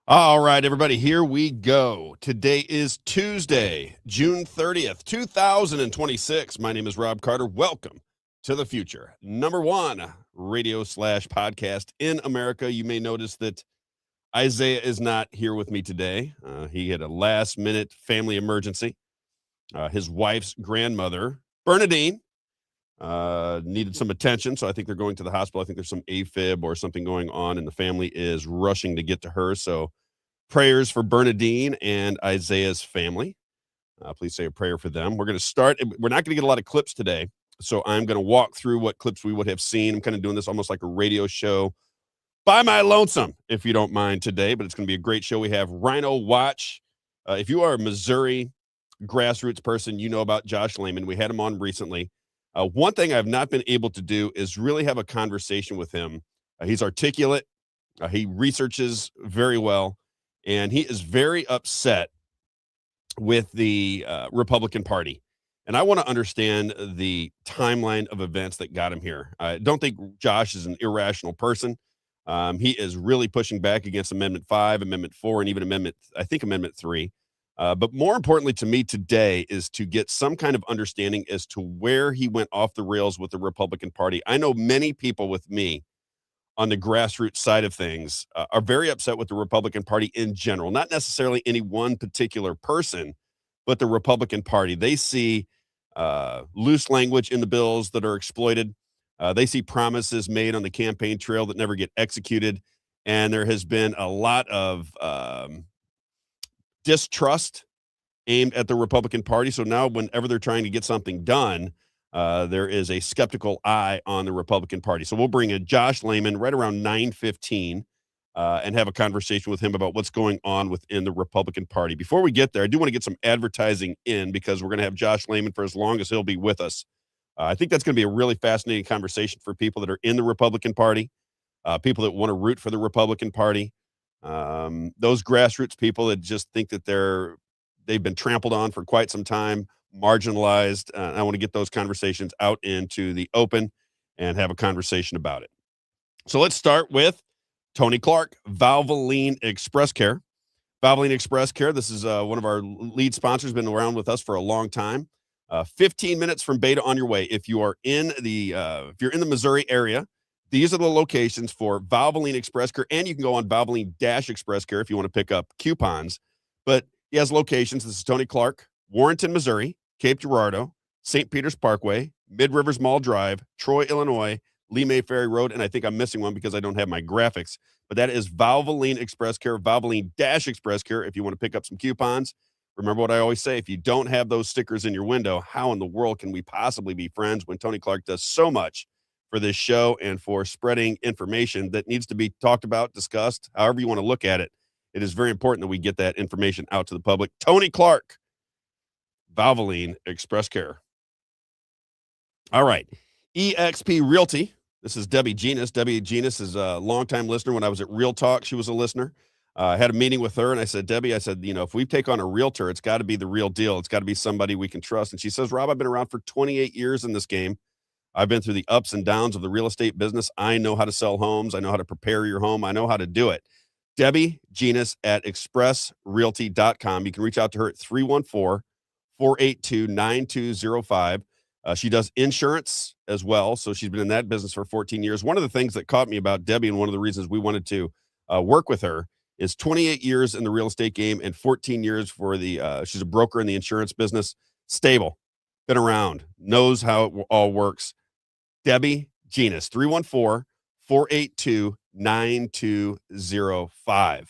All right, everybody, here we go. Today is Tuesday, June 30th, 2026. My name is Rob Carter. Welcome to the future. Number one radio/podcast in America. You may notice that Isaiah is not here with me today. He had a last minute family emergency. His wife's grandmother, Bernadine, needed some attention. So I think they're going to the hospital. I think there's some AFib or something going on, and the family is rushing to get to her. So prayers for Bernadine and Isaiah's family. Please say a prayer for them. We're going to start. We're not going to get a lot of clips today. So I'm going to walk through what clips we would have seen. I'm kind of doing this almost like a radio show by my lonesome, if you don't mind today, but it's going to be a great show. We have Rhino Watch. If you are a Missouri grassroots person, you know about Josh Lehman. We had him on recently. One thing I've not been able to do is really have a conversation with him. He's articulate. He researches very well. And he is very upset with the Republican Party. And I want to understand the timeline of events that got him here. I don't think Josh is an irrational person. He is really pushing back against Amendment 5, Amendment 4, and even Amendment 3. But more importantly to me today is to get some kind of understanding as to where he went off the rails with the Republican Party. I know many people with me on the grassroots side of things are very upset with the Republican Party in general, not necessarily any one particular person, but the Republican Party. They see loose language in the bills that are exploited. They see promises made on the campaign trail that never get executed. And there has been a lot of distrust aimed at the Republican Party. So now whenever they're trying to get something done, there is a skeptical eye on the Republican Party. So we'll bring in Josh Lehman right around 9:15 and have a conversation with him about what's going on within the Republican Party. Before we get there, I do want to get some advertising in because we're going to have Josh Lehman for as long as he'll be with us. I think that's going to be a really fascinating conversation for people that are in the Republican Party, people that want to root for the Republican Party, those grassroots people that just think that they've been trampled on for quite some time, marginalized. I want to get those conversations out into the open and have a conversation about it. So let's start with Tony Clark, Valvoline Express Care. Valvoline Express Care, this is one of our lead sponsors, been around with us for a long time. 15 minutes from Beta on your way. If you're in the Missouri area, these are the locations for Valvoline Express Care, and you can go on Valvoline-Express Care if you want to pick up coupons. But he has locations. This is Tony Clark, Warrenton, Missouri, Cape Girardeau, St. Peter's Parkway, Mid Rivers Mall Drive, Troy, Illinois, Lee May Ferry Road, and I think I'm missing one because I don't have my graphics. But that is Valvoline Express Care, Valvoline-Express Care if you want to pick up some coupons. Remember what I always say, if you don't have those stickers in your window, how in the world can we possibly be friends when Tony Clark does so much for this show and for spreading information that needs to be talked about, discussed, however you want to look at it. It is very important that we get that information out to the public. Tony Clark, Valvoline Express Care. All right. eXp Realty. This is Debbie Genis. Debbie Genis is a longtime listener. When I was at Real Talk, she was a listener. I had a meeting with her, and I said, Debbie, if we take on a realtor, it's got to be the real deal. It's got to be somebody we can trust. And she says, Rob, I've been around for 28 years in this game. I've been through the ups and downs of the real estate business. I know how to sell homes. I know how to prepare your home. I know how to do it. Debbie Genis at expressrealty.com. You can reach out to her at 314-482-9205. She does insurance as well. So she's been in that business for 14 years. One of the things that caught me about Debbie, and one of the reasons we wanted to work with her, is 28 years in the real estate game and 14 years for she's a broker in the insurance business. Stable, been around, knows how it all works. Debbie Genis, 314-482-9205.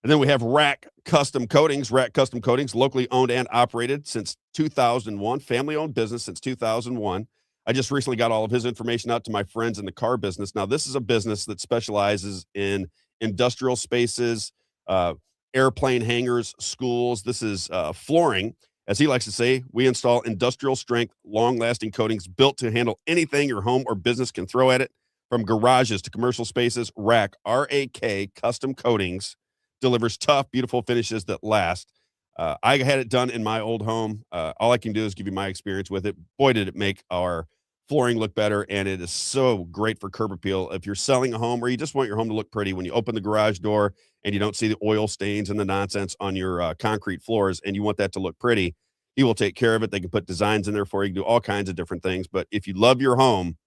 And then we have Rack Custom Coatings. Rack Custom Coatings, locally owned and operated since 2001, family-owned business since 2001. I just recently got all of his information out to my friends in the car business. Now, this is a business that specializes in industrial spaces, airplane hangars, schools. This is flooring. As he likes to say, we install industrial strength, long-lasting coatings built to handle anything your home or business can throw at it, from garages to commercial spaces. Rack, R-A-K, Custom Coatings, delivers tough, beautiful finishes that last. I had it done in my old home. All I can do is give you my experience with it. Boy, did it make our flooring look better, and it is so great for curb appeal. If you're selling a home or you just want your home to look pretty, when you open the garage door and you don't see the oil stains and the nonsense on your concrete floors, and you want that to look pretty, he will take care of it. They can put designs in there for you, do all kinds of different things. But if you love your home,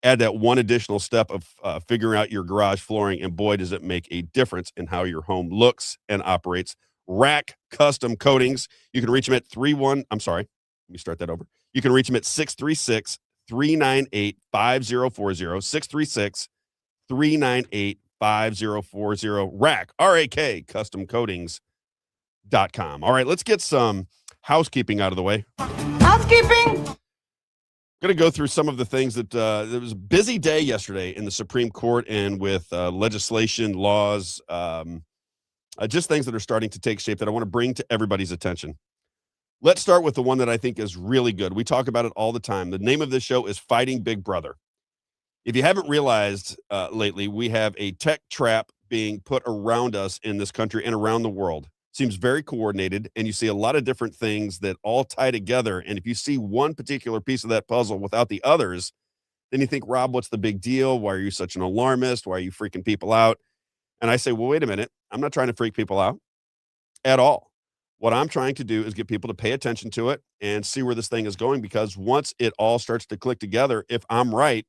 add that one additional step of figuring out your garage flooring, and boy, does it make a difference in how your home looks and operates. Rack Custom Coatings. You can reach them at 31. I'm sorry. Let me start that over. You can reach them at 636 398 5040. 636 398 5040. Rack, RAK, customcoatings.com. All right, let's get some housekeeping out of the way. Housekeeping. Going to go through some of the things that it was a busy day yesterday in the Supreme Court and with legislation, laws, just things that are starting to take shape that I want to bring to everybody's attention. Let's start with the one that I think is really good. We talk about it all the time. The name of this show is Fighting Big Brother. If you haven't realized lately, we have a tech trap being put around us in this country and around the world. Seems very coordinated, and you see a lot of different things that all tie together. And if you see one particular piece of that puzzle without the others, then you think, Rob, what's the big deal? Why are you such an alarmist? Why are you freaking people out? And I say, well, wait a minute. I'm not trying to freak people out at all. What I'm trying to do is get people to pay attention to it and see where this thing is going, because once it all starts to click together, if I'm right,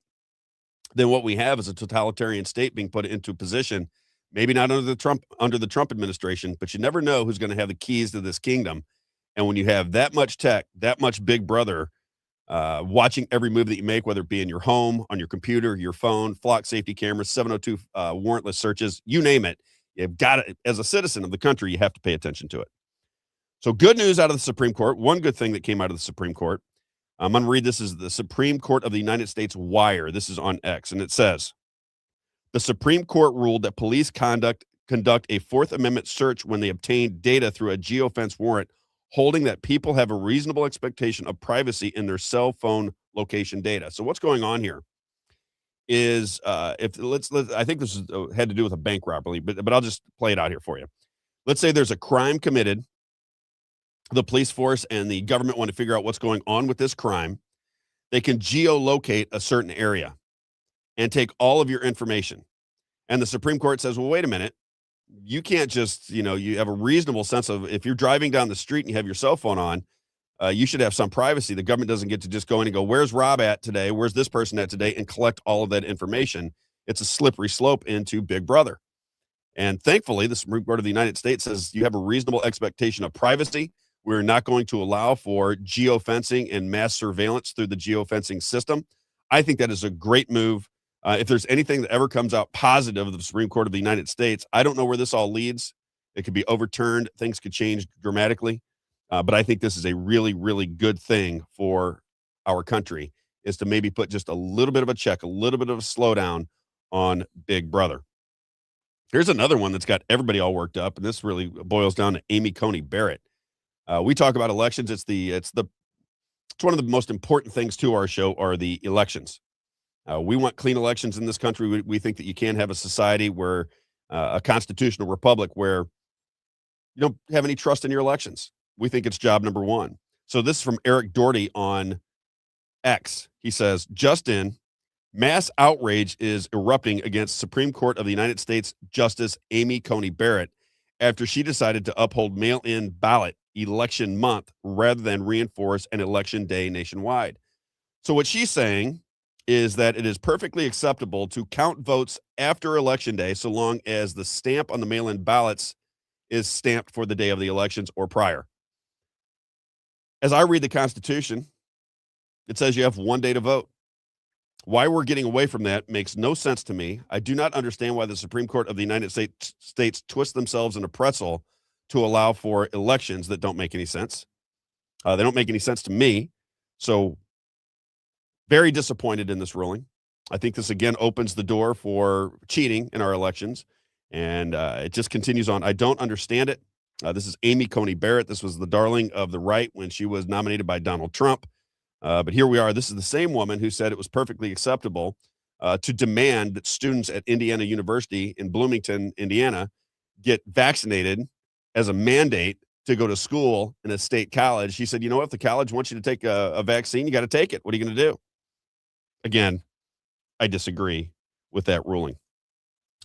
then what we have is a totalitarian state being put into position. Maybe not under the Trump administration, but you never know who's going to have the keys to this kingdom. And when you have that much tech, that much Big Brother watching every move that you make, whether it be in your home, on your computer, your phone, flock safety cameras, 702 warrantless searches, you name it, you've got it. As a citizen of the country, you have to pay attention to it. So good news out of the Supreme Court. One good thing that came out of the Supreme Court. I'm going to read this as the Supreme Court of the United States Wire. This is on X, and it says, the Supreme Court ruled that police conduct a Fourth Amendment search when they obtain data through a geofence warrant, holding that people have a reasonable expectation of privacy in their cell phone location data. So what's going on here is, I think this had to do with a bank robbery, but I'll just play it out here for you. Let's say there's a crime committed. The police force and the government want to figure out what's going on with this crime. They can geolocate a certain area and take all of your information. And the Supreme Court says, well, wait a minute. You can't just, you have a reasonable sense of, if you're driving down the street and you have your cell phone on, you should have some privacy. The government doesn't get to just go in and go, where's Rob at today? Where's this person at today? And collect all of that information. It's a slippery slope into Big Brother. And thankfully, the Supreme Court of the United States says you have a reasonable expectation of privacy. We're not going to allow for geofencing and mass surveillance through the geofencing system. I think that is a great move. If there's anything that ever comes out positive of the Supreme Court of the United States, I don't know where this all leads. It could be overturned. Things could change dramatically. But I think this is a really, really good thing for our country, is to maybe put just a little bit of a check, a little bit of a slowdown on Big Brother. Here's another one that's got everybody all worked up, and this really boils down to Amy Coney Barrett. We talk about elections. It's one of the most important things to our show are the elections. We want clean elections in this country. We think that you can't have a society where a constitutional republic where you don't have any trust in your elections. We think it's job number one. So this is from Eric Doherty on X. He says, just in, mass outrage is erupting against Supreme Court of the United States Justice Amy Coney Barrett after she decided to uphold mail-in ballot election month rather than reinforce an election day nationwide. So what she's saying is that it is perfectly acceptable to count votes after election day so long as the stamp on the mail-in ballots is stamped for the day of the elections or prior. As I read the Constitution, it says you have one day to vote. Why we're getting away from that makes no sense to me. I do not understand why the Supreme Court of the United States twist themselves in a pretzel to allow for elections that don't make any sense. They don't make any sense to me. So very disappointed in this ruling. I think this, again, opens the door for cheating in our elections, and it just continues on. I don't understand it. This is Amy Coney Barrett. This was the darling of the right when she was nominated by Donald Trump. But here we are. This is the same woman who said it was perfectly acceptable to demand that students at Indiana University in Bloomington, Indiana, get vaccinated as a mandate to go to school in a state college. She said, if the college wants you to take a vaccine, you got to take it. What are you going to do? Again, I disagree with that ruling.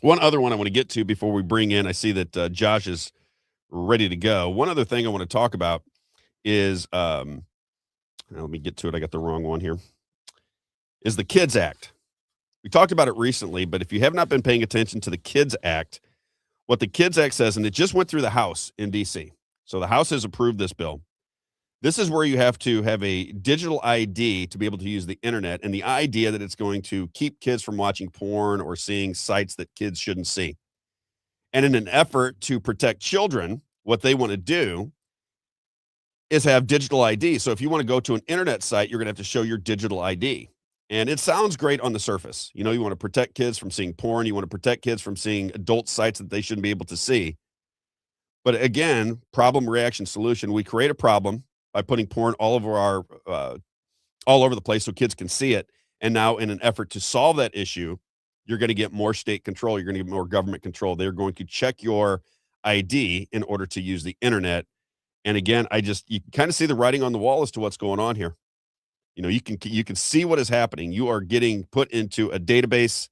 One other one I want to get to before we bring in, I see that Josh is ready to go. One other thing I want to talk about is, let me get to it. I got the wrong one here. Is the Kids Act. We talked about it recently, but if you have not been paying attention to the Kids Act, what the Kids Act says, and it just went through the House in DC. So the House has approved this bill. This is where you have to have a digital ID to be able to use the internet, and the idea that it's going to keep kids from watching porn or seeing sites that kids shouldn't see. And in an effort to protect children, what they want to do is have digital ID. So if you want to go to an internet site, you're going to have to show your digital ID. And it sounds great on the surface. You know, you want to protect kids from seeing porn, you want to protect kids from seeing adult sites that they shouldn't be able to see. But again, problem, reaction, solution. We create a problem by putting porn all over the place so kids can see it. And now, in an effort to solve that issue, you're going to get more state control. You're going to get more government control. They're going to check your ID in order to use the internet. And again, you can kind of see the writing on the wall as to what's going on here. You know, you can see what is happening. You are getting put into a database.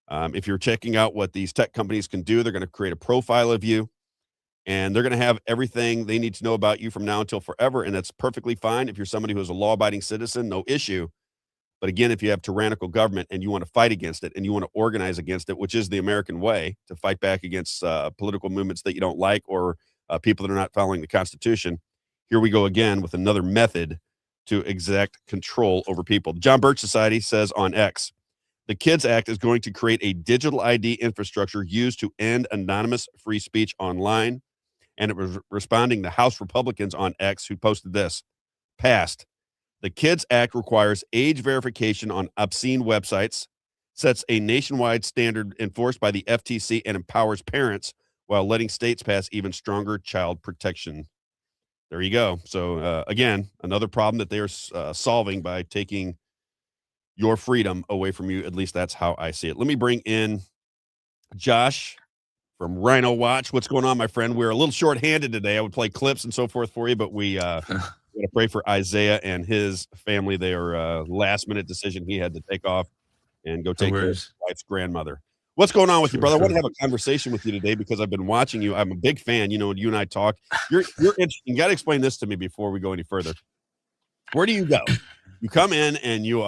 If you're checking out what these tech companies can do, they're going to create a profile of you, and they're going to have everything they need to know about you from now until forever. And that's perfectly fine if you're somebody who is a law-abiding citizen, no issue. But again, if you have tyrannical government and you want to fight against it and you want to organize against it, which is the American way to fight back against political movements that you don't like or people that are not following the Constitution, here we go again with another method to exact control over people. The John Birch Society says on X, the Kids Act is going to create a digital ID infrastructure used to end anonymous free speech online. And it was responding to House Republicans on X who posted this. Passed. The Kids Act requires age verification on obscene websites, sets a nationwide standard enforced by the FTC, and empowers parents while letting states pass even stronger child protection. There you go. So, again, another problem that they are solving by taking your freedom away from you. At least that's how I see it. Let me bring in Josh from Rhino Watch. What's going on, my friend? We're a little short-handed today. I would play clips and so forth for you, but we got to pray for Isaiah and his family. They are last-minute decision. He had to take off and go take care of his wife's grandmother. What's going on with you, brother? I want to have a conversation with you today because I've been watching you. I'm a big fan. You know, when you and I talk, you're interesting. You got to explain this to me before we go any further. Where do you go? You come in and you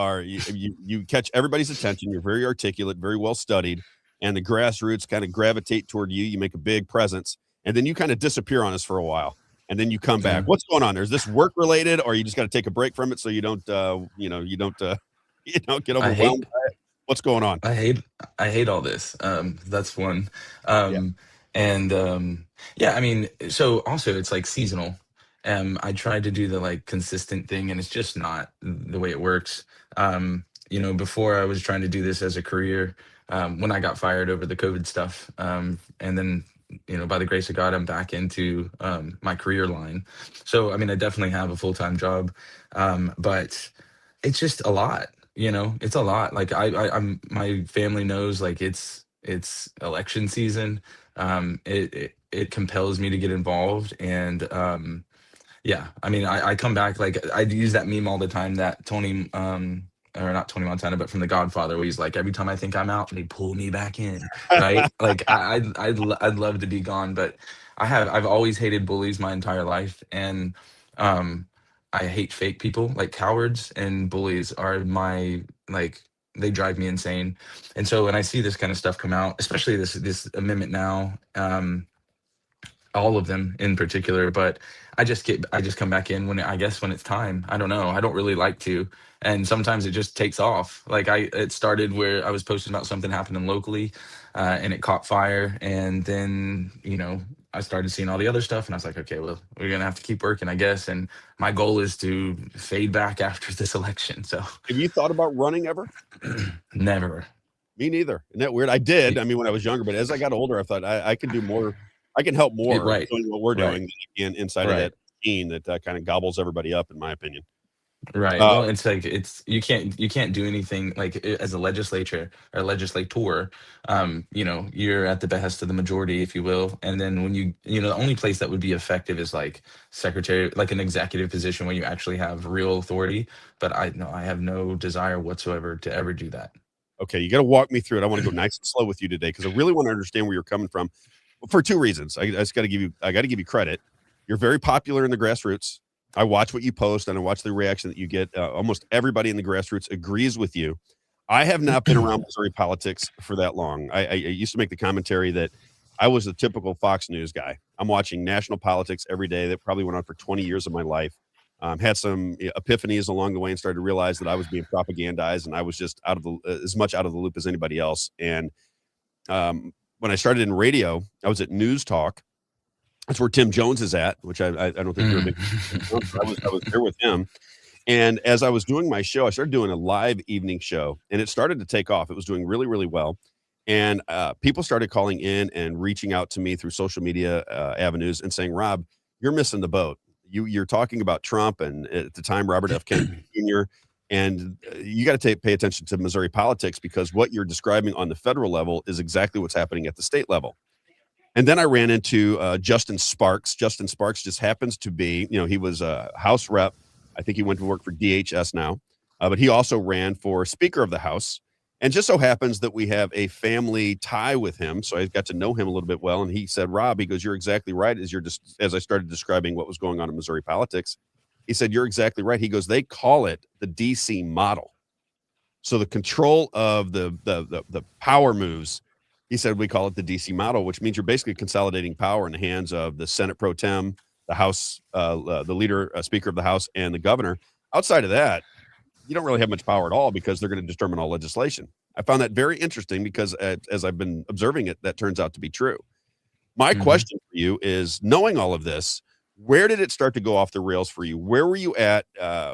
catch everybody's attention. You're very articulate, very well studied, and the grassroots kind of gravitate toward you. You make a big presence, and then you kind of disappear on us for a while, and then you come back. What's going on there? Is this work related, or you just got to take a break from it so you don't get overwhelmed by it? What's going on? I hate all this. That's one. Yeah, I mean, so also it's like seasonal. I tried to do the like consistent thing and it's just not the way it works. Before I was trying to do this as a career, when I got fired over the COVID stuff. And then, by the grace of God, I'm back into my career line. So, I mean, I definitely have a full-time job. But it's just a lot, it's a lot. Like I'm my family knows like it's election season. It compels me to get involved. And yeah, I mean, I come back, like I use that meme all the time, that Tony or not Tony Montana, but from The Godfather, where he's like, every time I think I'm out, they pull me back in, right? Like I'd love to be gone, but I've always hated bullies my entire life. And um I hate fake people. Like cowards and bullies are my, like, they drive me insane. And so when I see this kind of stuff come out, especially this amendment now, all of them in particular, but I just come back in when, I guess, when it's time. I don't know. I don't really like to. And sometimes it just takes off. Like it started where I was posting about something happening locally, and it caught fire. And then, I started seeing all the other stuff and I was like, okay, well, we're going to have to keep working, I guess. And my goal is to fade back after this election. So Have you thought about running ever? never. Me neither. Isn't that weird? I did. I mean, when I was younger, but as I got older, I thought I can do more. I can help more Right. doing what we're Right. doing than I can inside of Right. that machine that kind of gobbles everybody up, in my opinion. Right. Uh, Well, it's like you can't do anything like as a legislature or legislator. You're at the behest of the majority, if you will. And then when the only place that would be effective is like secretary, like an executive position where you actually have real authority. But I have no desire whatsoever to ever do that. okay, you got to walk me through it. I want to go nice and slow with you today because I really want to understand where you're coming from for two reasons. I just got to give you, I got to give you credit. You're very popular in the grassroots. I watch what you post and I watch the reaction that you get. Almost everybody in the grassroots agrees with you. I have not been around Missouri politics for that long. I used to make the commentary that I was the typical Fox News guy. I'm watching national politics every day. That probably went on for 20 years of my life. Had some epiphanies along the way and started to realize that I was being propagandized and I was just out of the as much out of the loop as anybody else. And when I started in radio, I was at News Talk. That's where Tim Jones is at, which I don't think you're a big fan of Tim Jones, but I was there with him. And as I was doing my show, I started doing a live evening show, and it started to take off. It was doing really, really well, and people started calling in and reaching out to me through social media avenues and saying, "Rob, you're missing the boat. You're talking about Trump and at the time Robert F. Kennedy Jr. And you got to pay attention to Missouri politics because what you're describing on the federal level is exactly what's happening at the state level." And then I ran into Justin Sparks. Justin Sparks just happens to be, he was a House rep. I think he went to work for DHS now, but he also ran for Speaker of the House. And just so happens that we have a family tie with him. So I got to know him a little bit well. And he said, Rob, he goes, you're exactly right. As I started describing what was going on in Missouri politics, he said, you're exactly right. He goes, they call it the DC model. So the control of the power moves, he said, we call it the DC model, which means you're basically consolidating power in the hands of the Senate pro tem, the House, the leader, Speaker of the House, and the governor. Outside of that, you don't really have much power at all because they're going to determine all legislation. I found that very interesting because as I've been observing it, that turns out to be true. My Mhm. question for you is, knowing all of this, where did it start to go off the rails for you? Where were you at?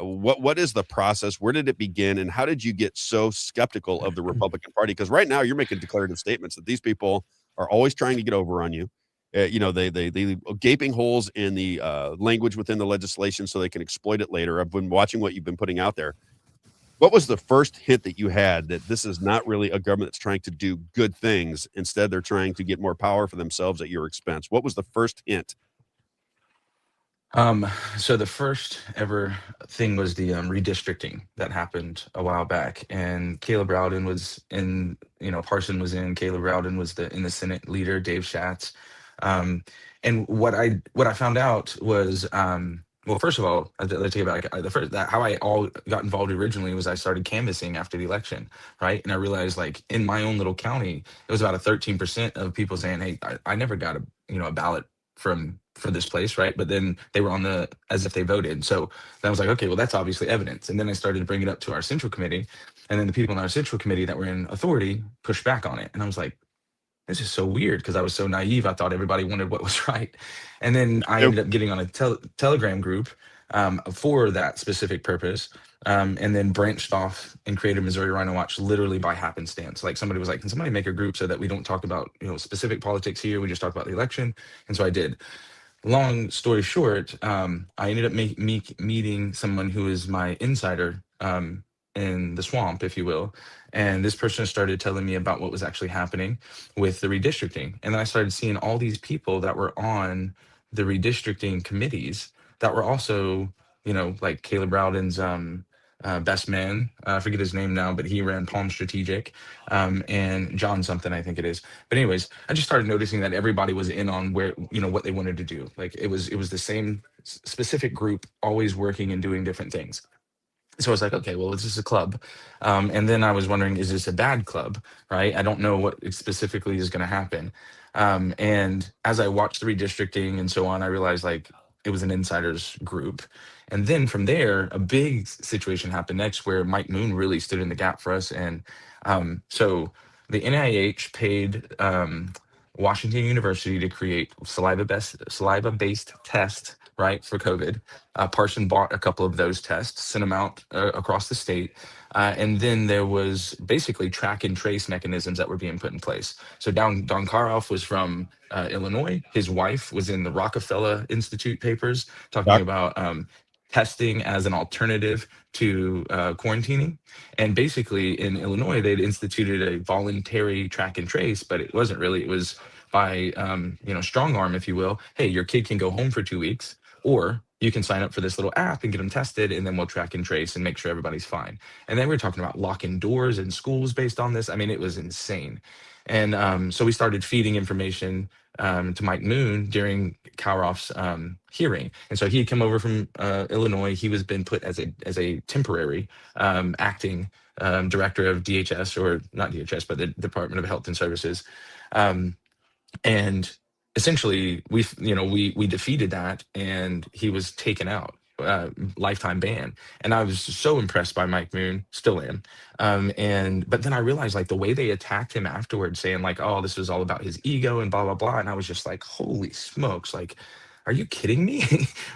What is the process? Where did it begin? And how did you get so skeptical of the Republican Party? Because right now you're making declarative statements that these people are always trying to get over on you. They gaping holes in the language within the legislation so they can exploit it later. I've been watching what you've been putting out there. What was the first hint that you had that this is not really a government that's trying to do good things? Instead, they're trying to get more power for themselves at your expense. What was the first hint? Um, so the first ever thing was the redistricting that happened a while back, and Caleb Rowden was in. Parson was in. Caleb Rowden was the Senate leader. Dave Schatz, um, and what I found out was, well, first of all, let's take it back. The first that how I all got involved originally was I started canvassing after the election, right? And I realized, like, in my own little county, it was about a 13% of people saying, "Hey, I never got a ballot for this place," right? But then they were on the as if they voted. So then I was like, okay, well, that's obviously evidence. And then I started to bring it up to our central committee, and then the people in our central committee that were in authority pushed back on it. And I was like, this is so weird, because I was so naive. I thought everybody wanted what was right. And then I ended up getting on a Telegram group for that specific purpose. And then branched off and created Missouri Rhino Watch literally by happenstance. Like, somebody was like, can somebody make a group so that we don't talk about specific politics here? We just talk about the election. And so I did. Long story short, I ended up meeting someone who is my insider in the swamp, if you will. And this person started telling me about what was actually happening with the redistricting. And then I started seeing all these people that were on the redistricting committees that were also, like Caleb Rowden's best man. I forget his name now, but he ran Palm Strategic, and John something, I think it is. But anyways, I just started noticing that everybody was in on where what they wanted to do. Like, it was the same specific group always working and doing different things. So I was like, okay, well, this is a club. And then I was wondering, is this a bad club? Right? I don't know what specifically is going to happen. And as I watched the redistricting and so on, I realized, like, it was an insiders group. And then from there, a big situation happened next, where Mike Moon really stood in the gap for us. And so the NIH paid Washington University to create saliva based tests, right, for COVID. Parson bought a couple of those tests, sent them out across the state. And then there was basically track and trace mechanisms that were being put in place. So Don Karoff was from Illinois. His wife was in the Rockefeller Institute papers talking Doc, about. testing as an alternative to quarantining. And basically, in Illinois, they'd instituted a voluntary track and trace, but it wasn't really. It was by strong arm, if you will. Hey, your kid can go home for 2 weeks, or you can sign up for this little app and get them tested, and then we'll track and trace and make sure everybody's fine. And then we are talking about locking doors in schools based on this. I mean, it was insane. And so we started feeding information to Mike Moon during Kauroff's hearing. And so he had come over from Illinois. He was been put as a temporary acting director of DHS, or not DHS, but the Department of Health and Services. Um, and essentially we defeated that, and he was taken out, lifetime ban. And I was so impressed by Mike Moon, still am. And but then I realized, like, the way they attacked him afterwards, saying like, oh, this was all about his ego and blah blah blah, and I was just like, holy smokes, like, are you kidding me?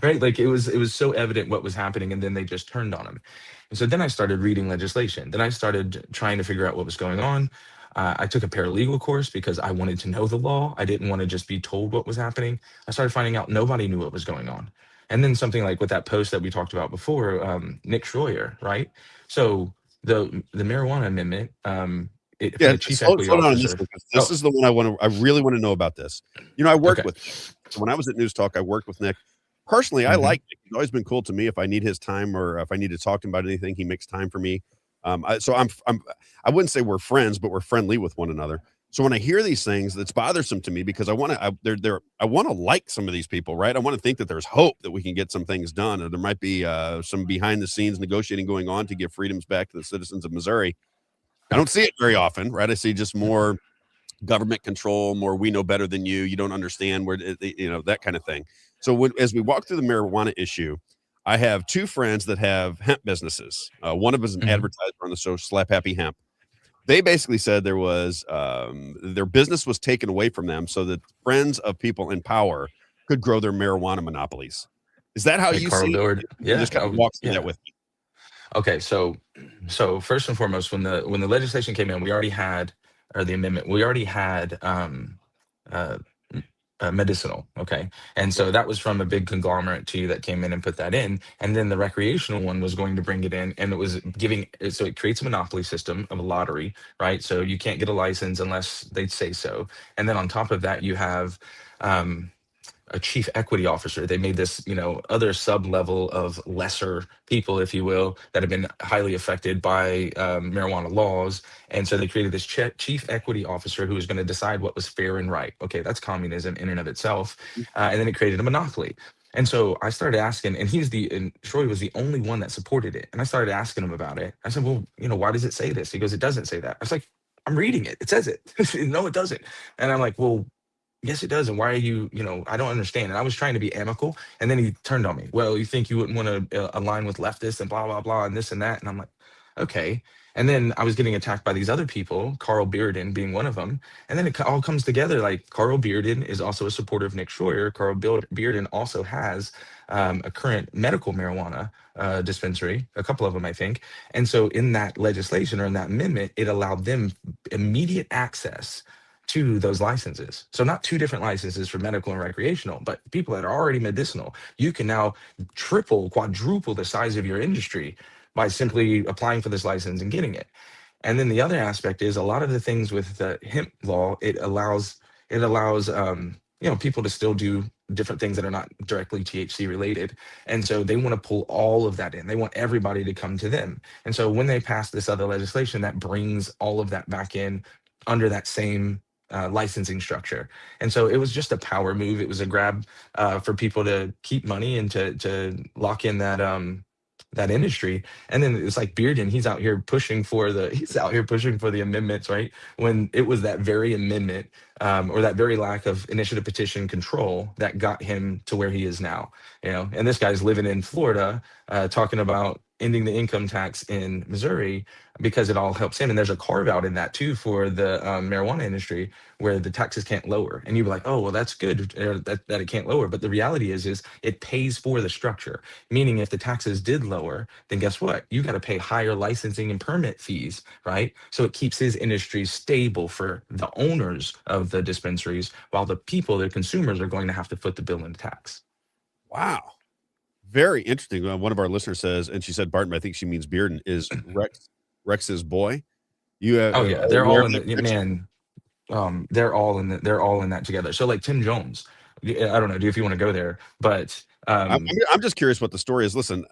Right, like, it was so evident what was happening, and then they just turned on him. And so then I started reading legislation, then I started trying to figure out what was going on. I took a paralegal course because I wanted to know the law. I didn't want to just be told what was happening. I started finding out nobody knew what was going on. And then something like with that post that we talked about before, Nick Schroyer, right? So the marijuana amendment, it from Yeah, the chief slow equity slow down on this officer. one, 'cause this Oh, is the one I really wanna know about this. I worked okay. with Nick. So when I was at News Talk, I worked with Nick. Personally, I Hmm. like Nick. He's always been cool to me. If I need his time or if I need to talk to him about anything, he makes time for me. I wouldn't say we're friends, but we're friendly with one another. So when I hear these things, that's bothersome to me because I wanna like some of these people, right? I wanna think that there's hope that we can get some things done, or there might be, some behind the scenes negotiating going on to give freedoms back to the citizens of Missouri. I don't see it very often, right? I see just more government control, more "we know better than you, you don't understand," where that kind of thing. So as we walk through the marijuana issue, I have 2 friends that have hemp businesses. One of them is an Hmm. advertiser on the show Slap Happy Hemp. They basically said their business was taken away from them so that friends of people in power could grow their marijuana monopolies. Is that how Like you Carl see it? Dillard. You can Yeah. just kinda walk through that Yeah. with me. Okay, so first and foremost, when the legislation came in, we already had, or the amendment, we already had uh, medicinal. Okay, and so that was from a big conglomerate too that came in and put that in, and then the recreational one was going to bring it in, and it was giving. So it creates a monopoly system of a lottery, right? So you can't get a license unless they say so, and then on top of that, you have. Um, a chief equity officer. They made this, other sub level of lesser people, if you will, that have been highly affected by marijuana laws. And so they created this chief equity officer who was going to decide what was fair and right. Okay, that's communism in and of itself. And then it created a monopoly. And so I started asking, and Troy was the only one that supported it. And I started asking him about it. I said, well, why does it say this? He goes, it doesn't say that. I was like, I'm reading it. It says it. No, it doesn't. And I'm like, well, yes, it does. And why are you, I don't understand. And I was trying to be amicable. And then he turned on me. Well, you think you wouldn't want to align with leftists and blah, blah, blah, and this and that. And I'm like, okay. And then I was getting attacked by these other people, Carl Bearden being one of them. And then it all comes together. Like, Carl Bearden is also a supporter of Nick Schroyer. Bearden also has a current medical marijuana dispensary, a couple of them, I think. And so in that legislation, or in that amendment, it allowed them immediate access to those licenses. So not two different licenses for medical and recreational, but people that are already medicinal. You can now triple, quadruple the size of your industry by simply applying for this license and getting it. And then the other aspect is, a lot of the things with the hemp law, it allows people to still do different things that are not directly THC related. And so they want to pull all of that in. They want everybody to come to them. And so when they pass this other legislation that brings all of that back in under that same licensing structure. And so it was just a power move. It was a grab for people to keep money and to lock in that industry. And then it's like Bearden, he's out here pushing for the amendments, right? When it was that very amendment, or that very lack of initiative petition control, that got him to where he is now. And this guy's living in Florida, talking about ending the income tax in Missouri because it all helps him. And there's a carve out in that too for the marijuana industry, where the taxes can't lower. And you'd be like, oh, well, that's good, that it can't lower. But the reality is it pays for the structure. Meaning, if the taxes did lower, then guess what? You got to pay higher licensing and permit fees, right? So it keeps his industry stable for the owners of the dispensaries, while the people, the consumers, are going to have to foot the bill in tax. Wow. Very interesting. One of our listeners says, and she said Barton, but I think she means Bearden, is Rex's boy. You Oh are yeah, they're aware all of in that the connection? man. They're all in that together. So like Tim Jones, I don't know, do if you want to go there, but I'm just curious what the story is. Listen,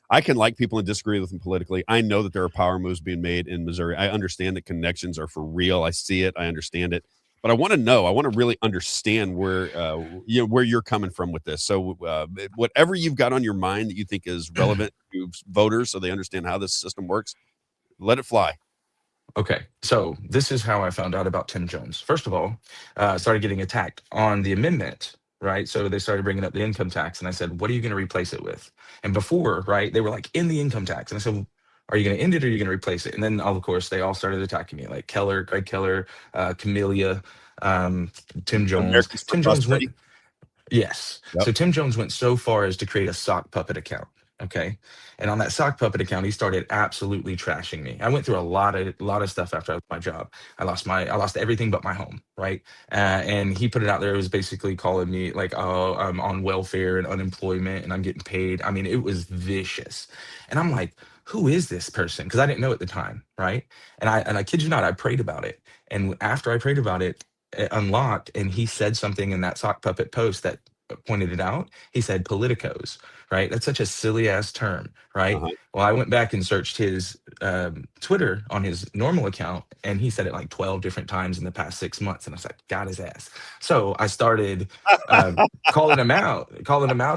I can like people and disagree with them politically. I know that there are power moves being made in Missouri. I understand that connections are for real. I see it. I understand it. But I want to know. I want to really understand where where you're coming from with this. So whatever you've got on your mind that you think is relevant to voters, so they understand how this system works, let it fly. okay, so this is how I found out about Tim Jones. First of all, started getting attacked on the amendment, right? So they started bringing up the income tax, and I said, "What are you going to replace it with?" And before, right, they were like, "In the income tax," and I said, well, "Are you going to end it or are you going to replace it?" And then, of course, they all started attacking me, like Keller, Greg Keller, Camellia, um, Tim Jones. Americans for Tim Jones went Prosperity. Yes. Yep. So Tim Jones went so far as to create a sock puppet account. Okay. And on that sock puppet account, he started absolutely trashing me. I went through a lot of stuff after I lost my job. I lost everything but my home. Right. And he put it out there. It was basically calling me like, oh, I'm on welfare and unemployment and I'm getting paid. I mean, it was vicious. And I'm like, who is this person? Because I didn't know at the time. Right. And I kid you not, I prayed about it. And after I prayed about it, unlocked, and he said something in that sock puppet post that pointed it out. He said politicos, right? That's such a silly ass term, right? Uh-huh. Well, I went back and searched his Twitter on his normal account, and he said it like 12 different times in the past 6 months, and I was like, got his ass. So I started calling him out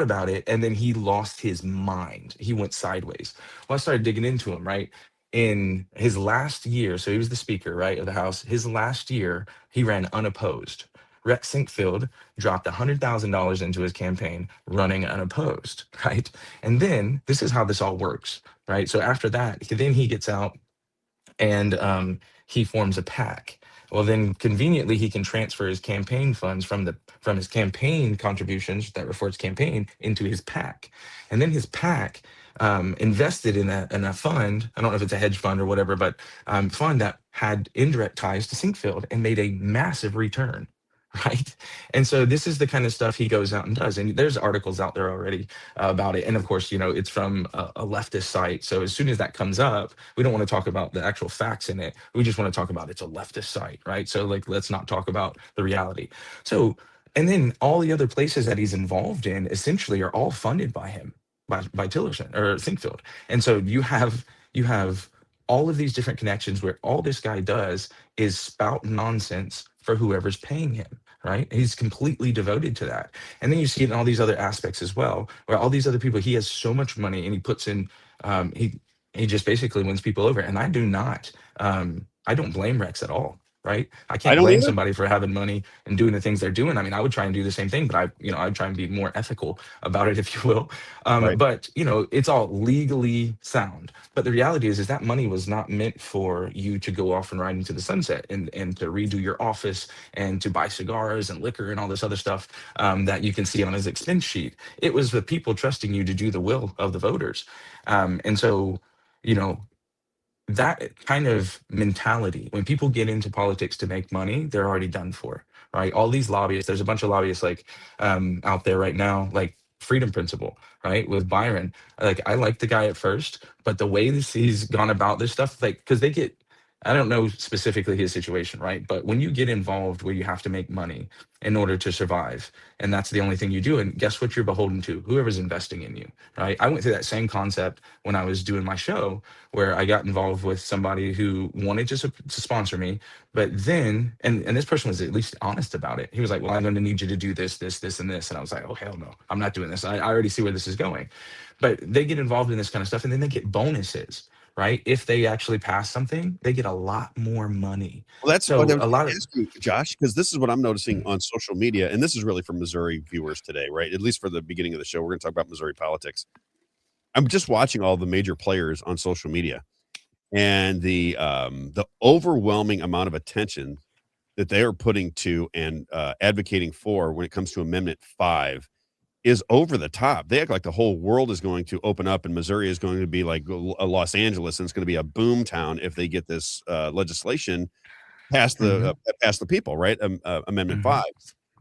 about it, and then he lost his mind. He went sideways. Well, I started digging into him, right? In his last year, so he was the speaker, right, of the House. His last year, he ran unopposed. Rex Sinkfield dropped $100,000 into his campaign running unopposed, right? And then this is how this all works, right? So after that, then he gets out and he forms a PAC. Well, then conveniently he can transfer his campaign funds from his campaign contributions that were for his campaign into his PAC, and then his PAC invested in a fund. I don't know if it's a hedge fund or whatever, but fund that had indirect ties to Sinkfield and made a massive return. Right. And so this is the kind of stuff he goes out and does. And there's articles out there already about it. And of course, it's from a leftist site. So as soon as that comes up, we don't want to talk about the actual facts in it. We just want to talk about it's a leftist site, right? So like, let's not talk about the reality. So, and then all the other places that he's involved in essentially are all funded by him, by Tillerson or Sinkfield. And so you have all of these different connections where all this guy does is spout nonsense for whoever's paying him. Right. He's completely devoted to that. And then you see it in all these other aspects as well, where all these other people, he has so much money and he puts in, he just basically wins people over. And I don't blame Rex at all. Right. I I can't don't blame either. somebody for having money and doing the things they're doing. I mean, I would try and do the same thing, but I'd try and be more ethical about it, if you will. Right. But it's all legally sound. But the reality is that money was not meant for you to go off and ride into the sunset and to redo your office and to buy cigars and liquor and all this other stuff that you can see on his expense sheet. It was the people trusting you to do the will of the voters. And so, you know, that kind of mentality, when people get into politics to make money, they're already done for, right? All these lobbyists, there's a bunch of lobbyists like out there right now, like Freedom Principle, right? With Byron. Like, I like the guy at first, but the way he's gone about this stuff, like, because I don't know specifically his situation, right? But when you get involved where you have to make money in order to survive, and that's the only thing you do, and guess what you're beholden to? Whoever's investing in you, right? I went through that same concept when I was doing my show, where I got involved with somebody who wanted to sponsor me, but then, and this person was at least honest about it. He was like, well, I'm going to need you to do this, this, this, and this. And I was like, oh, hell no, I'm not doing this. I already see where this is going. But they get involved in this kind of stuff and then they get bonuses, right? If they actually pass something, they get a lot more money. Well, that's what I So was a lot gonna of, ask you, Josh, because this is what I'm noticing on social media, and this is really for Missouri viewers today, right? At least for the beginning of the show, we're gonna talk about Missouri politics. I'm just watching all the major players on social media and the overwhelming amount of attention that they are putting to and advocating for when it comes to Amendment 5 is over the top. They act like the whole world is going to open up and Missouri is going to be like Los Angeles and it's going to be a boom town if they get this legislation past Mhm, past the people, right? Amendment mhm. 5.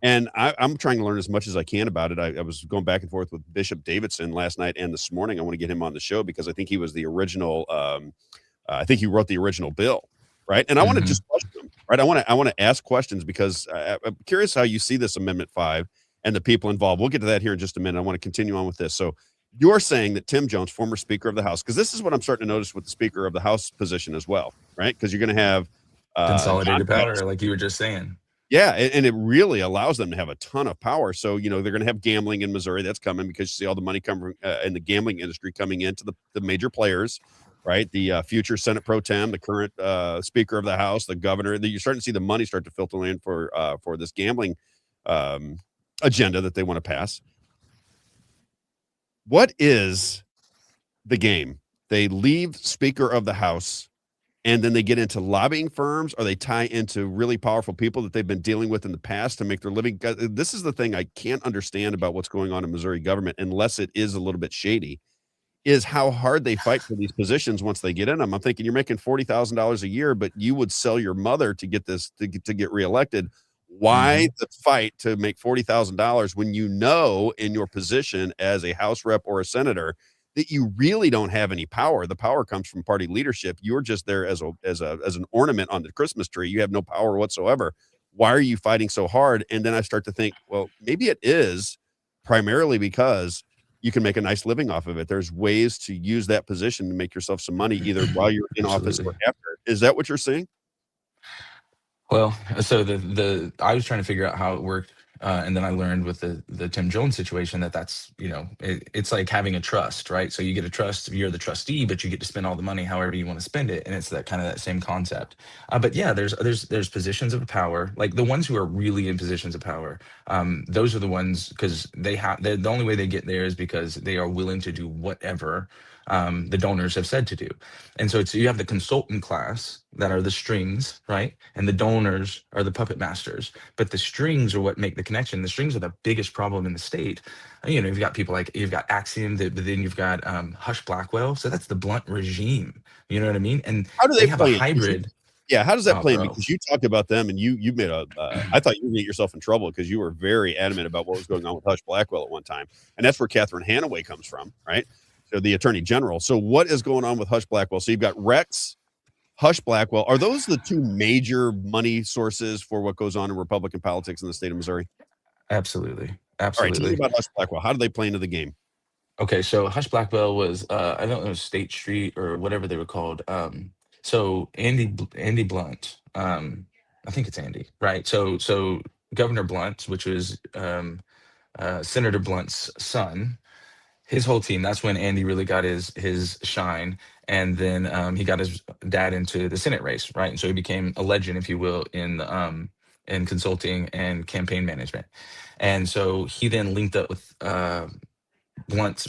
And I'm trying to learn as much as I can about it. I was going back and forth with Bishop Davidson last night and this morning. I want to get him on the show because I think he was the original. I think he wrote the original bill, right? And I want to Hmm. just question him, right? I want to ask questions because I'm curious how you see this Amendment 5 and the people involved. We'll get to that here in just a minute. I want to continue on with this. So you're saying that Tim Jones, former Speaker of the House, because this is what I'm starting to notice with the Speaker of the House position as well, right? Because you're going to have John Consolidated Pettis. power, like you were just saying. Yeah, and it really allows them to have a ton of power. So, they're gonna have gambling in Missouri, that's coming because you see all the money coming, in the gambling industry coming into the major players, right? The, future Senate Pro Tem, the current, Speaker of the House, the governor, you're starting to see the money start to filter in for this gambling, um, agenda that they wanna pass. What is the game? They leave Speaker of the House and then they get into lobbying firms or they tie into really powerful people that they've been dealing with in the past to make their living. This is the thing I can't understand about what's going on in Missouri government unless it is a little bit shady, is how hard they fight for these positions once they get in them. I'm thinking you're making $40,000 a year, but you would sell your mother to get this to get reelected. Why Hmm. the fight to make $40,000 when you know in your position as a House rep or a senator that you really don't have any power? The power comes from party leadership. You're just there as an ornament on the Christmas tree. You have no power whatsoever. Why are you fighting so hard? And then I start to think, well, maybe it is primarily because you can make a nice living off of it. There's ways to use that position to make yourself some money either while you're in office or Absolutely. after. Is that what you're saying? Well, so the I was trying to figure out how it worked, and then I learned with the Tim Jones situation that that's it's like having a trust, right? So you get a trust, you're the trustee, but you get to spend all the money however you want to spend it, and it's that kind of that same concept. But yeah, there's positions of power, like the ones who are really in positions of power. Those are the ones because the only way they get there is because they are willing to do whatever the donors have said to do. And so you have the consultant class that are the strings, right? And the donors are the puppet masters. But the strings are what make the connection. The strings are the biggest problem in the state. You've got people like you've got Axiom, but then you've got Hush Blackwell. So that's the blunt regime. You know what I mean? And How do they they have a play in? hybrid. Yeah, how does that Oh, play in? bro. Because you talked about them and you made I thought you were gonna get yourself in trouble because you were very adamant about what was going on with Hush Blackwell at one time, and that's where Catherine Hanaway comes from, right? So the attorney general. So what is going on with Hush Blackwell? So you've got Rex, Hush Blackwell. Are those the 2 major money sources for what goes on in Republican politics in the state of Missouri? Absolutely. Alright, tell me Absolutely. about Hush Blackwell. How do they play into the game? Okay, so Hush Blackwell was I don't know State Street or whatever they were called. So Andy Blunt, I think it's Andy, right? So Governor Blunt, which was Senator Blunt's son, his whole team. That's when Andy really got his shine, and then he got his dad into the Senate race, right? And so he became a legend, if you will, in consulting and campaign management. And so he then linked up with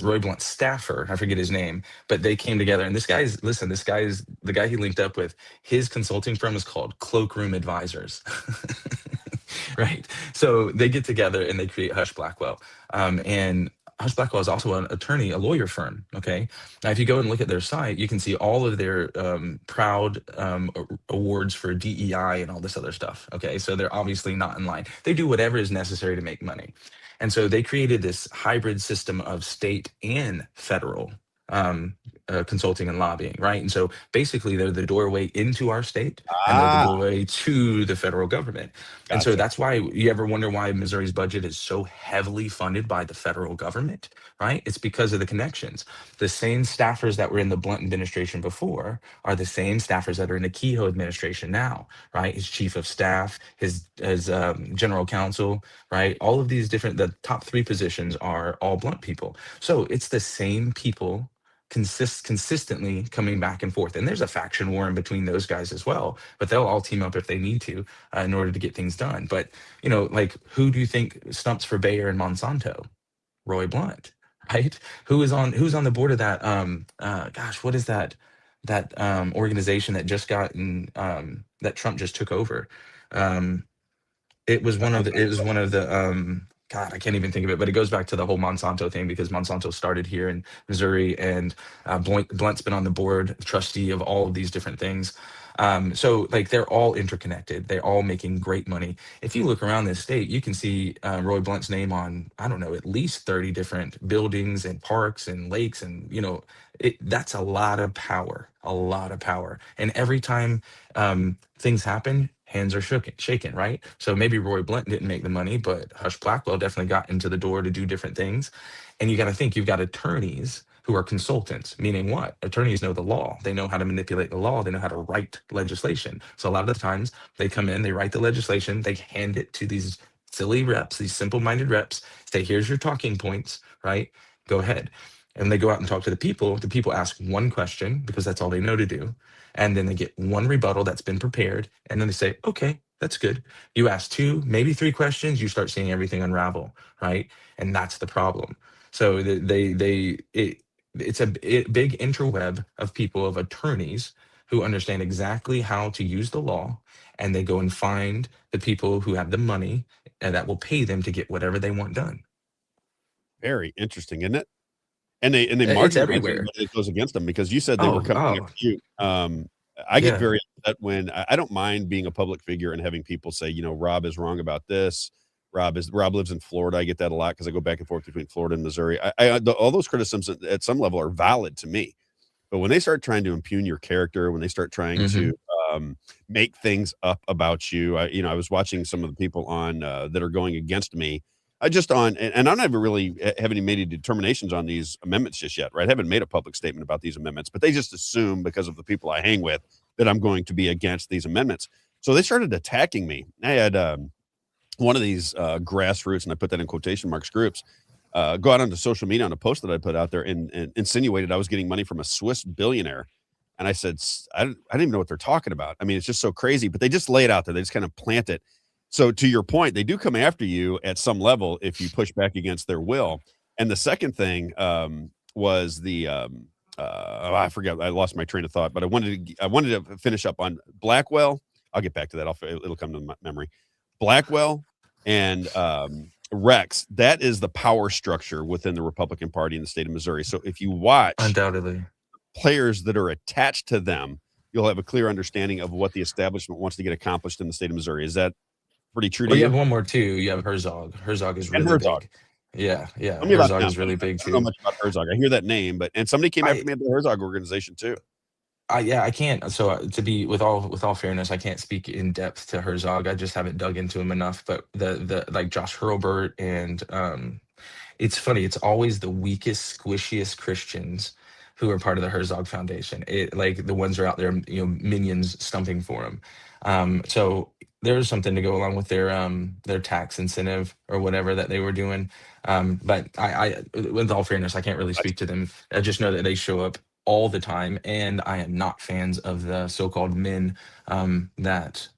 Roy Blunt's staffer. I forget his name, but they came together. And this guy is the guy he linked up with. His consulting firm is called Cloakroom Advisors. Right. So they get together and they create Hush Blackwell. And Hush Blackwell is also an attorney, a lawyer firm. Okay. Now, if you go and look at their site, you can see all of their proud awards for DEI and all this other stuff. Okay. So they're obviously not in line. They do whatever is necessary to make money. And so they created this hybrid system of state and federal um, consulting and lobbying, right? And so basically, they're the doorway into our state and they're the Ah, doorway to the federal government. And so gotcha. that's why you ever wonder why Missouri's budget is so heavily funded by the federal government, right? It's because of the connections. The same staffers that were in the Blunt administration before are the same staffers that are in the Kehoe administration now, right? His chief of staff, his general counsel, right? All of these different, the top three positions are all Blunt people. So it's the same people consistently coming back and forth. And there's a faction war in between those guys as well, but they'll all team up if they need to in order to get things done. But, like who do you think stumps for Bayer and Monsanto? Roy Blunt, right? Who's on the board of that gosh, what is that organization that just got in that Trump just took over? Um it was one of the God, I can't even think of it, but it goes back to the whole Monsanto thing because Monsanto started here in Missouri, and Blunt's been on the board, trustee of all of these different things. So like they're all interconnected. They're all making great money. If you look around this state, you can see Roy Blunt's name on, I don't know, at least 30 different buildings and parks and lakes, and that's a lot of power, a lot of power. And every time things happen, hands are shaken, right? So maybe Roy Blunt didn't make the money, but Hush Blackwell definitely got into the door to do different things. And you got to think you've got attorneys who are consultants, meaning what? Attorneys know the law. They know how to manipulate the law. They know how to write legislation. So a lot of the times they come in, they write the legislation, they hand it to these silly reps, these simple-minded reps, say, here's your talking points, right? Go ahead. And they go out and talk to the people. The people ask one question because that's all they know to do, and then they get one rebuttal that's been prepared, and then they say, okay, that's good. You ask two, maybe three questions, you start seeing everything unravel, right? And that's the problem. So it's a big interweb of people, of attorneys who understand exactly how to use the law, and they go and find the people who have the money and that will pay them to get whatever they want done. Very interesting, isn't it? And they It's marginalize everywhere. anybody that goes against them because you said they were Oh, coming oh, after you. I get yeah. very upset when I don't mind being a public figure and having people say, Rob is wrong about this. Rob lives in Florida. I get that a lot because I go back and forth between Florida and Missouri. All those criticisms at some level are valid to me. But when they start trying to impugn your character, when they start trying to Hmm. make things up about you, I was watching some of the people on that are going against me. I just on, and I'm not even really haven't made any determinations on these amendments just yet, right? I haven't made a public statement about these amendments, but they just assume because of the people I hang with that I'm going to be against these amendments. So they started attacking me. I had one of these grassroots, and I put that in quotation marks, groups go out onto social media on a post that I put out there and insinuated I was getting money from a Swiss billionaire. And I said, I didn't even know what they're talking about. I mean, it's just so crazy, but they just lay it out there. They just kind of plant it. So to your point, they do come after you at some level if you push back against their will. And the second thing was I forgot, I lost my train of thought, but I wanted to finish up on Blackwell. I'll get back to that. It'll come to my memory. Blackwell and Rex, that is the power structure within the Republican Party in the state of Missouri. So if you watch Undoubtedly. players that are attached to them, you'll have a clear understanding of what the establishment wants to get accomplished in the state of Missouri. Is that pretty true to Well, you have you? one more too. You have Herzog. Herzog is And really Herzog. big. Yeah, yeah. Tell me about Herzog them. is really big I don't know too. much about Herzog. I hear that name, and somebody came after I me at the Herzog organization too. yeah, I can't. So to be with all fairness, I can't speak in depth to Herzog. I just haven't dug into him enough. But the like Josh Hurlburt and it's funny. It's always the weakest, squishiest Christians who are part of the Herzog Foundation. It like the ones who are out there, minions stumping for him. So there's something to go along with their tax incentive or whatever that they were doing. But with all fairness, I can't really Gotcha. speak to them. I just know that they show up all the time, and I am not fans of the so-called men that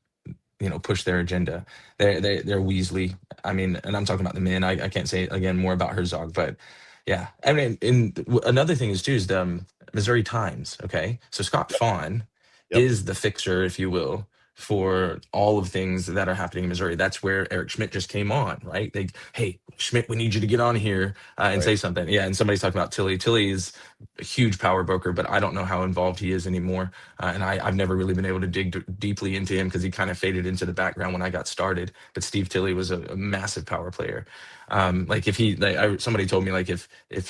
push their agenda. They're Weasley. I mean, and I'm talking about the men. I can't say again more about Herzog, but yeah. I mean, another thing is too is the Missouri Times. Okay, so Scott Yep. Fawn Yep. is the fixer, if you will, for all of things that are happening in Missouri. That's where Eric Schmidt just came on, right? Hey, Schmidt, we need you to get on here and Right. say something. Yeah, and somebody's talking about Tilly. Tilly is a huge power broker, but I don't know how involved he is anymore. And I've never really been able to dig deeply into him because he kind of faded into the background when I got started. But Steve Tilley was a massive power player. Like if he, like somebody told me, like if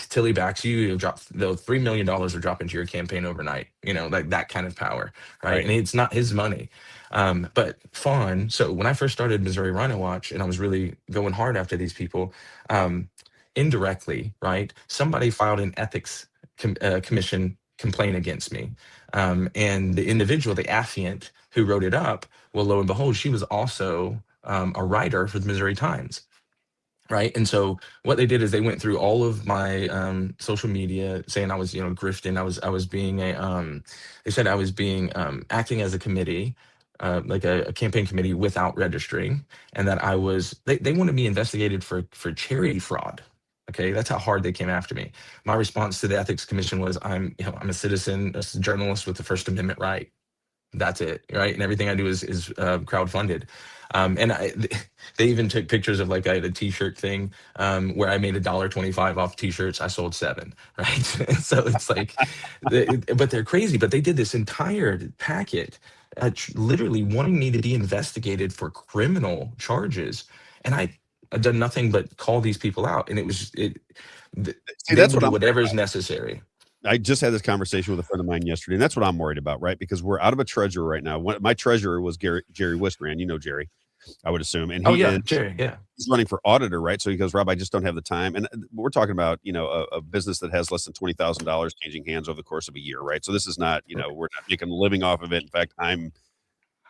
Tilley backs you, he'll drop the $3 million will drop into your campaign overnight. Like that kind of power, right? Right. And it's not his money. But Fawn. So when I first started Missouri Rhino Watch, and I was really going hard after these people, um, indirectly, right? Somebody filed an ethics commission complaint against me. And the individual, the affiant who wrote it up, well, lo and behold, she was also a writer for the Missouri Times. Right. And so what they did is they went through all of my social media saying I was, grifting. I was being they said I was being acting as a committee, like a campaign committee without registering, and that they wanted me investigated for charity fraud. Okay, that's how hard they came after me. My response to the ethics commission was I'm a citizen, a journalist with the First Amendment right. That's it, right? And everything I do is crowd funded. And they even took pictures of like I had a T-shirt thing where I made $1.25 off T-shirts. I sold seven, right? So it's like, but they're crazy. But they did this entire packet, literally wanting me to be investigated for criminal charges, and I've done nothing but call these people out, and See, they that's will what do I'm whatever is necessary. I just had this conversation with a friend of mine yesterday, and that's what I'm worried about, right? Because we're out of a treasurer right now. My treasurer was Jerry Wistran. You know Jerry, I would assume, and Oh he yeah, is Jerry, yeah. he's running for auditor, right? So he goes, Rob, I just don't have the time. And we're talking about, a business that has less than $20,000 changing hands over the course of a year, right? So this is not, we're not making a living off of it. In fact,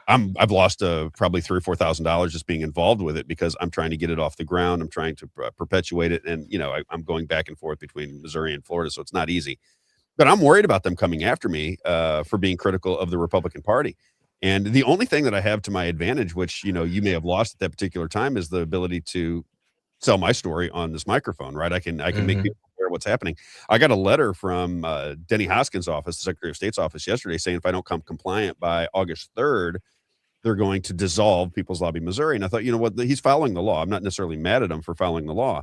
I've lost probably $3 or $4,000 just being involved with it because I'm trying to get it off the ground. I'm trying to perpetuate it, and I'm going back and forth between Missouri and Florida, so it's not easy. But I'm worried about them coming after me for being critical of the Republican Party. And the only thing that I have to my advantage, which you may have lost at that particular time, is the ability to sell my story on this microphone, right? I can make Hmm. people aware of what's happening. I got a letter from Denny Hoskins' office, the Secretary of State's office, yesterday saying if I don't come compliant by August 3rd, they're going to dissolve People's Lobby Missouri. And I thought, you know what? He's following the law. I'm not necessarily mad at him for following the law.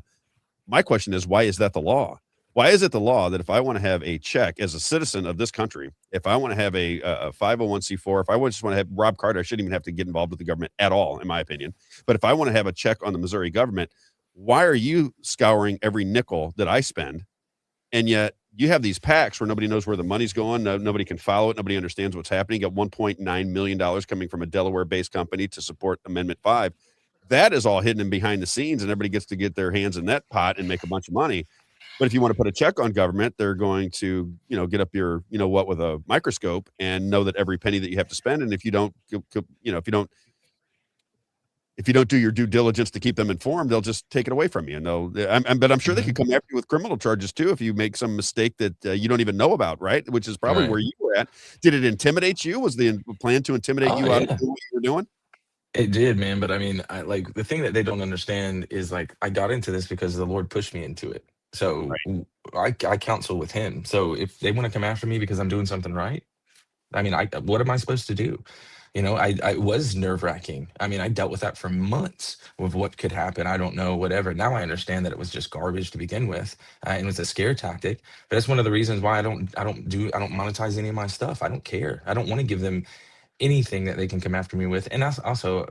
My question is, why is that the law? Why is it the law that if I want to have a check as a citizen of this country, if I want to have a 501c4, if I just want to have Rob Carter, I shouldn't even have to get involved with the government at all, in my opinion. But if I want to have a check on the Missouri government, why are you scouring every nickel that I spend? And yet you have these PACs where nobody knows where the money's going. Nobody can follow it. Nobody understands what's happening. You got $1.9 million coming from a Delaware based company to support Amendment 5. That is all hidden and behind the scenes, and everybody gets to get their hands in that pot and make a bunch of money. But if you want to put a check on government, they're going to, get up your, what, with a microscope and know that every penny that you have to spend. And if you don't, if you don't do your due diligence to keep them informed, they'll just take it away from you. And but I'm sure they could Hmm. come after you with criminal charges too if you make some mistake that you don't even know about, right? Which is probably Right. where you were at. Did it intimidate you? Was the plan to intimidate Oh you out of yeah. doing what you were doing? It did, man. But I mean, I like the thing that they don't understand is like I got into this because the Lord pushed me into it. So Right. I counsel with Him. So if they want to come after me because I'm doing something right, I mean, I what am I supposed to do? I was nerve wracking. I mean, I dealt with that for months with what could happen. I don't know, whatever. Now I understand that it was just garbage to begin with, and it was a scare tactic. But that's one of the reasons why I don't monetize any of my stuff. I don't care. I don't want to give them anything that they can come after me with. And also,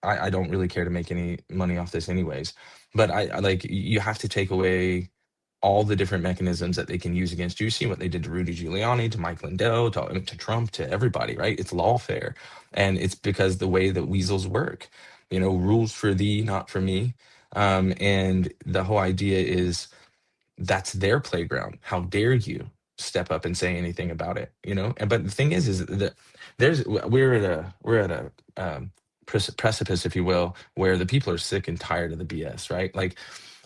I don't really care to make any money off this anyways. But I like you have to take away all the different mechanisms that they can use against you. See what they did to Rudy Giuliani, to Mike Lindell, to Trump, to everybody, right? It's lawfare. And it's because the way that weasels work, rules for thee, not for me. And the whole idea is that's their playground. How dare you step up and say anything about it? And but the thing is that we're at a precipice, if you will, where the people are sick and tired of the BS, right? Like,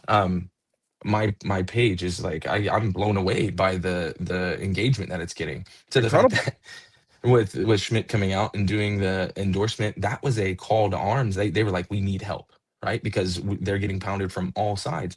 um, my page is like I'm blown away by the engagement that it's getting, to the fact Incredible. that with Schmidt coming out and doing the endorsement, that was a call to arms. They were like, we need help, right? Because they're getting pounded from all sides.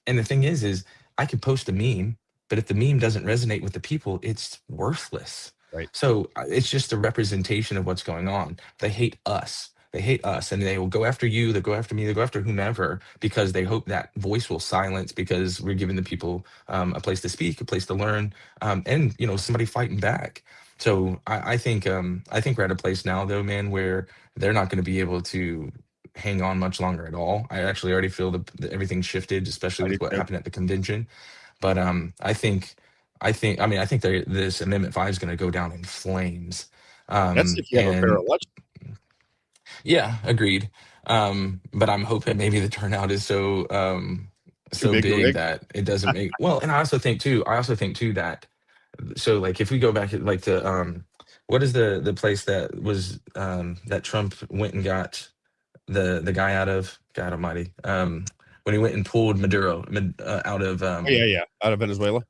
And the thing is I could post a meme, but if the meme doesn't resonate with the people, it's worthless. Right. So it's just a representation of what's going on. They hate us. They hate us, and they will go after you. They go after me. They go after whomever because they hope that voice will silence because we're giving the people a place to speak, a place to learn, and somebody fighting back. So I think we're at a place now though, man, where they're not going to be able to hang on much longer at all. I actually already feel that everything shifted, especially I do with what too. happened at the convention. But I think this Amendment 5 is going to go down in flames. That's if you have a fair And election. yeah, agreed. But I'm hoping maybe the turnout is Too so big to big rig. that it doesn't make well. And I also think too that so like if we go back like to what is the place that was that Trump went and got the guy out of, God Almighty, when he went and pulled Maduro out of Oh, yeah, yeah. Out of Venezuela.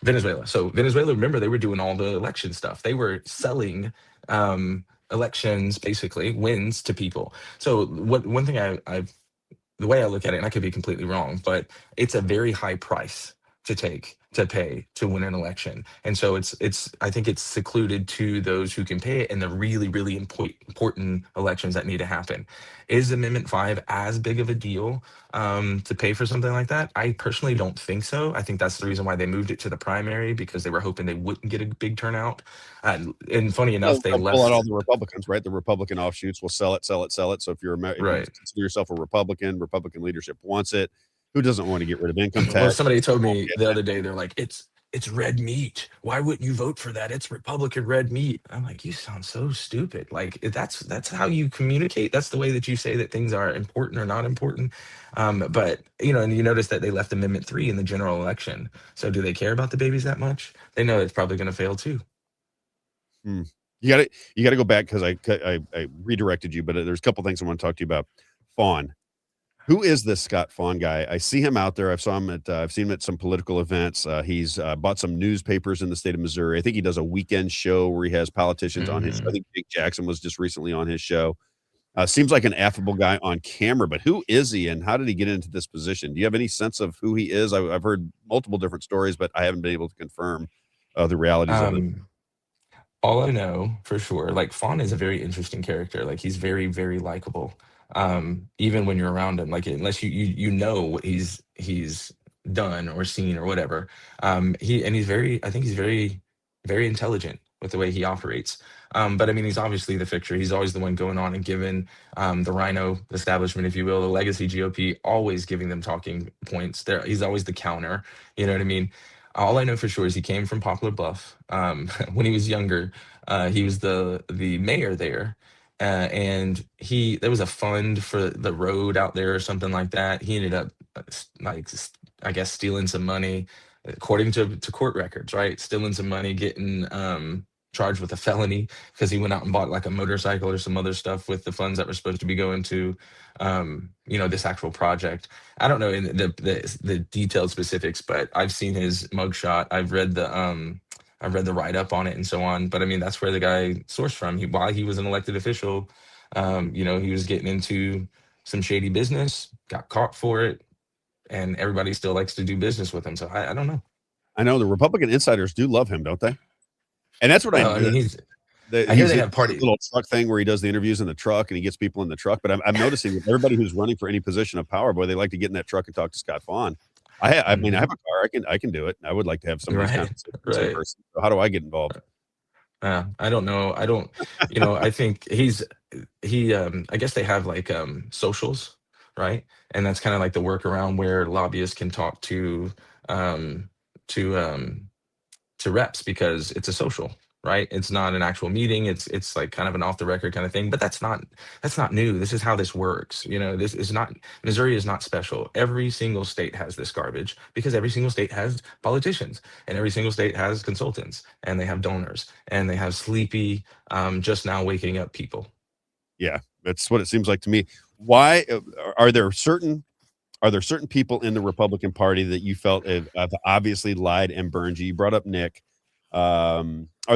Venezuela. So Venezuela, remember, they were doing all the election stuff. They were selling elections, basically wins to people. So what one thing the way I look at it, and I could be completely wrong, but it's a very high price to take to pay to win an election. And so it's I think it's secluded to those who can pay it in the really, really important elections that need to happen. Is Amendment 5 as big of a deal to pay for something like that? I personally don't think so. I think that's the reason why they moved it to the primary, because they were hoping they wouldn't get a big turnout. And funny Well, enough, they they'll pull out left. all the Republicans, right? The Republican offshoots will sell it, sell it, sell it. So if if you Right. consider yourself a Republican, Republican leadership wants it. Who doesn't want to get rid of income Well, tax? somebody told me Get the that. other day, they're like, it's red meat. Why wouldn't you vote for that? It's Republican red meat. I'm like, you sound so stupid. Like that's how you communicate. That's the way that you say that things are important or not important. But and you notice that they left Amendment 3 in the general election. So do they care about the babies that much? They know it's probably going to fail too. Hmm. You gotta go back because I redirected you, but there's a couple things I want to talk to you about. Fawn. Who is this Scott Fawn guy? I see him out there. I've seen him at some political events. He's bought some newspapers in the state of Missouri. I think he does a weekend show where he has politicians on his show. I Hmm. think Jake Jackson was just recently on his show. Seems like an affable guy on camera, but who is he and how did he get into this position? Do you have any sense of who he is? I've heard multiple different stories, but I haven't been able to confirm the realities of it. Um, All I know for sure, like Fawn is a very interesting character. Like he's very, very likable. Even when you're around him, like unless you know what he's done or seen or whatever. He's very, I think he's very, very intelligent with the way he operates. But I mean, he's obviously the fixture. He's always the one going on and giving the Rhino establishment, if you will, the legacy GOP, always giving them talking points. There, he's always the counter. You know what I mean? All I know for sure is he came from Poplar Bluff. When he was younger, he was the mayor there, and he there was a fund for the road out there or something like that. He ended up I guess stealing some money, according to court records, right? Stealing some money, getting charged with a felony because he went out and bought like a motorcycle or some other stuff with the funds that were supposed to be going to this actual project. I don't know in the detailed specifics, but I've seen his mugshot. I've read the write up on it and so on. But I mean, that's where the guy sourced from. While he was an elected official, he was getting into some shady business, got caught for it, and everybody still likes to do business with him. So I don't know. I know the Republican insiders do love him, don't they? And that's what I Well, I mean, I hear he's they he have does his party. little truck thing where he does the interviews in the truck and he gets people in the truck, but I'm noticing that everybody who's running for any position of power, boy, they like to get in that truck and talk to Scott Fawn. I mean, I have Hmm. a car, I can do it. I would like to have some of these Right, conversations in right. person. So how do I get involved? I don't know. I don't, I think I guess they have like socials, right? And that's kind of like the workaround where lobbyists can talk um to um to reps because it's a social, right? It's not an actual meeting. It's like kind of an off the record kind of thing. But that's not new. This is how this works. This is not Missouri is not special. Every single state has this garbage because every single state has politicians and every single state has consultants and they have donors and they have sleepy, just now waking up people. Yeah, that's what it seems like to me. Why are there certain are there certain people in the Republican Party that you felt have obviously lied and burned you? You brought up Nick. Are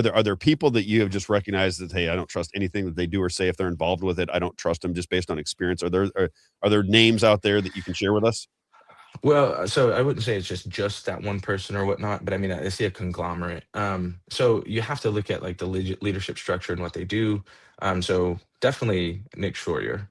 there people that you have just recognized that hey, I don't trust anything that they do or say if they're involved with it. I don't trust them just based on experience. Are there names out there that you can share with us? Well, so I wouldn't say it's just that one person or whatnot, but I mean, I see a conglomerate. So you have to look at like the leadership structure and what they do. So definitely Nick Shorter,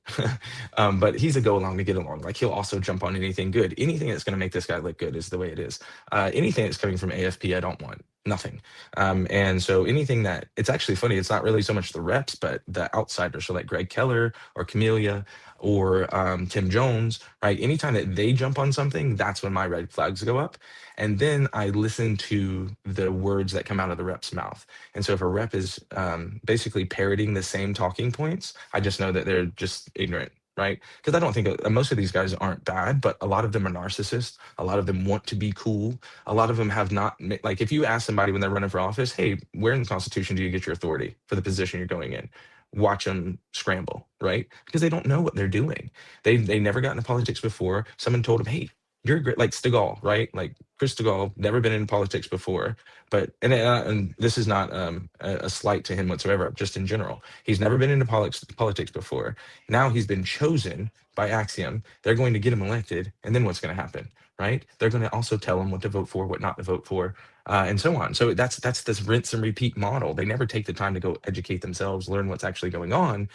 but he's a go along to get along. Like he'll also jump on anything good. Anything that's going to make this guy look good is the way it is. Anything that's coming from AFP, I don't want. Nothing. And so anything that it's actually funny, it's not really so much the reps, but the outsiders. So like Greg Keller or Camellia or Tim Jones, right? Anytime that they jump on something, that's when my red flags go up. And then I listen to the words that come out of the rep's mouth. And so if a rep is basically parroting the same talking points, I just know that they're just ignorant. Right. Because I don't think most of these guys aren't bad, but a lot of them are narcissists. A lot of them want to be cool. A lot of them have not, like, if you ask somebody when they're running for office, hey, where in the Constitution do you get your authority for the position you're going in? Watch them scramble, right? Because they don't know what they're doing. They never got into politics before. Someone told them, "Hey, you're great," like Stegall, right? Like Chris Stegall, never been in politics before, but and this is not a slight to him whatsoever. Just in general, he's never been into politics before. Now he's been chosen by Axiom. They're going to get him elected, and then what's going to happen? right? They're going to also tell them what to vote for, what not to vote for, and so on. So that's this rinse and repeat model. They never take the time to go educate themselves, learn what's actually going on.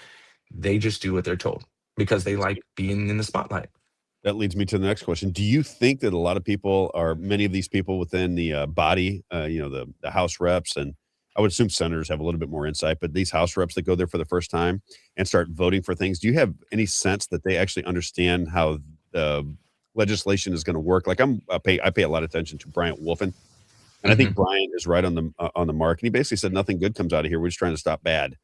They just do what they're told because they like being in the spotlight. That leads me to the next question. Do you think that a lot of people or many of these people within the, body, the House reps, and I would assume senators have a little bit more insight, but these House reps that go there for the first time and start voting for things, do you have any sense that they actually understand how the legislation is gonna work? Like, I pay a lot of attention to Bryant Wolfen, and I think Hmm. Bryant is right on the mark, and he basically said, "Nothing good comes out of here. We're just trying to stop bad."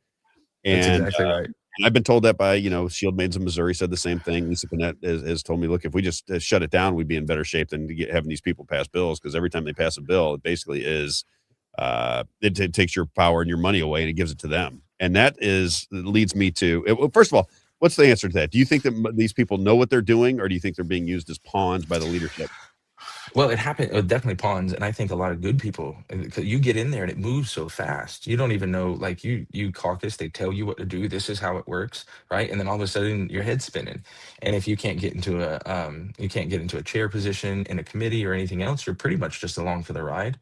That's And, exactly right. and I've been told that by, Shield Maids of Missouri said the same thing. Lisa Panett has told me, look, if we just shut it down, we'd be in better shape than to having these people pass bills because every time they pass a bill, it basically is it takes your power and your money away and it gives it to them. And that leads me to well, first of all, what's the answer to that? Do you think that these people know what they're doing, or do you think they're being used as pawns by the leadership? Well, it happened. Definitely pawns, and I think a lot of good people. 'Cause you get in there and it moves so fast. You don't even know. Like you caucus, they tell you what to do. This is how it works, right? And then all of a sudden, your head's spinning. And if you can't get into you can't get into a chair position in a committee or anything else, you're pretty much just along for the ride.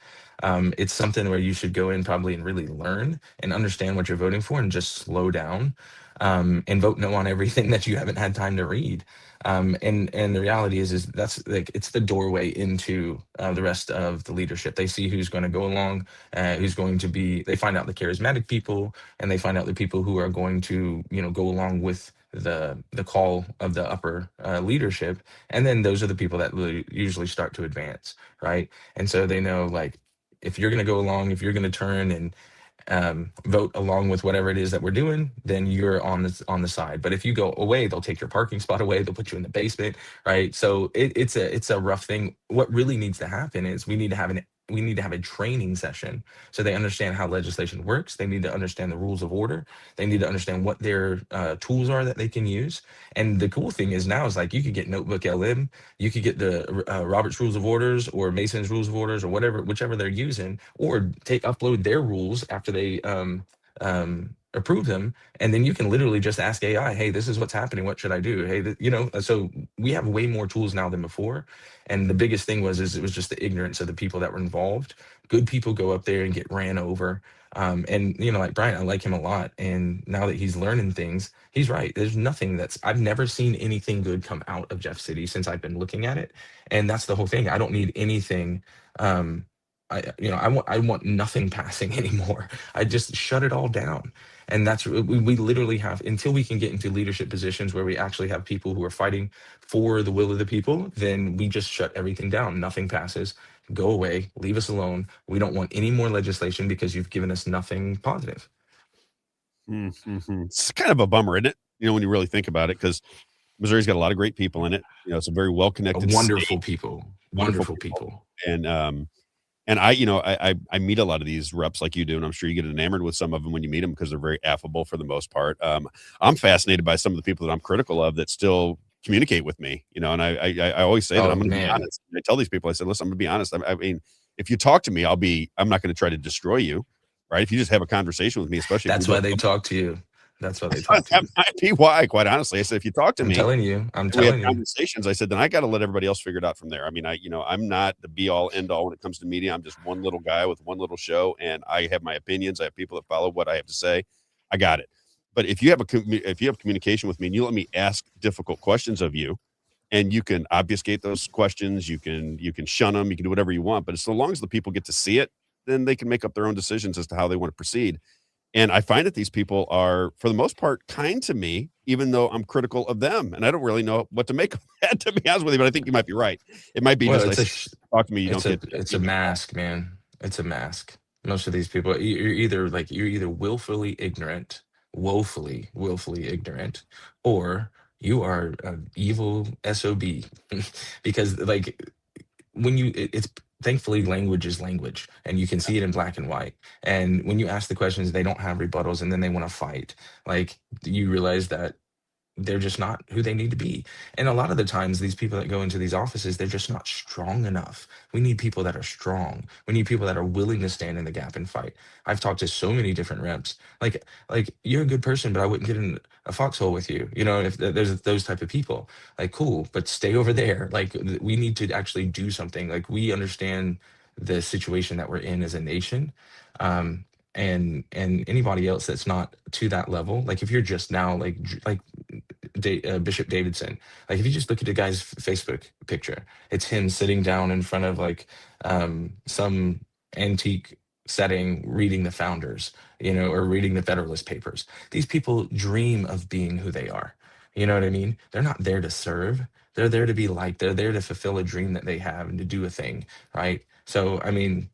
It's something where you should go in probably and really learn and understand what you're voting for, and just slow down, and vote no on everything that you haven't had time to read. And the reality is that's like it's the doorway into the rest of the leadership. They see who's going to go along, who's going to be. They find out the charismatic people, and they find out the people who are going to go along with the call of the upper leadership. And then those are the people that usually start to advance, right? And so they know, like, if you're going to go along, if you're going to turn and vote along with whatever it is that we're doing, then you're on the side. But if you go away, they'll take your parking spot away. They'll put you in the basement, right? So it's a rough thing. What really needs to happen is we need to have a training session so they understand how legislation works. They need to understand the rules of order. They need to understand what their tools are that they can use. And the cool thing is now is like you could get Notebook LM, you could get the Robert's Rules of Orders or Mason's Rules of Orders or whatever, whichever they're using, or upload their rules after they approve them, and then you can literally just ask AI, "Hey, this is what's happening. What should I do?" Hey, so we have way more tools now than before. And the biggest thing is it was just the ignorance of the people that were involved. Good people go up there and get ran over. And like Brian, I like him a lot. And now that he's learning things, he's right. There's nothing I've never seen anything good come out of Jeff City since I've been looking at it. And that's the whole thing. I don't need anything. I want nothing passing anymore. I just shut it all down. And that's we literally have, until we can get into leadership positions where we actually have people who are fighting for the will of the people, then we just shut everything down. Nothing passes. Go away. Leave us alone. We don't want any more legislation because you've given us nothing positive. Mhm. It's kind of a bummer, isn't it? When you really think about it, because Missouri's got a lot of great people in it. It's a very well-connected state, Wonderful people. wonderful Wonderful people, people. and, and I meet a lot of these reps like you do, and I'm sure you get enamored with some of them when you meet them because 'cause they're very affable for the most part. I'm fascinated by some of the people that I'm critical of that still communicate with me, and I always say that I'm Oh gonna be man, honest. I tell these people, I said, "Listen, I'm gonna be honest. I mean, if you talk to me, I'm not gonna try to destroy you, right? If you just have a conversation with me, especially if we that's do why a they public." talk to you. That's why they talk to That you. might be why, quite honestly. I said, "If you talk to I'm me telling you. I'm and we have telling you. conversations," I said, "then I gotta let everybody else figure it out from there." I mean, I'm not the be all end all when it comes to media. I'm just one little guy with one little show, and I have my opinions. I have people that follow what I have to say. I got it. But if you have communication with me and you let me ask difficult questions of you, and you can obfuscate those questions, you can shun them, you can do whatever you want, but so long as the people get to see it, then they can make up their own decisions as to how they want to proceed. And I find that these people are, for the most part, kind to me, even though I'm critical of them. And I don't really know what to make of that, to be honest with you. But I think you might be right. It might be Well, just I said, talk to me, you don't get it's a feedback back. mask, man. It's a mask. Most of these people, you're either willfully ignorant, woefully ignorant, or you are an evil SOB. Because like when it's thankfully language is language, and you can see it in black and white. And when you ask the questions, they don't have rebuttals, and then they want to fight. Like, you realize that they're just not who they need to be. And a lot of the times, these people that go into these offices, they're just not strong enough. We need people that are strong. We need people that are willing to stand in the gap and fight. I've talked to so many different reps. Like you're a good person, but I wouldn't get in a foxhole with you. You know, if there's those type of people, like cool, but stay over there. Like we need to actually do something. Like we understand the situation that we're in as a nation. Um, and anybody else that's not to that level, like if you're just now like Bishop Davidson. Like if you just look at the guy's Facebook picture, it's him sitting down in front of like some antique setting reading the founders, you know, or reading the Federalist Papers. These people dream of being who they are. You know what I mean? They're not there to serve. They're there to be liked. They're there to fulfill a dream that they have and to do a thing, right? So, I mean,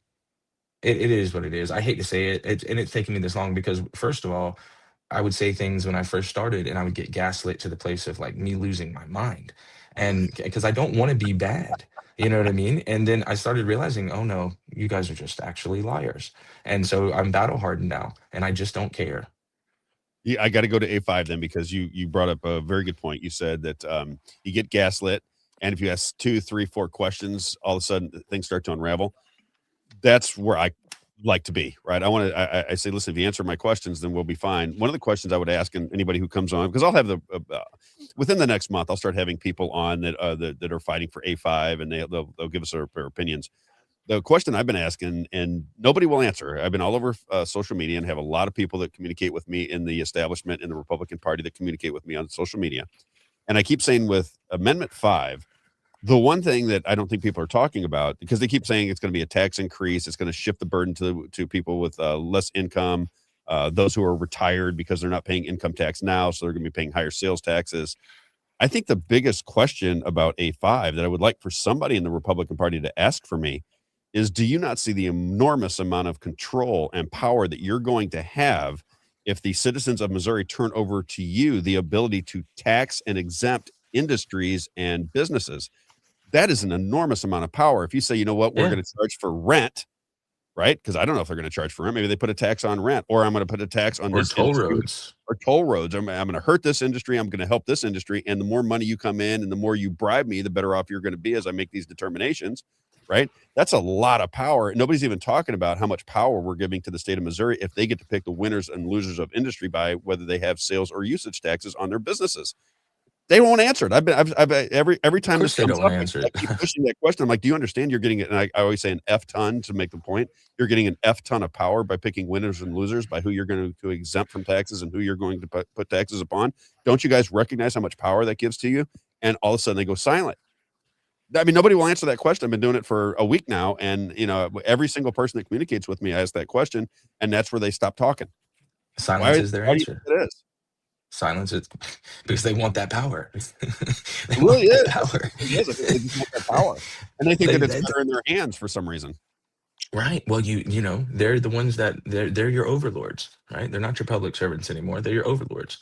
it is what it is. I hate to say it, and it's taken me this long because, first of all, I would say things when I first started and I would get gaslit to the place of like me losing my mind. And because I don't want to be bad, you know what I mean? And then I started realizing, oh no, you guys are just actually liars. And so I'm battle hardened now and I just don't care. Yeah, I got to go to A5 then because you brought up a very good point. You said that you get gaslit, and if you ask two, three, four questions, all of a sudden things start to unravel. That's where I like to be, right? I want to. I say, listen, if you answer my questions, then we'll be fine. One of the questions I would ask, and anybody who comes on, because I'll have within the next month, I'll start having people on that are fighting for A5, and they'll give us their opinions. The question I've been asking, and nobody will answer. I've been all over social media and have a lot of people that communicate with me in the establishment in the Republican Party that communicate with me on social media. And I keep saying with Amendment 5, the one thing that I don't think people are talking about, because they keep saying it's going to be a tax increase, it's going to shift the burden to people with less income, those who are retired because they're not paying income tax now, so they're going to be paying higher sales taxes. I think the biggest question about A5 that I would like for somebody in the Republican Party to ask for me is, do you not see the enormous amount of control and power that you're going to have if the citizens of Missouri turn over to you the ability to tax and exempt industries and businesses? That is an enormous amount of power. If you say, you know what, we're Yeah. going to charge for rent, right? Because I don't know if they're going to charge for rent. Maybe they put a tax on rent, or I'm going to put a tax on Or this toll industry roads. or toll roads. I'm going to hurt this industry. I'm going to help this industry. And the more money you come in and the more you bribe me, the better off you're going to be as I make these determinations, right? That's a lot of power. Nobody's even talking about how much power we're giving to the state of Missouri if they get to pick the winners and losers of industry by whether they have sales or usage taxes on their businesses. They won't answer it. I've every Of time this course they comes don't want up, to answer I it. keep pushing that question. I'm like, "Do you understand you're getting it?" And I always say an F ton to make the point. You're getting an F ton of power by picking winners and losers by who you're going to exempt from taxes and who you're going to put taxes upon. Don't you guys recognize how much power that gives to you? And all of a sudden they go silent. I mean, nobody will answer that question. I've been doing it for a week now, and every single person that communicates with me, I ask that question, and that's where they stop talking. Silence is their Why do you think answer. it is? Silence is because they want that power. They It really want that is. That's power. what it is. I think they just want that power, and they think they, that it's they, better in their hands for some reason. Right. Well, you know, they're the ones that they're your overlords, right? They're not your public servants anymore. They're your overlords.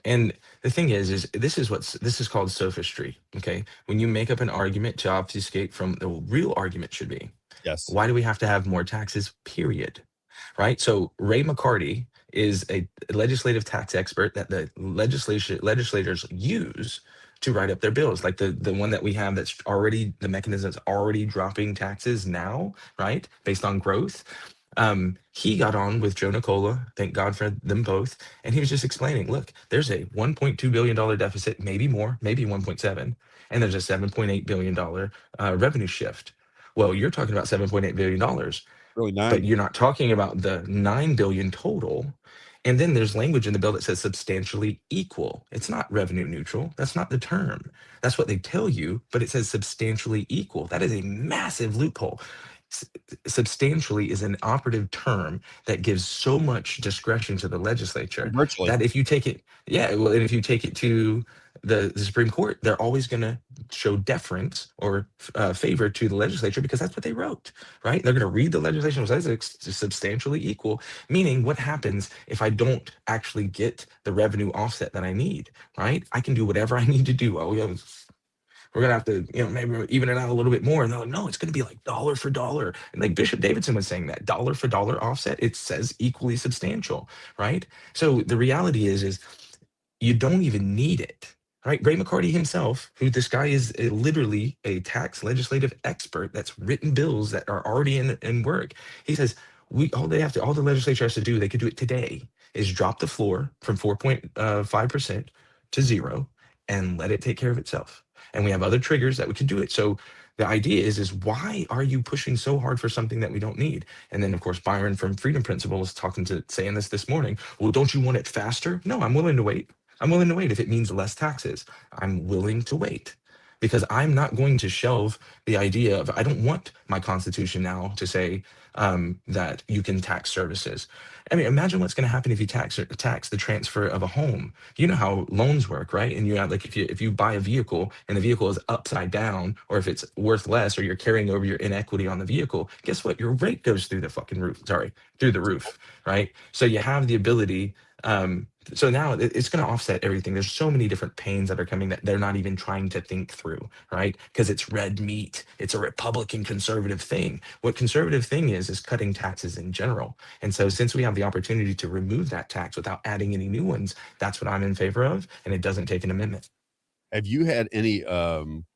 And the thing is this is called sophistry. Okay. When you make up an argument to obfuscate from the real argument should be, Yes. why do we have to have more taxes? Period. Right. So Ray McCarty is a legislative tax expert that the legislators use to write up their bills, like the one that we have that's already the mechanism that's already dropping taxes now, right, based on growth. He got on with Joe Nicola, thank God for them both, and he was just explaining, look, there's a $1.2 billion deficit, maybe more, maybe 1.7, and there's a $7.8 billion revenue shift. Well, you're talking about $7.8 billion, Really but 9. you're not talking about the 9 billion total. And then there's language in the bill that says substantially equal. It's not revenue neutral. That's not the term. That's what they tell you, but it says substantially equal. That is a massive loophole. S- Substantially is an operative term that gives so much discretion to the legislature Virtually. that if you take it, yeah, well, and if you take it to the Supreme Court, they're always going to show deference or favor to the legislature because that's what they wrote, right? They're going to read the legislation that says it's substantially equal, meaning what happens if I don't actually get the revenue offset that I need, right? I can do whatever I need to do. Oh, yeah, we're gonna have to, maybe even it out a little bit more. And they're like, no, it's gonna be like dollar for dollar. And like Bishop Davidson was saying that dollar for dollar offset, it says equally substantial, right? So the reality is you don't even need it. Right? Ray McCarty himself, who this guy is literally a tax legislative expert that's written bills that are already in work. He says all the legislature has to do, they could do it today, is drop the floor from 4.5% to zero and let it take care of itself. And we have other triggers that we can do it. So the idea is why are you pushing so hard for something that we don't need? And then of course Byron from Freedom Principles talking to saying this morning. Well, don't you want it faster? No, I'm willing to wait. I'm willing to wait if it means less taxes. I'm willing to wait because I'm not going to shelve the idea of, I don't want my constitution now to say that you can tax services. I mean, imagine what's going to happen if you tax the transfer of a home. You know how loans work, right? And you have like if you buy a vehicle and the vehicle is upside down, or if it's worth less, or you're carrying over your inequity on the vehicle, guess what? Your rate goes through the fucking roof. Sorry, through the roof, right? So you have the ability. So now it's going to offset everything. There's so many different pains that are coming that they're not even trying to think through, right? Because it's red meat. It's a Republican conservative thing. What conservative thing is cutting taxes in general. And so since we have the opportunity to remove that tax without adding any new ones, that's what I'm in favor of. And it doesn't take an amendment. Have you had any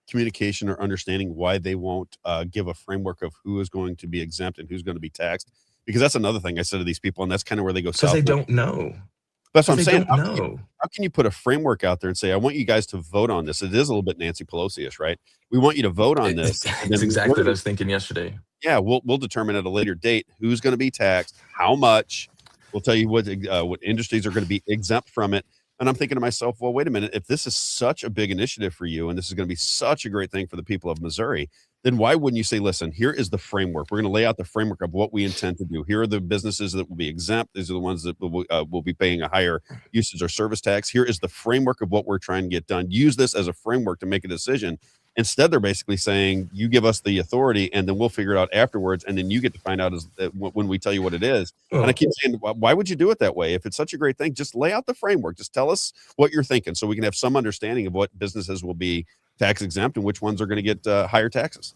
communication or understanding why they won't give a framework of who is going to be exempt and who's going to be taxed? Because that's another thing I said to these people, and that's kind of where they go Because south. they don't know. That's what Because I'm they saying. don't know. How can you put a framework out there and say, "I want you guys to vote on this"? It is a little bit Nancy Pelosi-ish, right? We want you to vote on this, and It's then we're exactly what I gonna was thinking yesterday. yeah, we'll determine at a later date who's gonna be taxed, how much. We'll tell you what industries are gonna be exempt from it. And I'm thinking to myself, well, wait a minute. If this is such a big initiative for you, and this is gonna be such a great thing for the people of Missouri, then why wouldn't you say, listen, here is the framework. We're gonna lay out the framework of what we intend to do. Here are the businesses that will be exempt. These are the ones that will be paying a higher usage or service tax. Here is the framework of what we're trying to get done. Use this as a framework to make a decision. Instead, they're basically saying, "You give us the authority, and then we'll figure it out afterwards, and then you get to find out when we tell you what it is." And I Well, keep saying, Why would you do it that way? If it's such a great thing, just lay out the framework. Just tell us what you're thinking, so we can have some understanding of what businesses will be tax exempt and which ones are going to get higher taxes."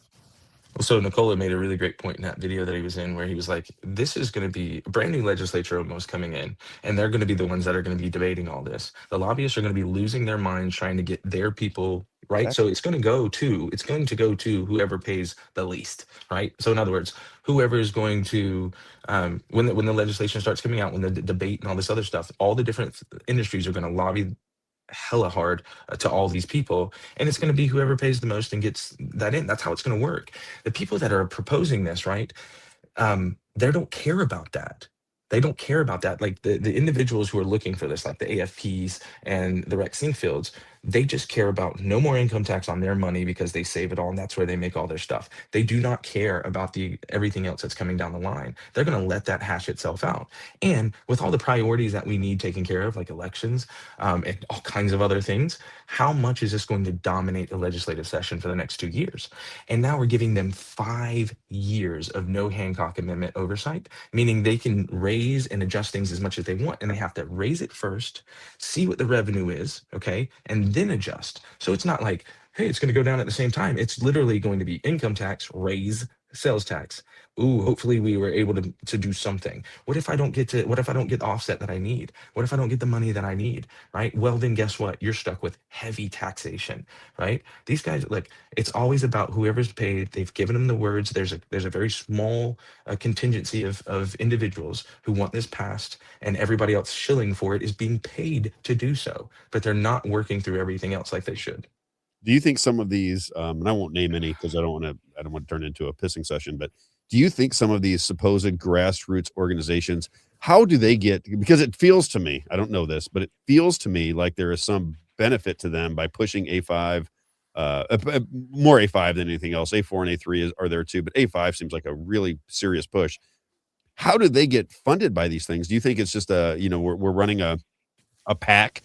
so Nicola made a really great point in that video that he was in, where he was like, "This is going to be a brand new legislature almost coming in, and they're going to be the ones that are going to be debating all this. The lobbyists are going to be losing their minds trying to get their people right. Exactly. So it's going to go to whoever pays the least, right? So in other words, whoever is going to when the legislation starts coming out, when the debate and all this other stuff, all the different industries are going to lobby hella hard to all these people, and it's going to be whoever pays the most and gets that in. That's how it's going to work. The people that are proposing this, right, they don't care about that. They don't care about that. Like the individuals who are looking for this, like the AFPs and the Rex Sinkfields, they just care about no more income tax on their money because they save it all and that's where they make all their stuff. They do not care about the everything else that's coming down the line. They're going to let that hash itself out. And with all the priorities that we need taken care of, like elections and all kinds of other things, how much is this going to dominate the legislative session for the next 2 years? And now we're giving them 5 years of no Hancock Amendment oversight, meaning they can raise and adjust things as much as they want. And they have to raise it first, see what the revenue is, okay, and then adjust. So it's not like, hey, it's going to go down at the same time. It's literally going to be income tax, raise, sales tax. Ooh, hopefully we were able to do something. What if I don't get the offset that I need? What if I don't get the money that I need? Right? Well, then guess what? You're stuck with heavy taxation, right? These guys, like, it's always about whoever's paid. They've given them the words. There's a very small contingency of individuals who want this passed, and everybody else shilling for it is being paid to do so, but they're not working through everything else like they should. Do you think some of these, and I won't name any because I don't want to turn it into a pissing session, but do you think some of these supposed grassroots organizations, how do they get, because it feels to me, I don't know this, but it feels to me like there is some benefit to them by pushing A5, more A5 than anything else. A4 and A3 are there too, but A5 seems like a really serious push. How do they get funded by these things? Do you think it's just we're running a pack.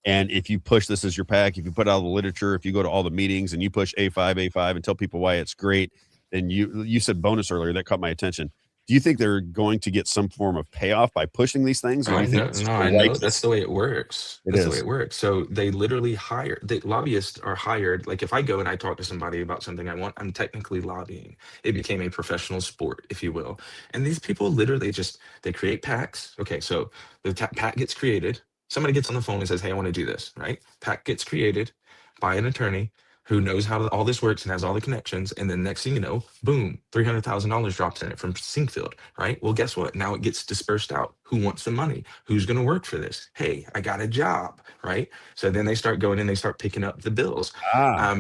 And if you push this as your pack, if you put out the literature, if you go to all the meetings and you push A5 and tell people why it's great, then you said bonus earlier, that caught my attention. Do you think they're going to get some form of payoff by pushing these things, or do I you think know, it's no, just a I know. That's righteous? the way it works. It That's the way is. it works. So they literally hire the lobbyists are hired. Like if I go and I talk to somebody about something I want, I'm technically lobbying. It became a professional sport, if you will. And these people literally just they create PACs. Okay, so the PAC gets created. Somebody gets on the phone and says, "Hey, I want to do this," right? PAC gets created by an attorney who knows how all this works and has all the connections. And then next thing you know, boom, $300,000 drops in it from Sinkfield, right? Well, guess what? Now it gets dispersed out. Who wants the money? Who's going to work for this? Hey, I got a job, right? So then they start going and they start picking up the bills. Ah,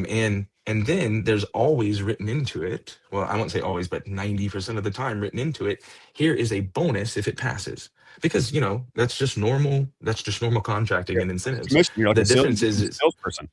And then there's always written into it. Well, I won't say always, but 90% of the time written into it. Here is a bonus if it passes, because that's just normal yeah. contracting and Like a incentives. commission. You're like The a sales, you difference become a is salesperson.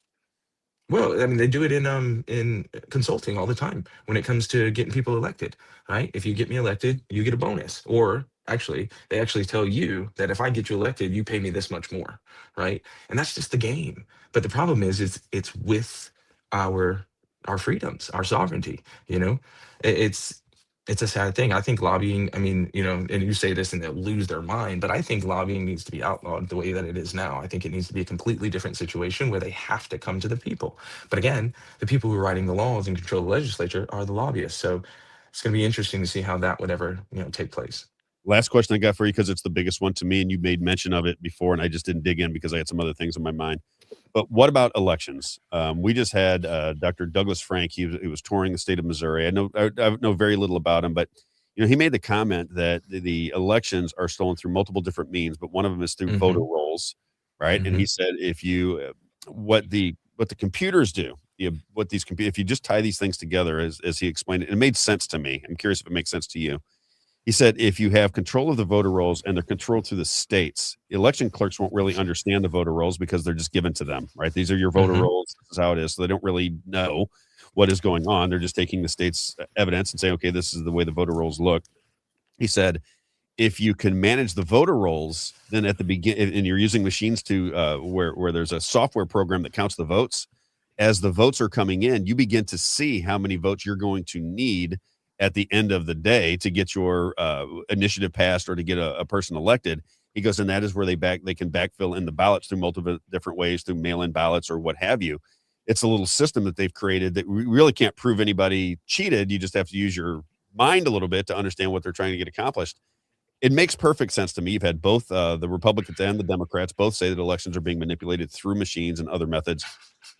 well, I mean, they do it in consulting all the time when it comes to getting people elected, right? If you get me elected, you get a bonus. Or actually, they actually tell you that if I get you elected, you pay me this much more, right? And that's just the game. But the problem is it's with our our freedoms, our sovereignty, you know? It's it's a sad thing. I think lobbying, I mean, and you say this and they'll lose their mind, but I think lobbying needs to be outlawed the way that it is now. I think it needs to be a completely different situation where they have to come to the people. But again, the people who are writing the laws and control the legislature are the lobbyists. So it's going to be interesting to see how that would ever, take place. Last question I got for you because it's the biggest one to me, and you made mention of it before, and I just didn't dig in because I had some other things in my mind. But what about elections? We just had Dr. Douglas Frank. He was touring the state of Missouri. I know very little about him, but he made the comment that the elections are stolen through multiple different means, but one of them is through voter Hmm. rolls, right? And he Hmm. said if you what the computers do, if you just tie these things together, as he explained it, it made sense to me. I'm curious if it makes sense to you. He said if you have control of the voter rolls and they're controlled through the states, election clerks won't really understand the voter rolls because they're just given to them, right? These are your voter Hmm. rolls. This is how it is. So they don't really know what is going on. They're just taking the state's evidence and saying, okay, this is the way the voter rolls look. He said, if you can manage the voter rolls, then at the begin, and you're using machines to where there's a software program that counts the votes, as the votes are coming in, you begin to see how many votes you're going to need at the end of the day to get your initiative passed or to get a person elected. He goes, and that is where they can backfill in the ballots through multiple different ways, through mail-in ballots or what have you. It's a little system that they've created that really can't prove anybody cheated. You just have to use your mind a little bit to understand what they're trying to get accomplished. It makes perfect sense to me. You've had both the Republicans and the Democrats both say that elections are being manipulated through machines and other methods,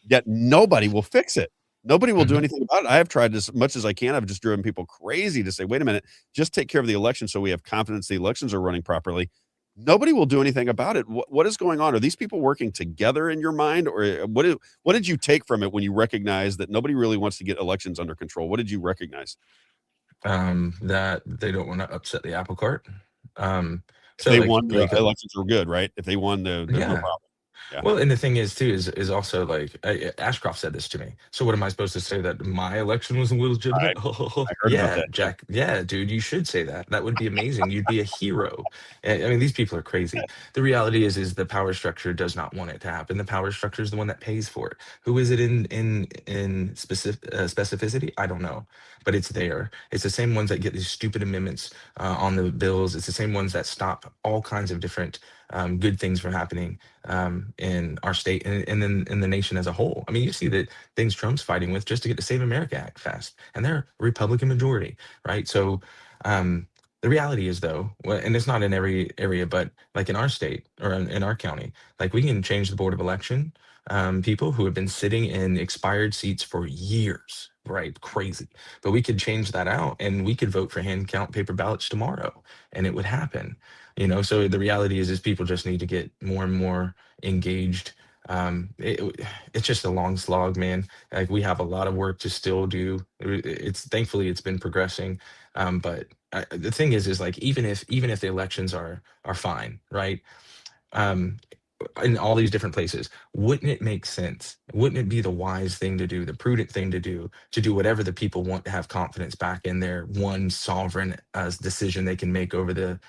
yet nobody will fix it. Nobody will do Hmm. anything about it. I have tried as much as I can. I've just driven people crazy to say, wait a minute, just take care of the election so we have confidence the elections are running properly. Nobody will do anything about it. What is going on? Are these people working together in your mind? Or what did you take from it when you recognized that nobody really wants to get elections under control? What did you recognize? That they don't want to upset the apple cart. Um, If so they like won, the like elections were good, right? If they won, there's no yeah. problem. Yeah. Well, and the thing is too is also like Ashcroft said this to me. So what am I supposed to say, that my election was I legitimate? I heard about Yeah, that. Yeah. Jack. Yeah, dude, you should say that. That would be amazing. You'd be a hero. I mean, these people are crazy. The reality is the power structure does not want it to happen. The power structure is the one that pays for it. Who is it in specific specificity? I don't know, but it's there. It's the same ones that get these stupid amendments on the bills. It's the same ones that stop all kinds of different good things from happening in our state and then in the nation as a whole. I mean, you see the things Trump's fighting with just to get the Save America Act passed, and they're Republican majority, right? So um, the reality is, though, and it's not in every area, but like in our state or in our county, like we can change the board of election. People who have been sitting in expired seats for years, right? Crazy. But we could change that out and we could vote for hand count paper ballots tomorrow and it would happen. So the reality is people just need to get more and more engaged. It's just a long slog, man. Like we have a lot of work to still do. It's thankfully it's been progressing, but the thing is like even if the elections are fine, right? Um, in all these different places, wouldn't it make sense? Wouldn't it be the wise thing to do, the prudent thing to do whatever the people want, to have confidence back in their one sovereign decision they can make over the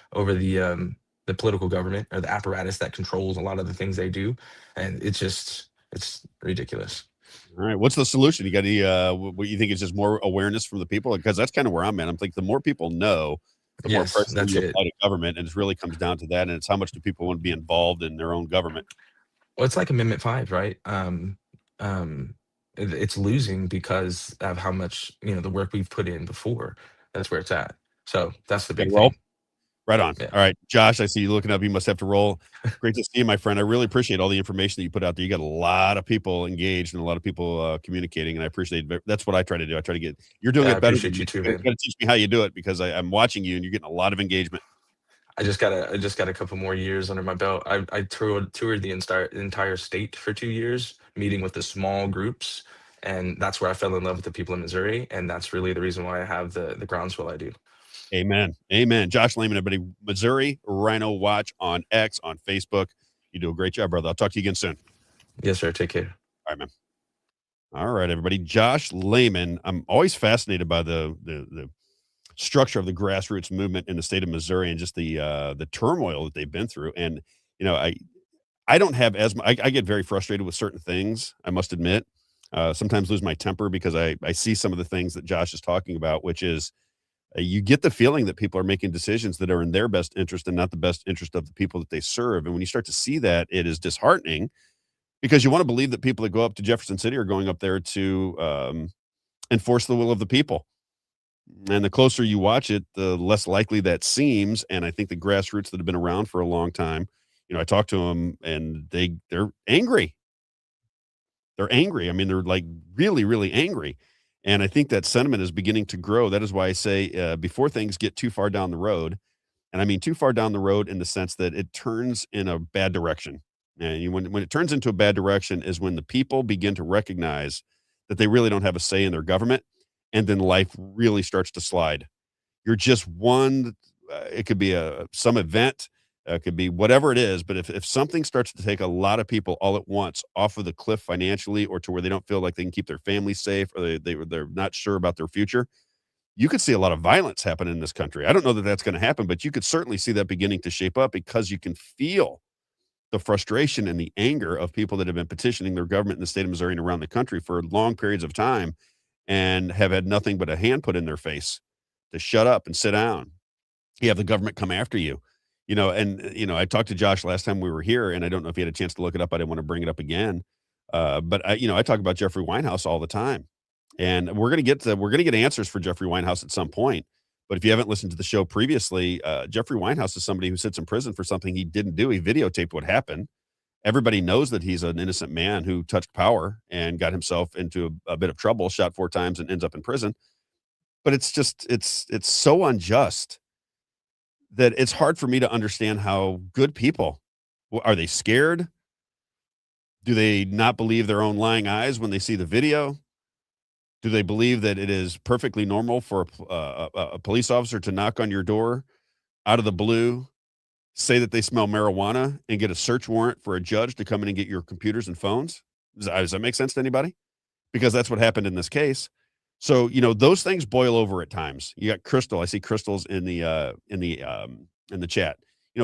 political government or the apparatus that controls a lot of the things they do? And it's ridiculous. All right. What's the solution? You got any, what you think is just more awareness from the people? Because that's kind of where I'm at. I'm thinking the more people know, the more Yes, pressure that's you it. apply to government. And it really comes down to that. And it's how much do people want to be involved in their own government? Well, it's like Amendment 5, right? Um, it's losing because of how much, the work we've put in before. That's where it's at. So that's the Okay. big Well, thing. Right on. Yeah, All right, Josh, I see you looking up. You must have to roll. Great to see you, my friend. I really appreciate all the information that you put out there. You got a lot of people engaged and a lot of people communicating, and I appreciate it. That's what I try to do. I try to get. You're doing yeah, I it better than appreciate me. you too, You man. got to teach me how you do it because I'm watching you and you're getting a lot of engagement. I just got a couple more years under my belt. I toured the entire state for 2 years, meeting with the small groups, and that's where I fell in love with the people in Missouri, and that's really the reason why I have the groundswell I do. Amen. Amen. Josh Lehman, everybody, Missouri Rhino Watch on X, on Facebook. You do a great job, brother. I'll talk to you again soon. Yes, sir. Take care. All right, man. All right, everybody. Josh Lehman. I'm always fascinated by the structure of the grassroots movement in the state of Missouri and just the turmoil that they've been through. And you know, I don't have as I get very frustrated with certain things. I must admit, sometimes lose my temper because I see some of the things that Josh is talking about, which is you get the feeling that people are making decisions that are in their best interest and not the best interest of the people that they serve. And when you start to see that, it is disheartening because you want to believe that people that go up to Jefferson City are going up there to enforce the will of the people. And the closer you watch it, the less likely that seems. And I think the grassroots that have been around for a long time, I talk to them and they're angry. They're angry. I mean, they're like really, really angry. And I think that sentiment is beginning to grow. That is why I say before things get too far down the road, and I mean too far down the road in the sense that it turns in a bad direction. And when it turns into a bad direction is when the people begin to recognize that they really don't have a say in their government, and then life really starts to slide. You're just one. It could be some event. It could be whatever it is. But if something starts to take a lot of people all at once off of the cliff financially, or to where they don't feel like they can keep their family safe, or they're not sure about their future, you could see a lot of violence happen in this country. I don't know that that's going to happen, but you could certainly see that beginning to shape up because you can feel the frustration and the anger of people that have been petitioning their government in the state of Missouri and around the country for long periods of time and have had nothing but a hand put in their face to shut up and sit down. You have the government come after you. I talked to Josh last time we were here, and I don't know if he had a chance to look it up. I didn't want to bring it up again. But I talk about Jeffrey Winehouse all the time. And we're gonna get answers for Jeffrey Winehouse at some point. But if you haven't listened to the show previously, Jeffrey Winehouse is somebody who sits in prison for something he didn't do. He videotaped what happened. Everybody knows that he's an innocent man who touched power and got himself into a bit of trouble, shot 4 times, and ends up in prison. But it's just it's so unjust that it's hard for me to understand how good people are they scared? Do they not believe their own lying eyes when they see the video? Do they believe that it is perfectly normal for a police officer to knock on your door out of the blue, say that they smell marijuana, and get a search warrant for a judge to come in and get your computers and phones? Does that make sense to anybody? Because that's what happened in this case. So, those things boil over at times. You got Crystal. I see Crystal's in the chat.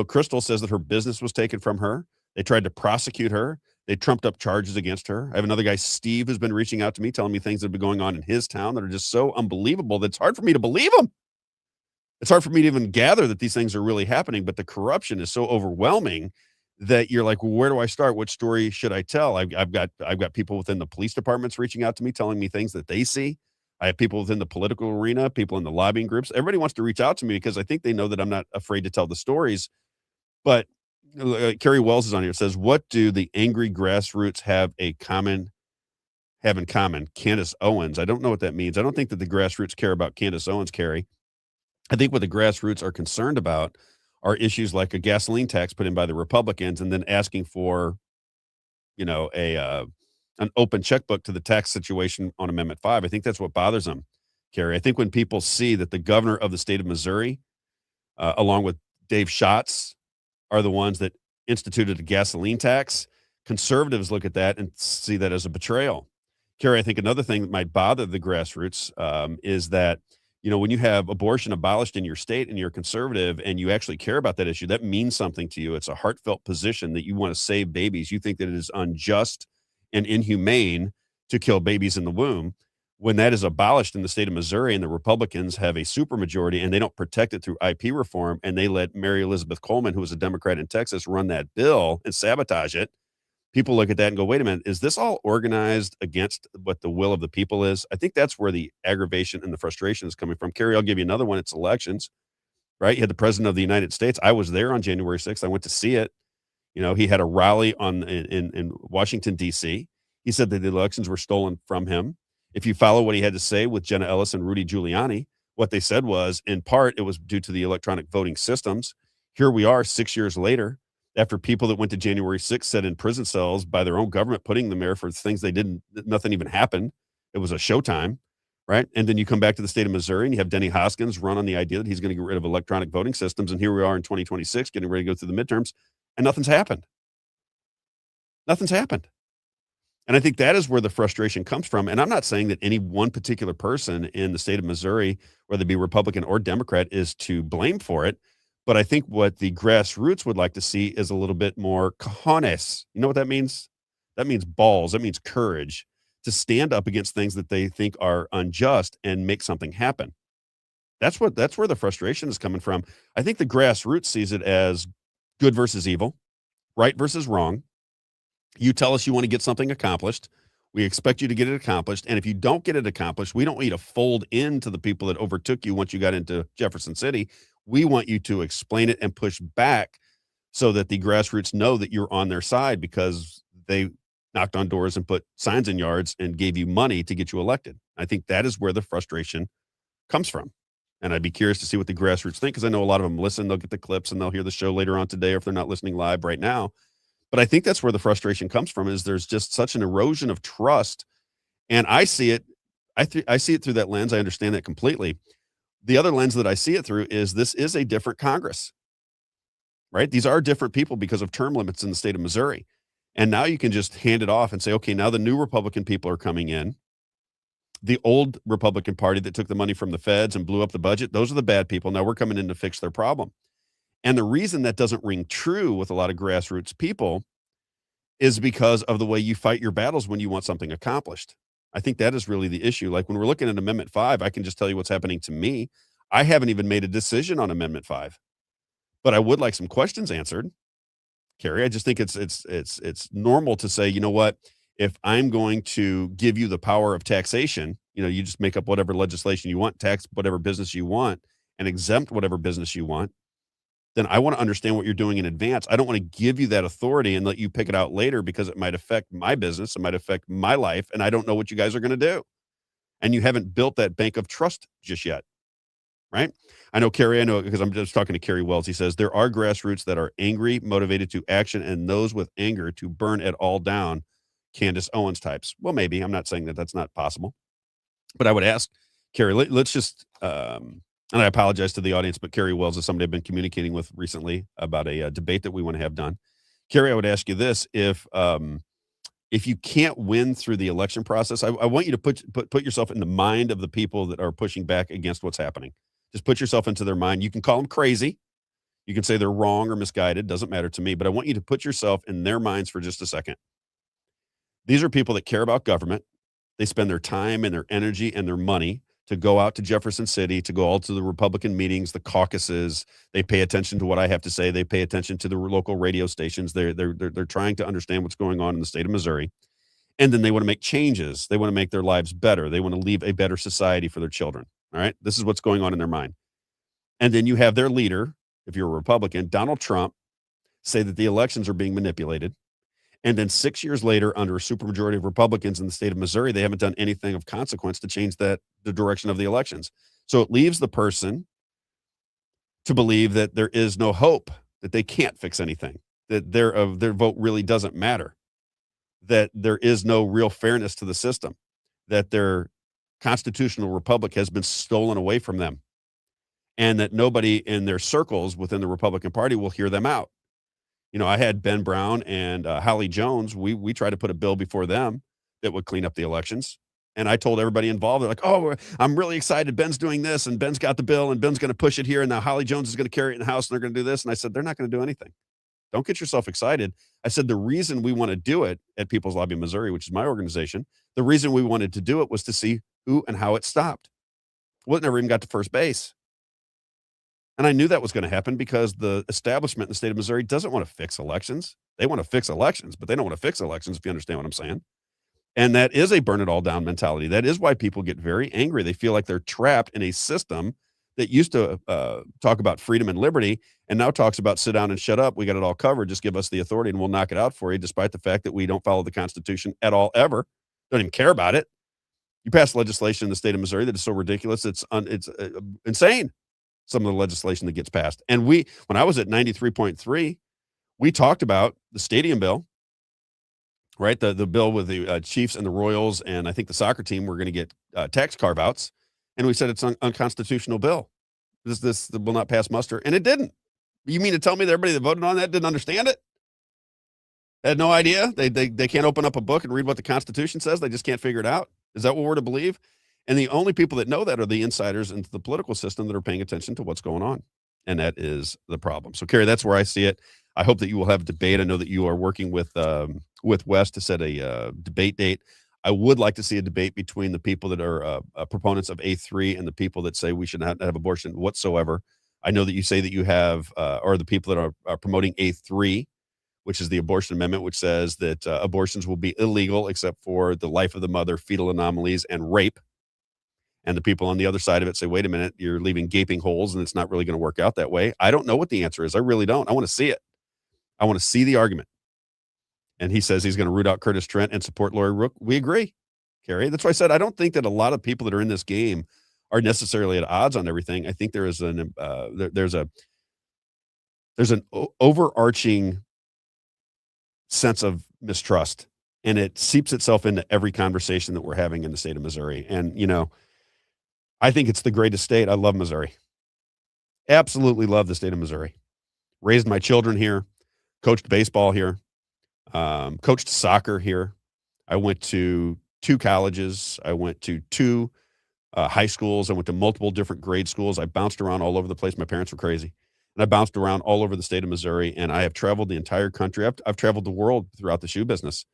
Crystal says that her business was taken from her. They tried to prosecute her. They trumped up charges against her. I have another guy, Steve, who's been reaching out to me, telling me things that have been going on in his town that are just so unbelievable that it's hard for me to believe them. It's hard for me to even gather that these things are really happening, but the corruption is so overwhelming that you're like, well, where do I start? What story should I tell? I've got people within the police departments reaching out to me, telling me things that they see. I have people within the political arena, people in the lobbying groups. Everybody wants to reach out to me because I think they know that I'm not afraid to tell the stories. But Carrie Wells is on here. It says, "What do the angry grassroots have in common?" Candace Owens. I don't know what that means. I don't think that the grassroots care about Candace Owens, Carrie. I think what the grassroots are concerned about are issues like a gasoline tax put in by the Republicans, and then asking for, a an open checkbook to the tax situation on Amendment 5. I think that's what bothers them, Carrie. I think when people see that the governor of the state of Missouri, along with Dave Schatz, are the ones that instituted a gasoline tax, conservatives look at that and see that as a betrayal. Carrie, I think another thing that might bother the grassroots is that, when you have abortion abolished in your state and you're conservative and you actually care about that issue, that means something to you. It's a heartfelt position that you want to save babies. You think that it is unjust and inhumane to kill babies in the womb. When that is abolished in the state of Missouri and the Republicans have a supermajority and they don't protect it through IP reform and they let Mary Elizabeth Coleman, who was a Democrat in Texas, run that bill and sabotage it, people look at that and go, wait a minute, is this all organized against what the will of the people is? I think that's where the aggravation and the frustration is coming from. Carrie, I'll give you another one. It's elections. right? You had the president of the United States. I was there on January 6th. I went to see it. You know, he had a rally in Washington, D.C. He said that the elections were stolen from him. If you follow what he had to say with Jenna Ellis and Rudy Giuliani, what they said was, in part, it was due to the electronic voting systems. Here we are 6 years later, after people that went to January 6th sat in prison cells by their own government, putting them there for things they didn't, nothing even happened. It was a showtime, right? And then you come back to the state of Missouri and you have Denny Hoskins run on the idea that he's going to get rid of electronic voting systems. And here we are in 2026, getting ready to go through the midterms, and nothing's happened. Nothing's happened. And I think that is where the frustration comes from. And I'm not saying that any one particular person in the state of Missouri, whether it be Republican or Democrat, is to blame for it. But I think what the grassroots would like to see is a little bit more cojones. You know what that means? That means balls. That means courage to stand up against things that they think are unjust and make something happen. That's where the frustration is coming from. I think the grassroots sees it as good versus evil, right versus wrong. You tell us you want to get something accomplished. We expect you to get it accomplished. And if you don't get it accomplished, we don't want you to fold into the people that overtook you once you got into Jefferson City. We want you to explain it and push back so that the grassroots know that you're on their side because they knocked on doors and put signs in yards and gave you money to get you elected. I think that is where the frustration comes from. And I'd be curious to see what the grassroots think because I know a lot of them listen. They'll get the clips and they'll hear the show later on today or if they're not listening live right now. But I think that's where the frustration comes from is there's just such an erosion of trust. And I see it, I see it through that lens. I understand that completely. The other lens that I see it through is this is a different Congress, right? These are different people because of term limits in the state of Missouri. And now you can just hand it off and say, okay, now the new Republican people are coming in. The old Republican Party that took the money from the feds and blew up the budget, those are the bad people. Now we're coming in to fix their problem. And the reason that doesn't ring true with a lot of grassroots people is because of the way you fight your battles when you want something accomplished. I think that is really the issue. Like when we're looking at Amendment 5, I can just tell you what's happening to me. I haven't even made a decision on Amendment 5, but I would like some questions answered. Carrie, I just think it's normal to say, you know what, if I'm going to give you the power of taxation, you know, you just make up whatever legislation you want, tax whatever business you want, and exempt whatever business you want, then I want to understand what you're doing in advance. I don't want to give you that authority and let you pick it out later because it might affect my business, it might affect my life, and I don't know what you guys are going to do. And you haven't built that bank of trust just yet, right? I know Kerry, I know because I'm just talking to Kerry Wells. He says there are grassroots that are angry, motivated to action, and those with anger to burn it all down. Candace Owens types. Well, maybe. I'm not saying that that's not possible. But I would ask Kerry, let's just and I apologize to the audience, but Kerry Wells is somebody I've been communicating with recently about a debate that we want to have done. Kerry, I would ask you this: if you can't win through the election process, I want you to put yourself in the mind of the people that are pushing back against what's happening. Just put yourself into their mind. You can call them crazy. You can say they're wrong or misguided. Doesn't matter to me. But I want you to put yourself in their minds for just a second. These are people that care about government. They spend their time and their energy and their money to go out to Jefferson City, to go all to the Republican meetings, the caucuses. They pay attention to what I have to say. They pay attention to the local radio stations. They're trying to understand what's going on in the state of Missouri. And then they want to make changes. They want to make their lives better. They want to leave a better society for their children. All right. This is what's going on in their mind. And then you have their leader, if you're a Republican, Donald Trump, say that the elections are being manipulated. And then 6 years later, under a supermajority of Republicans in the state of Missouri, they haven't done anything of consequence to change the direction of the elections. So it leaves the person to believe that there is no hope, that they can't fix anything, that their vote really doesn't matter, that there is no real fairness to the system, that their constitutional republic has been stolen away from them, and that nobody in their circles within the Republican Party will hear them out. You know, I had Ben Brown and Holly Jones. We tried to put a bill before them that would clean up the elections. And I told everybody involved, they're like, oh, I'm really excited. Ben's doing this and Ben's got the bill and Ben's going to push it here. And now Holly Jones is going to carry it in the House and they're going to do this. And I said, they're not going to do anything. Don't get yourself excited. I said, the reason we want to do it at People's Lobby Missouri, which is my organization, the reason we wanted to do it was to see who and how it stopped. Well, it never even got to first base. And I knew that was going to happen because the establishment in the state of Missouri doesn't want to fix elections. They want to fix elections, but they don't want to fix elections, if you understand what I'm saying. And that is a burn it all down mentality. That is why people get very angry. They feel like they're trapped in a system that used to talk about freedom and liberty and now talks about sit down and shut up. We got it all covered. Just give us the authority and we'll knock it out for you, despite the fact that we don't follow the Constitution at all, ever. Don't even care about it. You pass legislation in the state of Missouri that is so ridiculous. It's insane. Some of the legislation that gets passed. And when I was at 93.3, we talked about the stadium bill, right? The bill with the Chiefs and the Royals, and I think the soccer team were going to get tax carve outs. And we said it's an unconstitutional bill. This will not pass muster. And it didn't. You mean to tell me that everybody that voted on that didn't understand it? They had no idea? They can't open up a book and read what the Constitution says? They just can't figure it out? Is that what we're to believe? And the only people that know that are the insiders into the political system that are paying attention to what's going on. And that is the problem. So, Carrie, that's where I see it. I hope that you will have a debate. I know that you are working with Wes to set a debate date. I would like to see a debate between the people that are proponents of A3 and the people that say we should not have abortion whatsoever. I know that you say that you have, or the people that are promoting A3, which is the abortion amendment, which says that abortions will be illegal except for the life of the mother, fetal anomalies, and rape. And the people on the other side of it say, wait a minute, you're leaving gaping holes and it's not really going to work out that way. I don't know what the answer is. I really don't. I want to see it. I want to see the argument. And he says he's going to root out Curtis Trent and support Lori Rook. We agree, Carrie. That's why I said I don't think that a lot of people that are in this game are necessarily at odds on everything. I think there is there's an overarching sense of mistrust, and it seeps itself into every conversation that we're having in the state of Missouri. And, I think it's the greatest state. I love Missouri. Absolutely love the state of Missouri. Raised my children here, coached baseball here, coached soccer here. I went to 2 colleges. I went to 2 high schools. I went to multiple different grade schools. I bounced around all over the place. My parents were crazy. And I bounced around all over the state of Missouri, and I have traveled the entire country. I've traveled the world throughout the shoe business.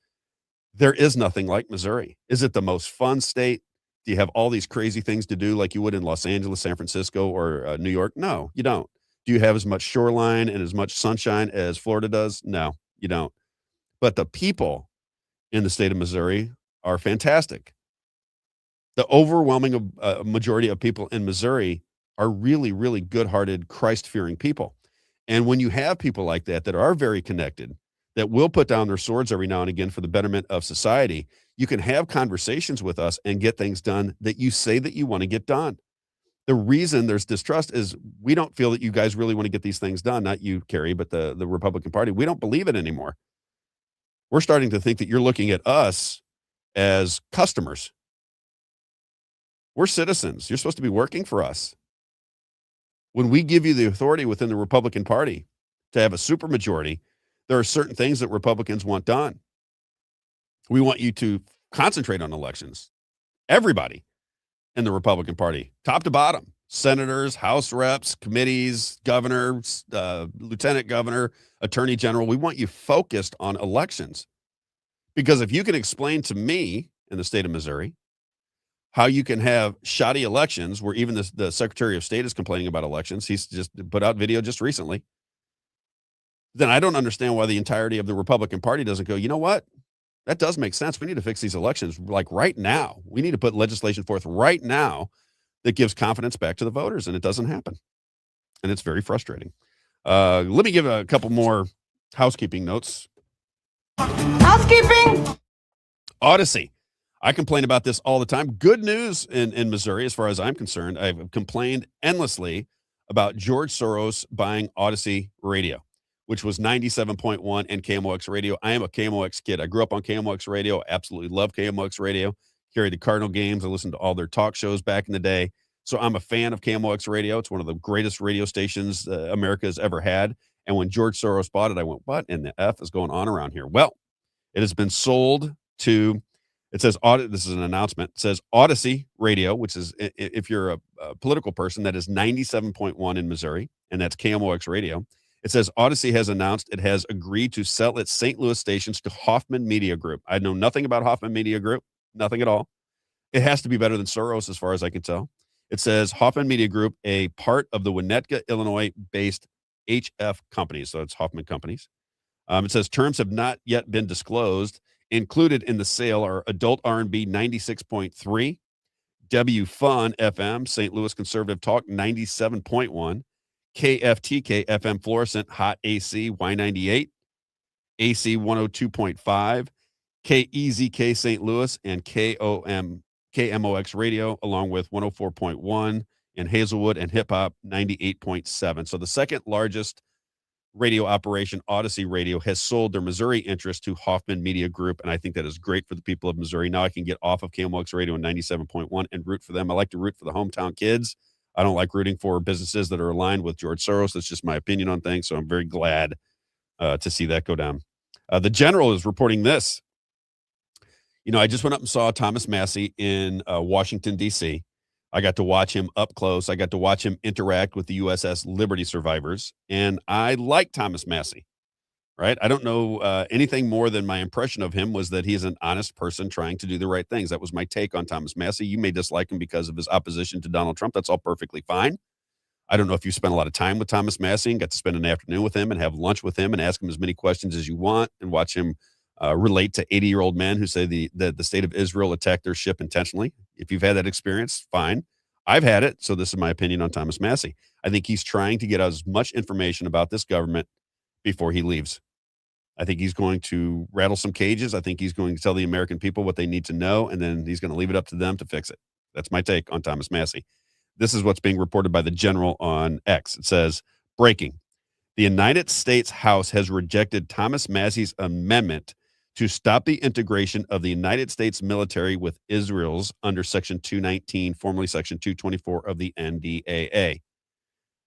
There is nothing like Missouri. Is it the most fun state? Do you have all these crazy things to do like you would in Los Angeles, San Francisco, or New York? No, you don't. Do you have as much shoreline and as much sunshine as Florida does? No, you don't. But the people in the state of Missouri are fantastic. The overwhelming majority of people in Missouri are really, really good-hearted, Christ-fearing people. And when you have people like that that are very connected, that will put down their swords every now and again for the betterment of society, you can have conversations with us and get things done that you say that you want to get done. The reason there's distrust is we don't feel that you guys really want to get these things done. Not you, Carrie, but the Republican Party. We don't believe it anymore. We're starting to think that you're looking at us as customers. We're citizens. You're supposed to be working for us. When we give you the authority within the Republican Party to have a supermajority, there are certain things that Republicans want done. We want you to concentrate on elections. Everybody in the Republican Party, top to bottom, senators, House reps, committees, governors, lieutenant governor, attorney general. We want you focused on elections. Because if you can explain to me in the state of Missouri how you can have shoddy elections where even the Secretary of State is complaining about elections, he's just put out video just recently, then I don't understand why the entirety of the Republican Party doesn't go, you know what? That does make sense. We need to fix these elections like right now. We need to put legislation forth right now that gives confidence back to the voters, and it doesn't happen. And it's very frustrating. Let me give a couple more housekeeping notes. Housekeeping! Odyssey. I complain about this all the time. Good news in Missouri, as far as I'm concerned. I've complained endlessly about George Soros buying Odyssey Radio, which was 97.1 and KMOX radio. I am a KMOX kid. I grew up on KMOX radio. Absolutely love KMOX radio. Carried the Cardinal games. I listened to all their talk shows back in the day. So I'm a fan of KMOX radio. It's one of the greatest radio stations America has ever had. And when George Soros bought it, I went, what in the F is going on around here? Well, it has been sold to, it says, this is an announcement. It says Odyssey Radio, which is, if you're a political person, that is 97.1 in Missouri, and that's KMOX radio. It says Odyssey has announced it has agreed to sell its St. Louis stations to Hoffman Media Group. I know nothing about Hoffman Media Group, nothing at all. It has to be better than Soros as far as I can tell. It says Hoffman Media Group, a part of the Winnetka, Illinois-based HF Companies. So it's Hoffman Companies. It says terms have not yet been disclosed. Included in the sale are adult R&B 96.3, W Fun FM, St. Louis Conservative Talk 97.1, KFTK FM Florissant Hot AC Y98, AC 102.5, KEZK St. Louis, and KMOX Radio, along with 104.1 in Hazelwood and Hip Hop 98.7. So the second largest radio operation, Odyssey Radio, has sold their Missouri interest to Hoffman Media Group, and I think that is great for the people of Missouri. Now I can get off of KMOX Radio in 97.1 and root for them. I like to root for the hometown kids. I don't like rooting for businesses that are aligned with George Soros. That's just my opinion on things, so I'm very glad to see that go down. The General is reporting this. I just went up and saw Thomas Massie in Washington, D.C. I got to watch him up close. I got to watch him interact with the USS Liberty survivors, and I like Thomas Massie, right? I don't know anything more than my impression of him was that he's an honest person trying to do the right things. That was my take on Thomas Massie. You may dislike him because of his opposition to Donald Trump. That's all perfectly fine. I don't know if you spent a lot of time with Thomas Massie and got to spend an afternoon with him and have lunch with him and ask him as many questions as you want and watch him relate to 80-year-old men who say the state of Israel attacked their ship intentionally. If you've had that experience, fine. I've had it, so this is my opinion on Thomas Massie. I think he's trying to get as much information about this government before he leaves. I think he's going to rattle some cages. I think he's going to tell the American people what they need to know, and then he's going to leave it up to them to fix it. That's my take on Thomas Massie. This is what's being reported by the General on X. It says, breaking. The United States House has rejected Thomas Massie's amendment to stop the integration of the United States military with Israel's under Section 219, formerly Section 224 of the NDAA.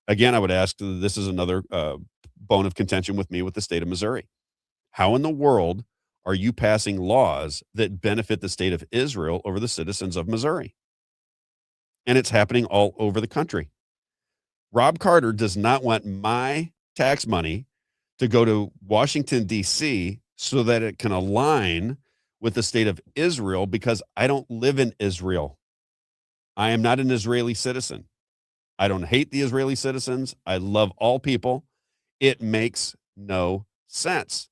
Again, I would ask, this is another bone of contention with me with the state of Missouri. How in the world are you passing laws that benefit the state of Israel over the citizens of Missouri? And it's happening all over the country. Rob Carter does not want my tax money to go to Washington, D.C., so that it can align with the state of Israel because I don't live in Israel. I am not an Israeli citizen. I don't hate the Israeli citizens. I love all people. It makes no sense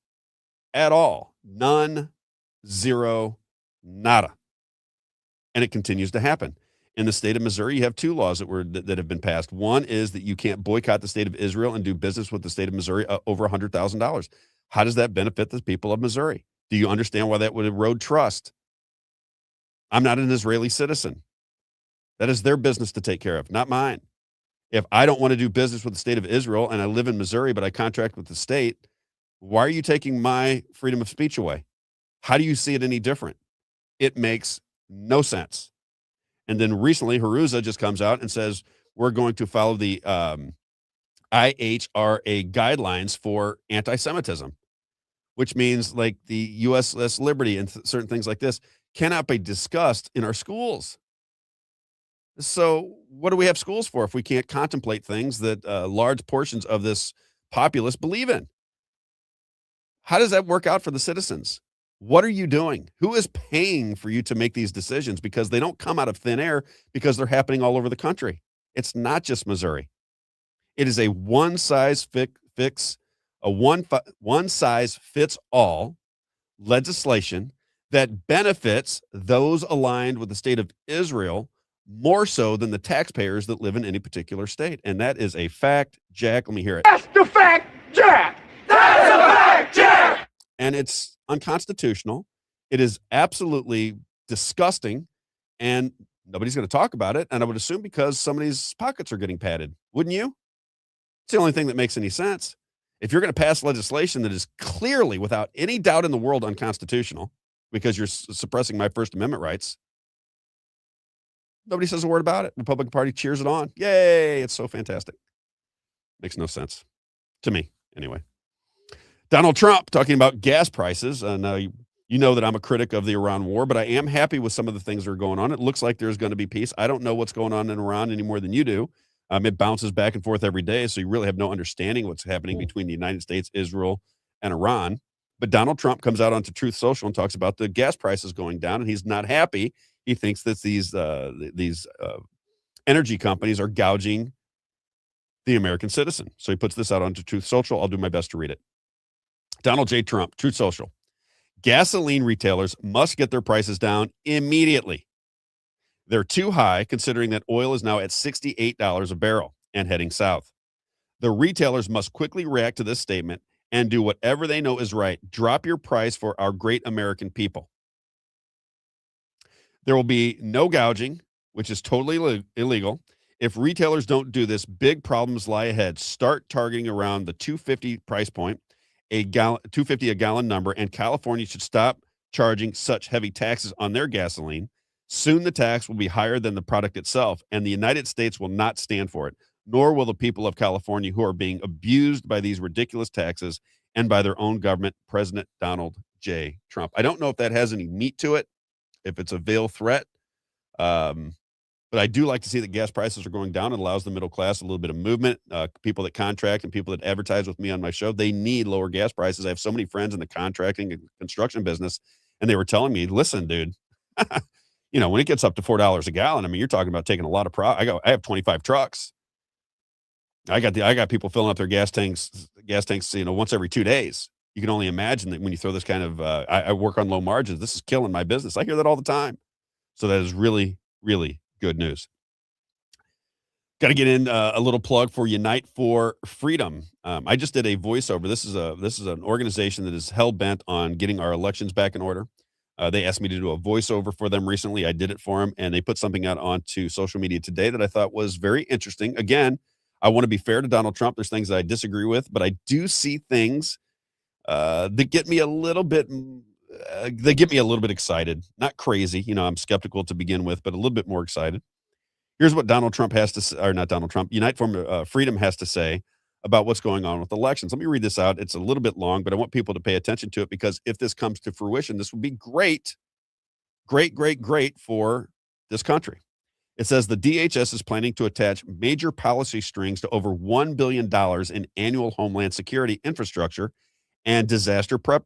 at all. None, zero, nada. And it continues to happen. In the state of Missouri, you have two laws that have been passed. One is that you can't boycott the state of Israel and do business with the state of Missouri over $100,000. How does that benefit the people of Missouri? Do you understand why that would erode trust? I'm not an Israeli citizen. That is their business to take care of, not mine. If I don't want to do business with the state of Israel and I live in Missouri, but I contract with the state, why are you taking my freedom of speech away? How do you see it any different? It makes no sense. And then recently, Haruza just comes out and says, we're going to follow the IHRA guidelines for anti-Semitism, which means like the USS Liberty and certain things like this cannot be discussed in our schools. So what do we have schools for if we can't contemplate things that large portions of this populace believe in? How does that work out for the citizens? What are you doing? Who is paying for you to make these decisions? Because they don't come out of thin air, because they're happening all over the country. It's not just Missouri. It is a one size fits all legislation that benefits those aligned with the state of Israel more so than the taxpayers that live in any particular state. And that is a fact, Jack. Let me hear it. That's the fact, Jack. That's a fact, Jack. And it's unconstitutional. It is absolutely disgusting, and nobody's going to talk about it. And I would assume because somebody's pockets are getting padded, wouldn't you? It's the only thing that makes any sense. If you're going to pass legislation that is clearly, without any doubt in the world, unconstitutional, because you're suppressing my First Amendment rights, nobody says a word about it. Republican Party cheers it on. Yay, it's so fantastic. Makes no sense to me, anyway. Donald Trump talking about gas prices. Now, you know that I'm a critic of the Iran war, but I am happy with some of the things that are going on. It looks like there's going to be peace. I don't know what's going on in Iran any more than you do. It bounces back and forth every day, so you really have no understanding what's happening between the United States, Israel, and Iran. But Donald Trump comes out onto Truth Social and talks about the gas prices going down, and he's not happy. He thinks that these energy companies are gouging the American citizen. So he puts this out onto Truth Social. I'll do my best to read it. Donald J. Trump, Truth Social. Gasoline retailers must get their prices down immediately. They're too high considering that oil is now at $68 a barrel and heading south. The retailers must quickly react to this statement and do whatever they know is right. Drop your price for our great American people. There will be no gouging, which is totally illegal. If retailers don't do this, big problems lie ahead. Start targeting around the 250 price point, a gallon 250 a gallon number, and California should stop charging such heavy taxes on their gasoline. Soon the tax will be higher than the product itself, and the United States will not stand for it, nor will the people of California who are being abused by these ridiculous taxes and by their own government, President Donald J. Trump. I don't know if that has any meat to it, if it's a veiled threat. But I do like to see that gas prices are going down. It allows the middle class a little bit of movement. People that contract and people that advertise with me on my show, they need lower gas prices. I have so many friends in the contracting and construction business, and they were telling me, listen, dude, when it gets up to $4 a gallon, I mean, you're talking about taking a lot of I have 25 trucks. I got people filling up their gas tanks, once every 2 days. You can only imagine that when you throw this kind of, I work on low margins. This is killing my business. I hear that all the time. So that is really, really good news. Got to get in a little plug for Unite for Freedom. I just did a voiceover. This is an organization that is hell bent on getting our elections back in order. They asked me to do a voiceover for them recently. I did it for them, and they put something out onto social media today that I thought was very interesting. Again, I want to be fair to Donald Trump. There's things that I disagree with, but I do see things that get me a little bit. They get me a little bit excited. Not crazy, I'm skeptical to begin with, but a little bit more excited. Here's what Donald Trump has to say, or not Donald Trump, Unite for Freedom has to say about what's going on with elections. Let me read this out. It's a little bit long, but I want people to pay attention to it because if this comes to fruition, this would be great, great, great, great for this country. It says the DHS is planning to attach major policy strings to over $1 billion in annual Homeland Security infrastructure and disaster prep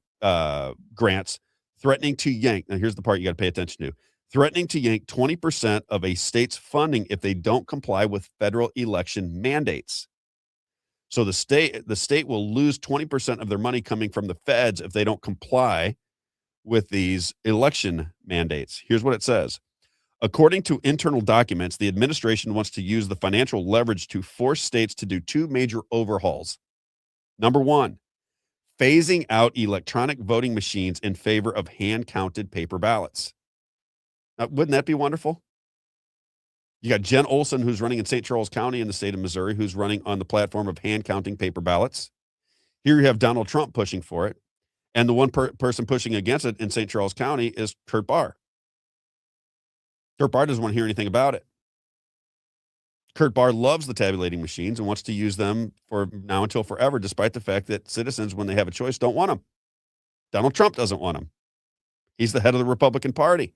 grants, threatening to yank. Now, here's the part you got to pay attention to. Threatening to yank 20% of a state's funding if they don't comply with federal election mandates. So the state will lose 20% of their money coming from the feds if they don't comply with these election mandates. Here's what it says. According to internal documents, the administration wants to use the financial leverage to force states to do two major overhauls. Number one, phasing out electronic voting machines in favor of hand-counted paper ballots. Now, wouldn't that be wonderful? You got Jen Olson, who's running in St. Charles County in the state of Missouri, who's running on the platform of hand-counting paper ballots. Here you have Donald Trump pushing for it. And the one person pushing against it in St. Charles County is Kurt Barr. Kurt Barr doesn't want to hear anything about it. Kurt Barr loves the tabulating machines and wants to use them for now until forever, despite the fact that citizens, when they have a choice, don't want them. Donald Trump doesn't want them. He's the head of the Republican Party.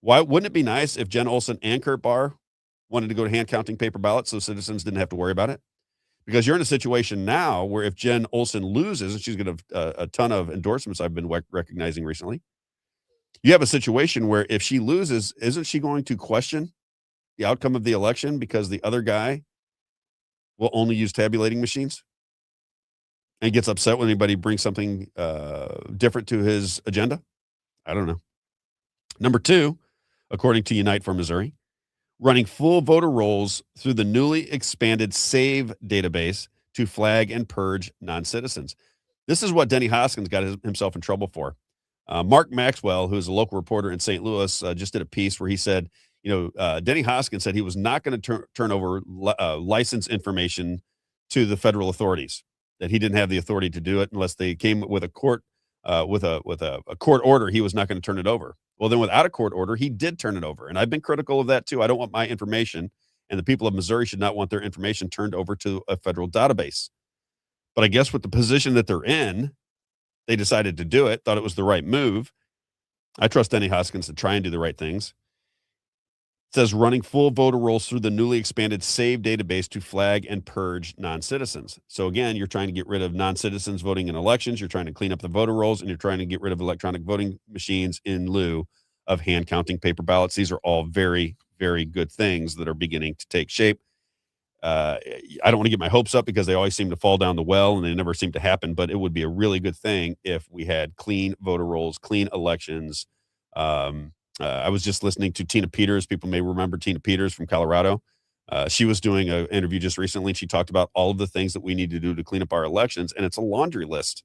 Why wouldn't it be nice if Jen Olson and Kurt Barr wanted to go to hand-counting paper ballots so citizens didn't have to worry about it? Because you're in a situation now where if Jen Olson loses, and she's going to have a ton of endorsements I've been recognizing recently, you have a situation where if she loses, isn't she going to question the outcome of the election because the other guy will only use tabulating machines and gets upset when anybody brings something different to his agenda? I don't know. Number two, according to Unite for Missouri, running full voter rolls through the newly expanded SAVE database to flag and purge non-citizens. This is what Denny Hoskins got himself in trouble for. Mark Maxwell, who is a local reporter in St. Louis, just did a piece where he said, Denny Hoskins said he was not going to turn over license information to the federal authorities, that he didn't have the authority to do it unless they came with a court with a court order. He was not going to turn it over. Well, then without a court order, he did turn it over. And I've been critical of that too. I don't want my information, and the people of Missouri should not want their information turned over to a federal database. But I guess with the position that they're in, they decided to do it, thought it was the right move. I trust Denny Hoskins to try and do the right things. It says running full voter rolls through the newly expanded SAVE database to flag and purge non-citizens. So again, you're trying to get rid of non-citizens voting in elections. You're trying to clean up the voter rolls, and you're trying to get rid of electronic voting machines in lieu of hand counting paper ballots. These are all very, very good things that are beginning to take shape. I don't want to get my hopes up because they always seem to fall down the well and they never seem to happen, but it would be a really good thing if we had clean voter rolls, clean elections, I was just listening to Tina Peters. People may remember Tina Peters from Colorado. She was doing an interview just recently, and she talked about all of the things that we need to do to clean up our elections, and it's a laundry list.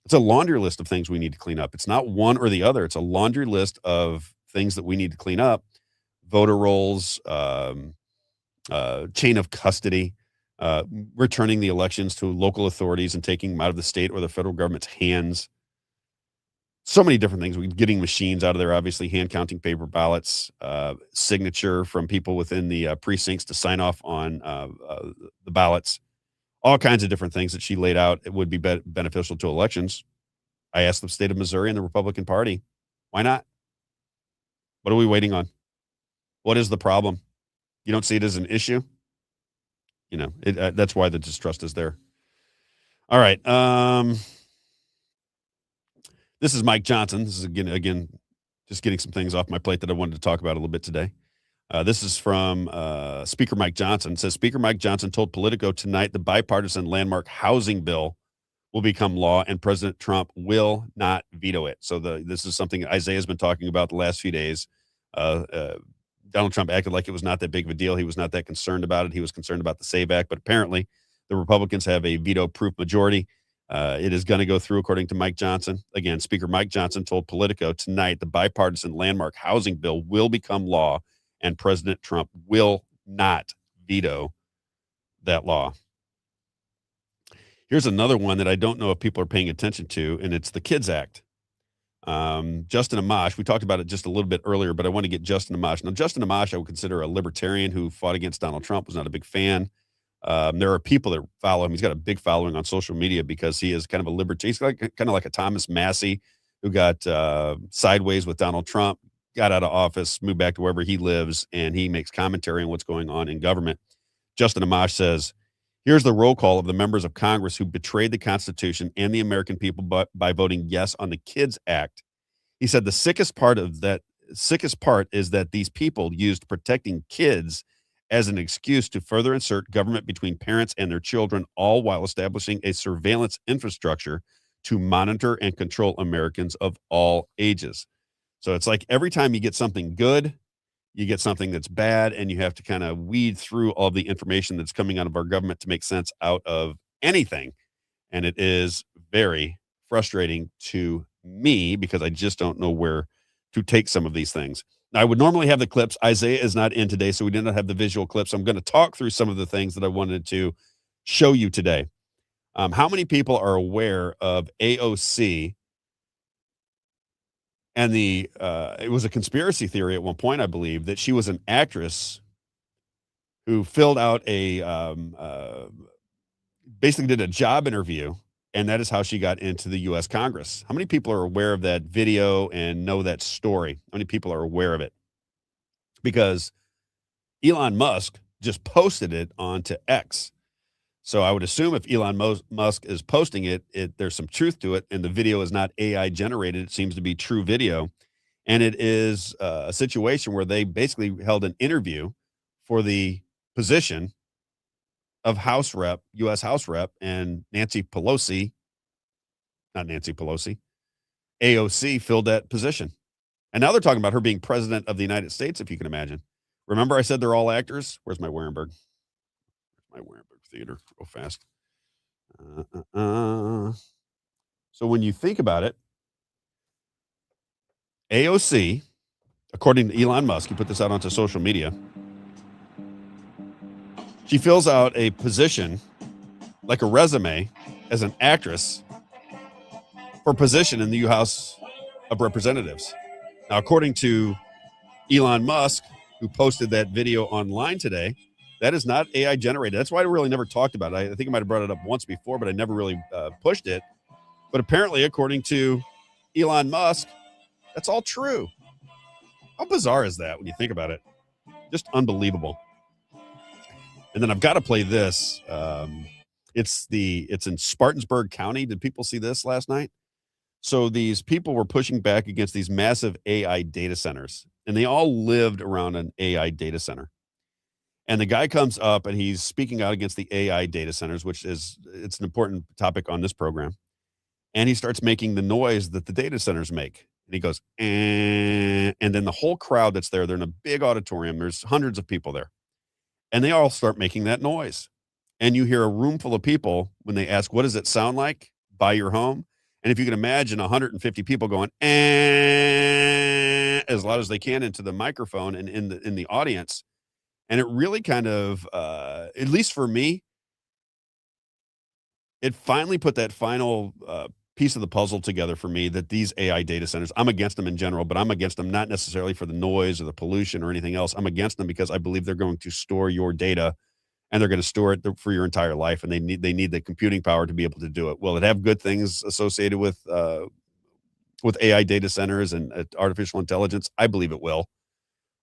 It's a laundry list of things we need to clean up. It's not one or the other. It's a laundry list of things that we need to clean up. Voter rolls, chain of custody, uh, returning the elections to local authorities and taking them out of the state or the federal government's hands. So many different things. We're getting machines out of there, obviously, hand counting paper ballots, signature from people within the precincts to sign off on the ballots, all kinds of different things that she laid out. It would be beneficial to elections. I asked the state of Missouri and the Republican Party, why not? What are we waiting on? What is the problem? You don't see it as an issue? That's why the distrust is there. All right. This is Mike Johnson. This is again, just getting some things off my plate that I wanted to talk about a little bit today. This is from Speaker Mike Johnson. It says Speaker Mike Johnson told Politico tonight the bipartisan landmark housing bill will become law and President Trump will not veto it. So this is something Isaiah's been talking about the last few days. Donald Trump acted like it was not that big of a deal. He was not that concerned about it. He was concerned about the SAVE Act, but apparently the Republicans have a veto-proof majority. It is going to go through, according to Mike Johnson. Again, Speaker Mike Johnson told Politico tonight the bipartisan landmark housing bill will become law and President Trump will not veto that law. Here's another one that I don't know if people are paying attention to, and it's the Kids Act. Justin Amash, we talked about it just a little bit earlier, but I want to get Justin Amash. Now, Justin Amash, I would consider a libertarian who fought against Donald Trump, was not a big fan. There are people that follow him. He's got a big following on social media because he is kind of a libertarian. He's kind of like a Thomas Massey who got sideways with Donald Trump, got out of office, moved back to wherever he lives, and he makes commentary on what's going on in government. Justin Amash says, here's the roll call of the members of Congress who betrayed the Constitution and the American people by voting yes on the Kids Act. He said the sickest part is that these people used protecting kids as an excuse to further insert government between parents and their children, all while establishing a surveillance infrastructure to monitor and control Americans of all ages. So it's like every time you get something good, you get something that's bad, and you have to kind of weed through all the information that's coming out of our government to make sense out of anything. And it is very frustrating to me because I just don't know where to take some of these things. Now, I would normally have the clips. Isaiah is not in today, so we did not have the visual clips. I'm going to talk through some of the things that I wanted to show you today. How many people are aware of AOC? And it was a conspiracy theory at one point, I believe, that she was an actress who filled out basically did a job interview, and that is how she got into the U.S. Congress. How many people are aware of that video and know that story? How many people are aware of it? Because Elon Musk just posted it onto X. So I would assume if Elon Musk is posting it, there's some truth to it, and the video is not AI generated. It seems to be true video. And it is a situation where they basically held an interview for the position of U.S. House Rep, and AOC filled that position. And now they're talking about her being president of the United States, if you can imagine. Remember I said they're all actors? Where's my Warenberg? My Warenberg Theater, real fast. So when you think about it, AOC, according to Elon Musk, he put this out onto social media, she fills out a position, like a resume, as an actress for position in the U.S. House of Representatives. Now, according to Elon Musk, who posted that video online today, that is not AI generated. That's why I really never talked about it. I think I might have brought it up once before, but I never really pushed it. But apparently, according to Elon Musk, that's all true. How bizarre is that when you think about it? Just unbelievable. And then I've got to play this. It's in Spartanburg County. Did people see this last night? So these people were pushing back against these massive AI data centers, and they all lived around an AI data center. And the guy comes up and he's speaking out against the AI data centers, it's an important topic on this program. And he starts making the noise that the data centers make. And he goes, and then the whole crowd that's there, they're in a big auditorium. There's hundreds of people there. And they all start making that noise. And you hear a room full of people when they ask, what does it sound like by your home? And if you can imagine 150 people going, as loud as they can into the microphone and in the audience. And it really kind of, at least for me, it finally put that final piece of the puzzle together for me that these AI data centers, I'm against them in general, but I'm against them not necessarily for the noise or the pollution or anything else. I'm against them because I believe they're going to store your data and they're going to store it for your entire life. And they need the computing power to be able to do it. Will it have good things associated with AI data centers and artificial intelligence? I believe it will.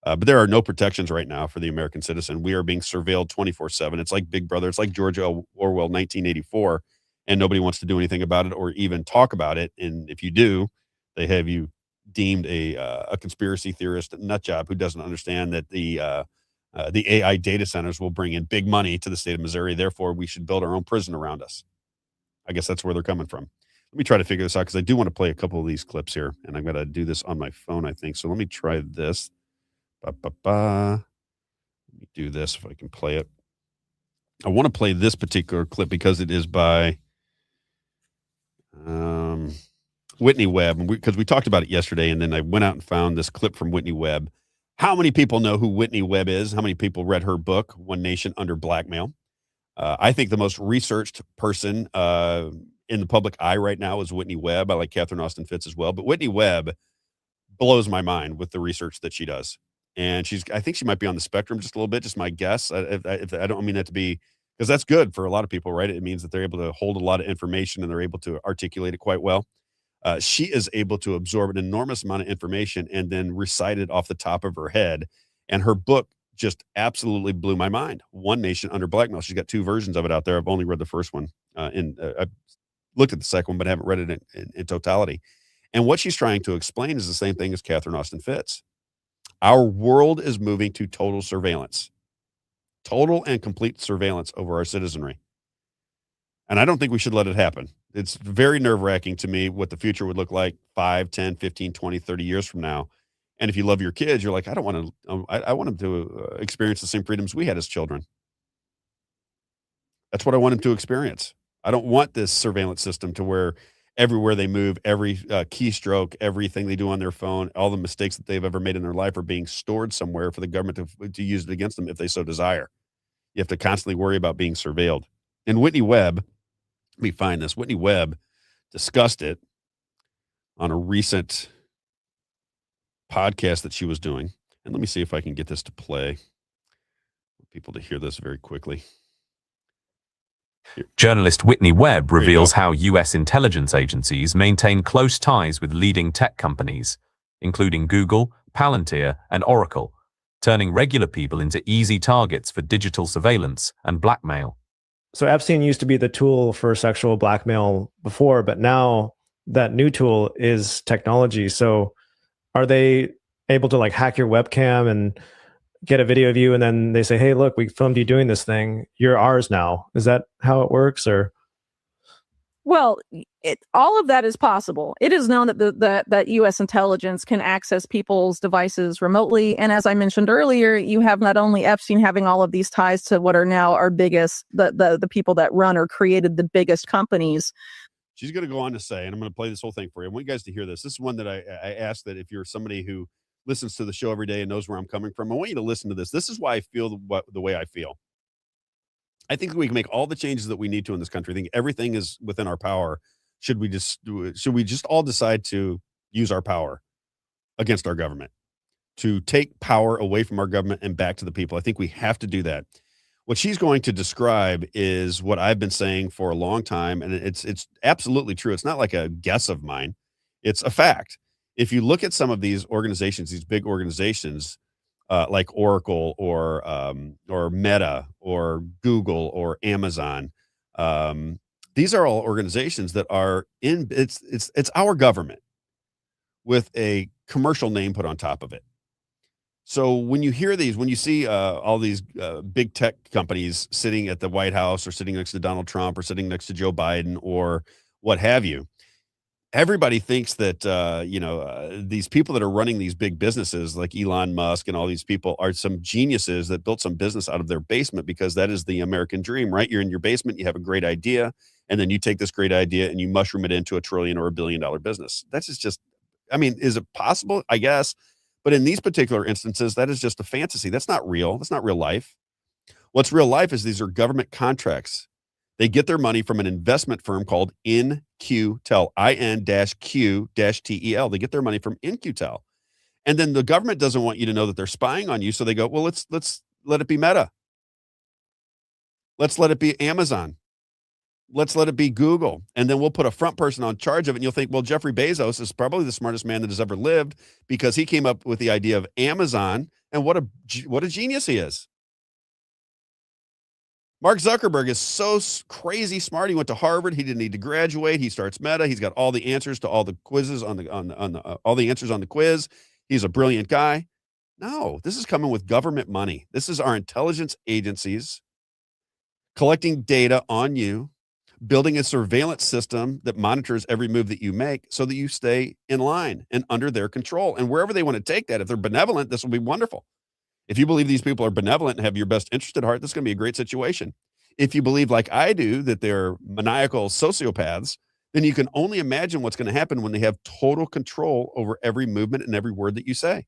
But there are no protections right now for the American citizen. We are being surveilled 24/7. It's like Big Brother. It's like George Orwell 1984, and nobody wants to do anything about it or even talk about it. And if you do, they have you deemed a conspiracy theorist nut job who doesn't understand that the AI data centers will bring in big money to the state of Missouri. Therefore, we should build our own prison around us. I guess that's where they're coming from. Let me try to figure this out because I do want to play a couple of these clips here, and I'm going to do this on my phone, I think. So let me try this. Let me do this if I can play it. I want to play this particular clip because it is by Whitney Webb, because we talked about it yesterday, and then I went out and found this clip from Whitney Webb. How many people know who Whitney Webb is? How many people read her book, One Nation Under Blackmail? I think the most researched person in the public eye right now is Whitney Webb. I like Catherine Austin Fitts as well, but Whitney Webb blows my mind with the research that she does. And I think she might be on the spectrum just a little bit, just my guess. I don't mean that to be, because that's good for a lot of people, right? It means that they're able to hold a lot of information and they're able to articulate it quite well. She is able to absorb an enormous amount of information and then recite it off the top of her head. And her book just absolutely blew my mind. One Nation Under Blackmail. She's got 2 versions of it out there. I've only read the first one. I've looked at the second one, but haven't read it in totality. And what she's trying to explain is the same thing as Catherine Austin Fitts. Our world is moving to total surveillance, total and complete surveillance over our citizenry. And I don't think we should let it happen. It's very nerve-wracking to me what the future would look like 5, 10, 15, 20, 30 years from now. And if you love your kids, you're like, I don't want to, I want them to experience the same freedoms we had as children. That's what I want them to experience. I don't want this surveillance system to where everywhere they move, every keystroke, everything they do on their phone, all the mistakes that they've ever made in their life are being stored somewhere for the government to use it against them if they so desire. You have to constantly worry about being surveilled. And Whitney Webb, let me find this. Whitney Webb discussed it on a recent podcast that she was doing. And let me see if I can get this to play. For people to hear this very quickly. Journalist Whitney Webb reveals how U.S. intelligence agencies maintain close ties with leading tech companies, including Google, Palantir, and Oracle, turning regular people into easy targets for digital surveillance and blackmail. So Epstein used to be the tool for sexual blackmail before, but now that new tool is technology. So are they able to like hack your webcam and get a video of you, and then they say, hey, look, we filmed you doing this thing. You're ours now. Is that how it works? Or? Well, all of that is possible. It is known that that U.S. intelligence can access people's devices remotely. And as I mentioned earlier, you have not only Epstein having all of these ties to what are now our biggest, the people that run or created the biggest companies. She's going to go on to say, and I'm going to play this whole thing for you. I want you guys to hear this. This is one that I asked that if you're somebody who listens to the show every day and knows where I'm coming from, I want you to listen to this. This is why I feel the way I feel. I think we can make all the changes that we need to in this country. I think everything is within our power. Should we just all decide to use our power against our government, to take power away from our government and back to the people? I think we have to do that. What she's going to describe is what I've been saying for a long time, and it's absolutely true. It's not like a guess of mine. It's a fact. If you look at some of these organizations, these big organizations, like Oracle or Meta or Google or Amazon, these are all organizations that are it's our government with a commercial name put on top of it. So when you hear these, when you see all these big tech companies sitting at the White House or sitting next to Donald Trump or sitting next to Joe Biden or what have you, everybody thinks that these people that are running these big businesses like Elon Musk and all these people are some geniuses that built some business out of their basement, because that is the American dream, right? You're in your basement, you have a great idea, and then you take this great idea and you mushroom it into a trillion or $1 billion business. That's just I mean, is it possible? I guess. But in these particular instances, that is just a fantasy. That's not real. That's not real life. What's real life is these are government contracts. They get their money from an investment firm called InQtel, IN-Q-TEL. They get their money from InQtel. And then the government doesn't want you to know that they're spying on you. So they go, well, let's let it be Meta. Let's let it be Amazon. Let's let it be Google. And then we'll put a front person on charge of it. And you'll think, well, Jeffrey Bezos is probably the smartest man that has ever lived, because he came up with the idea of Amazon. And what a genius he is. Mark Zuckerberg is so crazy smart. He went to Harvard. He didn't need to graduate. He starts Meta. He's got all the answers to all the quizzes all the answers on the quiz. He's a brilliant guy. No, this is coming with government money. This is our intelligence agencies collecting data on you, building a surveillance system that monitors every move that you make so that you stay in line and under their control. And wherever they want to take that, if they're benevolent, this will be wonderful. If you believe these people are benevolent and have your best interest at heart, this is going to be a great situation. If you believe, like I do, that they're maniacal sociopaths, then you can only imagine what's going to happen when they have total control over every movement and every word that you say.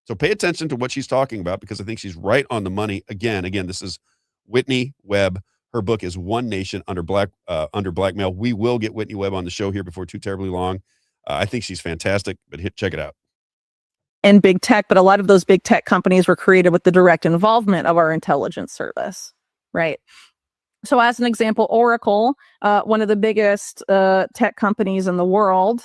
So pay attention to what she's talking about, because I think she's right on the money. Again, this is Whitney Webb. Her book is One Nation Under Blackmail. We will get Whitney Webb on the show here before too terribly long. I think she's fantastic, but check it out. And big tech, but a lot of those big tech companies were created with the direct involvement of our intelligence service, right? So as an example, Oracle, one of the biggest tech companies in the world,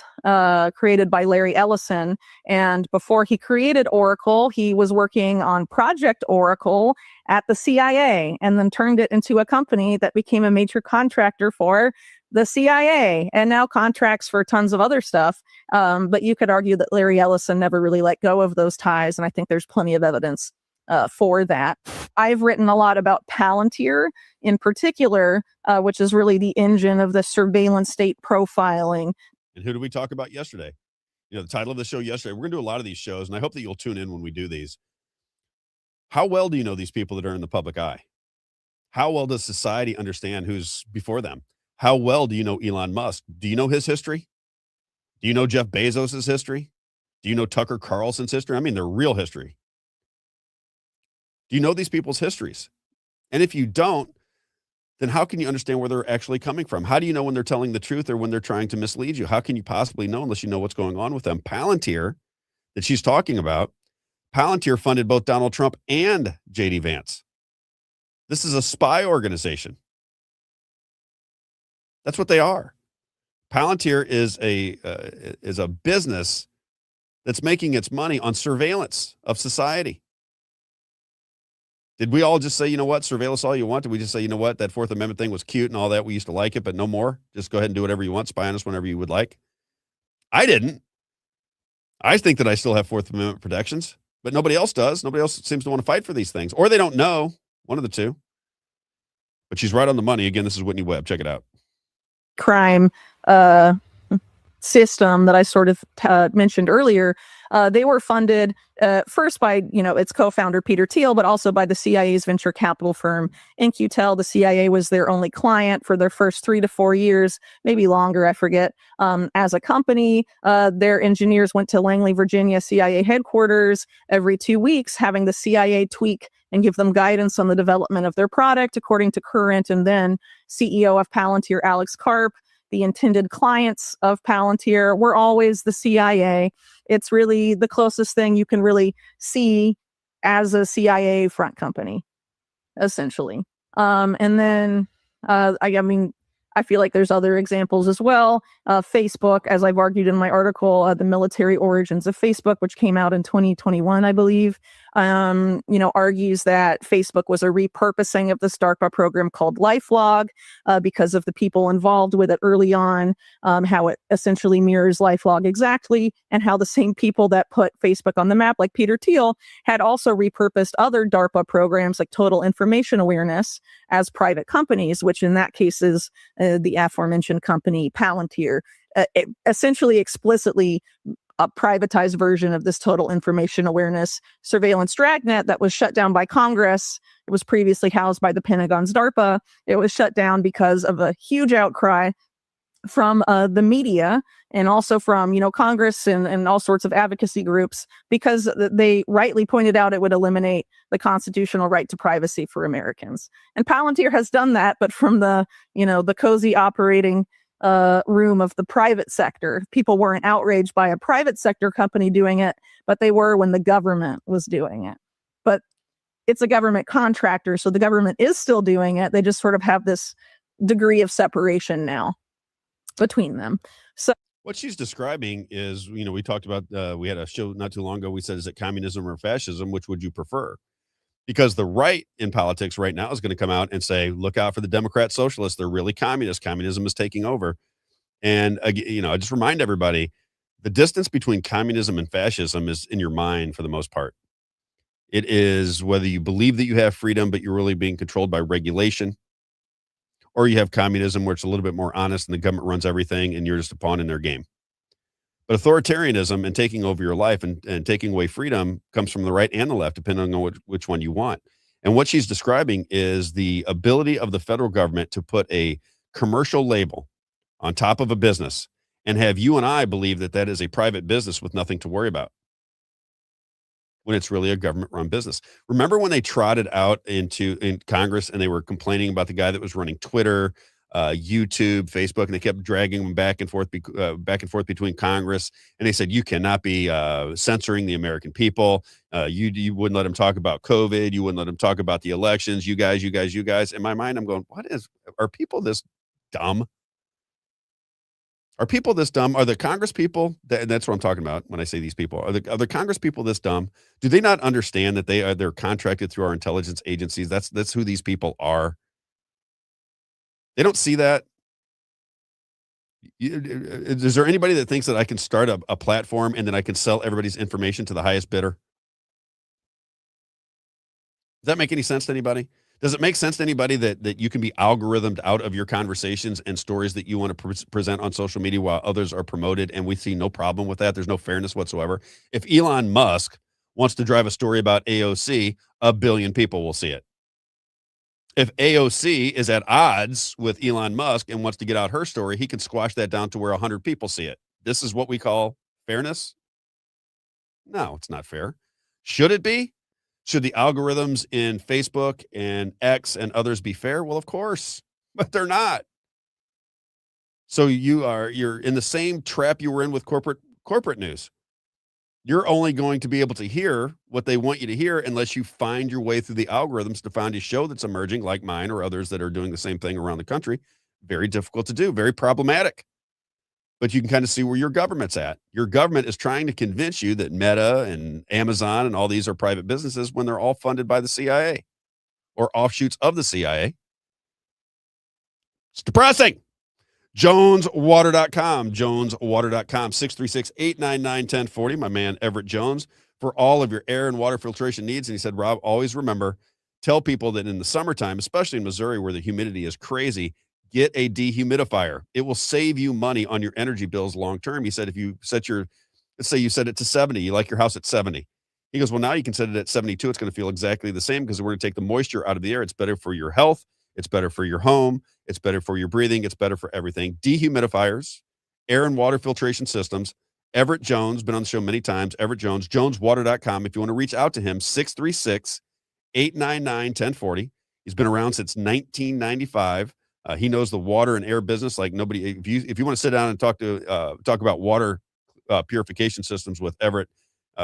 created by Larry Ellison. And before he created Oracle, he was working on Project Oracle at the CIA, and then turned it into a company that became a major contractor for the CIA, and now contracts for tons of other stuff. But you could argue that Larry Ellison never really let go of those ties, and I think there's plenty of evidence for that. I've written a lot about Palantir in particular, which is really the engine of the surveillance state profiling. And who did we talk about yesterday? The title of the show yesterday, we're going to do a lot of these shows, and I hope that you'll tune in when we do these. How well do you know these people that are in the public eye? How well does society understand who's before them? How well do you know Elon Musk? Do you know his history? Do you know Jeff Bezos' history? Do you know Tucker Carlson's history? I mean, their real history. Do you know these people's histories? And if you don't, then how can you understand where they're actually coming from? How do you know when they're telling the truth or when they're trying to mislead you? How can you possibly know unless you know what's going on with them? Palantir, that she's talking about, Palantir funded both Donald Trump and J.D. Vance. This is a spy organization. That's what they are. Palantir is a business that's making its money on surveillance of society. Did we all just say, you know what, surveil us all you want? Did we just say, you know what, that Fourth Amendment thing was cute and all that, we used to like it, but no more? Just go ahead and do whatever you want, spy on us whenever you would like? I didn't. I think that I still have Fourth Amendment protections, but nobody else does. Nobody else seems to want to fight for these things, or they don't know. One of the two. But she's right on the money. Again, this is Whitney Webb. Check it out. Crime system that I sort of mentioned earlier, they were funded first by, its co-founder Peter Thiel, but also by the CIA's venture capital firm InQtel. The CIA was their only client for their first 3 to 4 years, maybe longer, I forget. As a company, their engineers went to Langley, Virginia CIA headquarters every 2 weeks, having the CIA tweak and give them guidance on the development of their product, according to current and then CEO of Palantir, Alex Karp. The intended clients of Palantir were always the CIA. It's really the closest thing you can really see as a CIA front company, essentially. And then, I feel like there's other examples as well. Facebook, as I've argued in my article, The Military Origins of Facebook, which came out in 2021, I believe, argues that Facebook was a repurposing of this DARPA program called LifeLog because of the people involved with it early on, how it essentially mirrors LifeLog exactly, and how the same people that put Facebook on the map, like Peter Thiel, had also repurposed other DARPA programs like Total Information Awareness as private companies, which in that case is the aforementioned company Palantir. essentially explicitly a privatized version of this total information awareness surveillance dragnet that was shut down by Congress. It was previously housed by the Pentagon's DARPA. It was shut down because of a huge outcry from the media and also from, Congress and all sorts of advocacy groups, because they rightly pointed out it would eliminate the constitutional right to privacy for Americans. And Palantir has done that, but from the cozy operating room of the private sector. People weren't outraged by a private sector company doing it, but they were when the government was doing it. But it's a government contractor, so the government is still doing it. They just sort of have this degree of separation now between them. So what she's describing is, we talked about, we had a show not too long ago. We said, is it communism or fascism? Which would you prefer? Because the right in politics right now is going to come out and say, look out for the Democrat socialists. They're really communist. Communism is taking over. And, I just remind everybody, the distance between communism and fascism is in your mind for the most part. It is whether you believe that you have freedom, but you're really being controlled by regulation, or you have communism where it's a little bit more honest and the government runs everything and you're just a pawn in their game. But authoritarianism and taking over your life and taking away freedom comes from the right and the left, depending on which one you want. And what she's describing is the ability of the federal government to put a commercial label on top of a business and have you and I believe that that is a private business with nothing to worry about, when it's really a government-run business. Remember when they trotted out in Congress and they were complaining about the guy that was running Twitter, YouTube, Facebook, and they kept dragging them back and forth between Congress. And they said, you cannot be censoring the American people. You wouldn't let them talk about COVID. You wouldn't let them talk about the elections. You guys. In my mind, I'm going, are people this dumb? Are people this dumb? Are the Congress people, that's what I'm talking about when I say these people, are the Congress people this dumb? Do they not understand that they're contracted through our intelligence agencies? That's who these people are. They don't see that. Is there anybody that thinks that I can start a platform and then I can sell everybody's information to the highest bidder? Does that make any sense to anybody? Does it make sense to anybody that you can be algorithmed out of your conversations and stories that you want to present on social media while others are promoted? And we see no problem with that. There's no fairness whatsoever. If Elon Musk wants to drive a story about AOC, 1 billion people will see it. If AOC is at odds with Elon Musk and wants to get out her story, he can squash that down to where 100 people see it. This is what we call fairness? No, it's not fair. Should it be? Should the algorithms in Facebook and X and others be fair? Well, of course, but they're not. So you're in the same trap you were in with corporate news. You're only going to be able to hear what they want you to hear unless you find your way through the algorithms to find a show that's emerging like mine or others that are doing the same thing around the country. Very difficult to do, very problematic. But you can kind of see where your government's at. Your government is trying to convince you that Meta and Amazon and all these are private businesses when they're all funded by the CIA or offshoots of the CIA. It's depressing. JonesWater.com, JonesWater.com, 636-899-1040. My man, Everett Jones, for all of your air and water filtration needs. And he said, Rob, always remember, tell people that in the summertime, especially in Missouri where the humidity is crazy, get a dehumidifier. It will save you money on your energy bills long-term. He said, if you let's say you set it to 70, you like your house at 70. He goes, well, now you can set it at 72. It's going to feel exactly the same because we're going to take the moisture out of the air. It's better for your health. It's better for your home. It's better for your breathing. It's better for everything. Dehumidifiers, air and water filtration systems. Everett Jones, been on the show many times. Everett Jones, JonesWater.com. If you want to reach out to him, 636-899-1040. He's been around since 1995. He knows the water and air business like nobody. If you want to sit down and talk about water purification systems with Everett,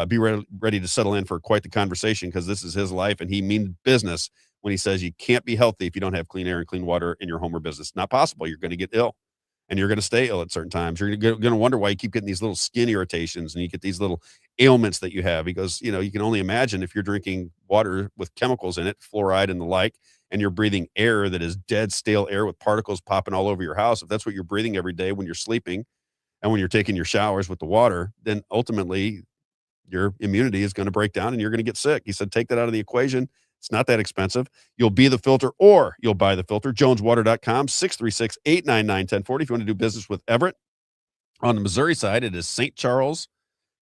be ready to settle in for quite the conversation because this is his life and he means business when he says you can't be healthy if you don't have clean air and clean water in your home or business. Not possible. You're going to get ill and you're going to stay ill at certain times. You're going to wonder why you keep getting these little skin irritations and you get these little ailments that you have. He goes, you can only imagine if you're drinking water with chemicals in it, fluoride and the like, and you're breathing air that is dead, stale air with particles popping all over your house. If that's what you're breathing every day when you're sleeping and when you're taking your showers with the water, then ultimately your immunity is going to break down and you're going to get sick. He said, take that out of the equation. It's not that expensive. You'll be the filter or you'll buy the filter. JonesWater.com, 636-899-1040. If you want to do business with Everett, On the Missouri side, it is St. Charles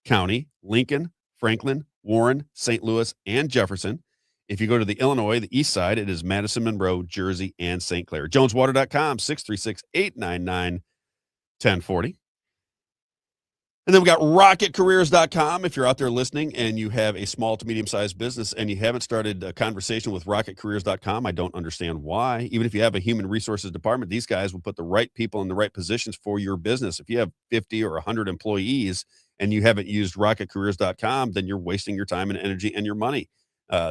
County, Lincoln, Franklin, Warren, St. Louis, and Jefferson. If you go to the Illinois, the east side, it is Madison, Monroe, Jersey, and St. Clair. JonesWater.com, 636-899-1040. And then we got rocketcareers.com. If you're out there listening and you have a small to medium-sized business and you haven't started a conversation with rocketcareers.com, I don't understand why. Even if you have a human resources department, these guys will put the right people in the right positions for your business. If you have 50 or 100 employees and you haven't used rocketcareers.com, then you're wasting your time and energy and your money.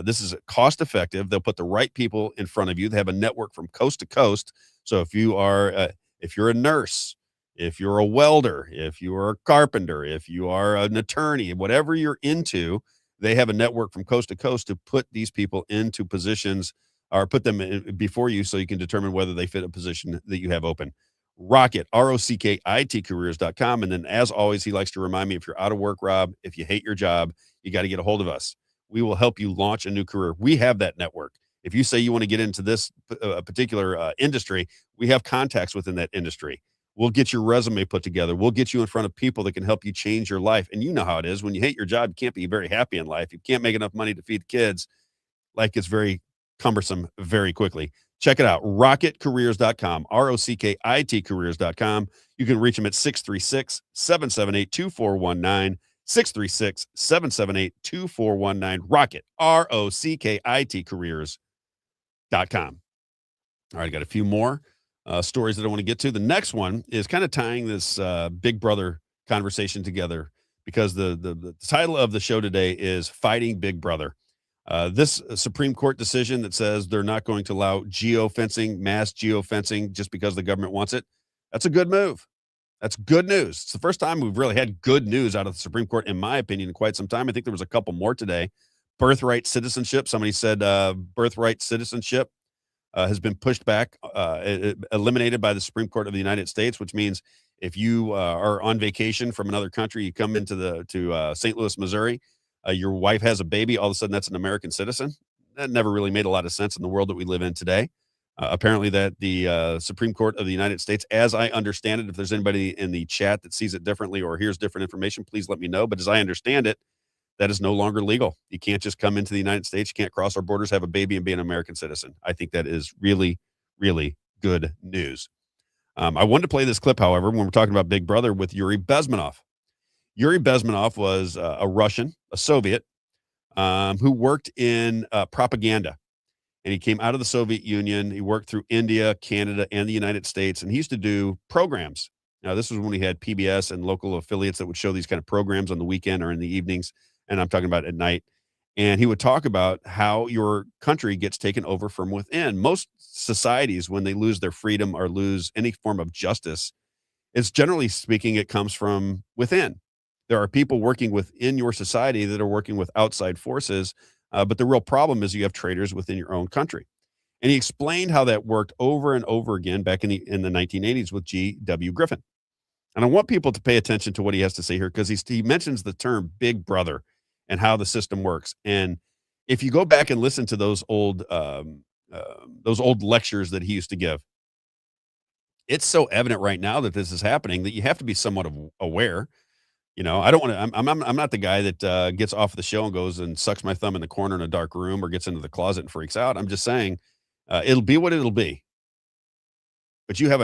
This is cost effective. They'll put the right people in front of you. They have a network from coast to coast. So if you are, if you're a nurse, if you're a welder, if you are a carpenter, if you are an attorney, whatever you're into, they have a network from coast to coast to put these people into positions or put them before you so you can determine whether they fit a position that you have open. Rocket, ROCKIT careers.com. And then as always, he likes to remind me, if you're out of work, Rob, if you hate your job, you got to get a hold of us. We will help you launch a new career. We have that network. If you say you want to get into this particular industry, we have contacts within that industry. We'll get your resume put together. We'll get you in front of people that can help you change your life. And you know how it is. When you hate your job, you can't be very happy in life. You can't make enough money to feed kids. Life gets very cumbersome very quickly. Check it out. Rocketcareers.com, ROCKIT careers.com. You can reach them at 636-778-2419, 636-778-2419. Rocket, ROCKIT careers.com. All right, I got a few more stories that I want to get to. The next one is kind of tying this Big Brother conversation together because the title of the show today is Fighting Big Brother. This Supreme Court decision that says they're not going to allow geofencing, mass geofencing, just because the government wants it. That's a good move. That's good news. It's the first time we've really had good news out of the Supreme Court, in my opinion, in quite some time. I think there was a couple more today. Birthright citizenship. Somebody said birthright citizenship has been pushed back, eliminated by the Supreme Court of the United States, which means if you are on vacation from another country, you come into St. Louis, Missouri, your wife has a baby, all of a sudden that's an American citizen. That never really made a lot of sense in the world that we live in today. Apparently that the Supreme Court of the United States, as I understand it, if there's anybody in the chat that sees it differently or hears different information, please let me know. But as I understand it, that is no longer legal. You can't just come into the United States. You can't cross our borders, have a baby, and be an American citizen. I think that is really, really good news. I wanted to play this clip, however, when we're talking about Big Brother with Yuri Bezmenov. Yuri Bezmenov was a Russian, a Soviet, who worked in propaganda. And he came out of the Soviet Union. He worked through India, Canada, and the United States. And he used to do programs. Now, this was when he had PBS and local affiliates that would show these kind of programs on the weekend or in the evenings. And I'm talking about at night. And he would talk about how your country gets taken over from within. Most societies, when they lose their freedom or lose any form of justice, it's generally speaking, it comes from within. There are people working within your society that are working with outside forces. But the real problem is you have traitors within your own country. And he explained how that worked over and over again back in the 1980s with G.W. Griffin. And I want people to pay attention to what he has to say here, because he mentions the term Big Brother and how the system works. And if you go back and listen to those old lectures that he used to give, it's so evident right now that this is happening that you have to be somewhat aware. You know, I don't want to, I'm not the guy that gets off the show and goes and sucks my thumb in the corner in a dark room or gets into the closet and freaks out. I'm just saying it'll be what it'll be. But you have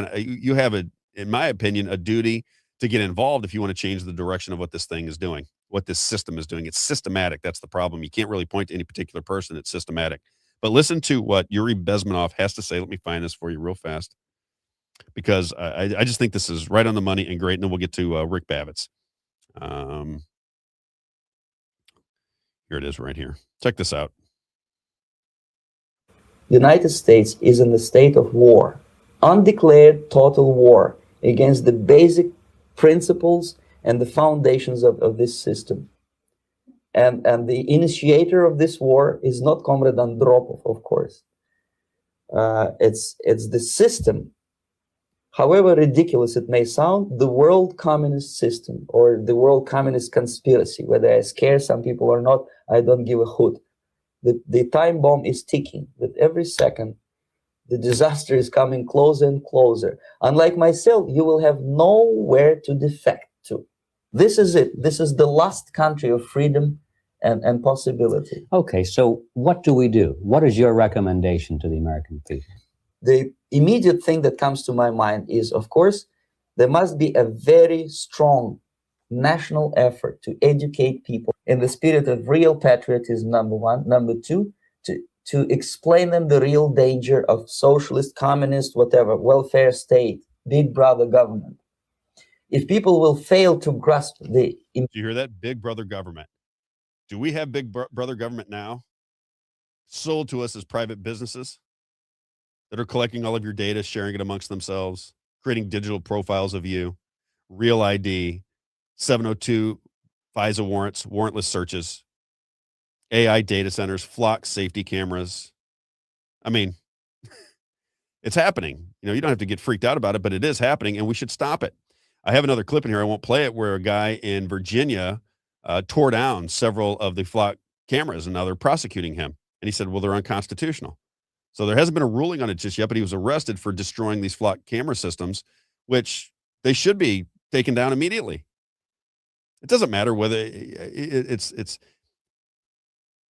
in my opinion, a duty to get involved if you want to change the direction of what this thing is doing, what this system is doing. It's systematic. That's the problem. You can't really point to any particular person. It's systematic. But listen to what Yuri Bezmenov has to say. Let me find this for you real fast, because I just think this is right on the money and great. And then we'll get to Rick Babbitt's. Here it is right here. Check this out. The United States is in a state of war, undeclared total war against the basic principles and the foundations of this system. And the initiator of this war is not Comrade Andropov, of course. It's the system. However ridiculous it may sound, the world communist system or the world communist conspiracy, whether I scare some people or not, I don't give a hoot. The time bomb is ticking, that every second The disaster is coming closer and closer. Unlike myself, you will have nowhere to defect to. This is it. This is the last country of freedom and possibility. Okay, so what do we do? What is your recommendation to the American people? The immediate thing that comes to my mind is, of course, there must be a very strong national effort to educate people in the spirit of real patriotism, number one. Number two, to explain them the real danger of socialist, communist, whatever, welfare state, big brother government. If people will fail to grasp the... Do you hear that? Big brother government. Do we have big brother government now? Sold to us as private businesses that are collecting all of your data, sharing it amongst themselves, creating digital profiles of you, real ID, 702 FISA warrants, warrantless searches, AI data centers, flock safety cameras. I mean, it's happening. You know, you don't have to get freaked out about it, but it is happening, and we should stop it. I have another clip in here. I won't play it, where a guy in Virginia tore down several of the flock cameras, and now they're prosecuting him. And he said, well, they're unconstitutional. So there hasn't been a ruling on it just yet, but he was arrested for destroying these flock camera systems, which they should be taken down immediately. It doesn't matter whether it's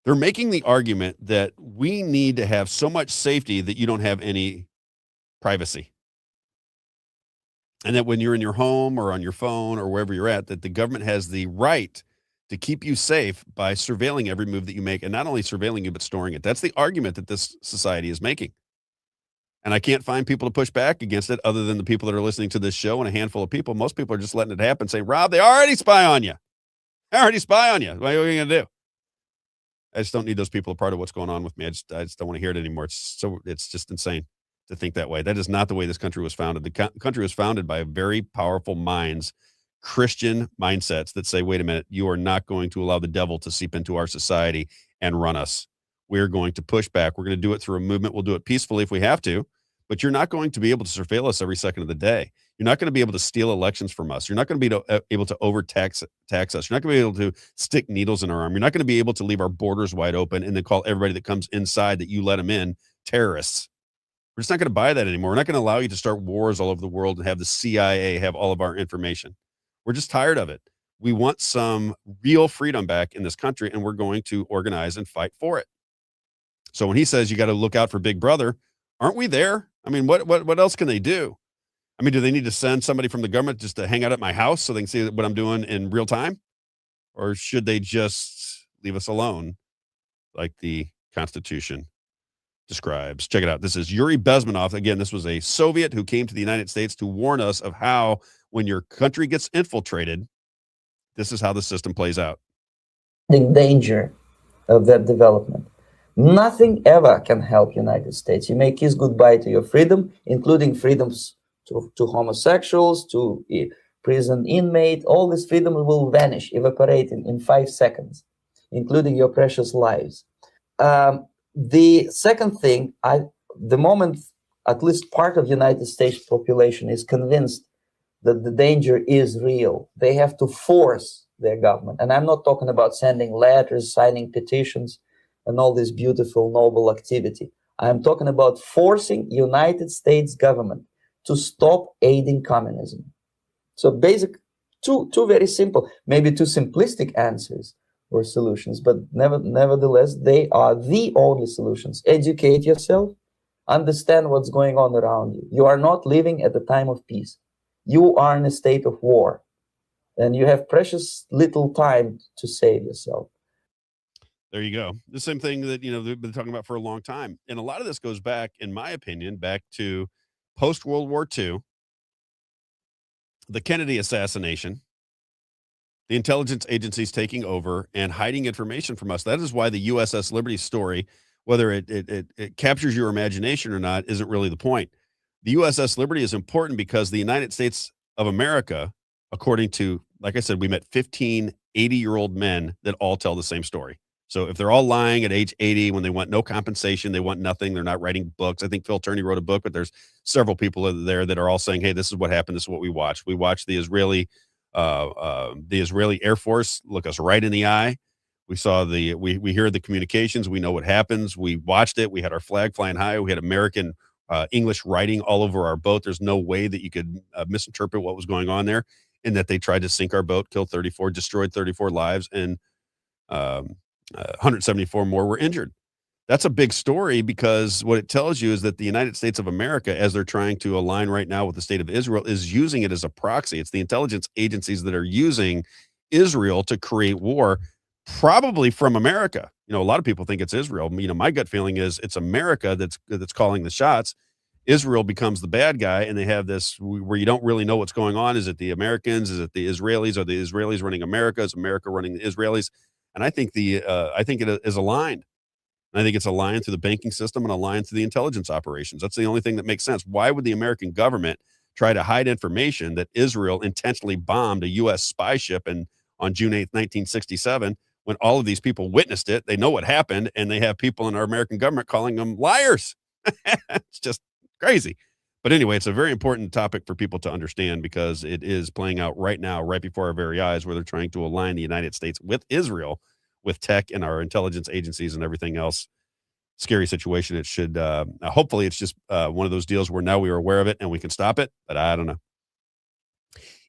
they're making the argument that we need to have so much safety that you don't have any privacy. And that when you're in your home or on your phone or wherever you're at, that the government has the right to keep you safe by surveilling every move that you make, and not only surveilling you, but storing it. That's the argument that this society is making. And I can't find people to push back against it other than the people that are listening to this show and a handful of people. Most people are just letting it happen, saying, Rob, they already spy on you. They already spy on you. What are you going to do? I just don't need those people a part of what's going on with me. I just don't want to hear it anymore. It's just insane to think that way. That is not the way this country was founded. The country was founded by very powerful minds, Christian mindsets that say, wait a minute, you are not going to allow the devil to seep into our society and run us. We're going to push back. We're going to do it through a movement. We'll do it peacefully if we have to, but you're not going to be able to surveil us every second of the day. You're not going to be able to steal elections from us. You're not going to be able to overtax us. You're not going to be able to stick needles in our arm. You're not going to be able to leave our borders wide open and then call everybody that comes inside that you let them in terrorists. We're just not going to buy that anymore. We're not going to allow you to start wars all over the world and have the CIA have all of our information. We're just tired of it. We want some real freedom back in this country, and we're going to organize and fight for it. So when he says you got to look out for Big Brother, aren't we there? I mean, what else can they do? I mean, do they need to send somebody from the government just to hang out at my house so they can see what I'm doing in real time? Or should they just leave us alone like the Constitution describes? Check it out. This is Yuri Bezmenov. Again, this was a Soviet who came to the United States to warn us of how, when your country gets infiltrated, this is how the system plays out. The danger of that development. Nothing ever can help United States. You may kiss goodbye to your freedom, including freedoms to homosexuals, to prison inmate. All this freedom will vanish, evaporate in 5 seconds, including your precious lives. The second thing, the moment at least part of the United States population is convinced that the danger is real, they have to force their government. And I'm not talking about sending letters, signing petitions, and all this beautiful, noble activity. I'm talking about forcing United States government to stop aiding communism. So basic, two very simple, maybe too simplistic answers or solutions, but nevertheless, they are the only solutions. Educate yourself, understand what's going on around you. You are not living at the time of peace. You are in a state of war, and you have precious little time to save yourself. There you go. The same thing that, they've been talking about for a long time. And a lot of this goes back, in my opinion, back to post-World War II, the Kennedy assassination, the intelligence agencies taking over and hiding information from us. That is why the USS Liberty story, whether it captures your imagination or not, isn't really the point. The USS Liberty is important because the United States of America, according to, like I said, we met 15 80-year-old men that all tell the same story. So if they're all lying at age 80 when they want no compensation, they want nothing, they're not writing books. I think Phil Turney wrote a book, but there's several people there that are all saying, hey, this is what happened. This is what we watched. We watched the Israeli Air Force look us right in the eye. We saw we hear the communications. We know what happens. We watched it. We had our flag flying high. We had American English writing all over our boat. There's no way that you could misinterpret what was going on there, and that they tried to sink our boat, killed 34, destroyed 34 lives, and 174 more were injured. That's a big story because what it tells you is that the United States of America, as they're trying to align right now with the state of Israel, is using it as a proxy. It's the intelligence agencies that are using Israel to create war, probably from America. A lot of people think it's Israel. My gut feeling is it's America that's calling the shots. Israel becomes the bad guy, and they have this where you don't really know what's going on. Is it the Americans? Is it the Israelis? Are the Israelis running America? Is America running the Israelis? And I think it is aligned. And I think it's aligned through the banking system and aligned through the intelligence operations. That's the only thing that makes sense. Why would the American government try to hide information that Israel intentionally bombed a U.S. spy ship on June 8th, 1967, when all of these people witnessed it? They know what happened, and they have people in our American government calling them liars. It's just crazy. But anyway, it's a very important topic for people to understand because it is playing out right now, right before our very eyes, where they're trying to align the United States with Israel, with tech and our intelligence agencies and everything else. Scary situation. It should, hopefully it's just one of those deals where now we are aware of it and we can stop it, but I don't know.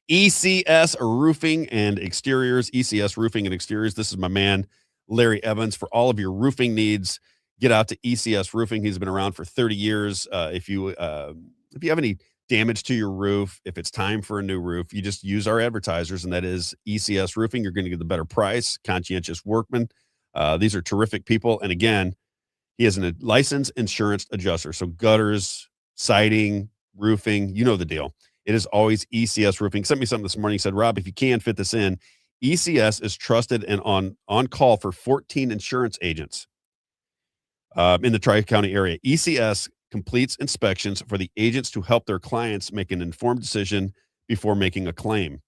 ECS Roofing and Exteriors, ECS Roofing and Exteriors. This is my man, Larry Evans, for all of your roofing needs. Get out to ECS Roofing. He's been around for 30 years. If you have any damage to your roof, if it's time for a new roof, you just use our advertisers, and that is ECS Roofing. You're going to get the better price, conscientious workmen. These are terrific people. And again, he is a licensed insurance adjuster. So gutters, siding, roofing, you know the deal. It is always ECS Roofing. Sent me something this morning. He said, Rob, if you can fit this in, ECS is trusted and on call for 14 insurance agents in the Tri-County area. ECS completes inspections for the agents to help their clients make an informed decision before making a claim.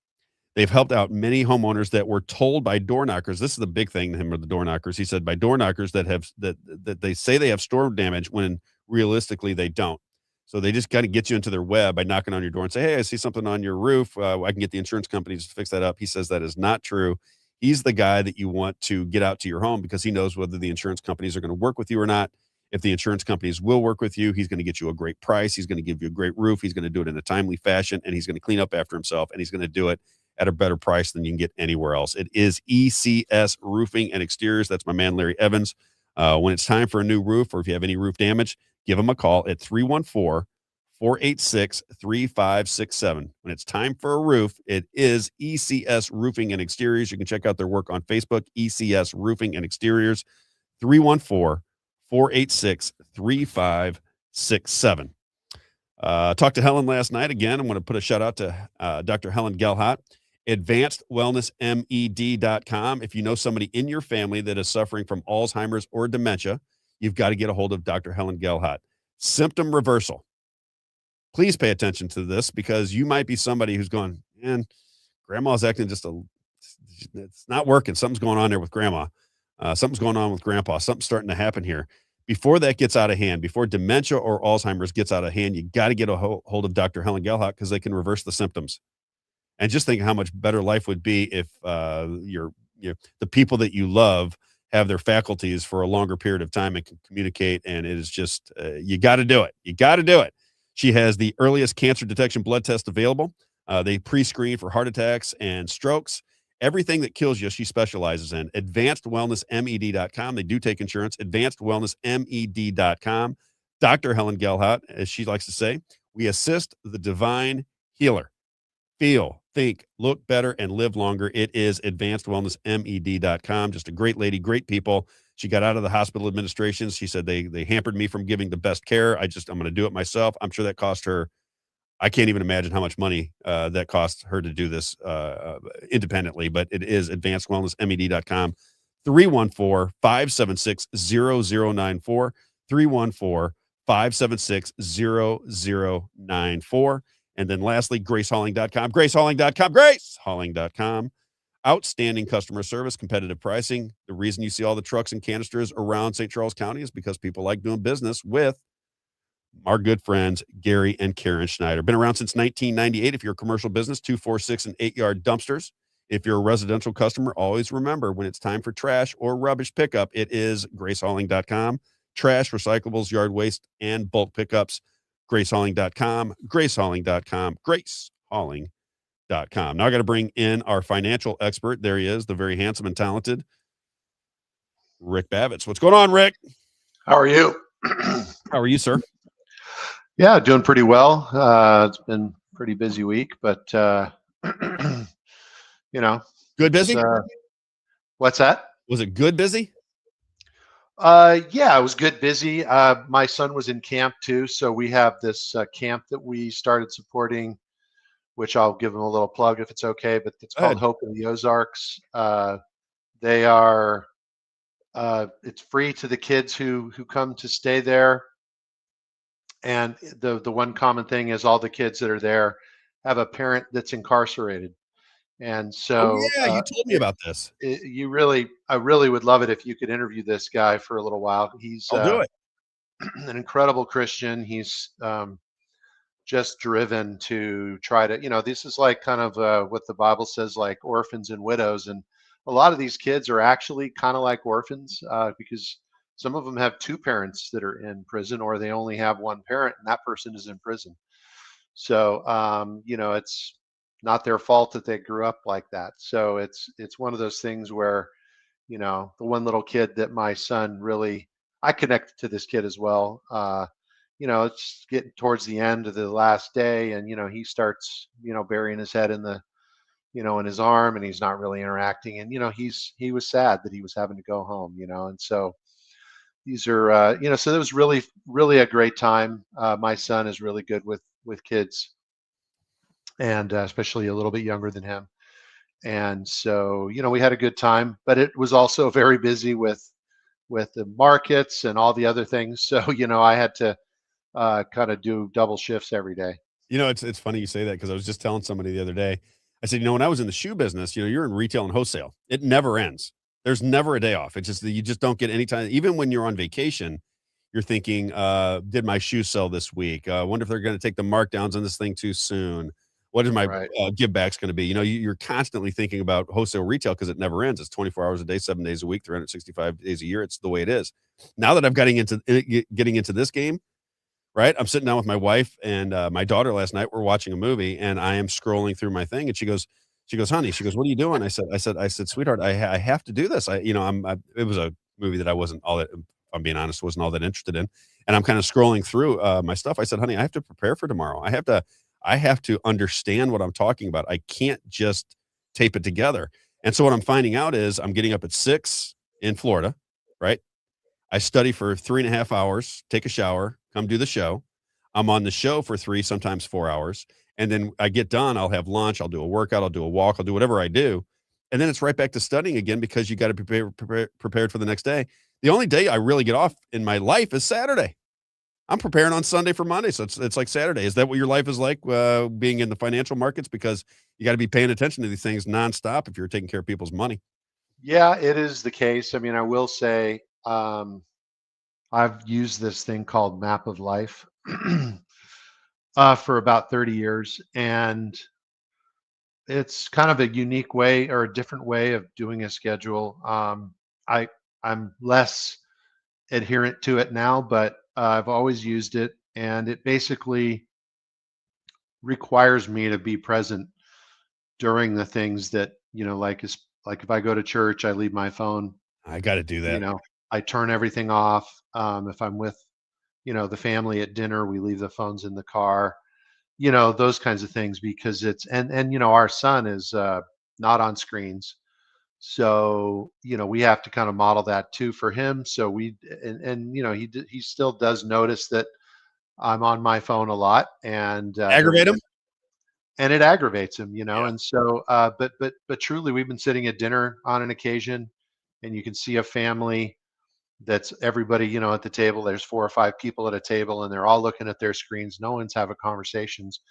They've helped out many homeowners that were told by door knockers. This is the big thing to him, or the door knockers. He said by door knockers that they say they have storm damage when realistically they don't. So they just kind of get you into their web by knocking on your door and say, hey, I see something on your roof. I can get the insurance companies to fix that up. He says that is not true. He's the guy that you want to get out to your home because he knows whether the insurance companies are going to work with you or not. If the insurance companies will work with you, he's going to get you a great price. He's going to give you a great roof. He's going to do it in a timely fashion, and he's going to clean up after himself, and he's going to do it at a better price than you can get anywhere else. It is ECS Roofing and Exteriors. That's my man, Larry Evans. When it's time for a new roof, or if you have any roof damage, give him a call at 314-486-3567. When it's time for a roof, it is ECS Roofing and Exteriors. You can check out their work on Facebook, ECS Roofing and Exteriors, 314-486-3567. Talked to Helen last night. Again, I'm going to put a shout out to Dr. Helen Gelhart, advancedwellnessmed.com. If you know somebody in your family that is suffering from Alzheimer's or dementia, you've got to get a hold of Dr. Helen Gelhart. Symptom reversal. Please pay attention to this because you might be somebody who's going, man, grandma's acting it's not working. Something's going on there with grandma. Something's going on with grandpa. Something's starting to happen here. Before that gets out of hand, before dementia or Alzheimer's gets out of hand, you got to get a hold of Dr. Helen Gelhart because they can reverse the symptoms. And just think how much better life would be if the people that you love have their faculties for a longer period of time and can communicate. And it is just, you got to do it. You got to do it. She has the earliest cancer detection blood test available. They pre-screen for heart attacks and strokes. Everything that kills you, she specializes in. AdvancedWellnessMed.com. They do take insurance. AdvancedWellnessMed.com. Dr. Helen Gelhart, as she likes to say, we assist the divine healer. Feel, think, look better, and live longer. It is AdvancedWellnessMed.com. Just a great lady, great people. She got out of the hospital administrations. She said they hampered me from giving the best care. I'm going to do it myself. I'm sure that cost her, I can't even imagine how much money that costs her to do this independently, but it is advancedwellnessmed.com. 314-576-0094. 314-576-0094. And then lastly, gracehalling.com. Gracehalling.com. Gracehalling.com. Outstanding customer service, competitive pricing. The reason you see all the trucks and canisters around St. Charles County is because people like doing business with our good friends, Gary and Karen Schneider. Been around since 1998. If you're a commercial business, 2, 4, 6, and 8-yard dumpsters. If you're a residential customer, always remember when it's time for trash or rubbish pickup, it is gracehalling.com. Trash, recyclables, yard waste, and bulk pickups. gracehalling.com, gracehalling.com, gracehalling.com. Now I got to bring in our financial expert. There he is, the very handsome and talented Rick Bavitz. What's going on, Rick? How are you? How are you, sir? Yeah, doing pretty well. It's been a pretty busy week, but you know, Good busy? What's that? Was it good busy? Yeah, it was good busy. My son was in camp too, so we have this camp that we started supporting, which I'll give him a little plug if it's okay. But it's Go called ahead. Hope in the Ozarks. They are. It's free to the kids who come to stay there. And the one common thing is all the kids that are there have a parent that's incarcerated. And Oh, so yeah, you told me about this. I really would love it if you could interview this guy for a little while. He's I'll do it. an incredible Christian. He's just driven to try to, this is like kind of what the Bible says, like orphans and widows. And a lot of these kids are actually kind of like orphans because some of them have two parents that are in prison, or they only have one parent and that person is in prison. So, it's not their fault that they grew up like that. So it's one of those things where, the one little kid that my son really, I connected to this kid as well. It's getting towards the end of the last day, and he starts, burying his head in the, in his arm, and he's not really interacting, and he was sad that he was having to go home, and so these are, so it was really, really a great time. My son is really good with kids, and especially a little bit younger than him. And so, we had a good time, but it was also very busy with the markets and all the other things. So, I had to kind of do double shifts every day. It's funny you say that because I was just telling somebody the other day. I said, when I was in the shoe business, you're in retail and wholesale. It never ends. There's never a day off. It's just that you just don't get any time. Even when you're on vacation, you're thinking, did my shoes sell this week? I wonder if they're going to take the markdowns on this thing too soon. What is my Right. give backs going to be? You're constantly thinking about wholesale retail because it never ends. It's 24 hours a day, 7 days a week, 365 days a year. It's the way it is. Now that I'm getting into this game, right? I'm sitting down with my wife and my daughter last night. We're watching a movie, and I am scrolling through my thing, and she goes, honey, she goes, what are you doing? I said, sweetheart, I have to do this. It was a movie that I wasn't all that, if I'm being honest, wasn't all that interested in, and I'm kind of scrolling through my stuff. I said, honey, I have to prepare for tomorrow. I have to understand what I'm talking about. I can't just tape it together. And so what I'm finding out is I'm getting up at 6 in Florida, right? I study for 3.5 hours, take a shower, come do the show. I'm on the show for 3, sometimes 4 hours. And then I get done. I'll have lunch. I'll do a workout. I'll do a walk. I'll do whatever I do. And then it's right back to studying again because you got to be prepared for the next day. The only day I really get off in my life is Saturday. I'm preparing on Sunday for Monday. So it's like Saturday. Is that what your life is like being in the financial markets? Because you got to be paying attention to these things nonstop if you're taking care of people's money. Yeah, it is the case. I mean, I will say, I've used this thing called Map of Life for about 30 years, and it's kind of a unique way or a different way of doing a schedule. I I'm less adherent to it now, but I've always used it, and it basically requires me to be present during the things that like if I go to church, I leave my phone. I got to do You that. know, I turn everything off. If I'm with the family at dinner, we leave the phones in the car. Those kinds of things, because it's and our son is not on screens. So, we have to kind of model that too for him. So and he still does notice that I'm on my phone a lot, and Aggravate them? it aggravates him, Yeah. And so, but truly, we've been sitting at dinner on an occasion, and you can see a family that's everybody, at the table. There's 4 or 5 people at a table, and they're all looking at their screens. No one's having conversations,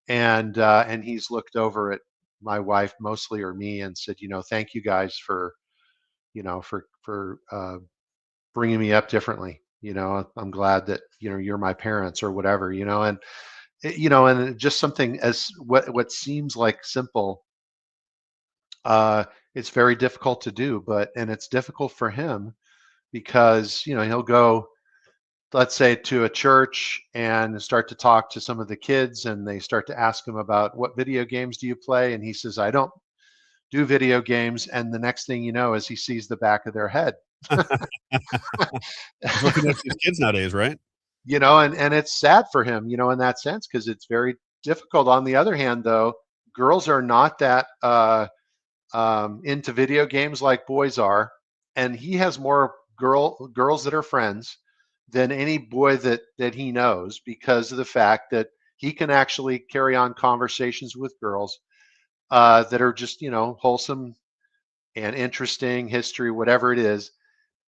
and he's looked over at my wife mostly, or me, and said, thank you guys for bringing me up differently. I'm glad that you're my parents or whatever. And just something as what seems like simple, it's very difficult to do, and it's difficult for him because he'll go let's say to a church and start to talk to some of the kids, and they start to ask him about what video games do you play, and he says, I don't do video games, and the next thing you know is he sees the back of their head. That's what connects these kids nowadays, right? And it's sad for him, in that sense, because it's very difficult. On the other hand, though, girls are not that into video games like boys are, and he has more girls that are friends than any boy that he knows, because of the fact that he can actually carry on conversations with girls that are just wholesome and interesting, history, whatever it is.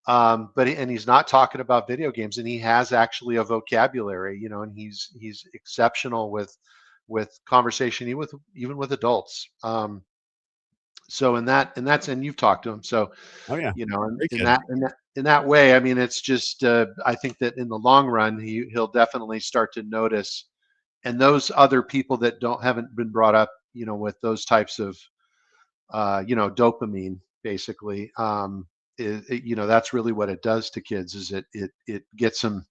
And he's not talking about video games, and he has actually a vocabulary, and he's exceptional with conversation, even with adults. So and you've talked to him, so Oh yeah, in, great in kid. that in that in that way, I mean, it's just I think that in the long run, he'll definitely start to notice, and those other people that haven't been brought up, with those types of dopamine, basically. That's really what it does to kids, is it gets them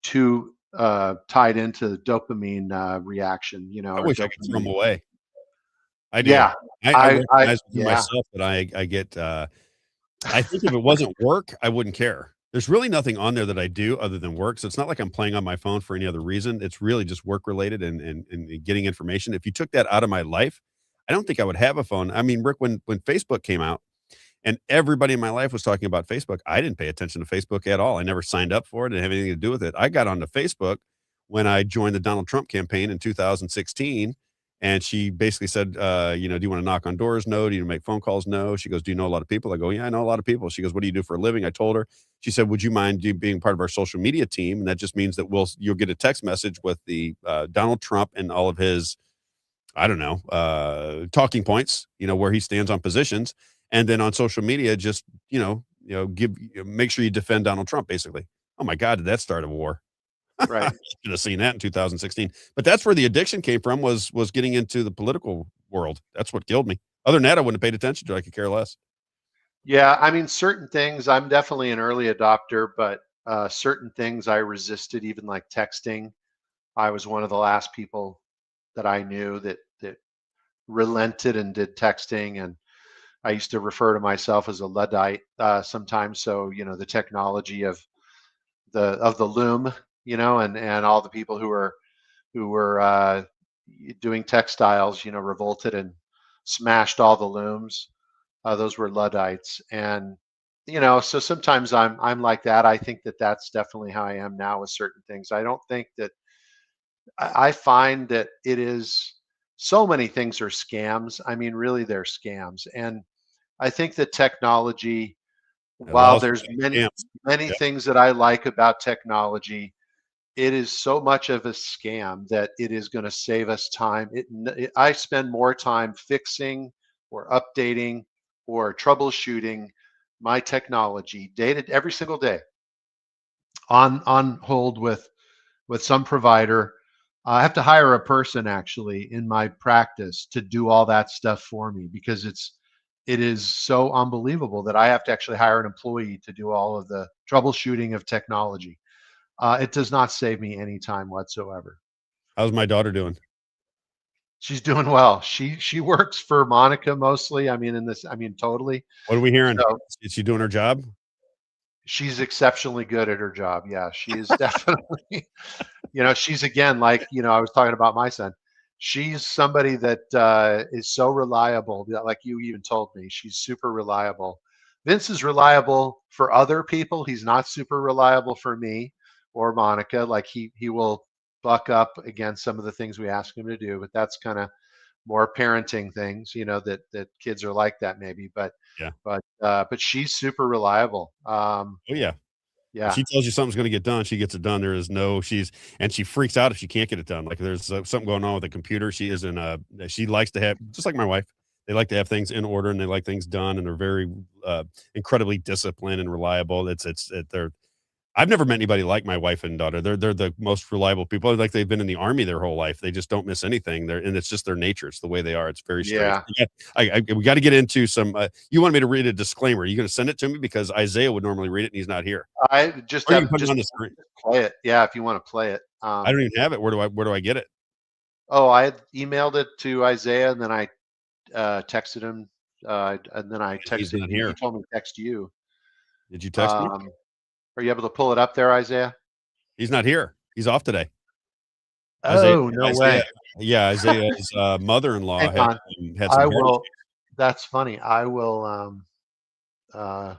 too tied into the dopamine reaction, I or wish I could throw them dopamine. away. I do. Yeah, I I recognize within yeah. myself that I get. I think if it wasn't work, I wouldn't care. There's really nothing on there that I do other than work. So it's not like I'm playing on my phone for any other reason. It's really just work related and getting information. If you took that out of my life, I don't think I would have a phone. I mean, Rick, when Facebook came out and everybody in my life was talking about Facebook, I didn't pay attention to Facebook at all. I never signed up for it. Didn't have anything to do with it. I got onto Facebook when I joined the Donald Trump campaign in 2016. And she basically said, do you want to knock on doors? No. Do you make phone calls? No. She goes, do you know a lot of people? I go, yeah, I know a lot of people. She goes, what do you do for a living? I told her. She said, would you mind being part of our social media team? And that just means that you'll get a text message with the Donald Trump and all of his, I don't know, talking points, where he stands on positions. And then on social media, just, make sure you defend Donald Trump, basically. Oh my God, did that start a war? Right. Should have seen that in 2016. But that's where the addiction came from, was getting into the political world. That's what killed me. Other than that, I wouldn't have paid attention to it. I could care less. Yeah, I mean, certain things, I'm definitely an early adopter, but certain things I resisted, even like texting. I was one of the last people that I knew that relented and did texting, and I used to refer to myself as a Luddite sometimes. So the technology of the loom, and all the people who were doing textiles, revolted and smashed all the looms. Those were Luddites, and so sometimes I'm like that. I think that that's definitely how I am now with certain things. I don't think that I find that it is, so many things are scams. I mean, really, they're scams, and I think that technology, It all while sounds there's like many scams. many Yep. things that I like about technology, it is so much of a scam that it is going to save us time. I spend more time fixing or updating or troubleshooting my technology every single day on hold with some provider. I have to hire a person actually in my practice to do all that stuff for me, because it is so unbelievable that I have to actually hire an employee to do all of the troubleshooting of technology. It does not save me any time whatsoever. How's my daughter doing? She's doing well. She works for Monica mostly. Totally. What are we hearing? So Is she doing her job? she's exceptionally good at her job. Yeah, she is definitely. She's, again, like, I was talking about my son. She's somebody that is so reliable. Like you even told me, she's super reliable. Vince is reliable for other people. He's not super reliable for me or Monica. Like he will buck up against some of the things we ask him to do, but that's kind of more parenting things, that kids are like that maybe. But Yeah. but she's super reliable. Oh yeah. If Yeah. she tells you something's going to get done, she gets it done. There is no, and she freaks out if she can't get it done. Like there's something going on with the computer. She likes to have, just like my wife, they like to have things in order and they like things done. And they're very, incredibly disciplined and reliable. They're I've never met anybody like my wife and daughter. They're the most reliable people. Like they've been in the army their whole life. They just don't miss anything. And it's just their nature. It's the way they are. It's very strange. Yeah. Yeah, we got to get into some. You want me to read a disclaimer? Are you going to send it to me because Isaiah would normally read it and he's not here? I just Or you can have put it just on the screen. play it. Yeah, if you want to play it. I don't even have it. Where do I get it? Oh, I had emailed it to Isaiah, and then I texted him, and then I He's texted. not He here. told me to text you. Did you text me? Are you able to pull it up there, Isaiah? He's not here. He's off today. Oh, no way. Yeah, Isaiah's mother-in-law Hang on. had some I hair will. issues, That's funny. I will but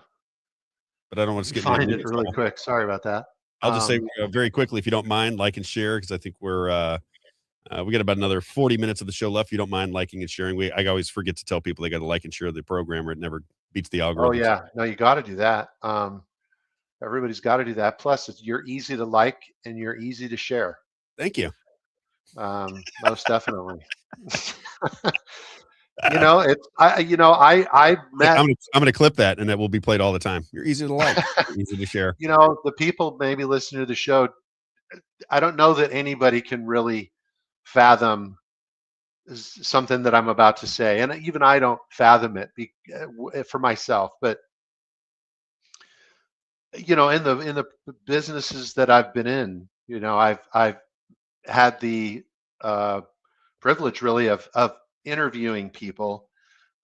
I don't want to get in find any it really trouble. quick. Sorry about that. I'll just say very quickly, if you don't mind, like and share, because I think we got about another 40 minutes of the show left. If you don't mind liking and sharing, I always forget to tell people they got to like and share the program, or it never beats the Oh algorithm. yeah, no, you got to do that. Everybody's got to do that. Plus, you're easy to like and you're easy to share. Thank you. Most definitely. You know, I met. I'm gonna clip that, and that will be played all the time. You're easy to like, you're easy to share. You know, the people maybe listening to the show, I don't know that anybody can really fathom something that I'm about to say, and even I don't fathom it for myself. But you know, in the businesses that I've been in, you know, I've had the privilege really of interviewing people,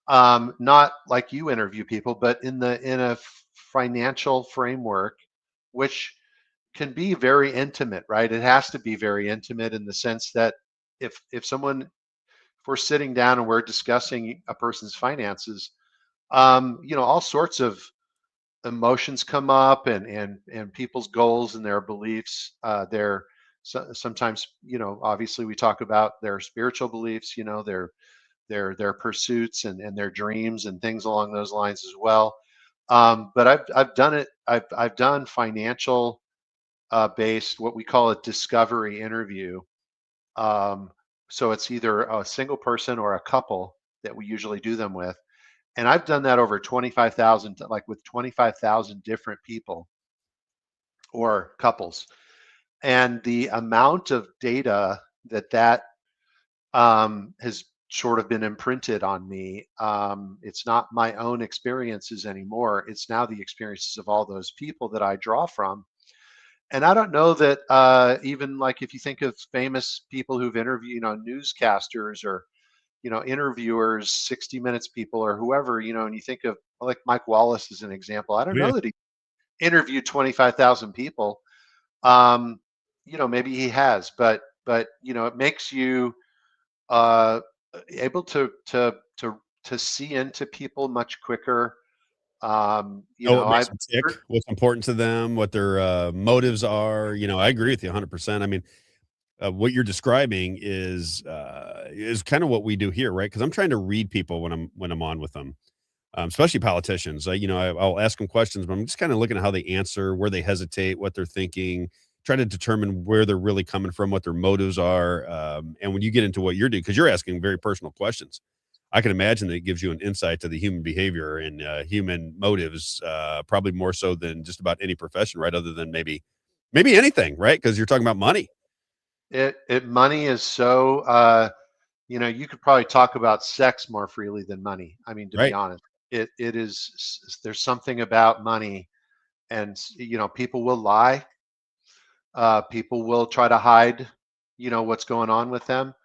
not like you interview people, but in a financial framework, which can be very intimate, right? It has to be very intimate in the sense that if we're sitting down and we're discussing a person's finances, you know, all sorts of emotions come up, and people's goals and their beliefs. Sometimes, you know, obviously we talk about their spiritual beliefs, you know, their pursuits and their dreams and things along those lines as well. But I've done it. I've done financial based, what we call a discovery interview. Um, so it's either a single person or a couple that we usually do them with. And I've done that over 25,000, like with 25,000 different people or couples. And the amount of data that has sort of been imprinted on me. It's not my own experiences anymore. It's now the experiences of all those people that I draw from. And I don't know that even like if you think of famous people who've interviewed, you know, newscasters or, you know, interviewers, 60 Minutes people or whoever, you know, and you think of like Mike Wallace as an example. I don't Yeah. know that he interviewed 25,000 people. Um, you know, maybe he has, but you know, it makes you uh, able to see into people much quicker. You Oh, know, what makes them tick, what's important to them, what their motives are. You know, I agree with you 100%. I mean, what you're describing is kind of what we do here, right? Because I'm trying to read people when I'm on with them, especially politicians. You know, I'll ask them questions, but I'm just kind of looking at how they answer, where they hesitate, what they're thinking, try to determine where they're really coming from, what their motives are. And when you get into what you're doing, because you're asking very personal questions, I can imagine that it gives you an insight to the human behavior and human motives, probably more so than just about any profession, right? Other than maybe anything, right? Because you're talking about money, it money is so you know, you could probably talk about sex more freely than money. I mean, to be right? honest, it is. There's something about money, and you know, people will lie. People will try to hide, you know, what's going on with them.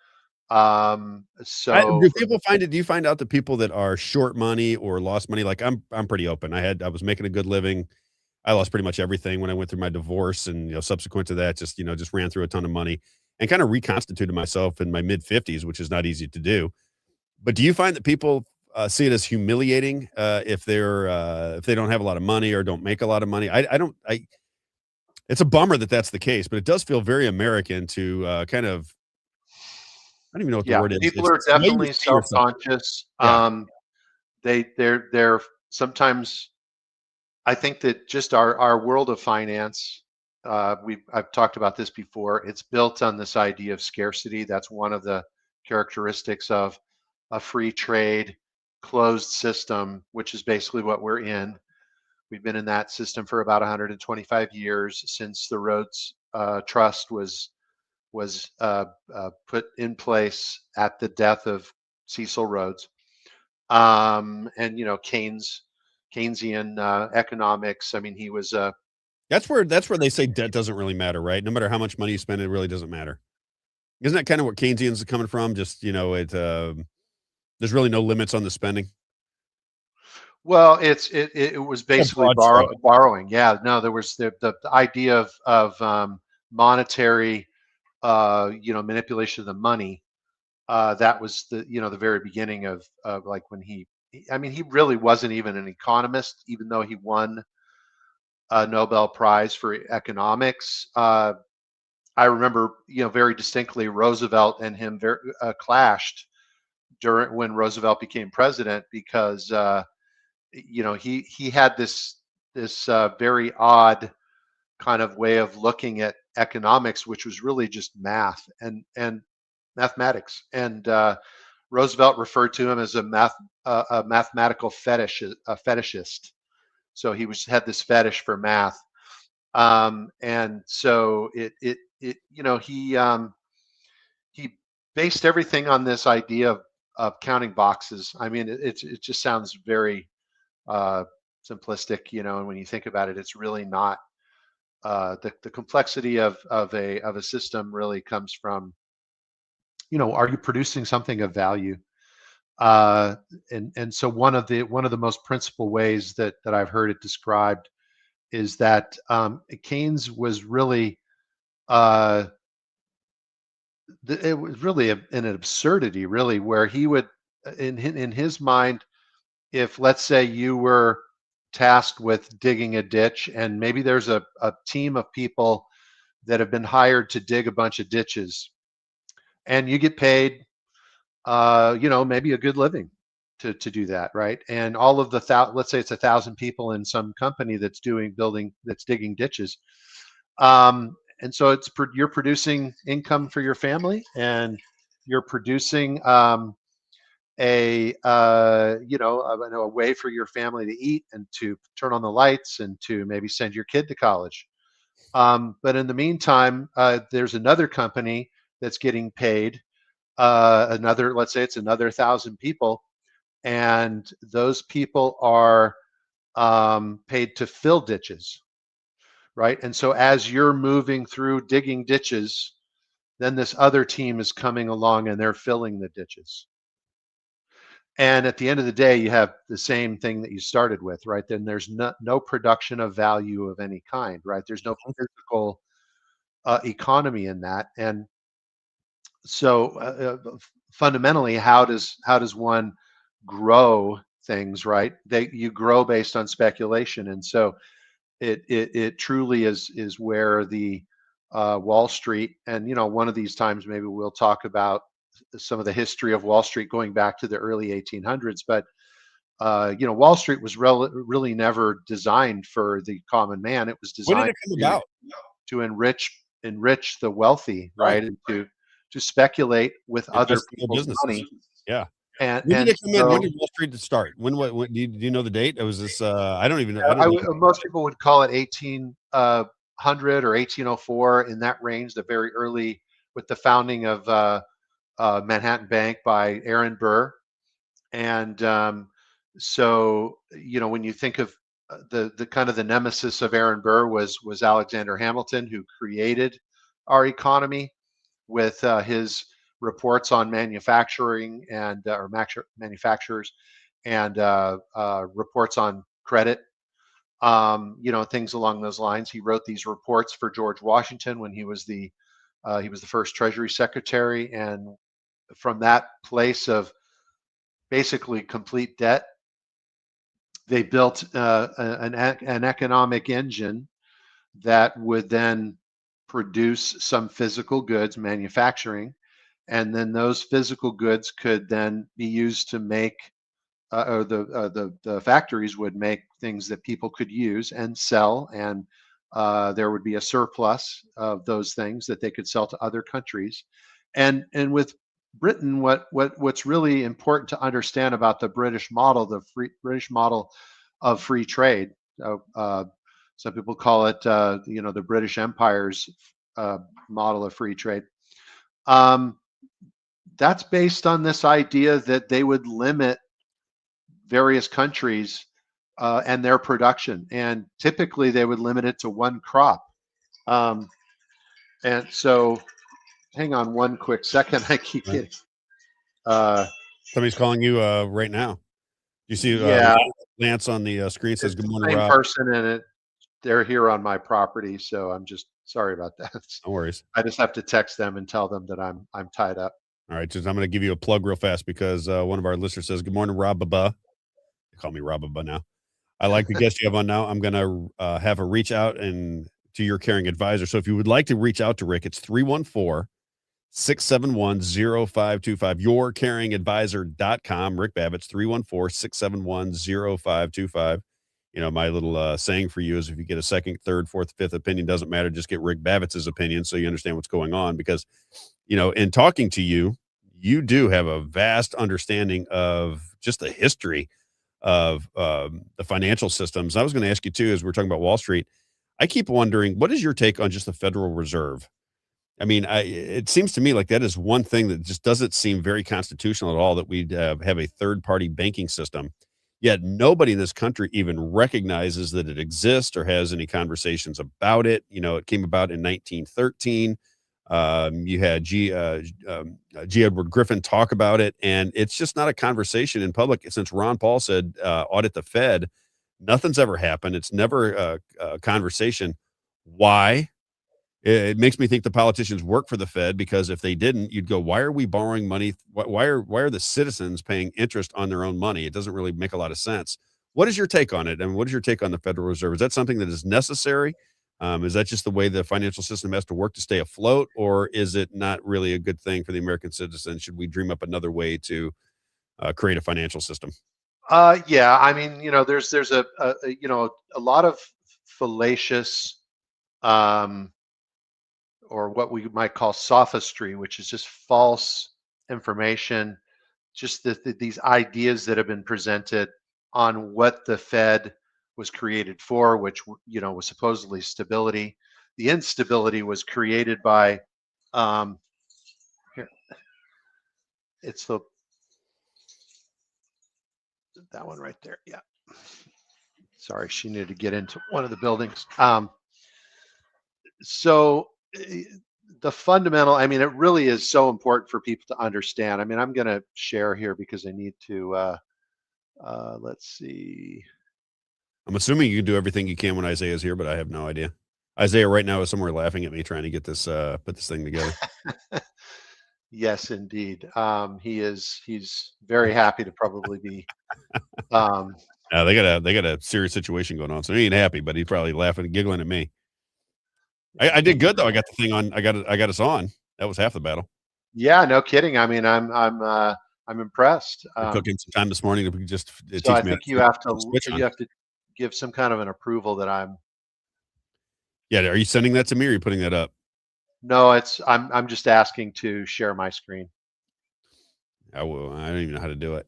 So Do people find it? Do you find out that people that are short money or lost money? Like I'm pretty open. I was making a good living. I lost pretty much everything when I went through my divorce, and you know, subsequent to that, just ran through a ton of money and kind of reconstituted myself in my mid 50s, which is not easy to do. But do you find that people see it as humiliating if they don't have a lot of money or don't make a lot of money? I don't. It's a bummer that that's the case, but it does feel very American to kind of. I don't even know what the yeah, word is. people It's are the way you definitely see yourself. self-conscious. Yeah. They're sometimes. I think that just our world of finance, I've talked about this before. It's built on this idea of scarcity. That's one of the characteristics of a free trade, closed system, which is basically what we're in. We've been in that system for about 125 years since the Rhodes Trust was put in place at the death of Cecil Rhodes. And Keynesian economics. I mean, he was That's where they say debt doesn't really matter, right? No matter how much money you spend, it really doesn't matter. Isn't that kind of what Keynesians are coming from? Just there's really no limits on the spending. well, it was basically broad stroke. borrowing. Yeah, no, there was the idea of monetary manipulation of the money. That was the very beginning of like when I mean, he really wasn't even an economist, even though he won a Nobel Prize for economics. I remember, very distinctly, Roosevelt and him clashed during when Roosevelt became president because he had this very odd kind of way of looking at economics, which was really just math and mathematics. And Roosevelt referred to him as a mathematical fetishist. So he had this fetish for math, and so he based everything on this idea of counting boxes. I mean, it just sounds very simplistic, and when you think about it, it's really not. The complexity of a system really comes from, are you producing something of value? And so one of the most principal ways that I've heard it described is that Keynes was really it was really an absurdity, really, where he would, in his mind, if let's say you were tasked with digging a ditch, and maybe there's a team of people that have been hired to dig a bunch of ditches, and you get paid, maybe a good living to do that, right? And all of let's say it's 1,000 people in some company that's digging ditches. And so you're producing income for your family, and you're producing a way for your family to eat and to turn on the lights and to maybe send your kid to college. But in the meantime, there's another company that's getting paid let's say it's another 1,000 people, and those people are paid to fill ditches, right? And so as you're moving through digging ditches, then this other team is coming along and they're filling the ditches. And at the end of the day, you have the same thing that you started with, right? Then there's no production of value of any kind, right? There's no physical economy in that. And so fundamentally, how does one grow things, right? You grow based on speculation. And so it truly is where the Wall Street, and one of these times maybe we'll talk about some of the history of Wall Street going back to the early 1800s. But Wall Street was really never designed for the common man. It was When did designed it come about? to enrich the wealthy, right? And to speculate with other Invest in people's businesses. money. Yeah. And When did it come in? When so did Wall Street start? When? What do you know the date? It was this. I don't even know. I don't know. most people would call it 1800 or 1804, in that range, the very early, with the founding of Manhattan Bank by Aaron Burr. And so when you think of the kind of the nemesis of Aaron Burr was Alexander Hamilton, who created our economy with his reports on manufacturing and or manufacturers, and reports on credit, things along those lines. He wrote these reports for George Washington when he was the first Treasury Secretary, and from that place of basically complete debt, they built an economic engine that would then produce some physical goods, manufacturing, and then those physical goods could then be used to make, or the factories would make things that people could use and sell, and there would be a surplus of those things that they could sell to other countries. And with Britain, what's really important to understand about the British model, British model of free trade, Some people call it, the British Empire's model of free trade. That's based on this idea that they would limit various countries and their production, and typically they would limit it to one crop. And so, hang on one quick second. I keep getting. Somebody's calling you right now. You see, Yeah, Lance on the screen says, it's "Good the morning, same Rob." person, and they're here on my property, so I'm just sorry about that. No worries. I just have to text them and tell them that I'm tied up. All right, just I'm going to give you a plug real fast because one of our listeners says, "Good morning, Rob Baba." They call me Rob Baba now. I like the guest you have on now. I'm going to have a reach out and to your caring advisor. So if you would like to reach out to Rick, it's 314-671-0525, yourcaringadvisor.com. Rick Babbitt's 314-671-0525. You know, my little saying for you is if you get a second, third, fourth, fifth opinion, doesn't matter. Just get Rick Babbitt's opinion so you understand what's going on. Because, you know, in talking to you, you do have a vast understanding of just the history of the financial systems. I was going to ask you too, as we're talking about Wall Street, I keep wondering, what is your take on just the Federal Reserve? I mean, it seems to me like that is one thing that just doesn't seem very constitutional at all, that we'd have a third-party banking system. Yet nobody in this country even recognizes that it exists or has any conversations about it. You know, it came about in 1913. You had G. Edward Griffin talk about it, and it's just not a conversation in public. Since Ron Paul said audit the Fed, nothing's ever happened. It's never a conversation. Why? It makes me think the politicians work for the Fed, because if they didn't, you'd go, why are we borrowing money? Why are the citizens paying interest on their own money? It doesn't really make a lot of sense. What is your take on it? And what is your take on the Federal Reserve? Is that something that is necessary? Is that just the way the financial system has to work to stay afloat, or is it not really a good thing for the American citizen? Should we dream up another way to create a financial system? Yeah, I mean, there's a lot of fallacious, or what we might call sophistry, which is just false information, just these ideas that have been presented on what the Fed was created for, which was supposedly stability. The instability was created by here, it's that one right there. Yeah. Sorry, she needed to get into one of the buildings. So the fundamental, I mean, it really is so important for people to understand. I mean, I'm going to share here because I need to, let's see. I'm assuming you can do everything you can when Isaiah's here, but I have no idea. Isaiah right now is somewhere laughing at me trying to get this, put this thing together. Yes, indeed. He's very happy to probably be, they got a serious situation going on. So he ain't happy, but he's probably laughing and giggling at me. I did good though. I got the thing on. I got us on. That was half the battle. Yeah, no kidding. I mean, I'm impressed. It took him some time this morning to just teach so I me. think you have to give some kind of an approval that I'm. Yeah, are you sending that to me, or are you putting that up? No, I'm just asking to share my screen. I will. I don't even know how to do it.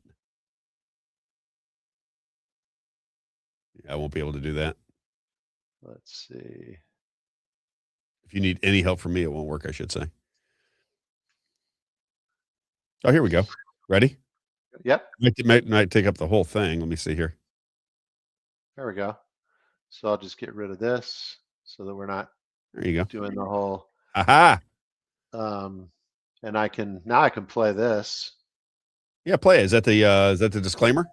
I won't be able to do that. Let's see. If you need any help from me, it won't work, I should say. Oh, here we go. Ready? Yep. Might take up the whole thing. Let me see here. There we go. So I'll just get rid of this so that we're not there you go. Doing the whole. Aha. And I can play this. Yeah, play it. Is that the disclaimer?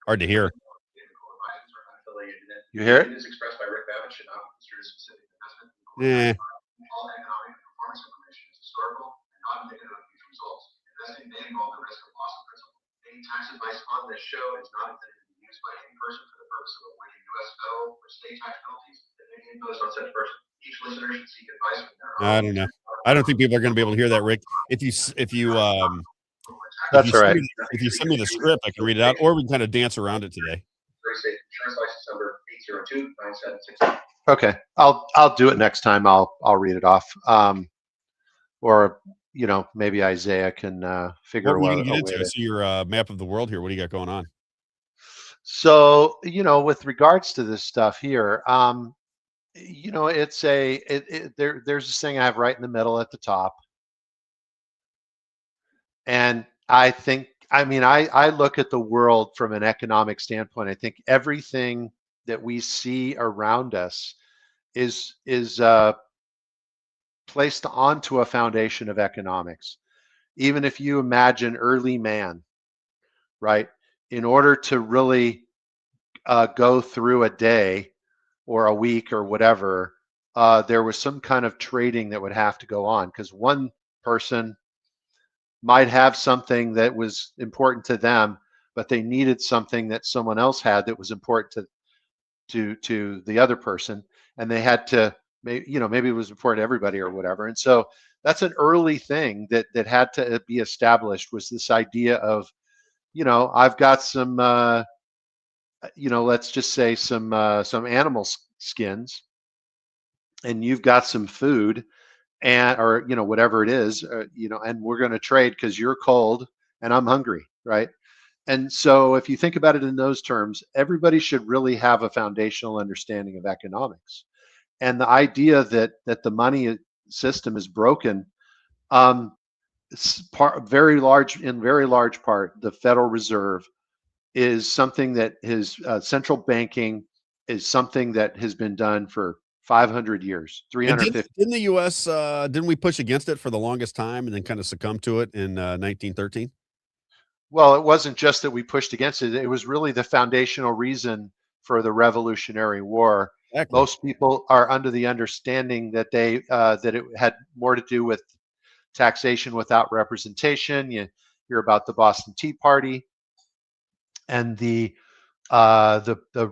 Hard to hear. You hear it? Yeah. Tax advice on this show is not intended to be used by any person for the purpose of avoiding U.S. federal or state tax penalties that may be imposed on such person. Each listener should seek advice from their own. I don't know. I don't think people are going to be able to hear that, Rick. If you That's all right. If you send me the script, I can read it out, or we can kind of dance around it today. Insurance license number 802-9760. Okay, I'll do it next time. I'll read it off. Or maybe Isaiah can What figure were you going out to get a into? way I to. see your map of the world here. What do you got going on? So, with regards to this stuff here, there's this thing I have right in the middle at the top. And I look at the world from an economic standpoint. I think everything that we see around us is placed onto a foundation of economics. Even if you imagine early man, right? In order to really go through a day or a week or whatever, there was some kind of trading that would have to go on because one person might have something that was important to them, but they needed something that someone else had that was important to the other person, and they had to maybe it was important to everybody or whatever. And so that's an early thing that had to be established, was this idea of, I've got some let's just say some animal skins, and you've got some food, and or whatever it is, and we're going to trade because you're cold and I'm hungry, right? And so if you think about it in those terms, everybody should really have a foundational understanding of economics. And the idea that the money system is broken, um, very large part, the Federal Reserve is something that his central banking is something that has been done for 500 years, And 350. didn't the U.S. Didn't we push against it for the longest time and then kind of succumb to it in 1913? Well, it wasn't just that we pushed against it. It was really the foundational reason for the Revolutionary War. Exactly. Most people are under the understanding that that it had more to do with taxation without representation. You hear about the Boston Tea Party and the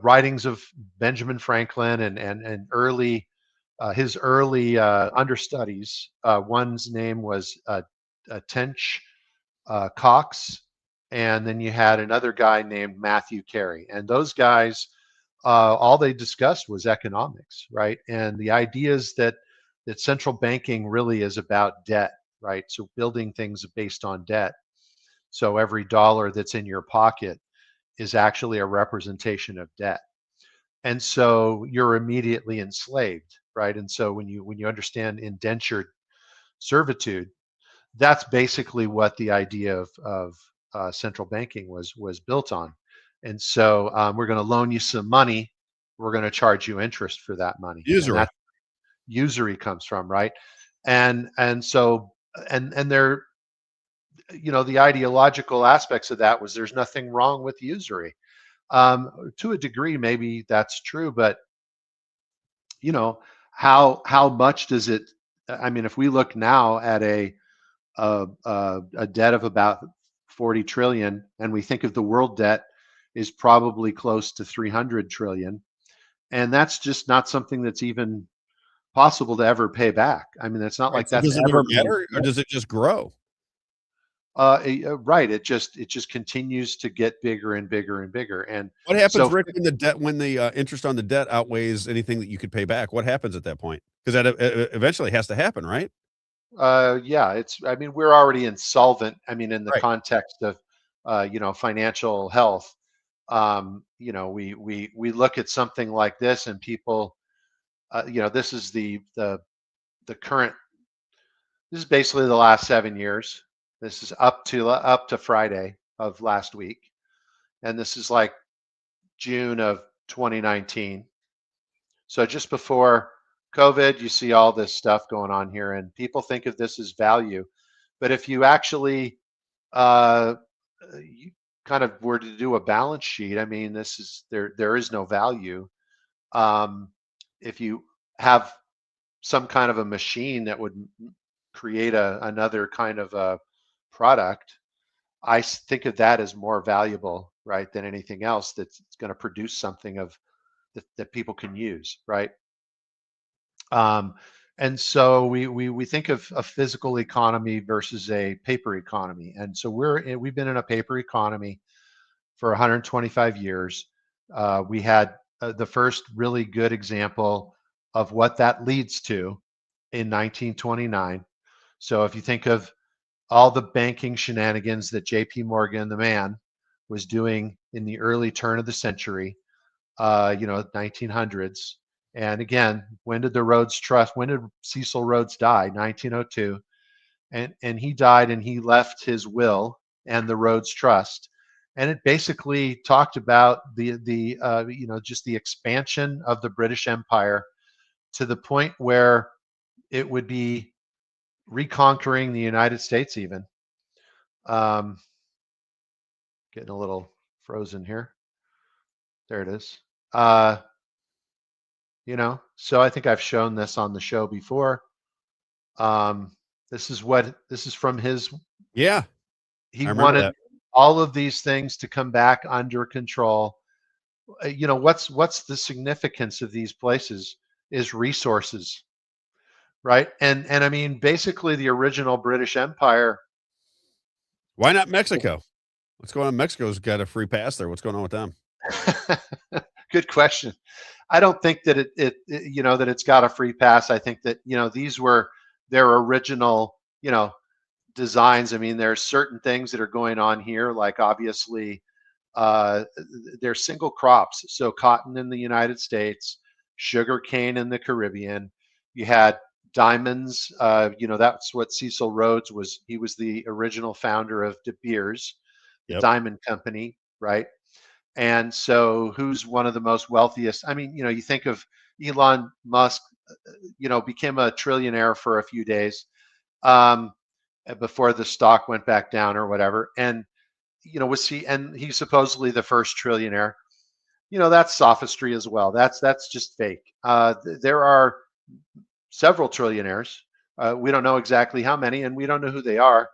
writings of Benjamin Franklin and early his early understudies. One's name was Tench Cox, and then you had another guy named Matthew Carey. And those guys, all they discussed was economics, right? And the ideas that central banking really is about debt, right? So building things based on debt. So every dollar that's in your pocket is actually a representation of debt. And so you're immediately enslaved, right? And so when you understand indentured servitude, that's basically what the idea of central banking was built on. And so we're going to loan you some money. We're going to charge you interest for that money, and Usury. that usury comes from, right? And so and there, the ideological aspects of that was there's nothing wrong with usury. To a degree, maybe that's true, but you know how much does it? I mean, if we look now at a debt of about 40 trillion, and we think of the world debt is probably close to 300 trillion, and that's just not something that's even possible to ever pay back. I mean, it's not Right. like So that's does it ever ever going matter, or to. does it just grow? Right. It just continues to get bigger and bigger and bigger. And What happens, so, Rick, when the interest on the debt outweighs anything that you could pay back? What happens at that point? Because that eventually has to happen, right? yeah, I mean, we're already insolvent. I mean, in the Right. context of, financial health, we look at something like this, and people, this is the current. This is basically the last 7 years. This is up to Friday of last week, and this is like June of 2019. So just before COVID, you see all this stuff going on here, and people think of this as value. But if you actually uh, you kind of were to do a balance sheet, I mean, this is there is no value. Um, if you have some kind of a machine that would create another kind of a product, think of that as more valuable, right, than anything else that's going to produce something that people can use, right? Um, and so we think of a physical economy versus a paper economy. And so we've been in a paper economy for 125 years. We had the first really good example of what that leads to in 1929. So if you think of all the banking shenanigans that J.P. Morgan, the man, was doing in the early turn of the century, 1900s. And again, when did the Rhodes Trust? When did Cecil Rhodes die? 1902, and he died, and he left his will and the Rhodes Trust, and it basically talked about just the expansion of the British Empire to the point where it would be reconquering the United States even. Um, Getting a little frozen here. There it is. So I think I've shown this on the show before. This is from his. Yeah, He I remember wanted that. all of these things to come back under control. What's the significance of these places is resources, right? And I mean, basically, the original British Empire. Why not Mexico? What's going on? Mexico's got a free pass there. What's going on with them? Good question. I don't think that that it's got a free pass. I think that these were their original designs. I mean, there's certain things that are going on here, like obviously they're single crops. So cotton in the United States, sugar cane in the Caribbean. You had diamonds. That's what Cecil Rhodes was. He was the original founder of De Beers, the Yep. diamond company, right? And so who's one of the most wealthiest? I mean, you think of Elon Musk, became a trillionaire for a few days before the stock went back down or whatever. And, and he's supposedly the first trillionaire. That's sophistry as well. That's just fake. There are several trillionaires. We don't know exactly how many, and we don't know who they are,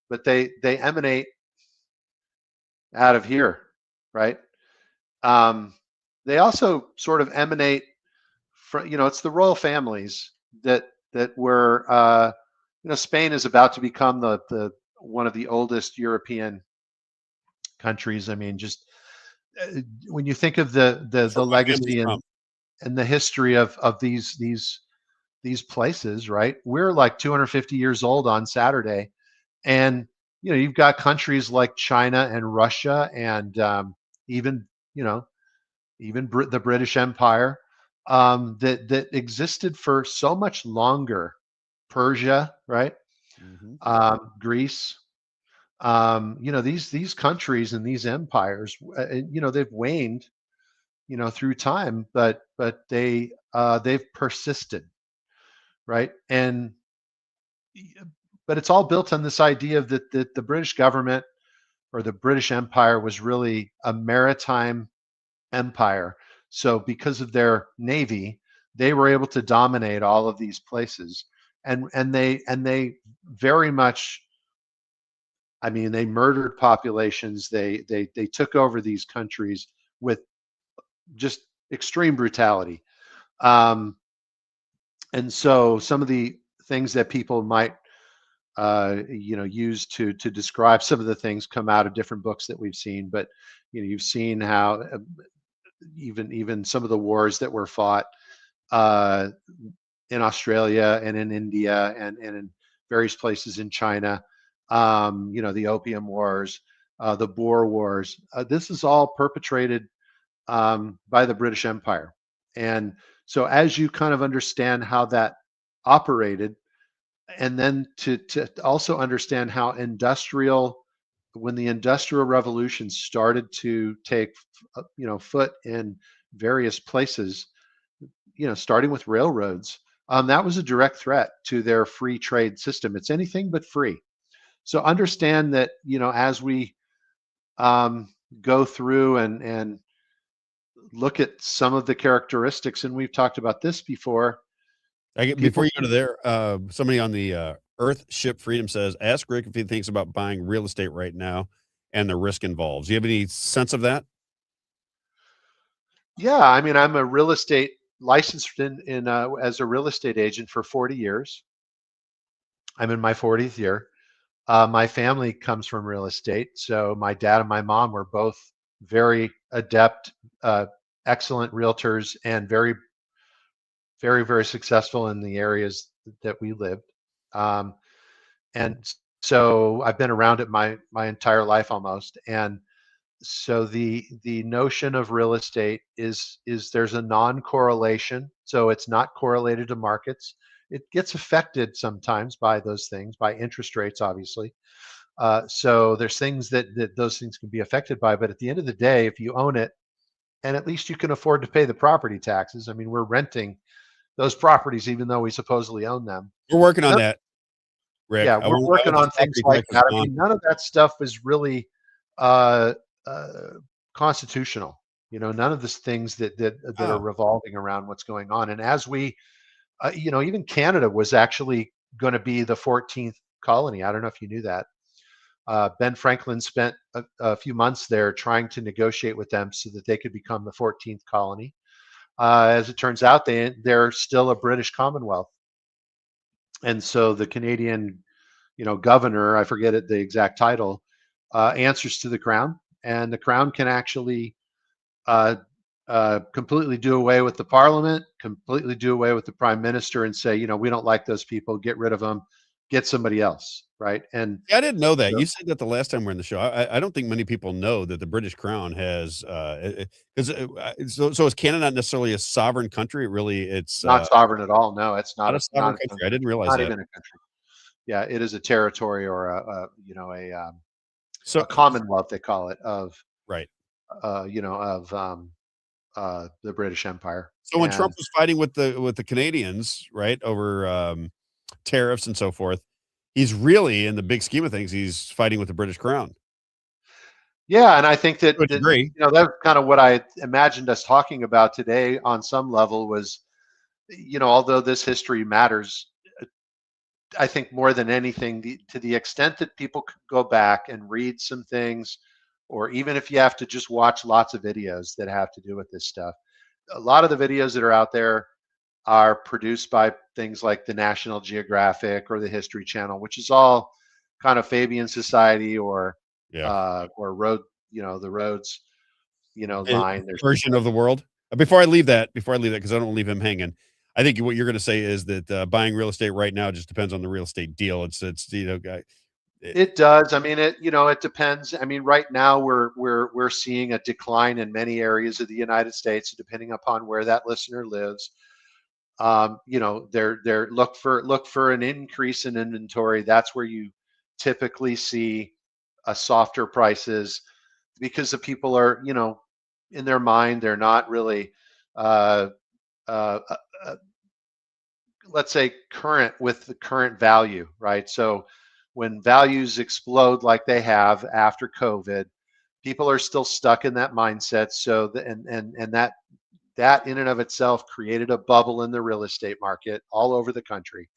but they emanate out of here, right? They also sort of emanate from, it's the royal families that were, Spain is about to become the one of the oldest European countries. I mean, just when you think of the My family's legacy from. and the history of these places, right? We're like 250 years old on Saturday, and you've got countries like China and Russia, and even the British Empire that existed for so much longer. Persia, right? Greece. These countries and these empires, they've waned, through time, but they've persisted, right? But it's all built on this idea of that the British government or the British Empire was really a maritime empire. So because of their navy, they were able to dominate all of these places, and they very much. I mean, they murdered populations. They took over these countries with just extreme brutality. And so some of the things that people might use to describe some of the things come out of different books that we've seen. But you've seen how even some of the wars that were fought in Australia and in India and in various places in China, the Opium Wars, the Boer Wars. This is all perpetrated by the British Empire. And so as you kind of understand how that operated, and then to also understand how when the Industrial Revolution started to take foot in various places, starting with railroads, that was a direct threat to their free trade system. It's anything but free. So understand that as we go through and look at some of the characteristics, and we've talked about this before. Before you go to there, somebody on the Earth Ship Freedom says, ask Rick if he thinks about buying real estate right now and the risk involved. Do you have any sense of that? Yeah, I mean, I'm a real estate licensed in as a real estate agent for 40 years. I'm in my 40th year. My family comes from real estate, so my dad and my mom were both very adept, excellent realtors, and very, very, very successful in the areas that we lived. And so I've been around it my entire life almost. And so the notion of real estate is there's a non-correlation, so it's not correlated to markets. It gets affected sometimes by those things, by interest rates, obviously. So there's things that those things can be affected by, but at the end of the day, if you own it, and at least you can afford to pay the property taxes. I mean, we're renting those properties even though we supposedly own them. We're working on that, Rick. Yeah, we're I working want on those things property like taxes that. I gone. mean, none of that stuff is really uh, uh, constitutional. You know, none of the things that are Oh, revolving around what's going on. And as we, you know, even Canada was actually going to be the 14th colony. I don't know if you knew that. Ben Franklin spent a few months there trying to negotiate with them so that they could become the 14th colony. As it turns out, they're still a British Commonwealth, and so the Canadian, you know, governor, I forget it, the exact title, answers to the crown, and the crown can actually uh, completely do away with the parliament, completely do away with the prime minister, and say, you know, we don't like those people, get rid of them, get somebody else, right? And I didn't know that. you know, You said that the last time we're in the show. I don't think many people know that the British Crown has, 'cause, so is Canada not necessarily a sovereign country? It really it's, not sovereign at all. No, it's not a sovereign not a country. I country, didn't realize not that. even a country. Yeah, it is a territory or a you know So a commonwealth they call it of right. you know of the British Empire. So when Trump And was fighting with the Canadians, right, over, tariffs and so forth, he's really, in the big scheme of things, he's fighting with the British Crown yeah, and I think to a that degree. you know that's kind of what I imagined us talking about today on some level was, you know, although this history matters, I think more than anything, to the extent that people could go back and read some things, or even if you have to just watch lots of videos that have to do with this stuff, a lot of the videos that are out there are produced by things like the National Geographic or the History Channel, which is all kind of Fabian Society Yeah. or road, you know, the roads, you know, Eh, line. There's version of the world. Before I leave that, because I don't wanna leave him hanging, I think what you're gonna say is that, buying real estate right now just depends on the real estate deal. It's, you know, guy it it does. I mean, it you know, it depends. I mean, right now we're seeing a decline in many areas of the United States, depending upon where that listener lives. You know, they're look for an increase in inventory. That's where you typically see a softer prices because the people are, you know, in their mind they're not really uh, uh, uh, uh, let's say current with the current value, right? So when values explode like they have after COVID, people are still stuck in that mindset. So and that in and of itself created a bubble in the real estate market all over the country.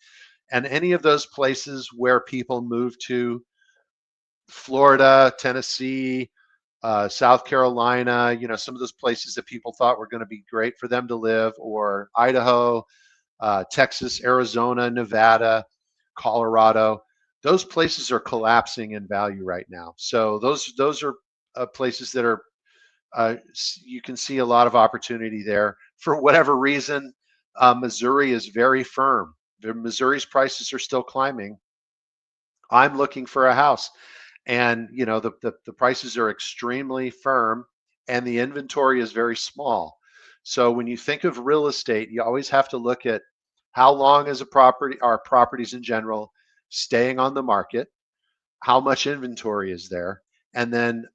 And any of those places where people move to, Florida, Tennessee, South Carolina, you know, some of those places that people thought were going to be great for them to live, or Idaho, Texas, Arizona, Nevada, Colorado, those places are collapsing in value right now. So those are places that are you can see a lot of opportunity there. For whatever reason, Missouri is very firm. Missouri's prices are still climbing. I'm looking for a house, and you know the prices are extremely firm, and the inventory is very small. So when you think of real estate, you always have to look at how long is a property, or properties in general, staying on the market, how much inventory is there, and then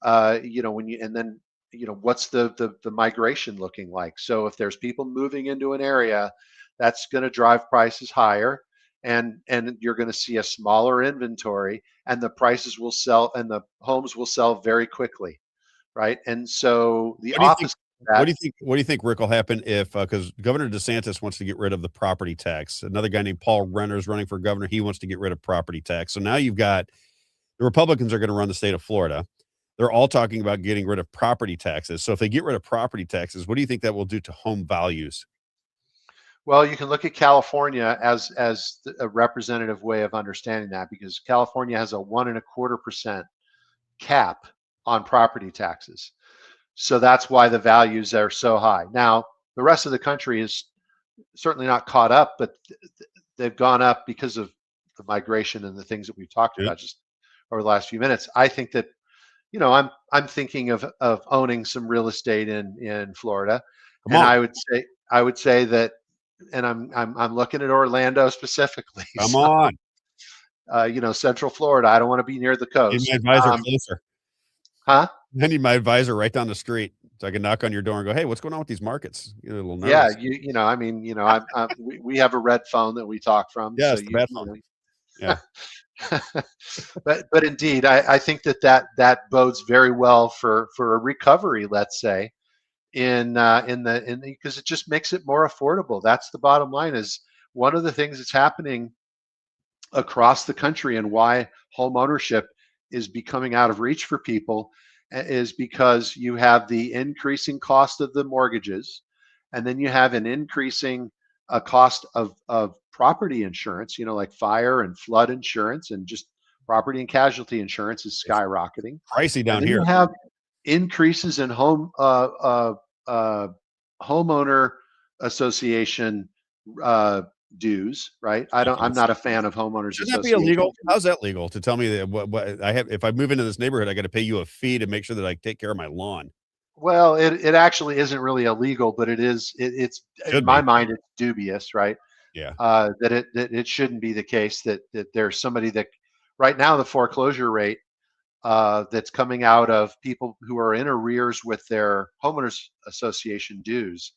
you know when you and then you know what's the migration looking like. So if there's people moving into an area, that's going to drive prices higher, and you're going to see a smaller inventory, and the prices will sell, and the homes will sell very quickly, right? And so the what do you think opposite of that. what do you think, Rick, will happen if, because Governor DeSantis wants to get rid of the property tax. Another guy named Paul Renner is running for governor. He wants to get rid of property tax. So now you've got the Republicans are gonna run the state of Florida. They're all talking about getting rid of property taxes. So if they get rid of property taxes, what do you think that will do to home values? Well, you can look at California as a representative way of understanding that, because California has a 1.25% cap on property taxes. So that's why the values are so high. Now, the rest of the country is certainly not caught up, but they've gone up because of the migration and the things that we've talked Yep. about just over the last few minutes. I think that, I'm thinking of owning some real estate in Florida, Come and on. I would say that, and I'm looking at Orlando specifically. Come So, on. Central Florida. I don't want to be near the Need my coast. advisor closer. Huh? I need my advisor right down the street so I can knock on your door and go, "Hey, what's going on with these markets?" Get a little Yeah, nervous. we have a red phone that we talk from, Yeah, so it's the bad phone. Yeah. but indeed, I think that bodes very well for a recovery, let's say, in because it just makes it more affordable. That's the bottom line. Is one of the things that's happening across the country and why home ownership is becoming out of reach for people is because you have the increasing cost of the mortgages, and then you have an increasing cost of property insurance, like fire and flood insurance, and just property and casualty insurance is skyrocketing. Pricey And down then you here. have increases in uh, homeowner association dues, right? I'm not a fan of homeowners Shouldn't that be association. illegal? How's that legal? To tell me that what I have, if I move into this neighborhood, I got to pay you a fee to make sure that I take care of my lawn. Well, it actually isn't really illegal, but it's in Should my be. mind it's dubious, right? Yeah. That it shouldn't be the case that there's somebody that right now the foreclosure rate that's coming out of people who are in arrears with their homeowners association dues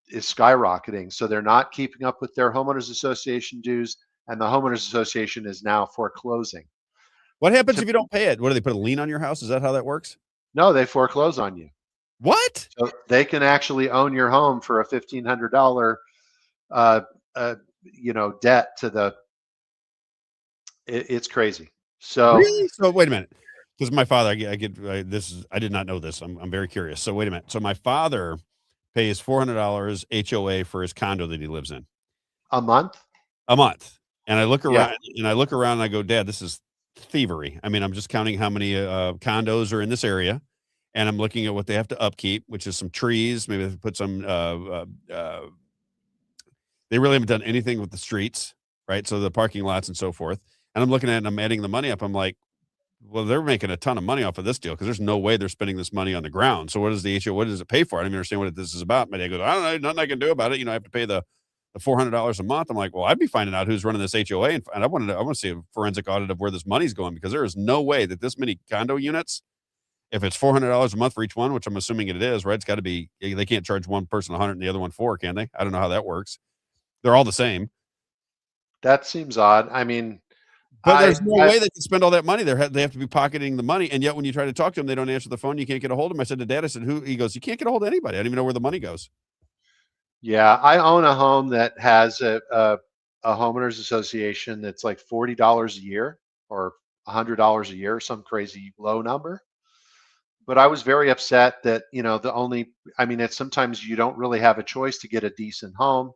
is skyrocketing. So they're not keeping up with their homeowners association dues, and the homeowners association is now foreclosing. What happens To, if you don't pay it? What do they put a lien on your house? Is that how that works? no, they foreclose on you. What? So they can actually own your home for a $1,500, uh, debt to the. It's crazy. So Really? So wait a minute, because my father, this is I did not know this. I'm very curious. So wait a minute. So my father pays $400 HOA for his condo that he lives in a month. a month, and I look Yeah. around and I go, Dad, this is thievery. I mean, I'm just counting how many condos are in this area, and I'm looking at what they have to upkeep, which is some trees. Maybe they put some. They really haven't done anything with the streets, right? So the parking lots and so forth. And I'm looking at it and I'm adding the money up. I'm like, well, they're making a ton of money off of this deal because there's no way they're spending this money on the ground. So what does the HO? What does it pay for? I don't even understand what this is about. My dad goes, I don't know, nothing I can do about it. I have to pay the $400 a month. I'm like, well, I'd be finding out who's running this HOA, and I want to see a forensic audit of where this money's going, because there is no way that this many condo units, if it's $400 a month for each one, which I'm assuming it is, right? It's got to be. They can't charge one person 100 and the other one 4, can they? I don't know how that works. They're all the same. That seems odd. I mean, but there's no way they can spend all that money. They have to be pocketing the money, and yet when you try to talk to them, they don't answer the phone. You can't get a hold of them. I said to Dad, I said, who? He goes, you can't get a hold of anybody. I don't even know where the money goes. Yeah, I own a home that has a homeowners association that's like $40 a year or $100 a year, some crazy low number. But I was very upset that it's sometimes you don't really have a choice to get a decent home.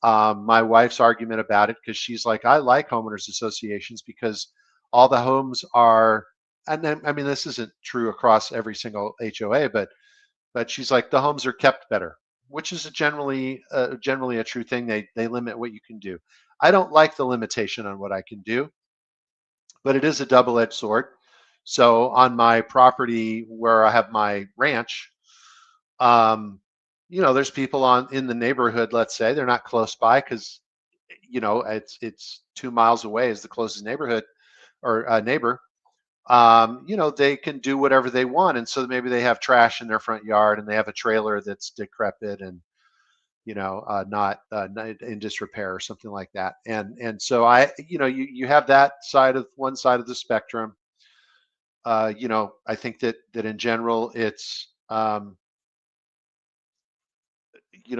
My wife's argument about it, because she's like, I like homeowners associations because all the homes are, and then this isn't true across every single HOA, but she's like, the homes are kept better, which is generally a true thing. They limit what you can do. I don't like the limitation on what I can do, but it is a double-edged sword. So on my property where I have my ranch, there's people in the neighborhood. Let's say they're not close by because it's 2 miles away is the closest neighborhood or neighbor. They can do whatever they want, and so maybe they have trash in their front yard, and they have a trailer that's decrepit and not in disrepair or something like that. And so you have that one side of the spectrum. I think that in general it's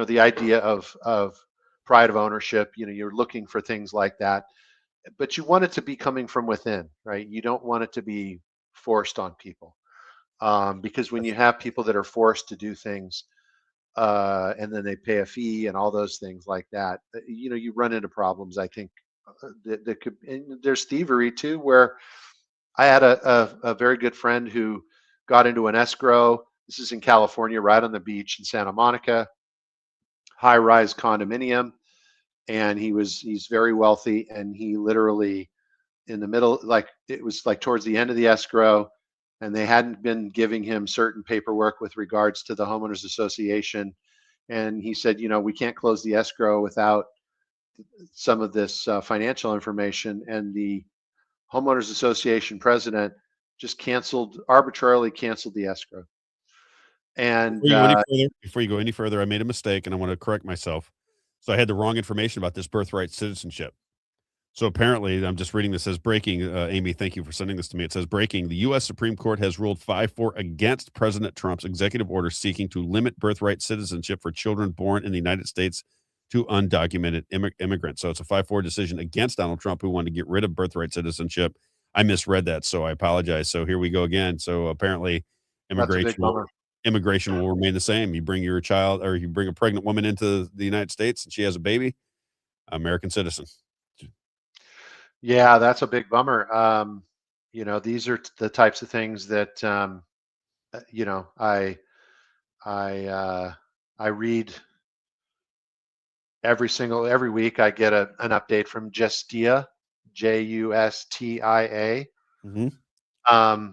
the idea of pride of ownership. You're looking for things like that, but you want it to be coming from within, right? You don't want it to be forced on people, because when you have people that are forced to do things, and then they pay a fee and all those things like that, you run into problems. I think that could. And there's thievery too, where I had a very good friend who got into an escrow. This is in California, right on the beach in Santa Monica, high-rise condominium, and he's very wealthy, and he literally in the middle, like it was like towards the end of the escrow, and they hadn't been giving him certain paperwork with regards to the homeowners association, and he said, we can't close the escrow without some of this financial information, and the homeowners association president just arbitrarily canceled the escrow. And Before you go any further, I made a mistake and I want to correct myself. So I had the wrong information about this birthright citizenship. So apparently, I'm just reading this as breaking. Amy, thank you for sending this to me. It says breaking. The U.S. Supreme Court has ruled 5-4 against President Trump's executive order seeking to limit birthright citizenship for children born in the United States to undocumented immigrants. So it's a 5-4 decision against Donald Trump, who wanted to get rid of birthright citizenship. I misread that, so I apologize. So here we go again. So apparently, immigration will remain the same. You bring your child, or you bring a pregnant woman into the United States and she has a baby, American citizen. Yeah, that's a big bummer. These are the types of things that I read every week. I get an update from Justia, Justia. Mm-hmm.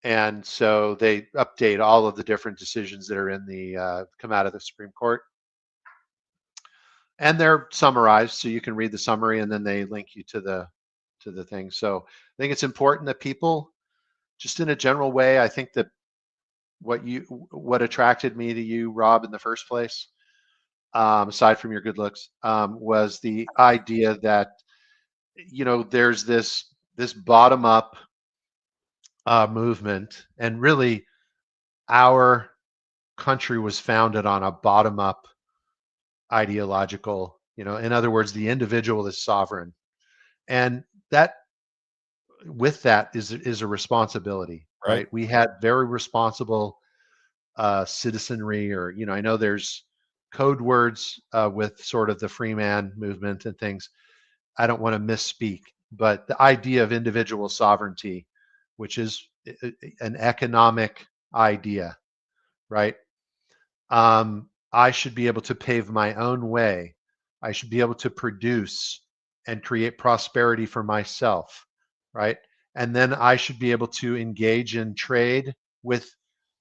And so they update all of the different decisions that are in come out of the Supreme Court. And they're summarized, so you can read the summary, and then they link you to the thing. So I think it's important that people, just in a general way, I think that what attracted me to you, Rob, in the first place, aside from your good looks, was the idea that there's this bottom up movement, and really our country was founded on a bottom up ideological, in other words, the individual is sovereign, and that with that is a responsibility, right? We had very responsible citizenry, or I know there's code words with sort of the free man movement and things. I don't want to misspeak, but the idea of individual sovereignty, which is an economic idea, right? I should be able to pave my own way. I should be able to produce and create prosperity for myself, right? And then I should be able to engage in trade with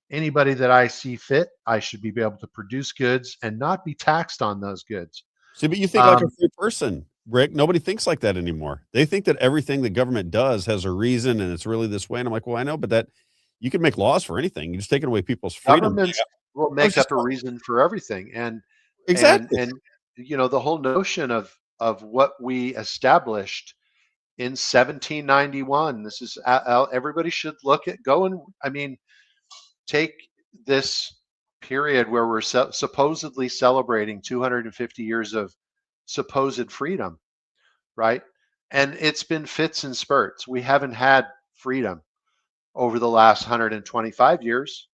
anybody that I see fit. I should be able to produce goods and not be taxed on those goods. See, but you think like a free person, Rick. Nobody thinks like that anymore. They think that everything the government does has a reason and it's really this way. And I'm like, well, I know, but that you can make laws for anything. You just taking away people's freedom. Governments will make up a reason for everything. And exactly. And the whole notion of what we established in 1791. This is everybody should take this period where we're supposedly celebrating 250 years of supposed freedom, right? And it's been fits and spurts. We haven't had freedom over the last 125 years,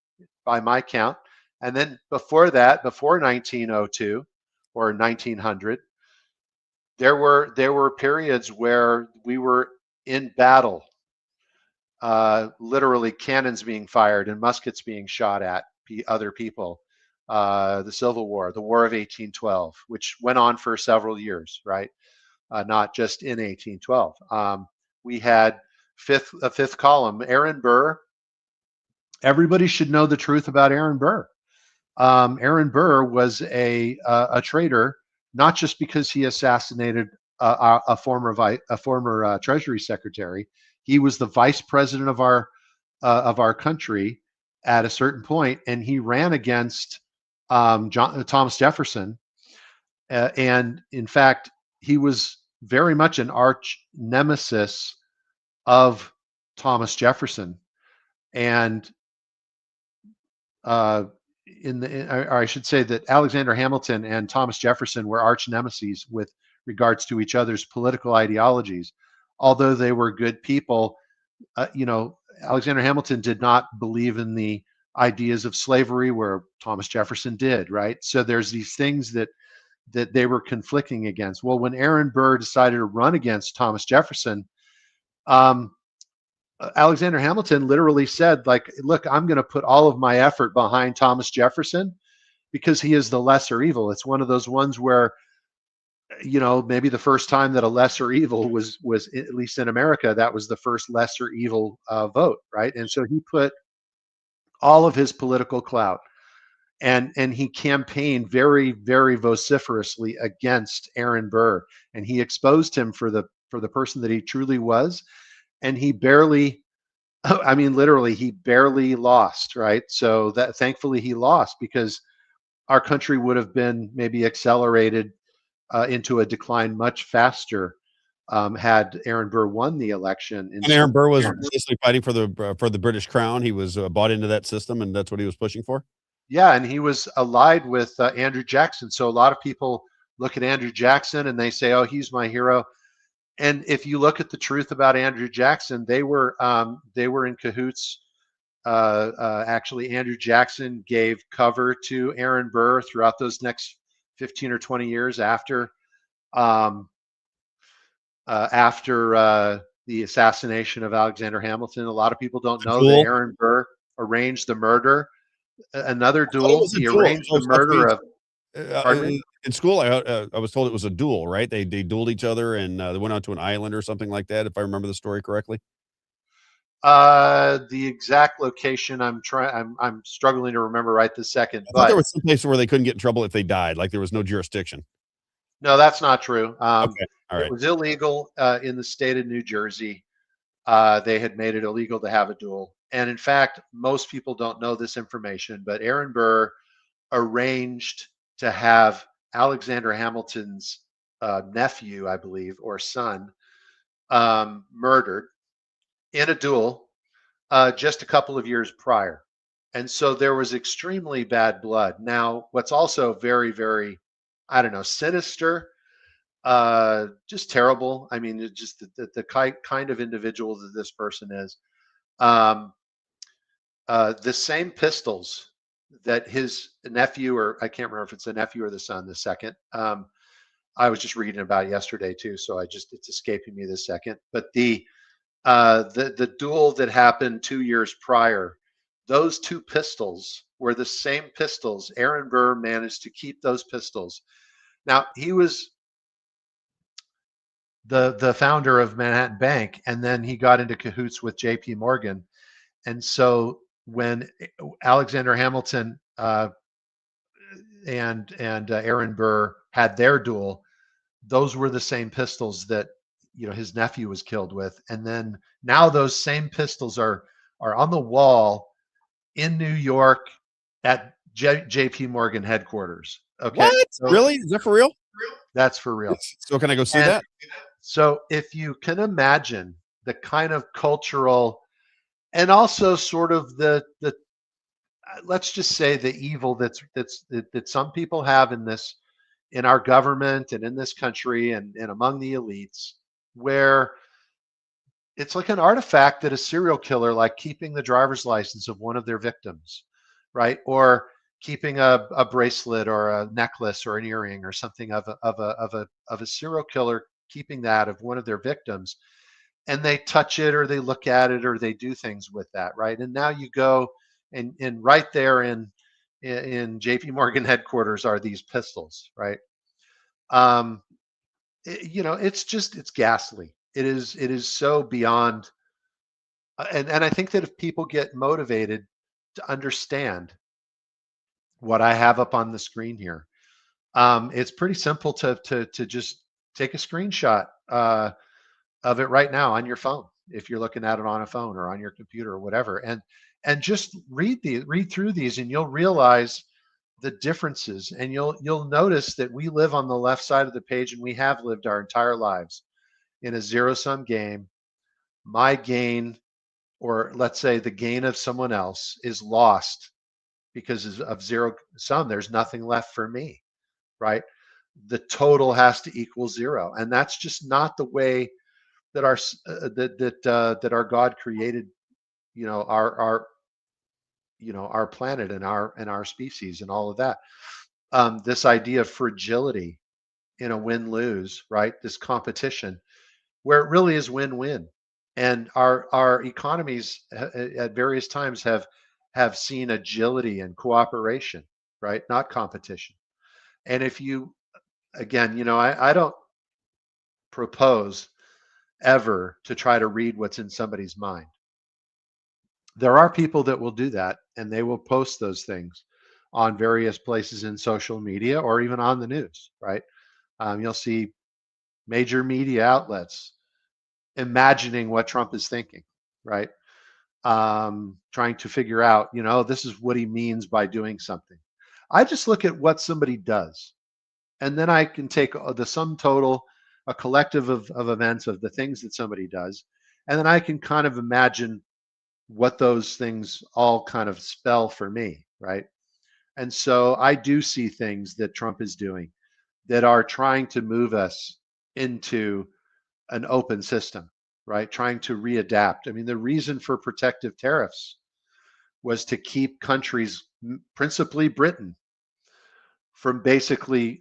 by my count. And then before that, before 1902 or 1900, there were periods where we were in battle, literally cannons being fired and muskets being shot at other people. The Civil War, the War of 1812, which went on for several years, right? Not just in 1812. We had a fifth column, Aaron Burr. Everybody should know the truth about Aaron Burr. Aaron Burr was a traitor, not just because he assassinated a former Treasury Secretary. He was the vice president of our country at a certain point, and he ran against Thomas Jefferson. And in fact, he was very much an arch nemesis of Thomas Jefferson. And or I should say that Alexander Hamilton and Thomas Jefferson were arch nemeses with regards to each other's political ideologies. Although they were good people, Alexander Hamilton did not believe in the ideas of slavery where Thomas Jefferson did, right? So there's these things that they were conflicting against. Well, when Aaron Burr decided to run against Thomas Jefferson, Alexander Hamilton literally said, like, look, I'm going to put all of my effort behind Thomas Jefferson because he is the lesser evil. It's one of those ones where maybe the first time that a lesser evil was at least in America, that was the first lesser evil vote, right? And so he put all of his political clout, and he campaigned very, very vociferously against Aaron Burr, and he exposed him for the person that he truly was, and he barely, I mean, literally, he barely lost, right? So that thankfully he lost, because our country would have been maybe accelerated into a decline much faster had Aaron Burr won the election in And Aaron Burr was 2010. basically fighting for the British crown. He was bought into that system, and that's what he was pushing for. Yeah, and he was allied with Andrew Jackson. So a lot of people look at Andrew Jackson and they say, "Oh, he's my hero." And if you look at the truth about Andrew Jackson, they were in cahoots. Actually, Andrew Jackson gave cover to Aaron Burr throughout those next 15 or 20 years um, after the assassination of Alexander Hamilton. A lot of people don't A know that duel. Aaron Burr arranged the murder. Another I thought it duel. was a He duel. arranged the murder of. Pardon me. In school, I was told it was a duel, right? They dueled each other, and they went out to an island or something like that, if I remember the story correctly. The exact location I'm struggling to remember right this second, I thought there but was some place where they couldn't get in trouble if they died, like there was no jurisdiction. no, that's not true. Okay, all It right. was illegal in the state of New Jersey. They had made it illegal to have a duel, and in fact, most people don't know this information, but Aaron Burr arranged to have Alexander Hamilton's nephew, I believe, or son, murdered in a duel just a couple of years prior. And so there was extremely bad blood. Now, what's also very, very, I don't know, sinister, just terrible. I mean, just the kind of individual that this person is. Um, the same pistols that his nephew, or I can't remember if it's the nephew or the son, the second. I was just reading about it yesterday too, so it's escaping me this second. But the duel that happened 2 years prior, those two pistols were the same pistols. Aaron Burr managed to keep those pistols. Now, he was the founder of Manhattan Bank, and then he got into cahoots with J.P. Morgan. And so when Alexander Hamilton and Aaron Burr had their duel, those were the same pistols that his nephew was killed with. And then now those same pistols are on the wall in New York at JP Morgan headquarters. Okay. What? So Really? Is that for real? that's for real. So can I go see And that? so if you can imagine the kind of cultural and also sort of the let's just say the evil that some people have in our government and in this country and among the elites, where it's like an artifact that a serial killer, like keeping the driver's license of one of their victims, right? Or keeping a bracelet or a necklace or an earring or something of a serial killer, keeping that of one of their victims, and they touch it or they look at it or they do things with that, right? And now you go and right there in JP Morgan headquarters are these pistols, right? Um, it's ghastly. It is so beyond. And I think that if people get motivated to understand what I have up on the screen here, it's pretty simple to just take a screenshot of it right now on your phone, if you're looking at it on a phone or on your computer or whatever, and just read through these, and you'll realize the differences, and you'll notice that we live on the left side of the page, and we have lived our entire lives in a zero-sum game. My gain, or let's say the gain of someone else, is lost because of zero sum. There's nothing left for me, right? The total has to equal zero, and that's just not the way that our God created, our planet and our species and all of that. This idea of fragility in a win-lose, right? This competition where it really is win-win. And our economies at various times have seen agility and cooperation, right? Not competition. And if you again, I don't propose ever to try to read what's in somebody's mind. There are people that will do that, and they will post those things on various places in social media or even on the news, right? You'll see major media outlets imagining what Trump is thinking, right? Trying to figure out, this is what he means by doing something. I just look at what somebody does, and then I can take the sum total, a collective of events of the things that somebody does, and then I can kind of imagine what those things all kind of spell for me, right? And so I do see things that Trump is doing that are trying to move us into an open system, right? Trying to readapt. I mean, the reason for protective tariffs was to keep countries, principally Britain, from basically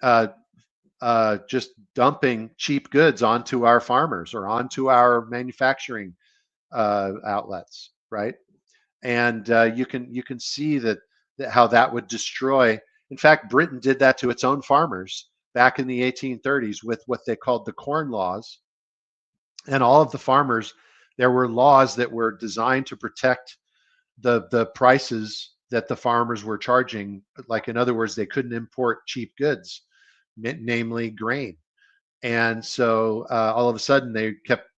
just dumping cheap goods onto our farmers or onto our manufacturing outlets, right? And you can see that how that would destroy. In fact, Britain did that to its own farmers back in the 1830s with what they called the Corn Laws. And all of the farmers, there were laws that were designed to protect the prices that the farmers were charging. Like, in other words, they couldn't import cheap goods, namely grain. And so all of a sudden they kept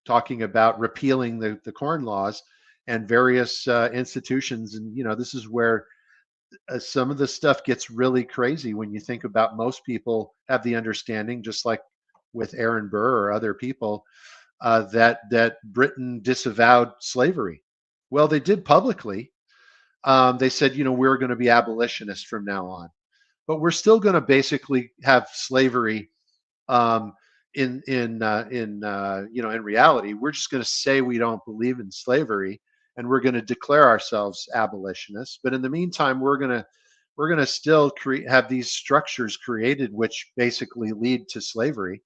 talking about repealing the Corn Laws and various institutions. And, this is where some of the stuff gets really crazy when you think about most people have the understanding, just like with Aaron Burr or other people, that Britain disavowed slavery. Well, they did publicly. They said, we're going to be abolitionists from now on, but we're still going to basically have slavery. Um, in reality, we're just going to say we don't believe in slavery, and we're going to declare ourselves abolitionists. But in the meantime, we're going to still have these structures created which basically lead to slavery.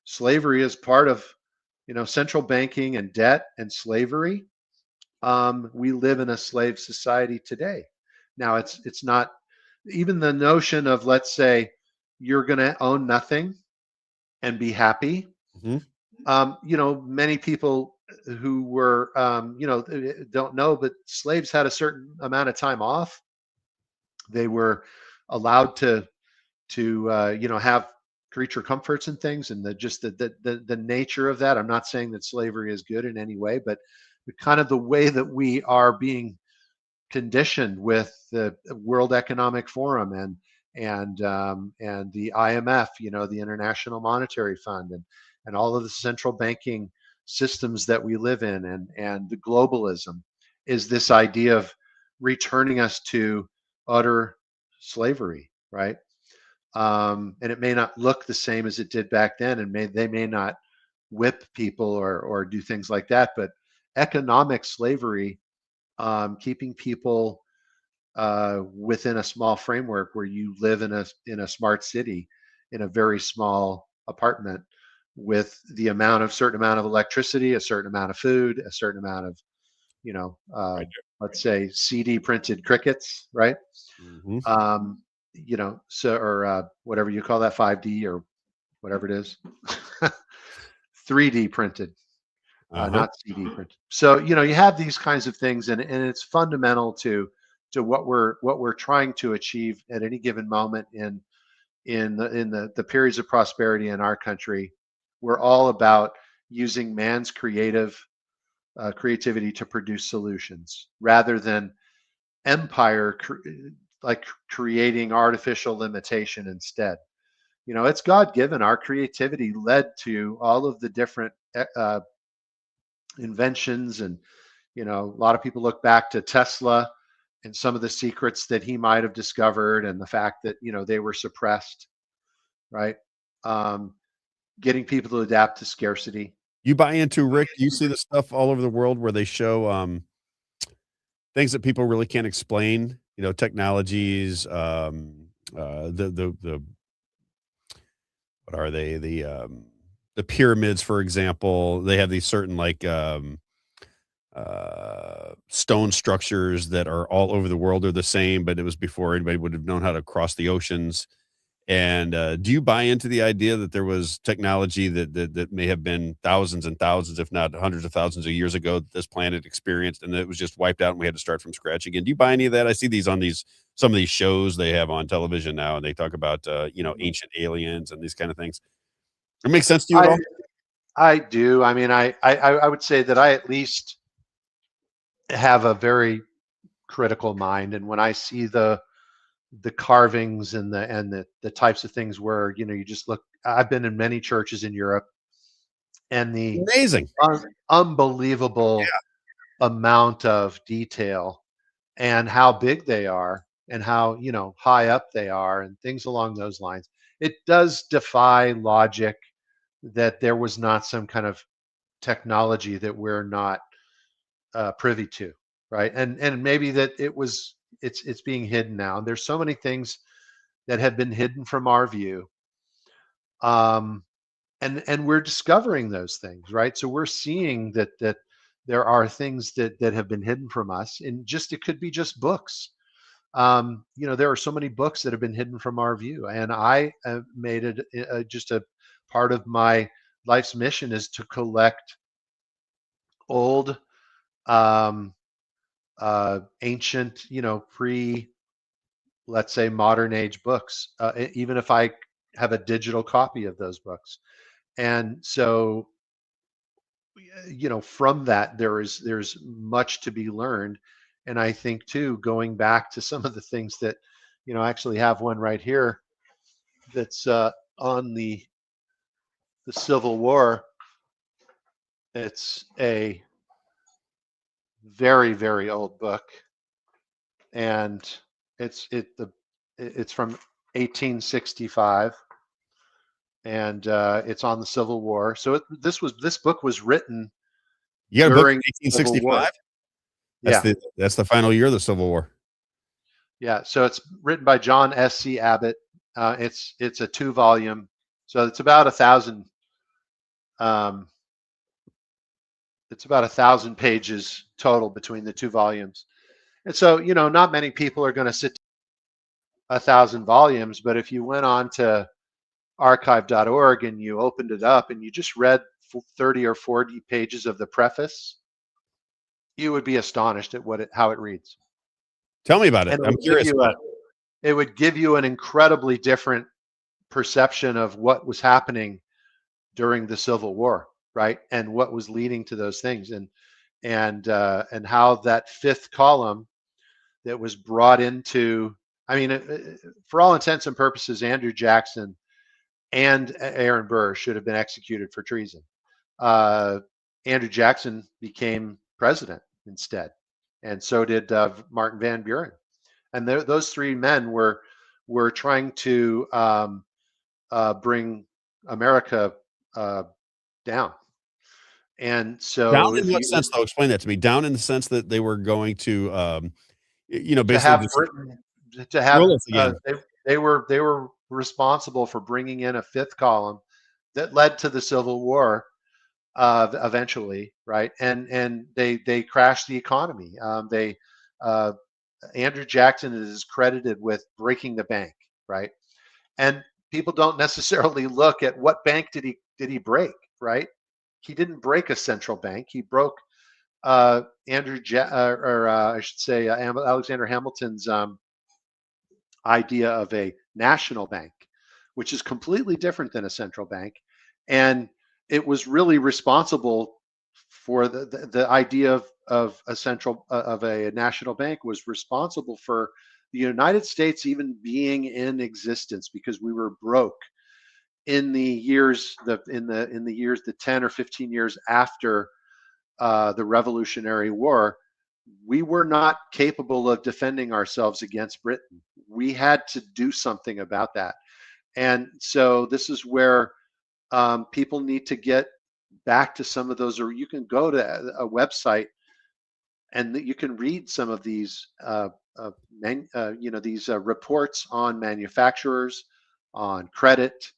Slavery is part of central banking and debt and slavery. We live in a slave society today. Now, it's not even the notion of, let's say, you're going to own nothing and be happy. Many people who were, don't know, but slaves had a certain amount of time off. They were allowed to have creature comforts and things, and the nature of that. I'm not saying that slavery is good in any way, but kind of the way that we are being conditioned with the World Economic Forum and the IMF, the International Monetary Fund, and all of the central banking systems that we live in, and the globalism, is this idea of returning us to utter slavery, right? And it may not look the same as it did back then, and they may not whip people or do things like that, but economic slavery, keeping people within a small framework where you live in a smart city in a very small apartment with the certain amount of electricity, a certain amount of food, a certain amount of let's say CD printed crickets, right? So, or whatever you call that, 5D or whatever it is. 3D printed, not CD printed. So you have these kinds of things, and it's fundamental to what we're trying to achieve at any given moment in the periods of prosperity in our country. We're all about using man's creativity to produce solutions rather than empire creating artificial limitation instead. It's God-given. Our creativity led to all of the different inventions, and a lot of people look back to Tesla and some of the secrets that he might have discovered, and the fact that they were suppressed, right? Getting people to adapt to scarcity. You buy into, Rick, you see the stuff all over the world where they show things that people really can't explain, technologies, the what are they? The pyramids, for example, they have these certain stone structures that are all over the world. They're the same, but it was before anybody would have known how to cross the oceans. And do you buy into the idea that there was technology that may have been thousands and thousands, if not hundreds of thousands of years ago, that this planet experienced, and it was just wiped out, and we had to start from scratch again? Do you buy any of that? I see these on some of these shows they have on television now, and they talk about ancient aliens and these kind of things. It makes sense to you at all? I do. I mean, I would say that I at least have a very critical mind, and when I see the carvings and the types of things where you just look. I've been in many churches in Europe, and the Amazing. unbelievable amount of detail and how big they are and how high up they are and things along those lines. It does defy logic that there was not some kind of technology that we're not privy to, right? And maybe that it's being hidden now. And there's so many things that have been hidden from our view, and we're discovering those things, right? So we're seeing that there are things that have been hidden from us, and just it could be just books. There are so many books that have been hidden from our view, and I made it just a part of my life's mission is to collect old, um, ancient, pre, let's say, modern age books, even if I have a digital copy of those books. And so, from that, there's much to be learned. And I think too, going back to some of the things that, I actually have one right here that's on the Civil War. It's a very, very old book, and it's from 1865, and it's on the Civil War. So this book was written You got a book during in the Civil War. 1865? Yeah, That's the final year of the Civil War. yeah. So it's written by John S.C. Abbott. It's a 2-volume, so it's about 1,000. It's about 1,000 pages total between the 2 volumes. And so, not many people are going to sit 1,000 volumes, but if you went on to archive.org and you opened it up and you just read 30 or 40 pages of the preface, you would be astonished at how it reads. Tell me about it. And I'm curious about it. it would give you an incredibly different perception of what was happening during the Civil War, right? And what was leading to those things, and how that 5th column that was brought into, I mean, for all intents and purposes, Andrew Jackson and Aaron Burr should have been executed for treason. Andrew Jackson became president instead, and so did Martin Van Buren. And those 3 men were trying to bring America down. And so, Down in what sense, though? Explain that to me. Down in the sense that they were going to, basically have Britain, to have rule us again. they were responsible for bringing in a 5th column that led to the Civil War eventually, right? And they crashed the economy. Andrew Jackson is credited with breaking the bank, right? And people don't necessarily look at what bank did he break, right? He didn't break a central bank. He broke I should say Alexander Hamilton's idea of a national bank, which is completely different than a central bank, and it was really responsible for the idea of a national bank was responsible for the United States even being in existence, because we were broke in the years the 10 or 15 years after the Revolutionary War. We were not capable of defending ourselves against Britain. We had to do something about that. And so this is where people need to get back to some of those, or you can go to a website and you can read some of these, these reports on manufacturers, on credit.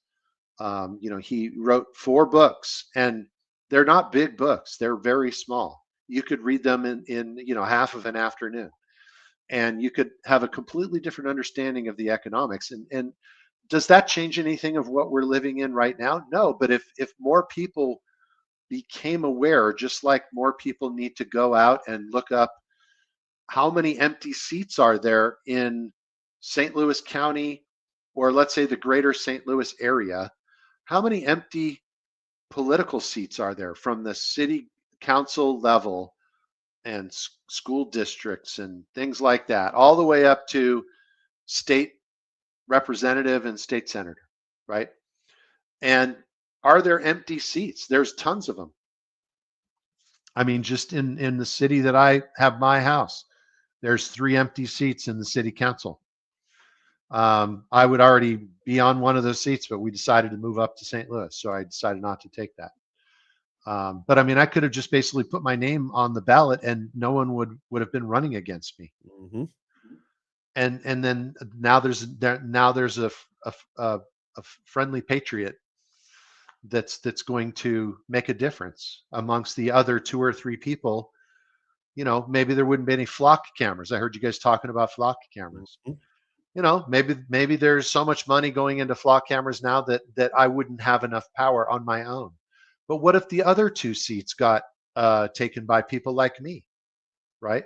He wrote 4 books, and they're not big books. They're very small. You could read them in half of an afternoon, and you could have a completely different understanding of the economics. And Does that change anything of what we're living in right now? No, but if more people became aware, just like more people need to go out and look up how many empty seats are there in St. Louis County, or let's say the greater St. Louis area, how many empty political seats are there from the city council level and school districts and things like that, all the way up to state representative and state senator, right? And are there empty seats? There's tons of them. I mean, just in the city that I have my house, there's 3 empty seats in the city council. I would already be on one of those seats, but we decided to move up to St. Louis, so I decided not to take that. But I mean, I could have just basically put my name on the ballot, and no one would have been running against me. Mm-hmm. And then now there's a friendly patriot that's going to make a difference amongst the other 2 or 3 people. You know, maybe there wouldn't be any flock cameras. I heard you guys talking about flock cameras. Mm-hmm. You know, maybe there's so much money going into flock cameras now that I wouldn't have enough power on my own. But what if the other 2 seats got taken by people like me, right?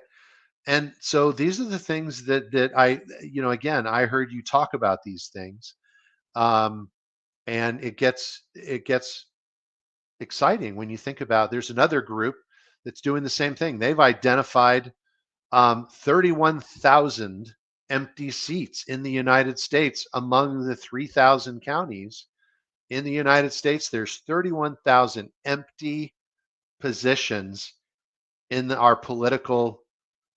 And so these are the things that I, you know, again, I heard you talk about these things, and it gets exciting when you think about. There's another group that's doing the same thing. They've identified 31,000 empty seats in the United States among the 3,000 counties in the United States. There's 31,000 empty positions in our political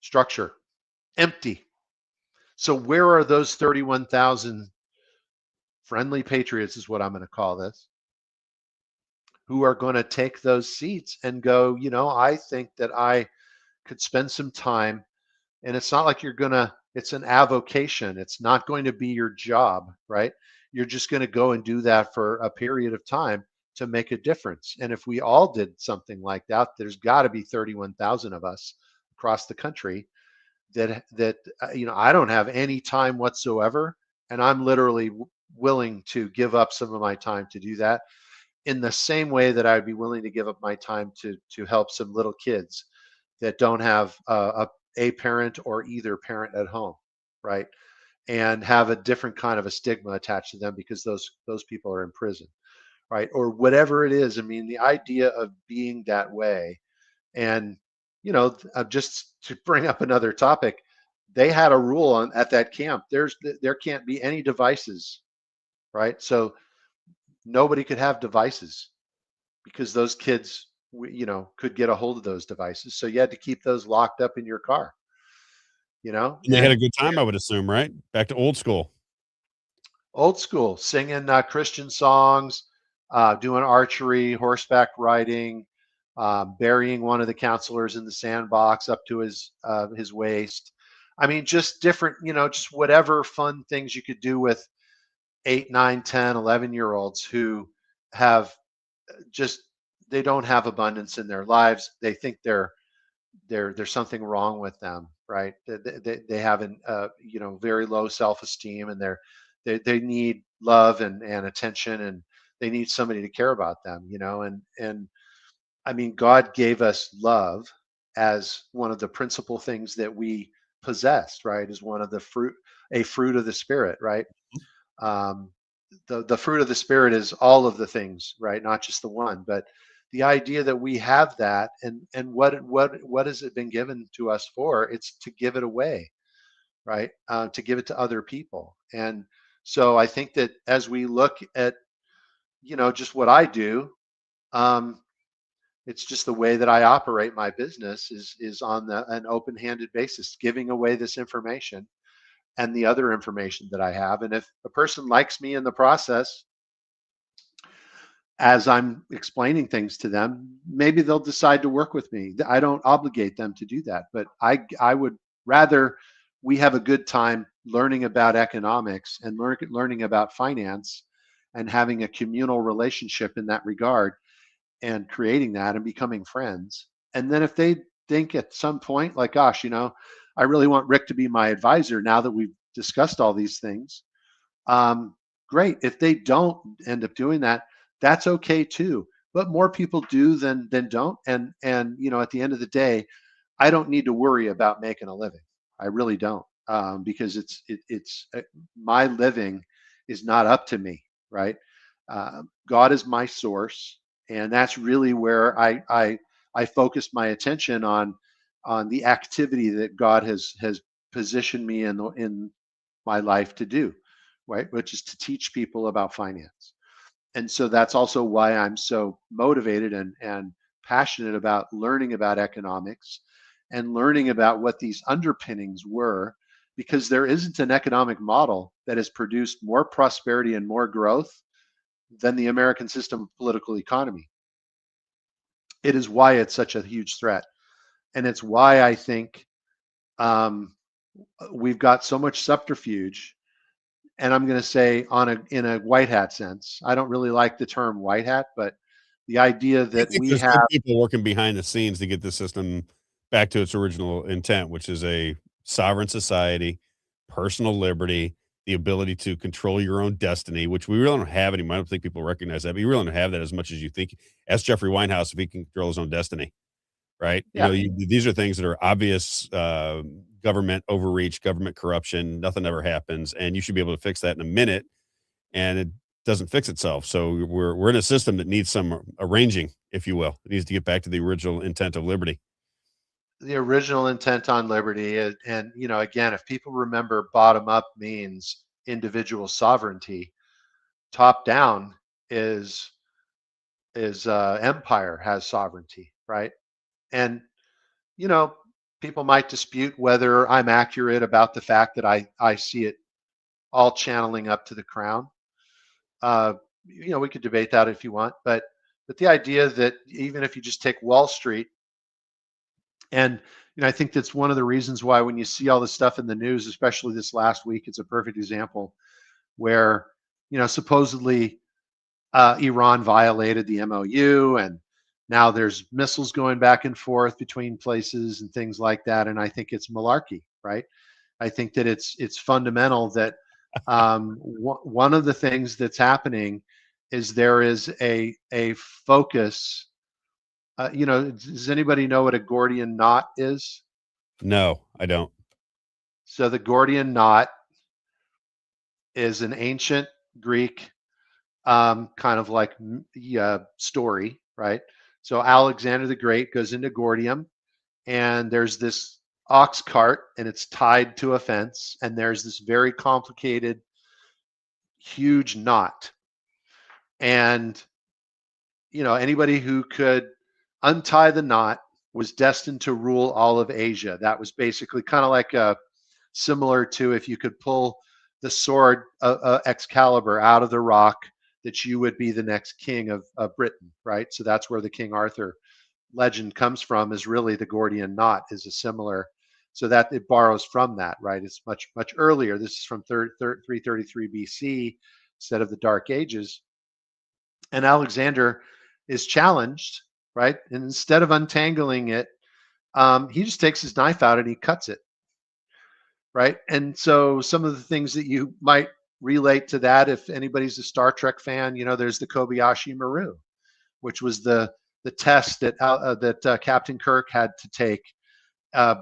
structure. Empty. So where are those 31,000 friendly patriots, is what I'm going to call this, who are going to take those seats and go, you know, I think that I could spend some time. And it's not like it's an avocation. It's not going to be your job, right? You're just going to go and do that for a period of time to make a difference. And if we all did something like that, there's got to be 31,000 of us across the country that you know, I don't have any time whatsoever, and I'm literally willing to give up some of my time to do that, in the same way that I'd be willing to give up my time to help some little kids that don't have a parent or either parent at home, right? And have a different kind of a stigma attached to them because those people are in prison, right? Or whatever it is. I mean, the idea of being that way. And, you know, just to bring up another topic, they had a rule at that camp. There can't be any devices, right? So nobody could have devices because those kids, you know, could get a hold of those devices. So you had to keep those locked up in your car, you know. And they had a good time, I would assume, right? Back to old school. Old school, singing Christian songs, doing archery, horseback riding, burying one of the counselors in the sandbox up to his waist. I mean, just different, you know, just whatever fun things you could do with 8, 9, 10, 11-year-olds who have just, they don't have abundance in their lives. They think there's something wrong with them, right? They have an you know, very low self-esteem, and they need love and attention, and they need somebody to care about them, you know. And I mean, God gave us love as one of the principal things that we possess, right? As one of a fruit of the Spirit, right? Um, the fruit of the Spirit is all of the things, right? Not just the one, but the idea that we have that, and what has it been given to us for? It's to give it away, right? To give it to other people. And so I think that as we look at, you know, just what I do, it's just the way that I operate my business is on an open-handed basis, giving away this information and the other information that I have. And if a person likes me in the process, as I'm explaining things to them, maybe they'll decide to work with me. I don't obligate them to do that, but I would rather we have a good time learning about economics and learning about finance and having a communal relationship in that regard, and creating that and becoming friends. And then if they think at some point, like, gosh, you know, I really want Rick to be my advisor now that we've discussed all these things, great. If they don't end up doing that, that's okay too. But more people do than don't. And you know, at the end of the day, I don't need to worry about making a living. I really don't, because it's my living is not up to me, right? God is my source, and that's really where I focus my attention on the activity that God has positioned me in my life to do, right? Which is to teach people about finance. And so that's also why I'm so motivated and passionate about learning about economics and learning about what these underpinnings were, because there isn't an economic model that has produced more prosperity and more growth than the American system of political economy. It is why it's such a huge threat. And it's why I think um, we've got so much subterfuge. And I'm going to say in a white hat sense. I don't really like the term white hat, but the idea I that think we there's have good people working behind the scenes to get the system back to its original intent, which is a sovereign society, personal liberty, the ability to control your own destiny, which we really don't have anymore. I don't think people recognize that, but you really don't have that as much as you think. Ask Jeffrey Winehouse if he can control his own destiny, right? You Yeah. know, these are things that are obvious government overreach, government corruption. Nothing ever happens, and you should be able to fix that in a minute. And it doesn't fix itself. So we're in a system that needs some arranging, if you will. It needs to get back to the original intent of liberty. the original intent on liberty. And you know, again, if people remember, bottom up means individual sovereignty. Top down is empire has sovereignty, right? And you know, people might dispute whether I'm accurate about the fact that I see it all channeling up to the crown. You know, we could debate that if you want, but the idea that even if you just take Wall Street, and you know, I think that's one of the reasons why when you see all this stuff in the news, especially this last week, it's a perfect example where you know supposedly Iran violated the MOU, and now there's missiles going back and forth between places and things like that. And I think it's malarkey, right? I think that it's fundamental that one of the things that's happening is there is a focus. You know, does anybody know what a Gordian knot is? No, I don't. So the Gordian knot is an ancient Greek kind of like story, right? So Alexander the Great goes into Gordium, and there's this ox cart, and it's tied to a fence, and there's this very complicated, huge knot. And you know, anybody who could untie the knot was destined to rule all of Asia. That was basically kind of like similar to if you could pull the sword Excalibur out of the rock, that you would be the next king of Britain, right? So that's where the King Arthur legend comes from, is really the Gordian knot is a similar, so that it borrows from that, right? It's much earlier. This is from 333 BC instead of the Dark Ages. And Alexander is challenged, right? And instead of untangling it, he just takes his knife out and he cuts it, right? And so some of the things that you might relate to that, if anybody's a Star Trek fan, you know, there's the Kobayashi Maru, which was the test that Captain Kirk had to take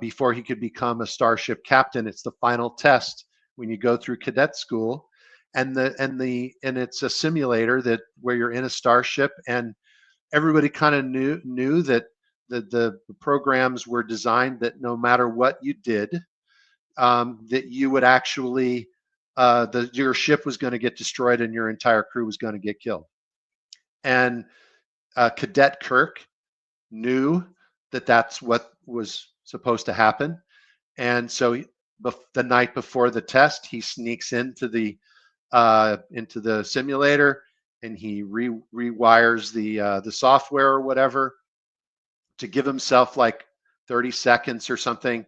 before he could become a starship captain. It's the final test when you go through cadet school, and it's a simulator that where you're in a starship, and everybody kind of knew that the programs were designed that no matter what you did, that you would actually your ship was going to get destroyed and your entire crew was going to get killed. And Cadet Kirk knew that that's what was supposed to happen, and so the night before the test, he sneaks into the simulator, and he rewires the software or whatever to give himself like 30 seconds or something,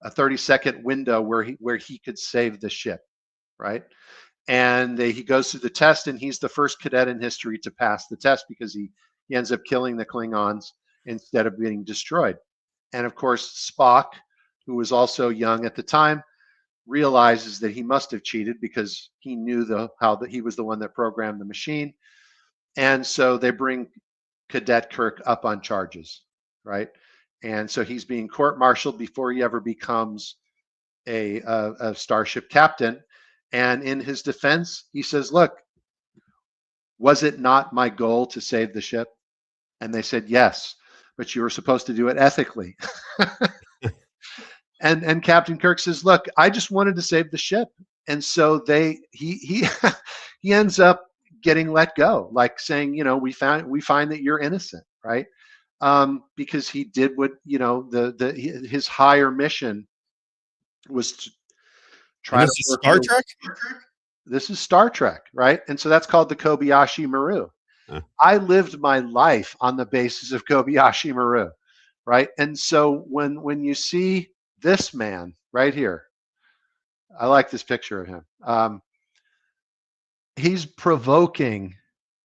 a 30-second window where he could save the ship, right? And he goes through the test, and he's the first cadet in history to pass the test because he ends up killing the Klingons instead of being destroyed. And of course, Spock, who was also young at the time, realizes that he must have cheated because he knew how that he was the one that programmed the machine, and so they bring Cadet Kirk up on charges, right? And so he's being court-martialed before he ever becomes a starship captain. And in his defense, he says, "Look, was it not my goal to save the ship?" And they said, "Yes, but you were supposed to do it ethically." And Captain Kirk says, "Look, I just wanted to save the ship." And so he he ends up getting let go, like saying, we find that you're innocent, right? Because he did what, his higher mission was to And try this to is work Star Trek? This is Star Trek, right? And so that's called the Kobayashi Maru. Huh. I lived my life on the basis of Kobayashi Maru, right? And so when you see this man right here, I like this picture of him. He's provoking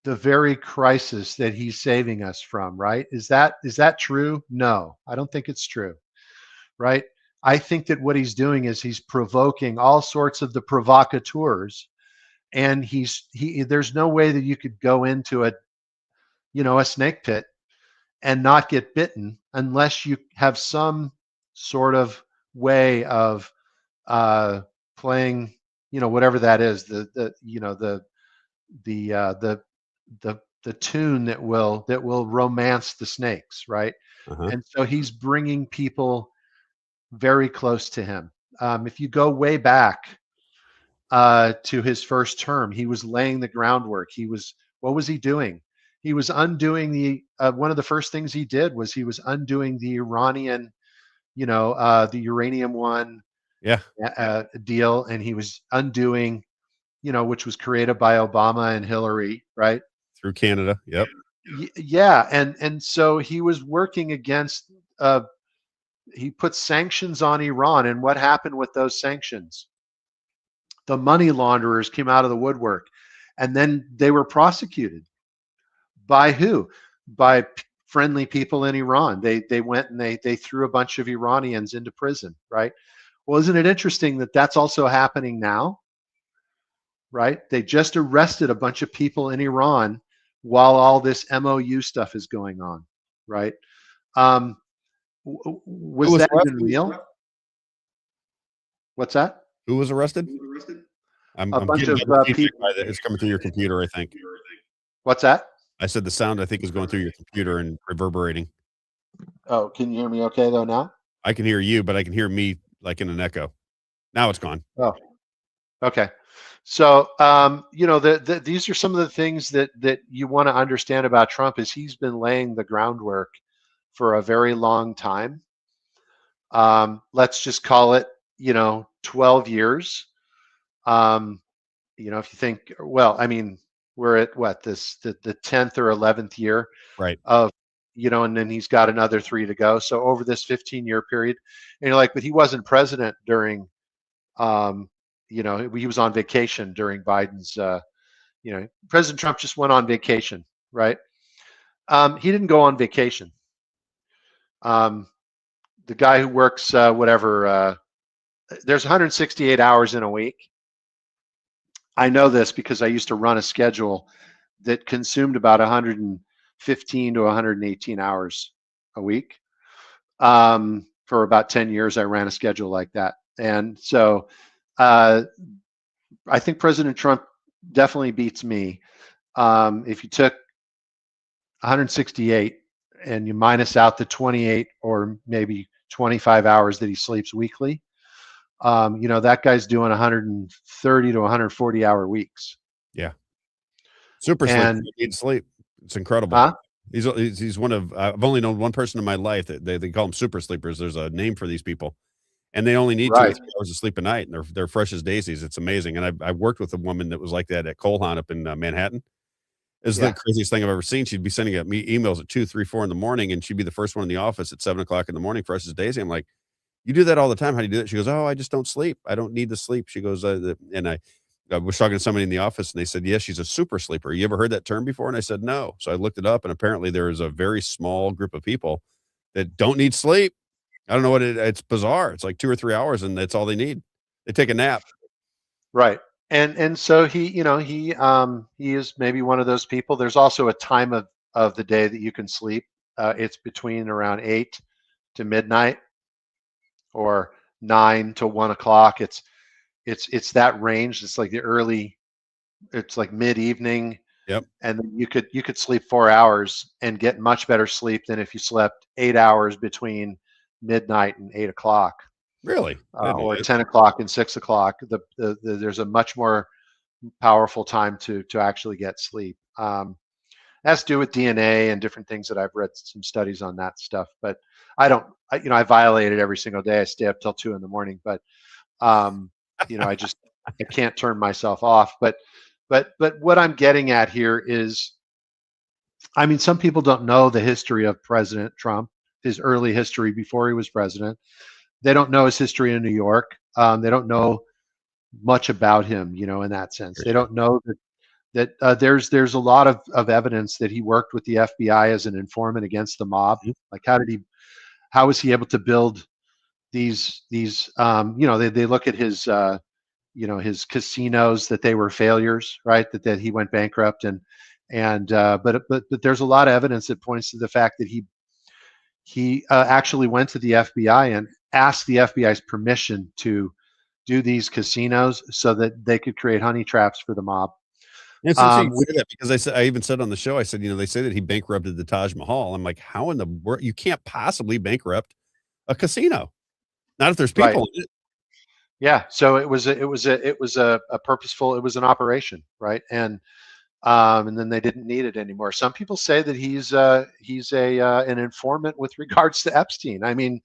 the very crisis that he's saving us from, right? Is that true? No, I don't think it's true, right? I think that what he's doing is he's provoking all sorts of the provocateurs, and there's no way that you could go into a snake pit and not get bitten unless you have some sort of way of playing, whatever that is, the tune that will romance the snakes, right? Uh-huh. And so he's bringing people very close to him. If you go way back to his first term, he was laying the groundwork. What was he doing? He was undoing one of the first things he did was he was undoing the Iranian, the uranium one Yeah. deal, and he was undoing, which was created by Obama and Hillary, right? Through Canada. Yep. Yeah, and so he was working against. He put sanctions on Iran, and what happened with those sanctions? The money launderers came out of the woodwork, and then they were prosecuted. By who? By friendly people in Iran. They went and they threw a bunch of Iranians into prison, right? Well, isn't it interesting that that's also happening now? Right? They just arrested a bunch of people in Iran while all this MOU stuff is going on, right? Was that even real? What's that? Who was arrested? I'm bunch getting of, better feedback people. by that. It's coming through your computer, I think. What's that? I said the sound, I think, is going through your computer and reverberating. Oh, can you hear me okay though now? I can hear you, but I can hear me like in an echo. Now it's gone. Oh, okay. So, these are some of the things that you want to understand about Trump is he's been laying the groundwork for a very long time. Let's just call it, 12 years. If you think, well, I mean, we're at what the 10th or 11th year, right? Of, and then he's got another 3 to go. So over this 15-year period, and you're like, but he wasn't president during, he was on vacation during Biden's, President Trump just went on vacation, right? He didn't go on vacation. The guy who works, there's 168 hours in a week. I know this because I used to run a schedule that consumed about 115 to 118 hours a week. For about 10 years, I ran a schedule like that. And so I think President Trump definitely beats me. If you took 168 and you minus out the 28 or maybe 25 hours that he sleeps weekly, that guy's doing 130 to 140 hour weeks. Yeah. Super sleep. And Need sleep. It's incredible. Huh? He's one of, I've only known one person in my life that they call them super sleepers. There's a name for these people, and they only need 2 or 3 hours of sleep a night, and they're fresh as daisies. It's amazing. And I worked with a woman that was like that at Cole Haan up in Manhattan. It's the craziest thing I've ever seen. She'd be sending me emails at 2, 3, 4 in the morning, and she'd be the first one in the office at 7:00 in the morning, fresh as daisy. I'm like, you do that all the time. How do you do it? She goes, oh, I just don't sleep. I don't need to sleep. She goes, and I was talking to somebody in the office, and they said, yes, she's a super sleeper. You ever heard that term before? And I said, no. So I looked it up, and apparently there is a very small group of people that don't need sleep. I don't know what it's bizarre. It's like 2 or 3 hours, and that's all they need. They take a nap. Right. And so he is maybe one of those people. There's also a time of the day that you can sleep. It's between around 8 to midnight or 9 to 1 o'clock. It's that range. It's like the early, it's like mid evening, Yep. and then you could sleep 4 hours and get much better sleep than if you slept 8 hours between midnight and 8 o'clock. Really? Or 10 o'clock and 6 o'clock. There's a much more powerful time to actually get sleep. Has to do with DNA and different things that I've read some studies on that stuff. But I violate it every single day. I stay up till 2 in the morning, but I can't turn myself off. But what I'm getting at here is, I mean, some people don't know the history of President Trump, his early history before he was president. They don't know his history in New York. They don't know much about him, in that sense. They don't know that there's a lot of evidence that he worked with the FBI as an informant against the mob. Like, how was he able to build these they look at his his casinos, that they were failures, right? That he went bankrupt, but there's a lot of evidence that points to the fact that he actually went to the FBI and asked the FBI's permission to do these casinos so that they could create honey traps for the mob. It's interesting you say that, because I even said on the show, I said, they say that he bankrupted the Taj Mahal. I'm like, how in the world? You can't possibly bankrupt a casino, not if there's people in it. Yeah, so it was a purposeful, it was an operation, right? And then they didn't need it anymore. Some people say that he's an informant with regards to Epstein. I mean,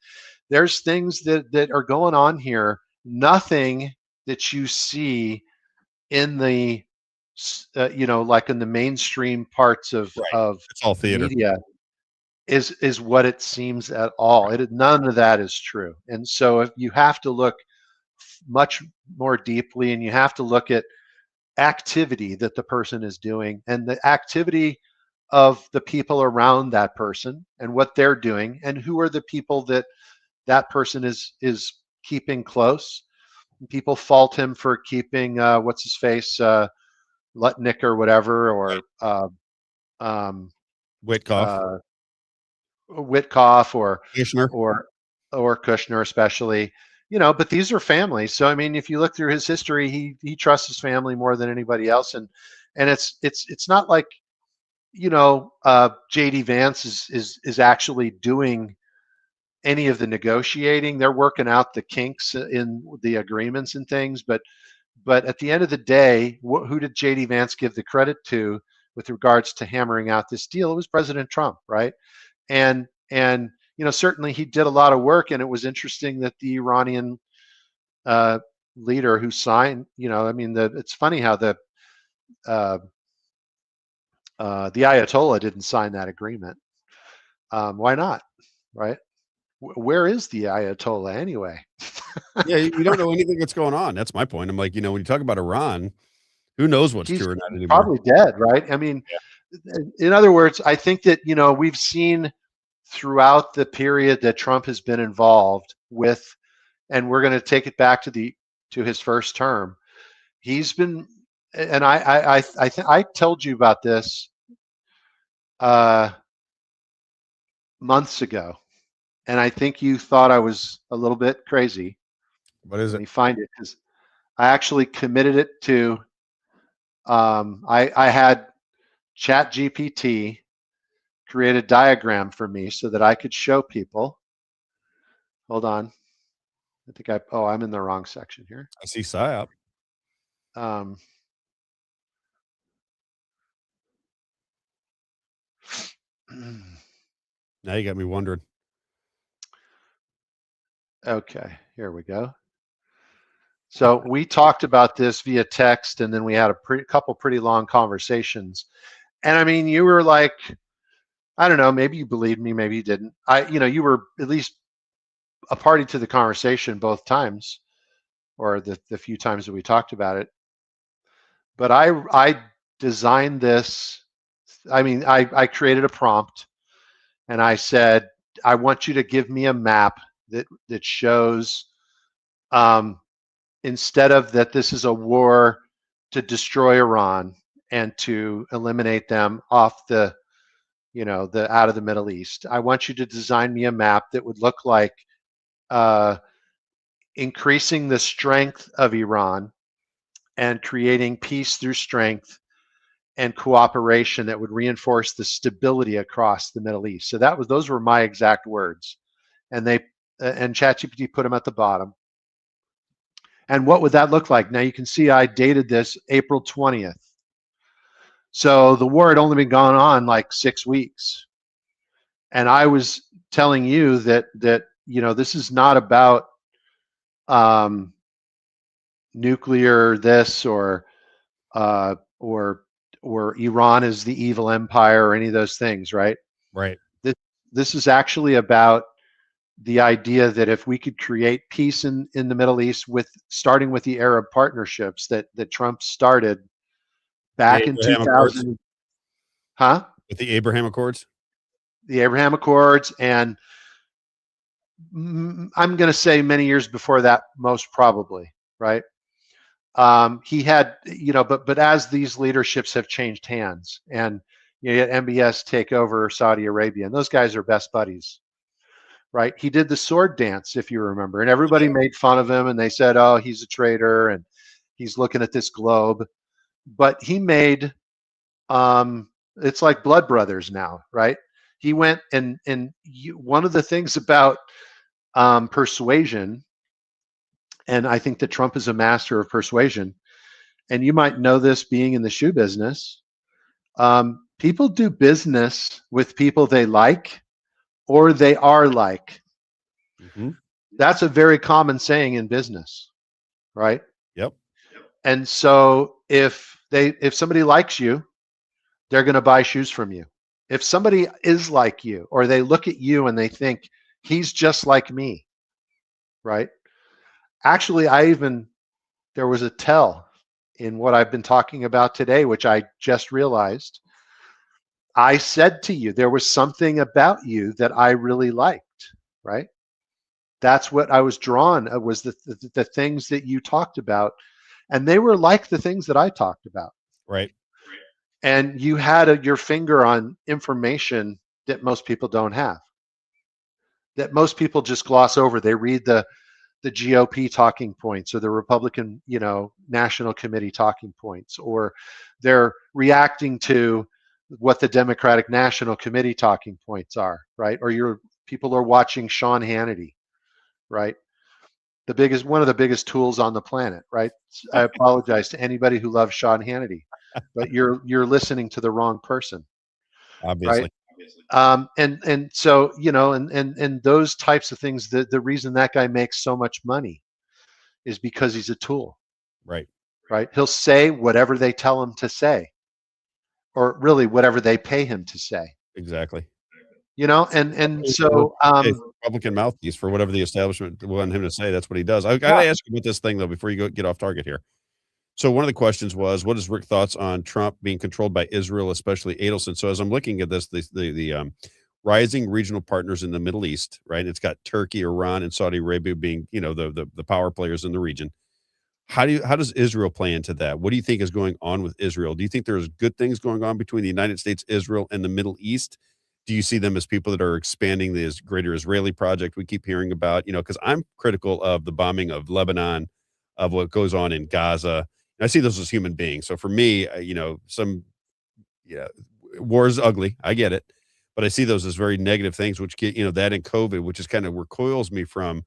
there's things that are going on here. Nothing that you see in the like in the mainstream parts of It's all theater. media is what it seems at all. None of that is true. And so if you have to look much more deeply, and you have to look at activity that the person is doing and the activity of the people around that person and what they're doing, and who are the people that person is keeping close. People fault him for keeping what's his face, Lutnick or whatever, or Witkoff. Witkoff or Kushner. or Kushner especially. But these are families. So I mean, if you look through his history, he trusts his family more than anybody else, and it's not like JD Vance is actually doing any of the negotiating. They're working out the kinks in the agreements and things, but at the end of the day, who did JD Vance give the credit to with regards to hammering out this deal? It was President Trump, right? And certainly he did a lot of work, and it was interesting that the Iranian leader who signed, it's funny how the Ayatollah didn't sign that agreement. Why not, right? Where is the Ayatollah anyway? Yeah, you don't know anything that's going on. That's my point. I'm like, when you talk about Iran, who knows what's true or not anymore? Probably dead, right? I mean, in other words, I think that we've seen throughout the period that Trump has been involved with, and we're going to take it back to his first term. He's been, and I told you about this months ago, and I think you thought I was a little bit crazy. What is it? Let me find it, because I actually committed it to. I had ChatGPT create a diagram for me so that I could show people. Hold on. I think I'm in the wrong section here. I see PSYOP. Now you got me wondering. Okay, here we go. So we talked about this via text, and then we had a couple pretty long conversations. And I mean, you were like, I don't know, maybe you believed me, maybe you didn't. You were at least a party to the conversation both times, or the few times that we talked about it. But I designed this. I mean, I created a prompt, and I said, I want you to give me a map that shows instead of that this is a war to destroy Iran and to eliminate them off the, the out of the Middle East. I want you to design me a map that would look like increasing the strength of Iran and creating peace through strength and cooperation that would reinforce the stability across the Middle East. So those were my exact words, and ChatGPT put them at the bottom. And what would that look like? Now you can see I dated this April 20th. So the war had only been going on like 6 weeks, and I was telling you that this is not about nuclear this or Iran is the evil empire or any of those things, right? Right. This is actually about the idea that if we could create peace in the Middle East, starting with the Arab partnerships that Trump started back in 2000, with the Abraham Accords, and I'm going to say many years before that, most probably, right? He had, but as these leaderships have changed hands, and you had MBS take over Saudi Arabia, and those guys are best buddies, right? He did the sword dance, if you remember, and everybody made fun of him, and they said, "Oh, he's a traitor, and he's looking at this globe." But he made, it's like blood brothers now, right? He went one of the things about persuasion, and I think that Trump is a master of persuasion, and you might know this being in the shoe business. People do business with people they like or they are like. Mm-hmm. That's a very common saying in business, right? Yep. And so if somebody likes you, they're going to buy shoes from you. If somebody is like you, or they look at you and they think he's just like me, right? Actually, there was a tell in what I've been talking about today, which I just realized. I said to you, there was something about you that I really liked, right? That's what I was drawn, was the things that you talked about, and they were like the things that I talked about. Right. And you had your finger on information that most people don't have, that most people just gloss over. They read the GOP talking points or the Republican, National Committee talking points, or they're reacting to what the Democratic National Committee talking points are, right? Or people are watching Sean Hannity, right? One of the biggest tools on the planet, right? I apologize to anybody who loves Sean Hannity, but you're listening to the wrong person, obviously. Right? And so and those types of things. The reason that guy makes so much money is because he's a tool, Right? Right? He'll say whatever they tell him to say, or really whatever they pay him to say. Exactly. And so Republican mouthpiece for whatever the establishment wanted him to say. That's what he does. I gotta ask you about this thing though before you get off target here. So one of the questions was, what is Rick's thoughts on Trump being controlled by Israel, especially Adelson? So as I'm looking at this, the rising regional partners in the Middle East, right? It's got Turkey, Iran, and Saudi Arabia being, the power players in the region. How does Israel play into that? What do you think is going on with Israel? Do you think there's good things going on between the United States, Israel, and the Middle East? Do you see them as people that are expanding this greater Israeli project we keep hearing about? Because I'm critical of the bombing of Lebanon, of what goes on in Gaza. And I see those as human beings. So for me, war is ugly. I get it. But I see those as very negative things, which get, that and COVID, which is kind of recoils me from,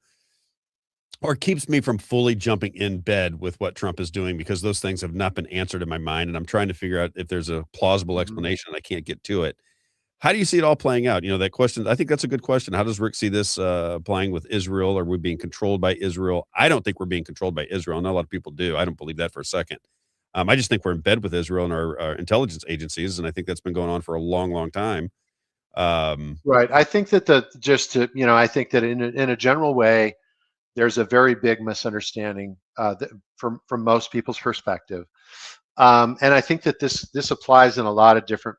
or keeps me from fully jumping in bed with what Trump is doing, because those things have not been answered in my mind. And I'm trying to figure out if there's a plausible explanation and I can't get to it. How do you see it all playing out? That question, I think that's a good question. How does Rick see this playing with Israel? Are we being controlled by Israel? I don't think we're being controlled by Israel. Not a lot of people do. I don't believe that for a second. I just think we're in bed with Israel and our intelligence agencies. And I think that's been going on for a long, long time. Right. I think that I think that in a general way, there's a very big misunderstanding from most people's perspective. And I think that this applies in a lot of different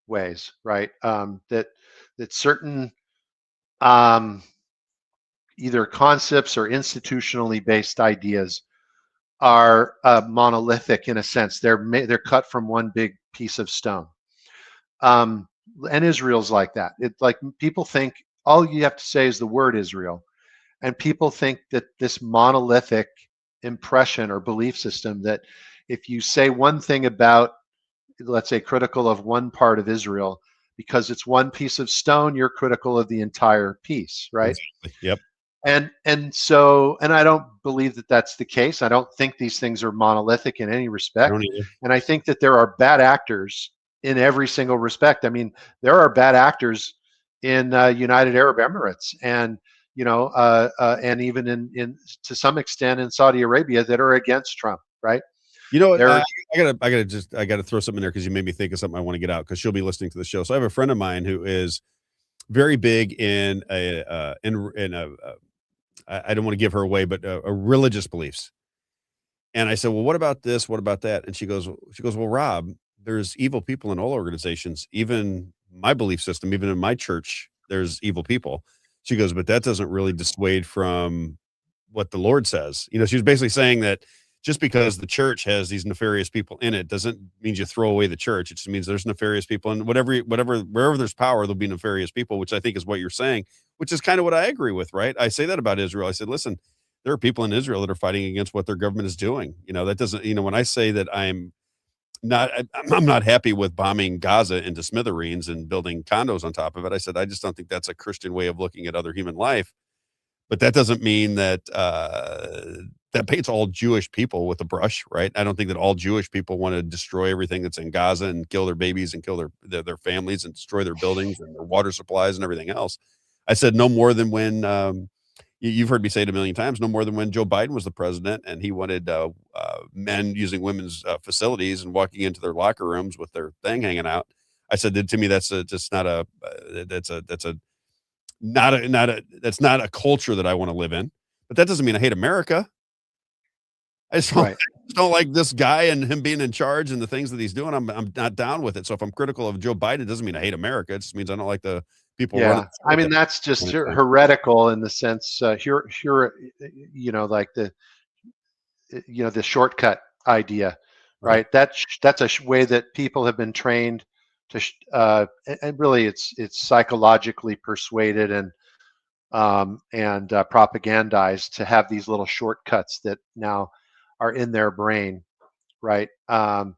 ways, right? That certain either concepts or institutionally based ideas are monolithic in a sense. They're cut from one big piece of stone. And Israel's like that. It's like people think all you have to say is the word Israel, and people think that this monolithic impression or belief system that if you say one thing about, let's say, critical of one part of Israel, because it's one piece of stone, you're critical of the entire piece, right? Exactly. Yep. And I don't believe that that's the case. I don't think these things are monolithic in any I respect, don't either. and I think that there are bad actors in every single respect. I mean, there are bad actors in United Arab Emirates, and and even in to some extent in Saudi Arabia that are against Trump, right? You know what? They're I gotta throw something in there because you made me think of something I want to get out because she'll be listening to the show. So I have a friend of mine who is very big in I don't want to give her away, but a religious beliefs. And I said, well, what about this? What about that? And she goes, well, Rob, there's evil people in all organizations, even my belief system, even in my church, there's evil people. She goes, but that doesn't really dissuade from what the Lord says. You know, she was basically saying that just because the church has these nefarious people in it doesn't mean you throw away the church. It just means there's nefarious people, and wherever there's power, there'll be nefarious people, which I think is what you're saying, which is kind of what I agree with, right? I say that about Israel. I said, listen, there are people in Israel that are fighting against what their government is doing. You know, that doesn't, when I say that I'm not happy with bombing Gaza into smithereens and building condos on top of it. I said, I just don't think that's a Christian way of looking at other human life. But that doesn't mean that that paints all Jewish people with a brush, right? I don't think that all Jewish people want to destroy everything that's in Gaza and kill their babies and kill their families and destroy their buildings and their water supplies and everything else. I said no more than when you've heard me say it a million times, no more than when Joe Biden was the president and he wanted men using women's facilities and walking into their locker rooms with their thing hanging out. I said, to me, that's just not a that's not a culture that I want to live in. But that doesn't mean I hate America. I just right. don't like this guy and him being in charge and the things that he's doing. I'm not down with it. So if I'm critical of Joe Biden, it doesn't mean I hate America. It just means I don't like the people running. Yeah, I mean that's just heretical in the sense, like the shortcut idea, right? That's a way that people have been trained to, and really it's psychologically persuaded and propagandized to have these little shortcuts that now are in their brain, right? And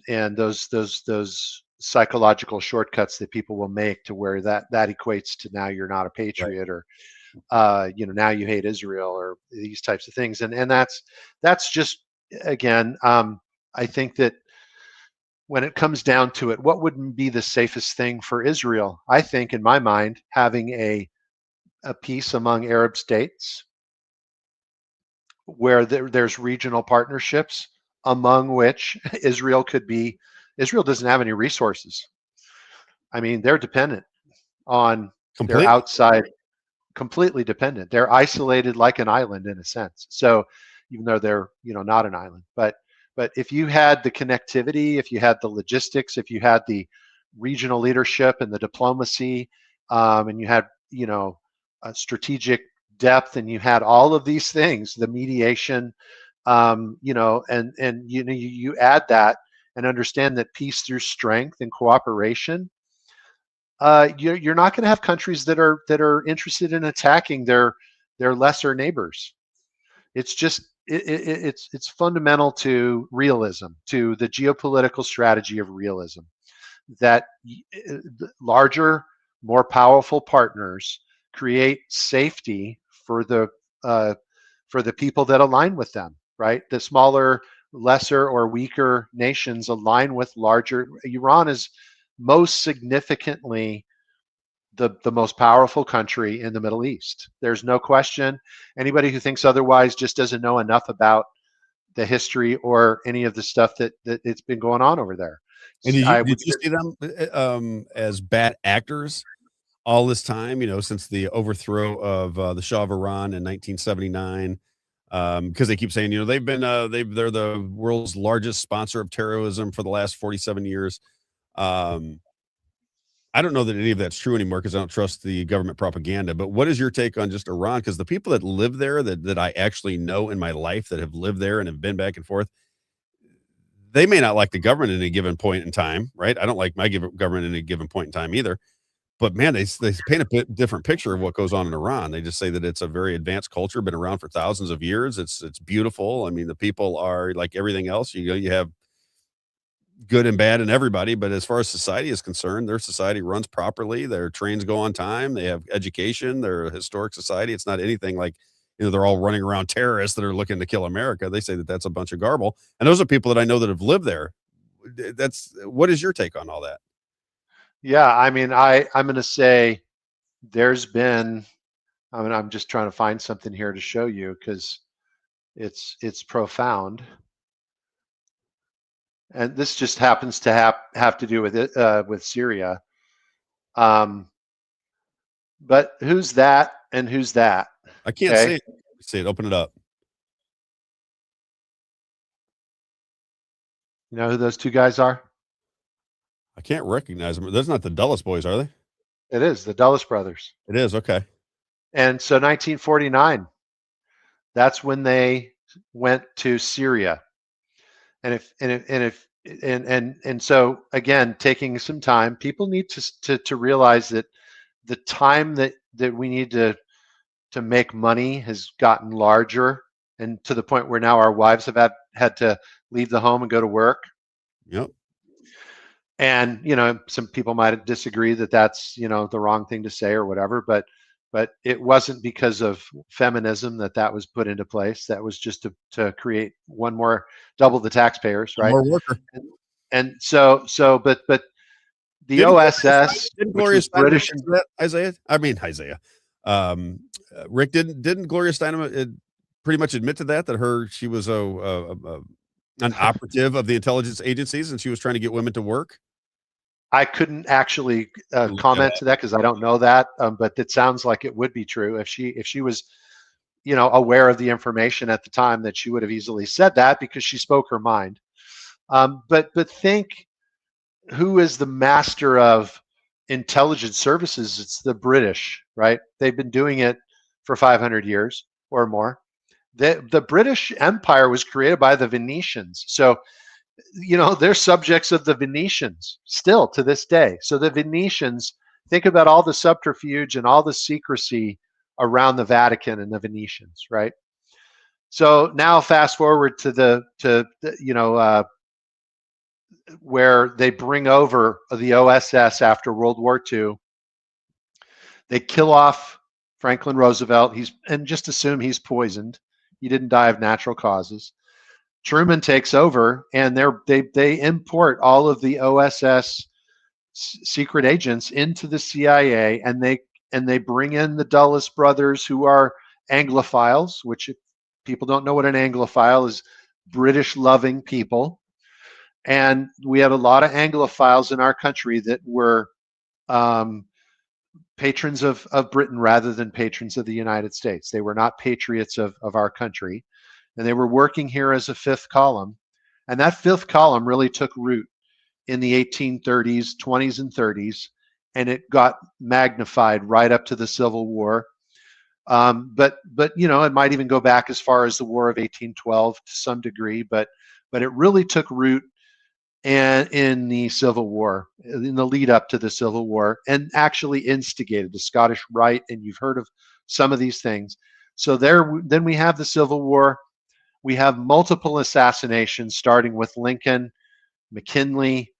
those psychological shortcuts that people will make to where that equates to now you're not a patriot, or now you hate Israel, or these types of things, and that's just, again, I think that when it comes down to it, what would be the safest thing for Israel? I think, in my mind, having a peace among Arab states where there's regional partnerships, among which Israel could be. Israel doesn't have any resources. I mean, they're dependent on their completely. outside, completely dependent. They're isolated like an island in a sense. So even though they're not an island, but if you had the connectivity, if you had the logistics, if you had the regional leadership and the diplomacy, and you had a strategic depth, and you had all of these things, the mediation, and you add that and understand that peace through strength and cooperation, you're not going to have countries that are interested in attacking their lesser neighbors. It's just it's fundamental to realism, to the geopolitical strategy of realism, that larger, more powerful partners create safety for the people that align with them, right? The smaller, lesser, or weaker nations align with larger. Iran is most significantly the most powerful country in the Middle East. There's no question. Anybody who thinks otherwise just doesn't know enough about the history or any of the stuff that it's been going on over there. And did you see them as bad actors all this time, since the overthrow of the Shah of Iran in 1979? Because they keep saying, they've been they're the world's largest sponsor of terrorism for the last 47 years. I don't know that any of that's true anymore because I don't trust the government propaganda. But what is your take on just Iran? Because the people that live there, that I actually know in my life, that have lived there and have been back and forth, they may not like the government at any given point in time, right? I don't like my government at any given point in time either. But man, they paint a bit different picture of what goes on in Iran. They just say that it's a very advanced culture, been around for thousands of years. It's beautiful. I mean, the people are like everything else. You have good and bad in everybody, but as far as society is concerned, their society runs properly. Their trains go on time. They have education. They're a historic society. It's not anything like, they're all running around terrorists that are looking to kill America. They say that that's a bunch of garble. And those are people that I know that have lived there. What is your take on all that? Yeah, I mean, I'm going to say there's been. I mean, I'm just trying to find something here to show you because it's profound, and this just happens to have to do with it with Syria. But who's that and who's that? I can't Okay. see it. See it. Open it up. You know who those two guys are? I can't recognize them. Those not the Dulles boys, are they? It is the Dulles brothers. It is. Okay. And so 1949, that's when they went to Syria. And so again, taking some time, people need to realize that the time that we need to make money has gotten larger, and to the point where now our wives have had to leave the home and go to work. Yep. And some people might disagree that that's the wrong thing to say or whatever, but it wasn't because of feminism that was put into place. That was just to create one more, double the taxpayers, right? More worker. And so but the Didn't OSS, didn't which Gloria was Steinem British. admit to that, Isaiah? I mean Isaiah. Rick, didn't Gloria Steinem pretty much admit to that she was an operative of the intelligence agencies and she was trying to get women to work? I couldn't actually Look comment at to that because I don't know that, but it sounds like it would be true if she was, aware of the information at the time, that she would have easily said that because she spoke her mind. But think, who is the master of intelligence services? It's the British, right? They've been doing it for 500 years or more. The British Empire was created by the Venetians, so they're subjects of the Venetians still to this day. So the Venetians, think about all the subterfuge and all the secrecy around the Vatican and the Venetians, right? So now fast forward to where they bring over the OSS after World War II. They kill off Franklin Roosevelt. And just assume he's poisoned. He didn't die of natural causes. Truman takes over, and they import all of the OSS secret agents into the CIA, and they bring in the Dulles brothers, who are Anglophiles, which, if people don't know what an Anglophile is, British loving people. And we have a lot of Anglophiles in our country that were patrons of Britain rather than patrons of the United States. They were not patriots of our country. And they were working here as a fifth column. And that fifth column really took root in the 1830s, 20s, and 30s. And it got magnified right up to the Civil War. But it might even go back as far as the War of 1812 to some degree. But it really took root in the Civil War, in the lead up to the Civil War, and actually instigated the Scottish Rite. And you've heard of some of these things. So then we have the Civil War. We have multiple assassinations, starting with Lincoln, McKinley,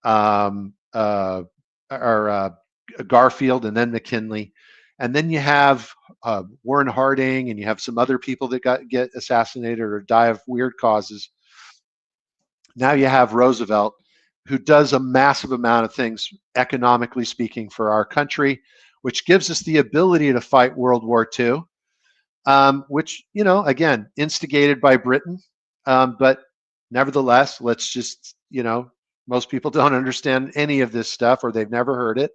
Garfield, and then McKinley. And then you have Warren Harding, and you have some other people that get assassinated or die of weird causes. Now you have Roosevelt, who does a massive amount of things, economically speaking, for our country, which gives us the ability to fight World War II. Which, again, instigated by Britain. But nevertheless, let's just, most people don't understand any of this stuff, or they've never heard it.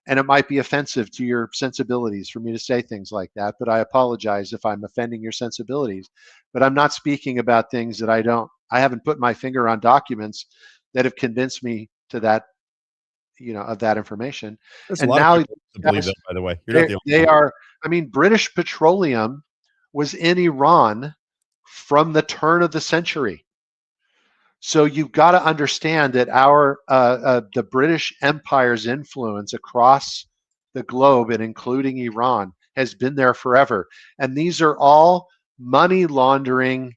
And it might be offensive to your sensibilities for me to say things like that. But I apologize if I'm offending your sensibilities. But I'm not speaking about things that I haven't put my finger on documents that have convinced me to that of that information. There's a And lot of now people that believe guys, that, by the way. You're not the only they one. are. I mean, British Petroleum was in Iran from the turn of the century. So you've got to understand that the British Empire's influence across the globe and including Iran has been there forever. And these are all money laundering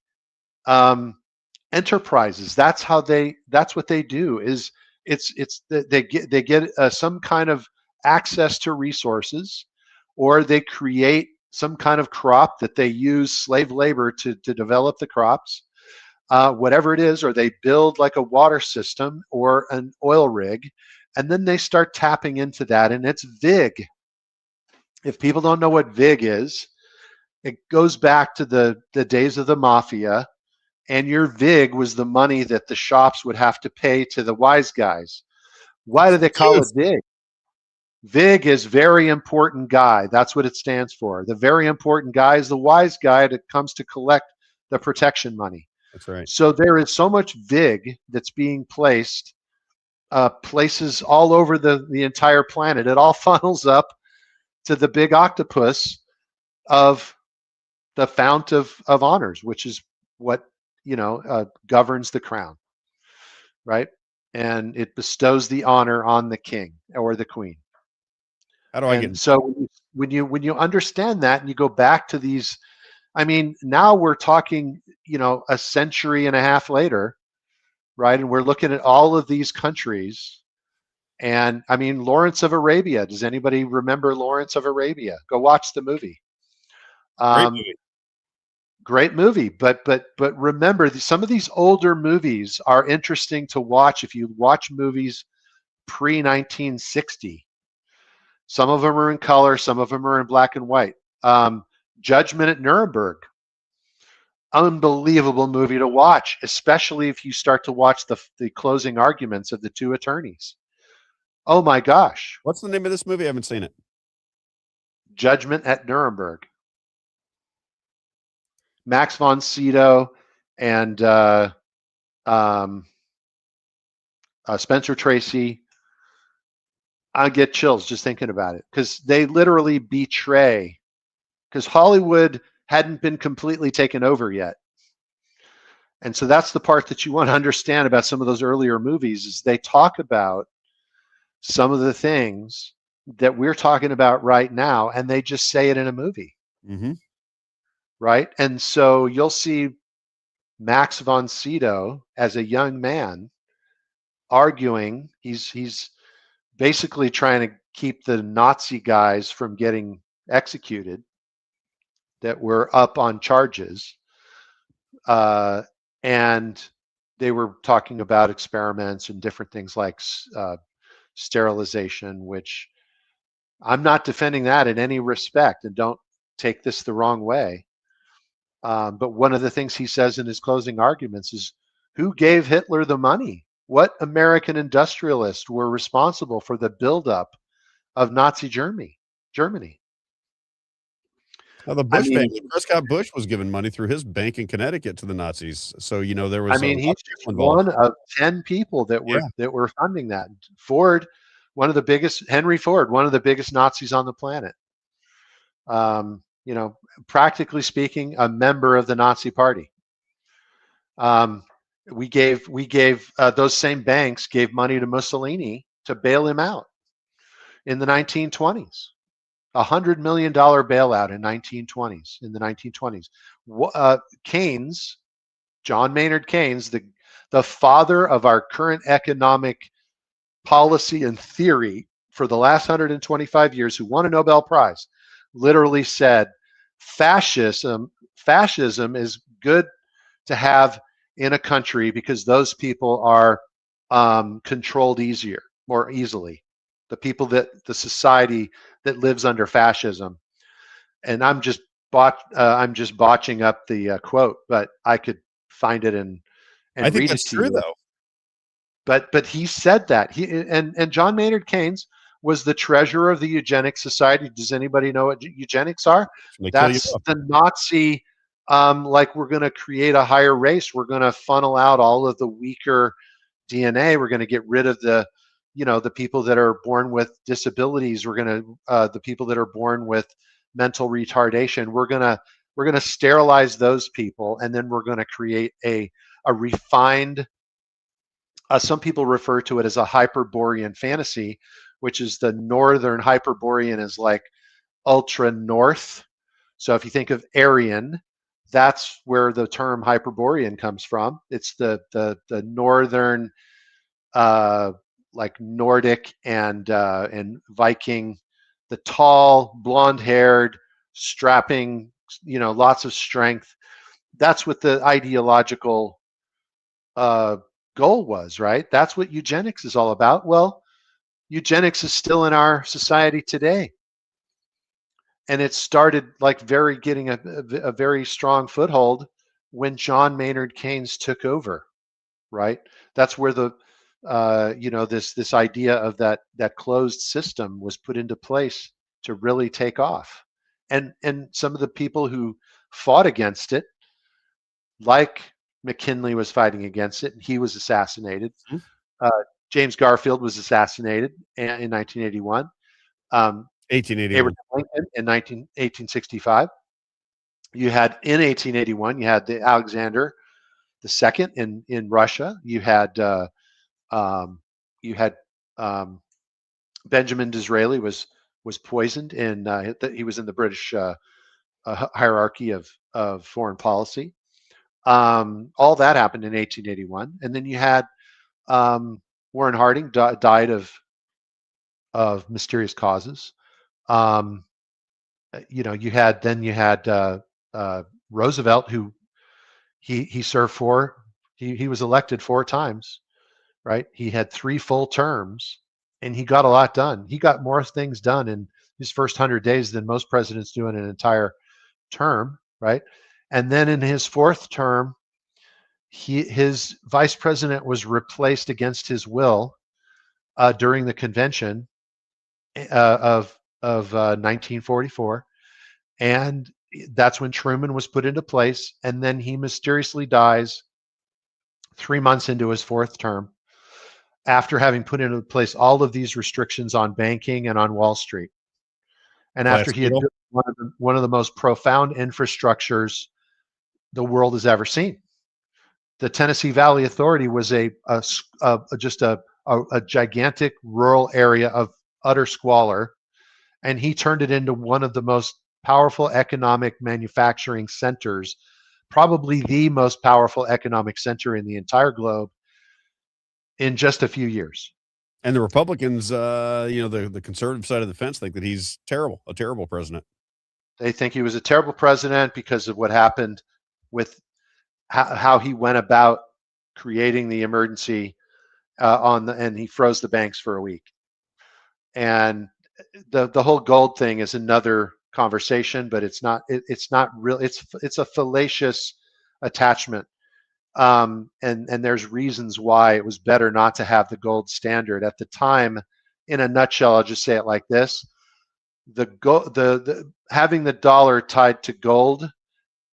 enterprises. That's what they do. They get some kind of access to resources, or they create some kind of crop that they use slave labor to develop the crops, whatever it is, or they build like a water system or an oil rig, and then they start tapping into that, and it's VIG. If people don't know what VIG is, it goes back to the days of the mafia, and your VIG was the money that the shops would have to pay to the wise guys. Why do they call it VIG? VIG is very important guy. That's what it stands for. The very important guy is the wise guy that comes to collect the protection money. That's right. So there is so much VIG that's being placed places all over the entire planet. It all funnels up to the big octopus of the fount of honors, which is what governs the crown, right? And it bestows the honor on the king or the queen. How do I get? So when you understand that and you go back to these, I mean, now we're talking, a century and a half later, right? And we're looking at all of these countries. And I mean, Lawrence of Arabia. Does anybody remember Lawrence of Arabia? Go watch the movie. Great movie. But remember, some of these older movies are interesting to watch if you watch movies pre-1960. Some of them are in color, some of them are in black and white. Judgment at Nuremberg. Unbelievable movie to watch, especially if you start to watch the closing arguments of the two attorneys. Oh my gosh. What's the name of this movie? I haven't seen it. Judgment at Nuremberg. Max von Sydow and Spencer Tracy. I get chills just thinking about it, because they literally betray, because Hollywood hadn't been completely taken over yet. And so that's the part that you want to understand about some of those earlier movies, is they talk about some of the things that we're talking about right now, and they just say it in a movie. Mm-hmm. Right? And so you'll see Max von Sydow as a young man arguing. He's basically trying to keep the Nazi guys from getting executed that were up on charges. And they were talking about experiments and different things like sterilization, which I'm not defending that in any respect, and don't take this the wrong way. But one of the things he says in his closing arguments is, who gave Hitler the money? What American industrialists were responsible for the buildup of Nazi Germany? Well, the Bush family, Prescott Bush was giving money through his bank in Connecticut to the Nazis. So, there was. I mean, he's one of 10 people that were funding that. Ford, Henry Ford, one of the biggest Nazis on the planet. Practically speaking, a member of the Nazi Party. We gave those same banks gave money to Mussolini to bail him out in the 1920s. $100 million bailout in the 1920s. Keynes, John Maynard Keynes, the father of our current economic policy and theory for the last 125 years, who won a Nobel Prize, literally said, fascism is good to have in a country because those people are controlled more easily. The society that lives under fascism. And I'm just botching up the quote, but I could find it and I think read that's it to true, you. though. But he said that. And John Maynard Keynes was the treasurer of the Eugenics Society. Does anybody know what eugenics are? That's the Nazi, like, we're going to create a higher race. We're going to funnel out all of the weaker DNA. We're going to get rid of the the people that are born with disabilities. We're going to the people that are born with mental retardation. We're going to sterilize those people, and then we're going to create a refined. Some people refer to it as a Hyperborean fantasy, which is the northern Hyperborean is like ultra north. So if you think of Aryan, that's where the term Hyperborean comes from. It's the northern, like Nordic and Viking, the tall, blonde-haired, strapping, lots of strength. That's what the ideological goal was, right? That's what eugenics is all about. Well, eugenics is still in our society today, and it started like getting a very strong foothold when John Maynard Keynes took over, right? That's where the this idea of that closed system was put into place to really take off, and some of the people who fought against it, like McKinley was fighting against it, and he was assassinated. James Garfield was assassinated in 1981. 1881. Abraham Lincoln in 1865. You had in 1881, you had the Alexander II in Russia. You had Benjamin Disraeli was poisoned, and he was in the British hierarchy of foreign policy. All that happened in 1881, and then you had Warren Harding died of mysterious causes. You had Roosevelt, who he served for. He was elected 4 times, right? He had 3 full terms, and he got a lot done. He got more things done in his first 100 days than most presidents do in an entire term, right? And then in his 4th term, his vice president was replaced against his will during the convention of 1944, and that's when Truman was put into place. And then he mysteriously dies 3 months into his 4th term, after having put into place all of these restrictions on banking and on Wall Street, and after he had built one of the most profound infrastructures the world has ever seen. The Tennessee Valley Authority was just a gigantic rural area of utter squalor, and he turned it into one of the most powerful economic manufacturing centers, probably the most powerful economic center in the entire globe, in just a few years. And the Republicans, the conservative side of the fence, think that he's a terrible president. They think he was a terrible president because of what happened with how he went about creating the emergency and he froze the banks for a week. And the whole gold thing is another conversation, but it's not real. It's a fallacious attachment. And there's reasons why it was better not to have the gold standard at the time. In a nutshell, I'll just say it like this: having the dollar tied to gold,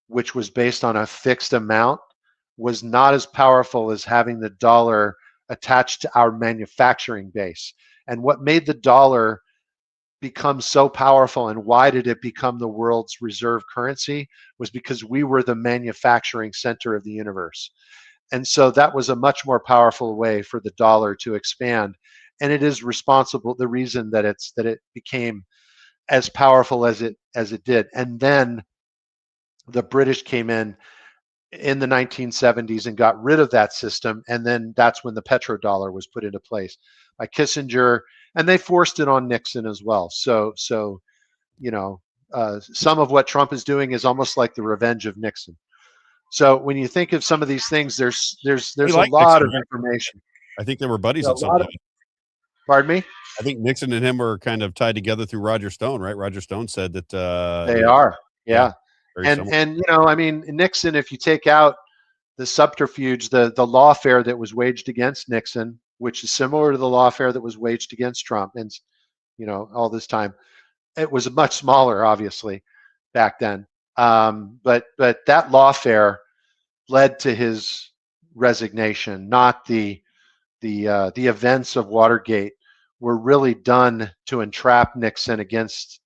which was based on a fixed amount, was not as powerful as having the dollar attached to our manufacturing base. And what made the dollar become so powerful, and why did it become the world's reserve currency, was because we were the manufacturing center of the universe. And so that was a much more powerful way for the dollar to expand. And it is responsible, the reason that it became as powerful as it did. And then the British came in the 1970s and got rid of that system, and then that's when the petrodollar was put into place by Kissinger, and they forced it on Nixon as well. So some of what Trump is doing is almost like the revenge of Nixon. So when you think of some of these things, there's a lot of information. I think they were buddies at some point. Pardon me? I think Nixon and him were kind of tied together through Roger Stone, right? Roger Stone said that they are, yeah. And Nixon, if you take out the subterfuge, the lawfare that was waged against Nixon, which is similar to the lawfare that was waged against Trump, and all this time, it was much smaller, obviously, back then. But that lawfare led to his resignation, not the the events of Watergate were really done to entrap Nixon against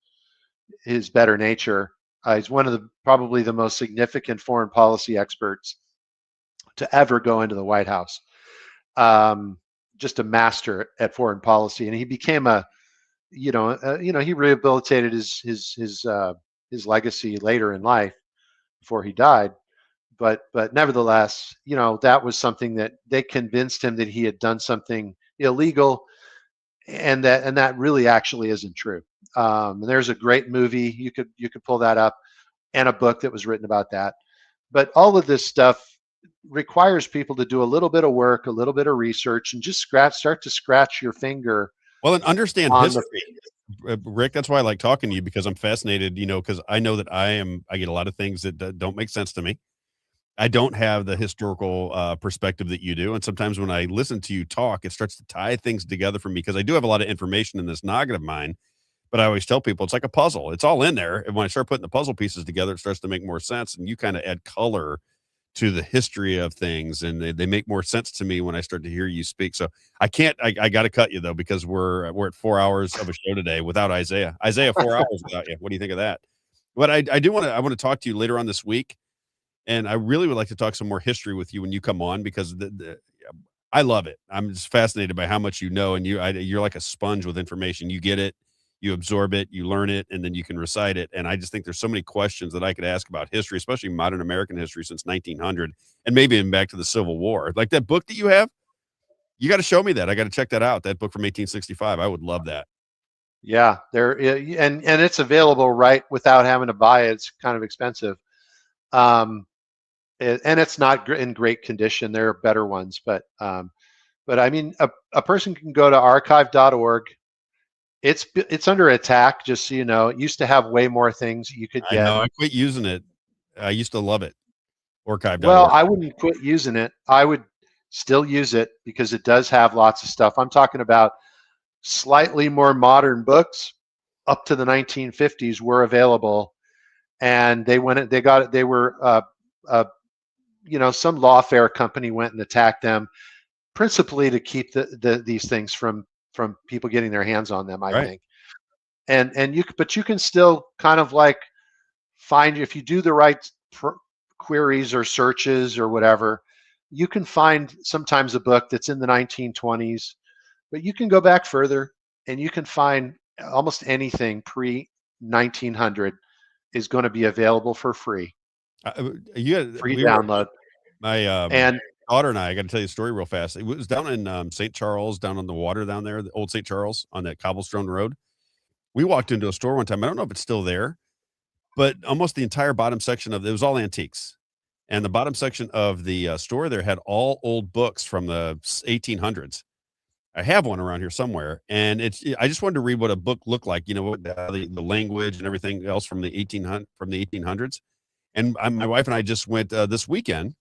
his better nature. He's one of the probably the most significant foreign policy experts to ever go into the White House. Just a master at foreign policy, and he became a he rehabilitated his legacy later in life before he died. But nevertheless, that was something that they convinced him that he had done something illegal, and that really actually isn't true. And there's a great movie you could pull that up, and a book that was written about that. But all of this stuff requires people to do a little bit of work, a little bit of research, and just start to scratch your finger. Well, and understand on history, Rick. That's why I like talking to you, because I'm fascinated. Because I know that I get a lot of things that don't make sense to me. I don't have the historical perspective that you do, and sometimes when I listen to you talk, it starts to tie things together for me, because I do have a lot of information in this noggin of mine. But I always tell people it's like a puzzle; it's all in there, and when I start putting the puzzle pieces together, it starts to make more sense. And you kind of add color to the history of things, and they make more sense to me when I start to hear you speak. So I can't. I got to cut you though, because we're at 4 hours of a show today without Isaiah. Isaiah, 4 hours without you. What do you think of that? But I do want to talk to you later on this week. And I really would like to talk some more history with you when you come on, because I love it. I'm just fascinated by how much you know, and you're like a sponge with information. You get it, you absorb it, you learn it, and then you can recite it. And I just think there's so many questions that I could ask about history, especially modern American history since 1900, and maybe even back to the Civil War. Like that book that you have, you got to show me that. I got to check that out. That book from 1865. I would love that. Yeah, and it's available right without having to buy it. It's kind of expensive. And it's not in great condition. There are better ones, but I mean, a person can go to archive.org. It's under attack, just so you know. It used to have way more things you could I get. know. I quit using it. I used to love it. Archive.org. Well, I wouldn't quit using it. I would still use it because it does have lots of stuff. I'm talking about slightly more modern books up to the 1950s were available, and they went. They got it. They were. Some lawfare company went and attacked them, principally to keep these things from people getting their hands on them, I think. And you can still kind of like find, if you do the right queries or searches or whatever, you can find sometimes a book that's in the 1920s, but you can go back further and you can find almost anything pre 1900 is going to be available for free. Free download. My and daughter and I got to tell you a story real fast. It was down in St. Charles, down on the water down there, the old St. Charles on that cobblestone road. We walked into a store one time. I don't know if it's still there, but almost the entire bottom section of it was all antiques. And the bottom section of the store there had all old books from the 1800s. I have one around here somewhere, and I just wanted to read what a book looked like, the language and everything else from the 1800s. And my wife and I just went this weekend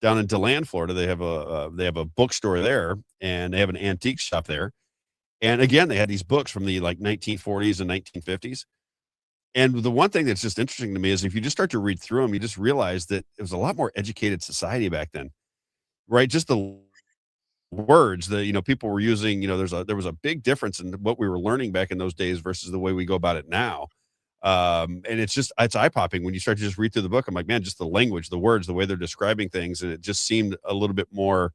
down in DeLand, Florida. They have a bookstore there, and they have an antique shop there. And again, they had these books from the like 1940s and 1950s. And the one thing that's just interesting to me is if you just start to read through them, you just realize that it was a lot more educated society back then, right? Just the words that people were using. There was a big difference in what we were learning back in those days versus the way we go about it now. And it's eye-popping when you start to just read through the book. I'm like, man, just the language, the words, the way they're describing things, and it just seemed a little bit more,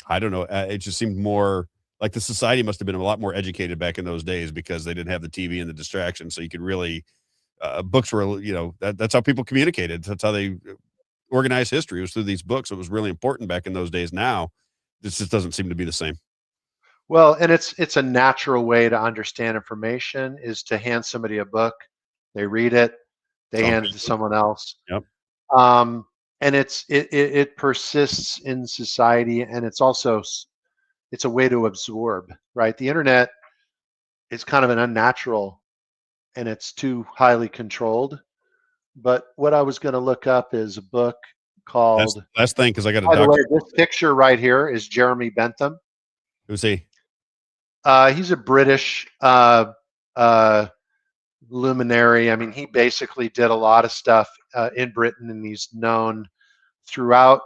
I don't know, it just seemed more like the society must have been a lot more educated back in those days, because they didn't have the TV and the distraction, so you could really books were, that's how people communicated. That's how they organized history, was through these books. It was really important back in those days. Now this just doesn't seem to be the same. Well, and it's a natural way to understand information is to hand somebody a book, they read it, they hand it to someone else. Yep. And it persists in society, and it's a way to absorb, right? The internet is kind of an unnatural, and it's too highly controlled. But what I was going to look up is a book called. Last thing, because I got a By the doctor. way, this picture right here is Jeremy Bentham. Who's he? He's a British luminary. I mean, he basically did a lot of stuff in Britain, and he's known throughout,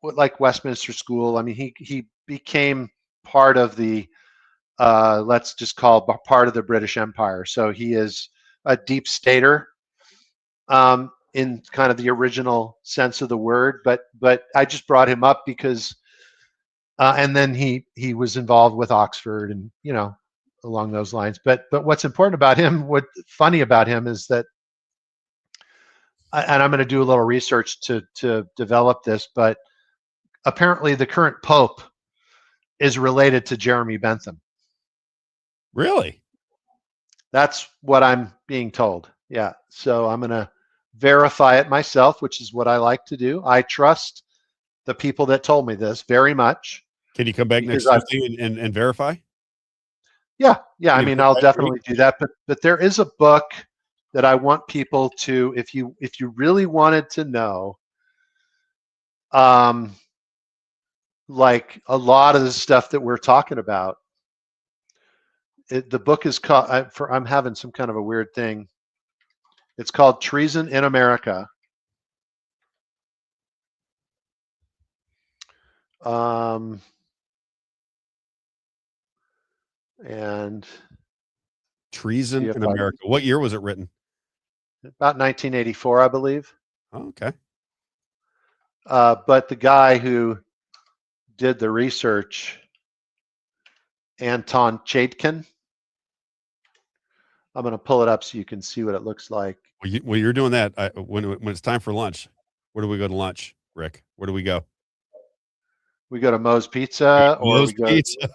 like Westminster School. I mean, he became part of the let's just call part of the British Empire. So he is a deep stater in kind of the original sense of the word. But I just brought him up because, and then he was involved with Oxford and along those lines. But what's important about him, what funny about him is that, and I'm going to do a little research to develop this, but apparently the current Pope is related to Jeremy Bentham. Really? That's what I'm being told. Yeah. So I'm going to verify it myself, which is what I like to do. I trust the people that told me this very much. Can you come back next Tuesday and verify? Yeah. I mean, I'll definitely do that. But there is a book that I want people to, if you really wanted to know, like a lot of the stuff that we're talking about, the book is called, I'm having some kind of a weird thing. It's called Treason in America. And Treason in America. What year was it written? About 1984, I believe. Oh, okay. But the guy who did the research, Anton Chaitkin, I'm going to pull it up so you can see what it looks like. Well, you're doing that. When it's time for lunch, where do we go to lunch, Rick? Where do we go? We go to Moe's Pizza, or Moe's Pizza.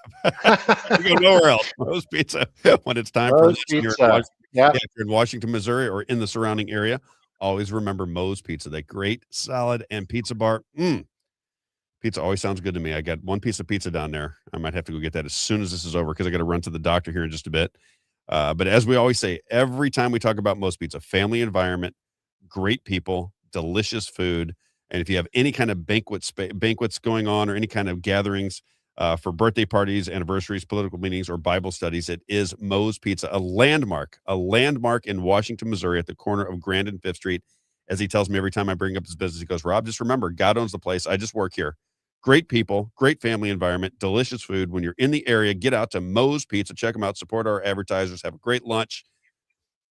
We go nowhere else. Moe's Pizza. When it's time for lunch here in Washington, Missouri, or in the surrounding area, always remember Moe's Pizza. That great salad and pizza bar. Pizza always sounds good to me. I got one piece of pizza down there. I might have to go get that as soon as this is over because I got to run to the doctor here in just a bit. But as we always say, every time we talk about Moe's Pizza, family environment, great people, delicious food. And if you have any kind of banquets going on or any kind of gatherings for birthday parties, anniversaries, political meetings, or Bible studies, it is Moe's Pizza, a landmark in Washington, Missouri, at the corner of Grand and 5th Street. As he tells me every time I bring up his business, he goes, Rob, just remember, God owns the place. I just work here. Great people, great family environment, delicious food. When you're in the area, get out to Moe's Pizza. Check them out. Support our advertisers. Have a great lunch.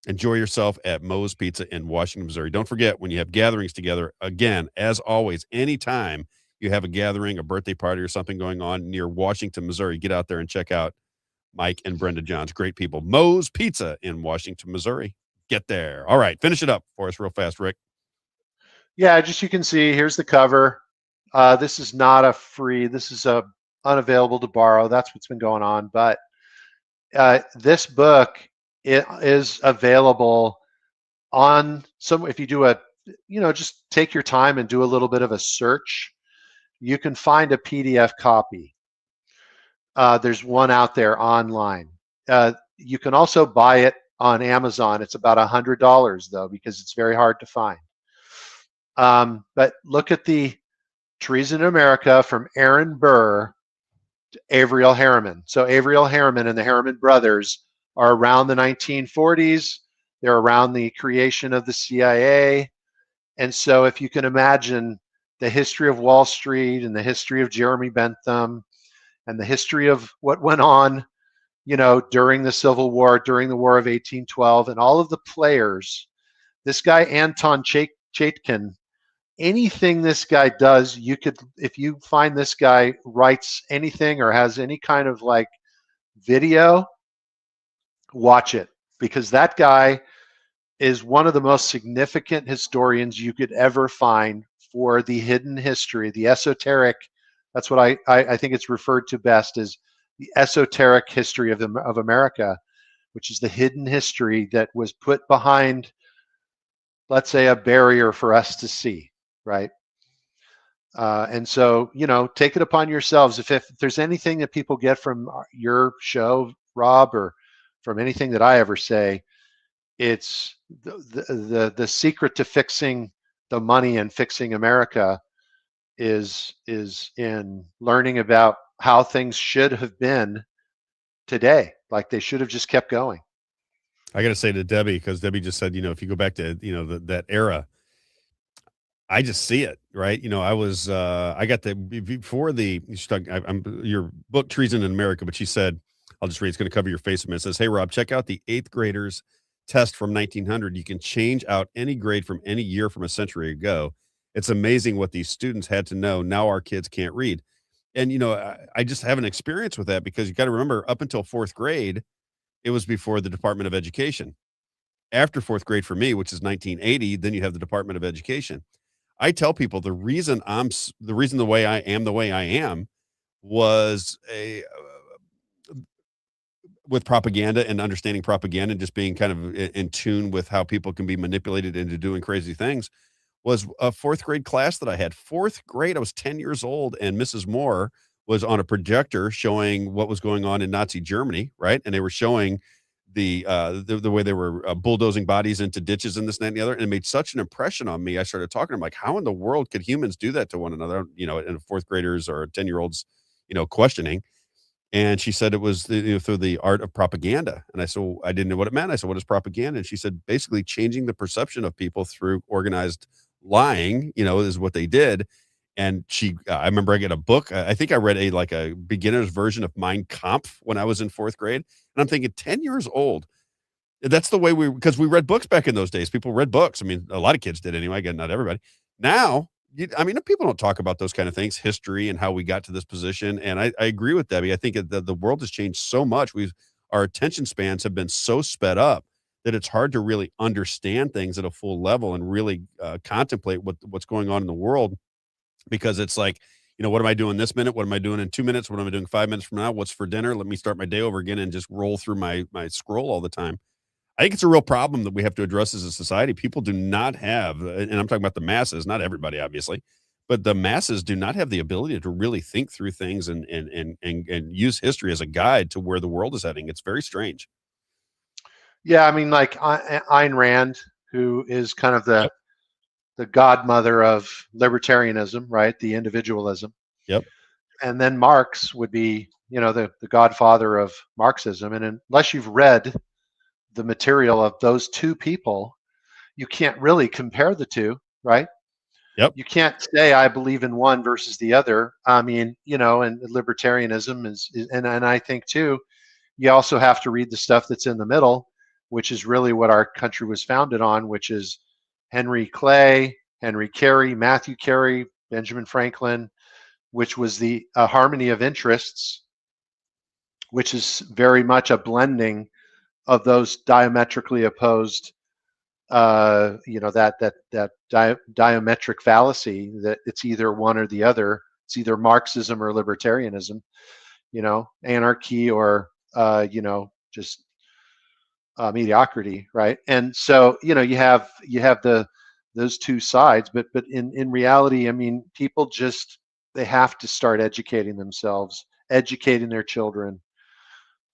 Enjoy yourself at Moe's Pizza in Washington, Missouri. Don't forget, when you have gatherings together, again, as always, anytime you have a gathering, a birthday party, or something going on near Washington, Missouri, get out there and check out Mike and Brenda Johns. Great people. Moe's Pizza in Washington, Missouri. Get there. All right. Finish it up for us real fast, Rick. Yeah, just you can see, here's the cover. This is not a free, this is a unavailable to borrow. That's what's been going on. But this book, it is available on if you do just take your time and do a little bit of a search, you can find a PDF copy. There's one out there online. You can also buy it on Amazon. It's about $100 though, because it's very hard to find. But look at the Treason in America from Aaron Burr to Averill Harriman. So Averill Harriman and the Harriman brothers are around the 1940s. They're around the creation of the CIA. And so if you can imagine the history of Wall Street and the history of Jeremy Bentham and the history of what went on, during the Civil War, during the War of 1812, and all of the players, this guy, Anton Chaitkin, anything this guy does, you could, if you find this guy writes anything or has any kind of like video, watch it, because that guy is one of the most significant historians you could ever find for the hidden history, the esoteric. That's what I think it's referred to best as the esoteric history of America, which is the hidden history that was put behind, let's say, a barrier for us to see, right? And so, take it upon yourselves. If there's anything that people get from your show, Rob, or from anything that I ever say, it's the secret to fixing the money and fixing America is in learning about how things should have been today. Like they should have just kept going. I got to say to Debbie, because Debbie just said, if you go back to, that era, I just see it, right? I was, I got before your book Treason in America, but she said, I'll just read, it's going to cover your face a minute. It says, "Hey, Rob, check out the eighth graders test from 1900. You can change out any grade from any year from a century ago. It's amazing what these students had to know. Now our kids can't read." And, I just have an experience with that because you got to remember up until fourth grade, it was before the Department of Education. After fourth grade for me, which is 1980, then you have the Department of Education. I tell people the reason the way I am was with propaganda and understanding propaganda and just being kind of in tune with how people can be manipulated into doing crazy things was a fourth grade class that I had. Fourth grade, I was 10 years old, and Mrs. Moore was on a projector showing what was going on in Nazi Germany, right? And they were showing the way they were bulldozing bodies into ditches and this and that and the other. And it made such an impression on me. I started talking to them like, how in the world could humans do that to one another? And fourth graders or 10-year-olds, questioning. And she said it was through the art of propaganda. And I said, well, I didn't know what it meant. I said, what is propaganda? And she said, basically changing the perception of people through organized lying, is what they did. And I remember I get a book. I think I read a beginner's version of Mein Kampf when I was in fourth grade. And I'm thinking 10 years old. That's the way because we read books back in those days. People read books. I mean, a lot of kids did anyway. Again, not everybody. Now, people don't talk about those kind of things, history and how we got to this position. And I agree with Debbie. I think the world has changed so much. Our attention spans have been so sped up that it's hard to really understand things at a full level and really contemplate what's going on in the world, because it's like, what am I doing this minute? What am I doing in 2 minutes? What am I doing 5 minutes from now? What's for dinner? Let me start my day over again and just roll through my scroll all the time. I think it's a real problem that we have to address as a society. People do not have, and I'm talking about the masses, not everybody, obviously, but the masses do not have the ability to really think through things and use history as a guide to where the world is heading. It's very strange. Yeah, I mean, like Ayn Rand, who is kind of the godmother of libertarianism, right? The individualism. Yep. And then Marx would be, the godfather of Marxism. And unless you've read the material of those two people, you can't really compare the two, right? Yep. You can't say I believe in one versus the other. I mean, and libertarianism is and I think too, you also have to read the stuff that's in the middle, which is really what our country was founded on, which is Henry Clay, Henry Carey, Matthew Carey, Benjamin Franklin, which was the harmony of interests, which is very much a blending of those diametrically opposed, that diametric fallacy that it's either one or the other. It's either Marxism or libertarianism, anarchy or, just mediocrity, right? And so, you have those two sides, but in reality, I mean, people they have to start educating themselves, educating their children.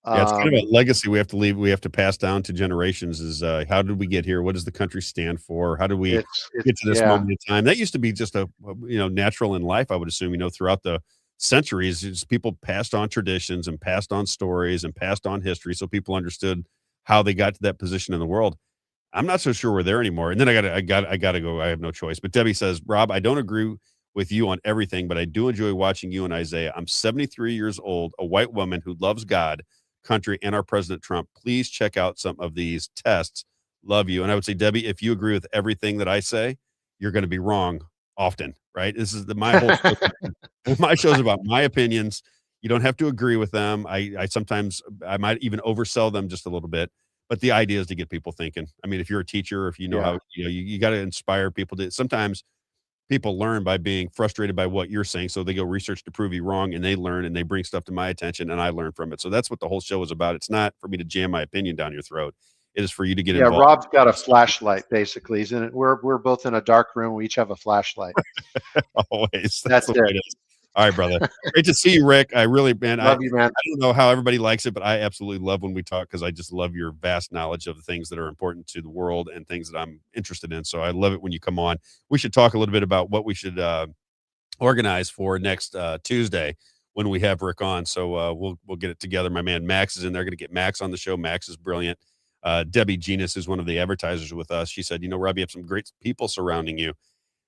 Yeah, it's kind of a legacy we have to leave. We have to pass down to generations is, how did we get here? What does the country stand for? How do we get to this moment in time? That used to be just natural in life, I would assume, throughout the centuries, is people passed on traditions and passed on stories and passed on history. So people understood how they got to that position in the world. I'm not so sure we're there anymore. And then I gotta go. I have no choice. But Debbie says, Rob, I don't agree with you on everything, but I do enjoy watching you and Isaiah. I'm 73 years old, a white woman who loves God, country, and our President Trump. Please check out some of these tests. Love you. And I would say, Debbie, if you agree with everything that I say, you're going to be wrong often, right? This is my whole show. My show's about my opinions. You don't have to agree with them. I sometimes I might even oversell them just a little bit, but the idea is to get people thinking. I mean, if you're a teacher, if you know how, you got to inspire people to. Sometimes people learn by being frustrated by what you're saying, so they go research to prove you wrong, and they learn and they bring stuff to my attention, and I learn from it. So that's what the whole show is about. It's not for me to jam my opinion down your throat. It is for you to get involved. Rob's got a flashlight, basically. He's in it. We're both in a dark room. We each have a flashlight. Always. That's the way it. it is. All right, brother. Great to see you, Rick. I really, man, Love you, man. I don't know how everybody likes it, but I absolutely love when we talk because I just love your vast knowledge of the things that are important to the world and things that I'm interested in. So I love it when you come on. We should talk a little bit about what we should organize for next Tuesday when we have Rick on. So we'll get it together. My man Max is in there. Going to get Max on the show. Max is brilliant. Debbie Genus is one of the advertisers with us. She said, Rob, you have some great people surrounding you.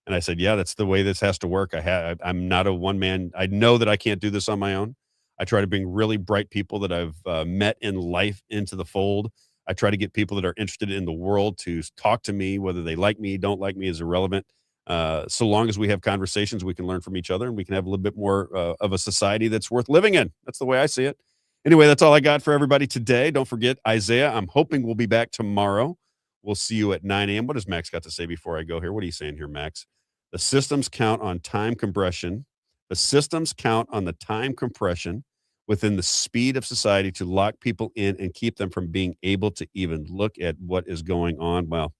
And I said, yeah, that's the way this has to work. I'm not a one man. I know that I can't do this on my own. I try to bring really bright people that I've met in life into the fold. I try to get people that are interested in the world to talk to me. Whether they like me, don't like me is irrelevant. So long as we have conversations, we can learn from each other and we can have a little bit more of a society that's worth living in. That's the way I see it. Anyway, that's all I got for everybody today. Don't forget, Isaiah, I'm hoping we'll be back tomorrow. We'll see you at 9 a.m. What does Max got to say before I go here? What are you saying here, Max? The systems count on time compression. The systems count on the time compression within the speed of society to lock people in and keep them from being able to even look at what is going on. Well,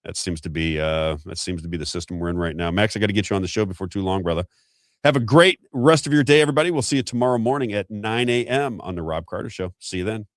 that seems to be the system we're in right now. Max, I got to get you on the show before too long, brother. Have a great rest of your day, everybody. We'll see you tomorrow morning at 9 a.m. on the Robb Carter Show. See you then.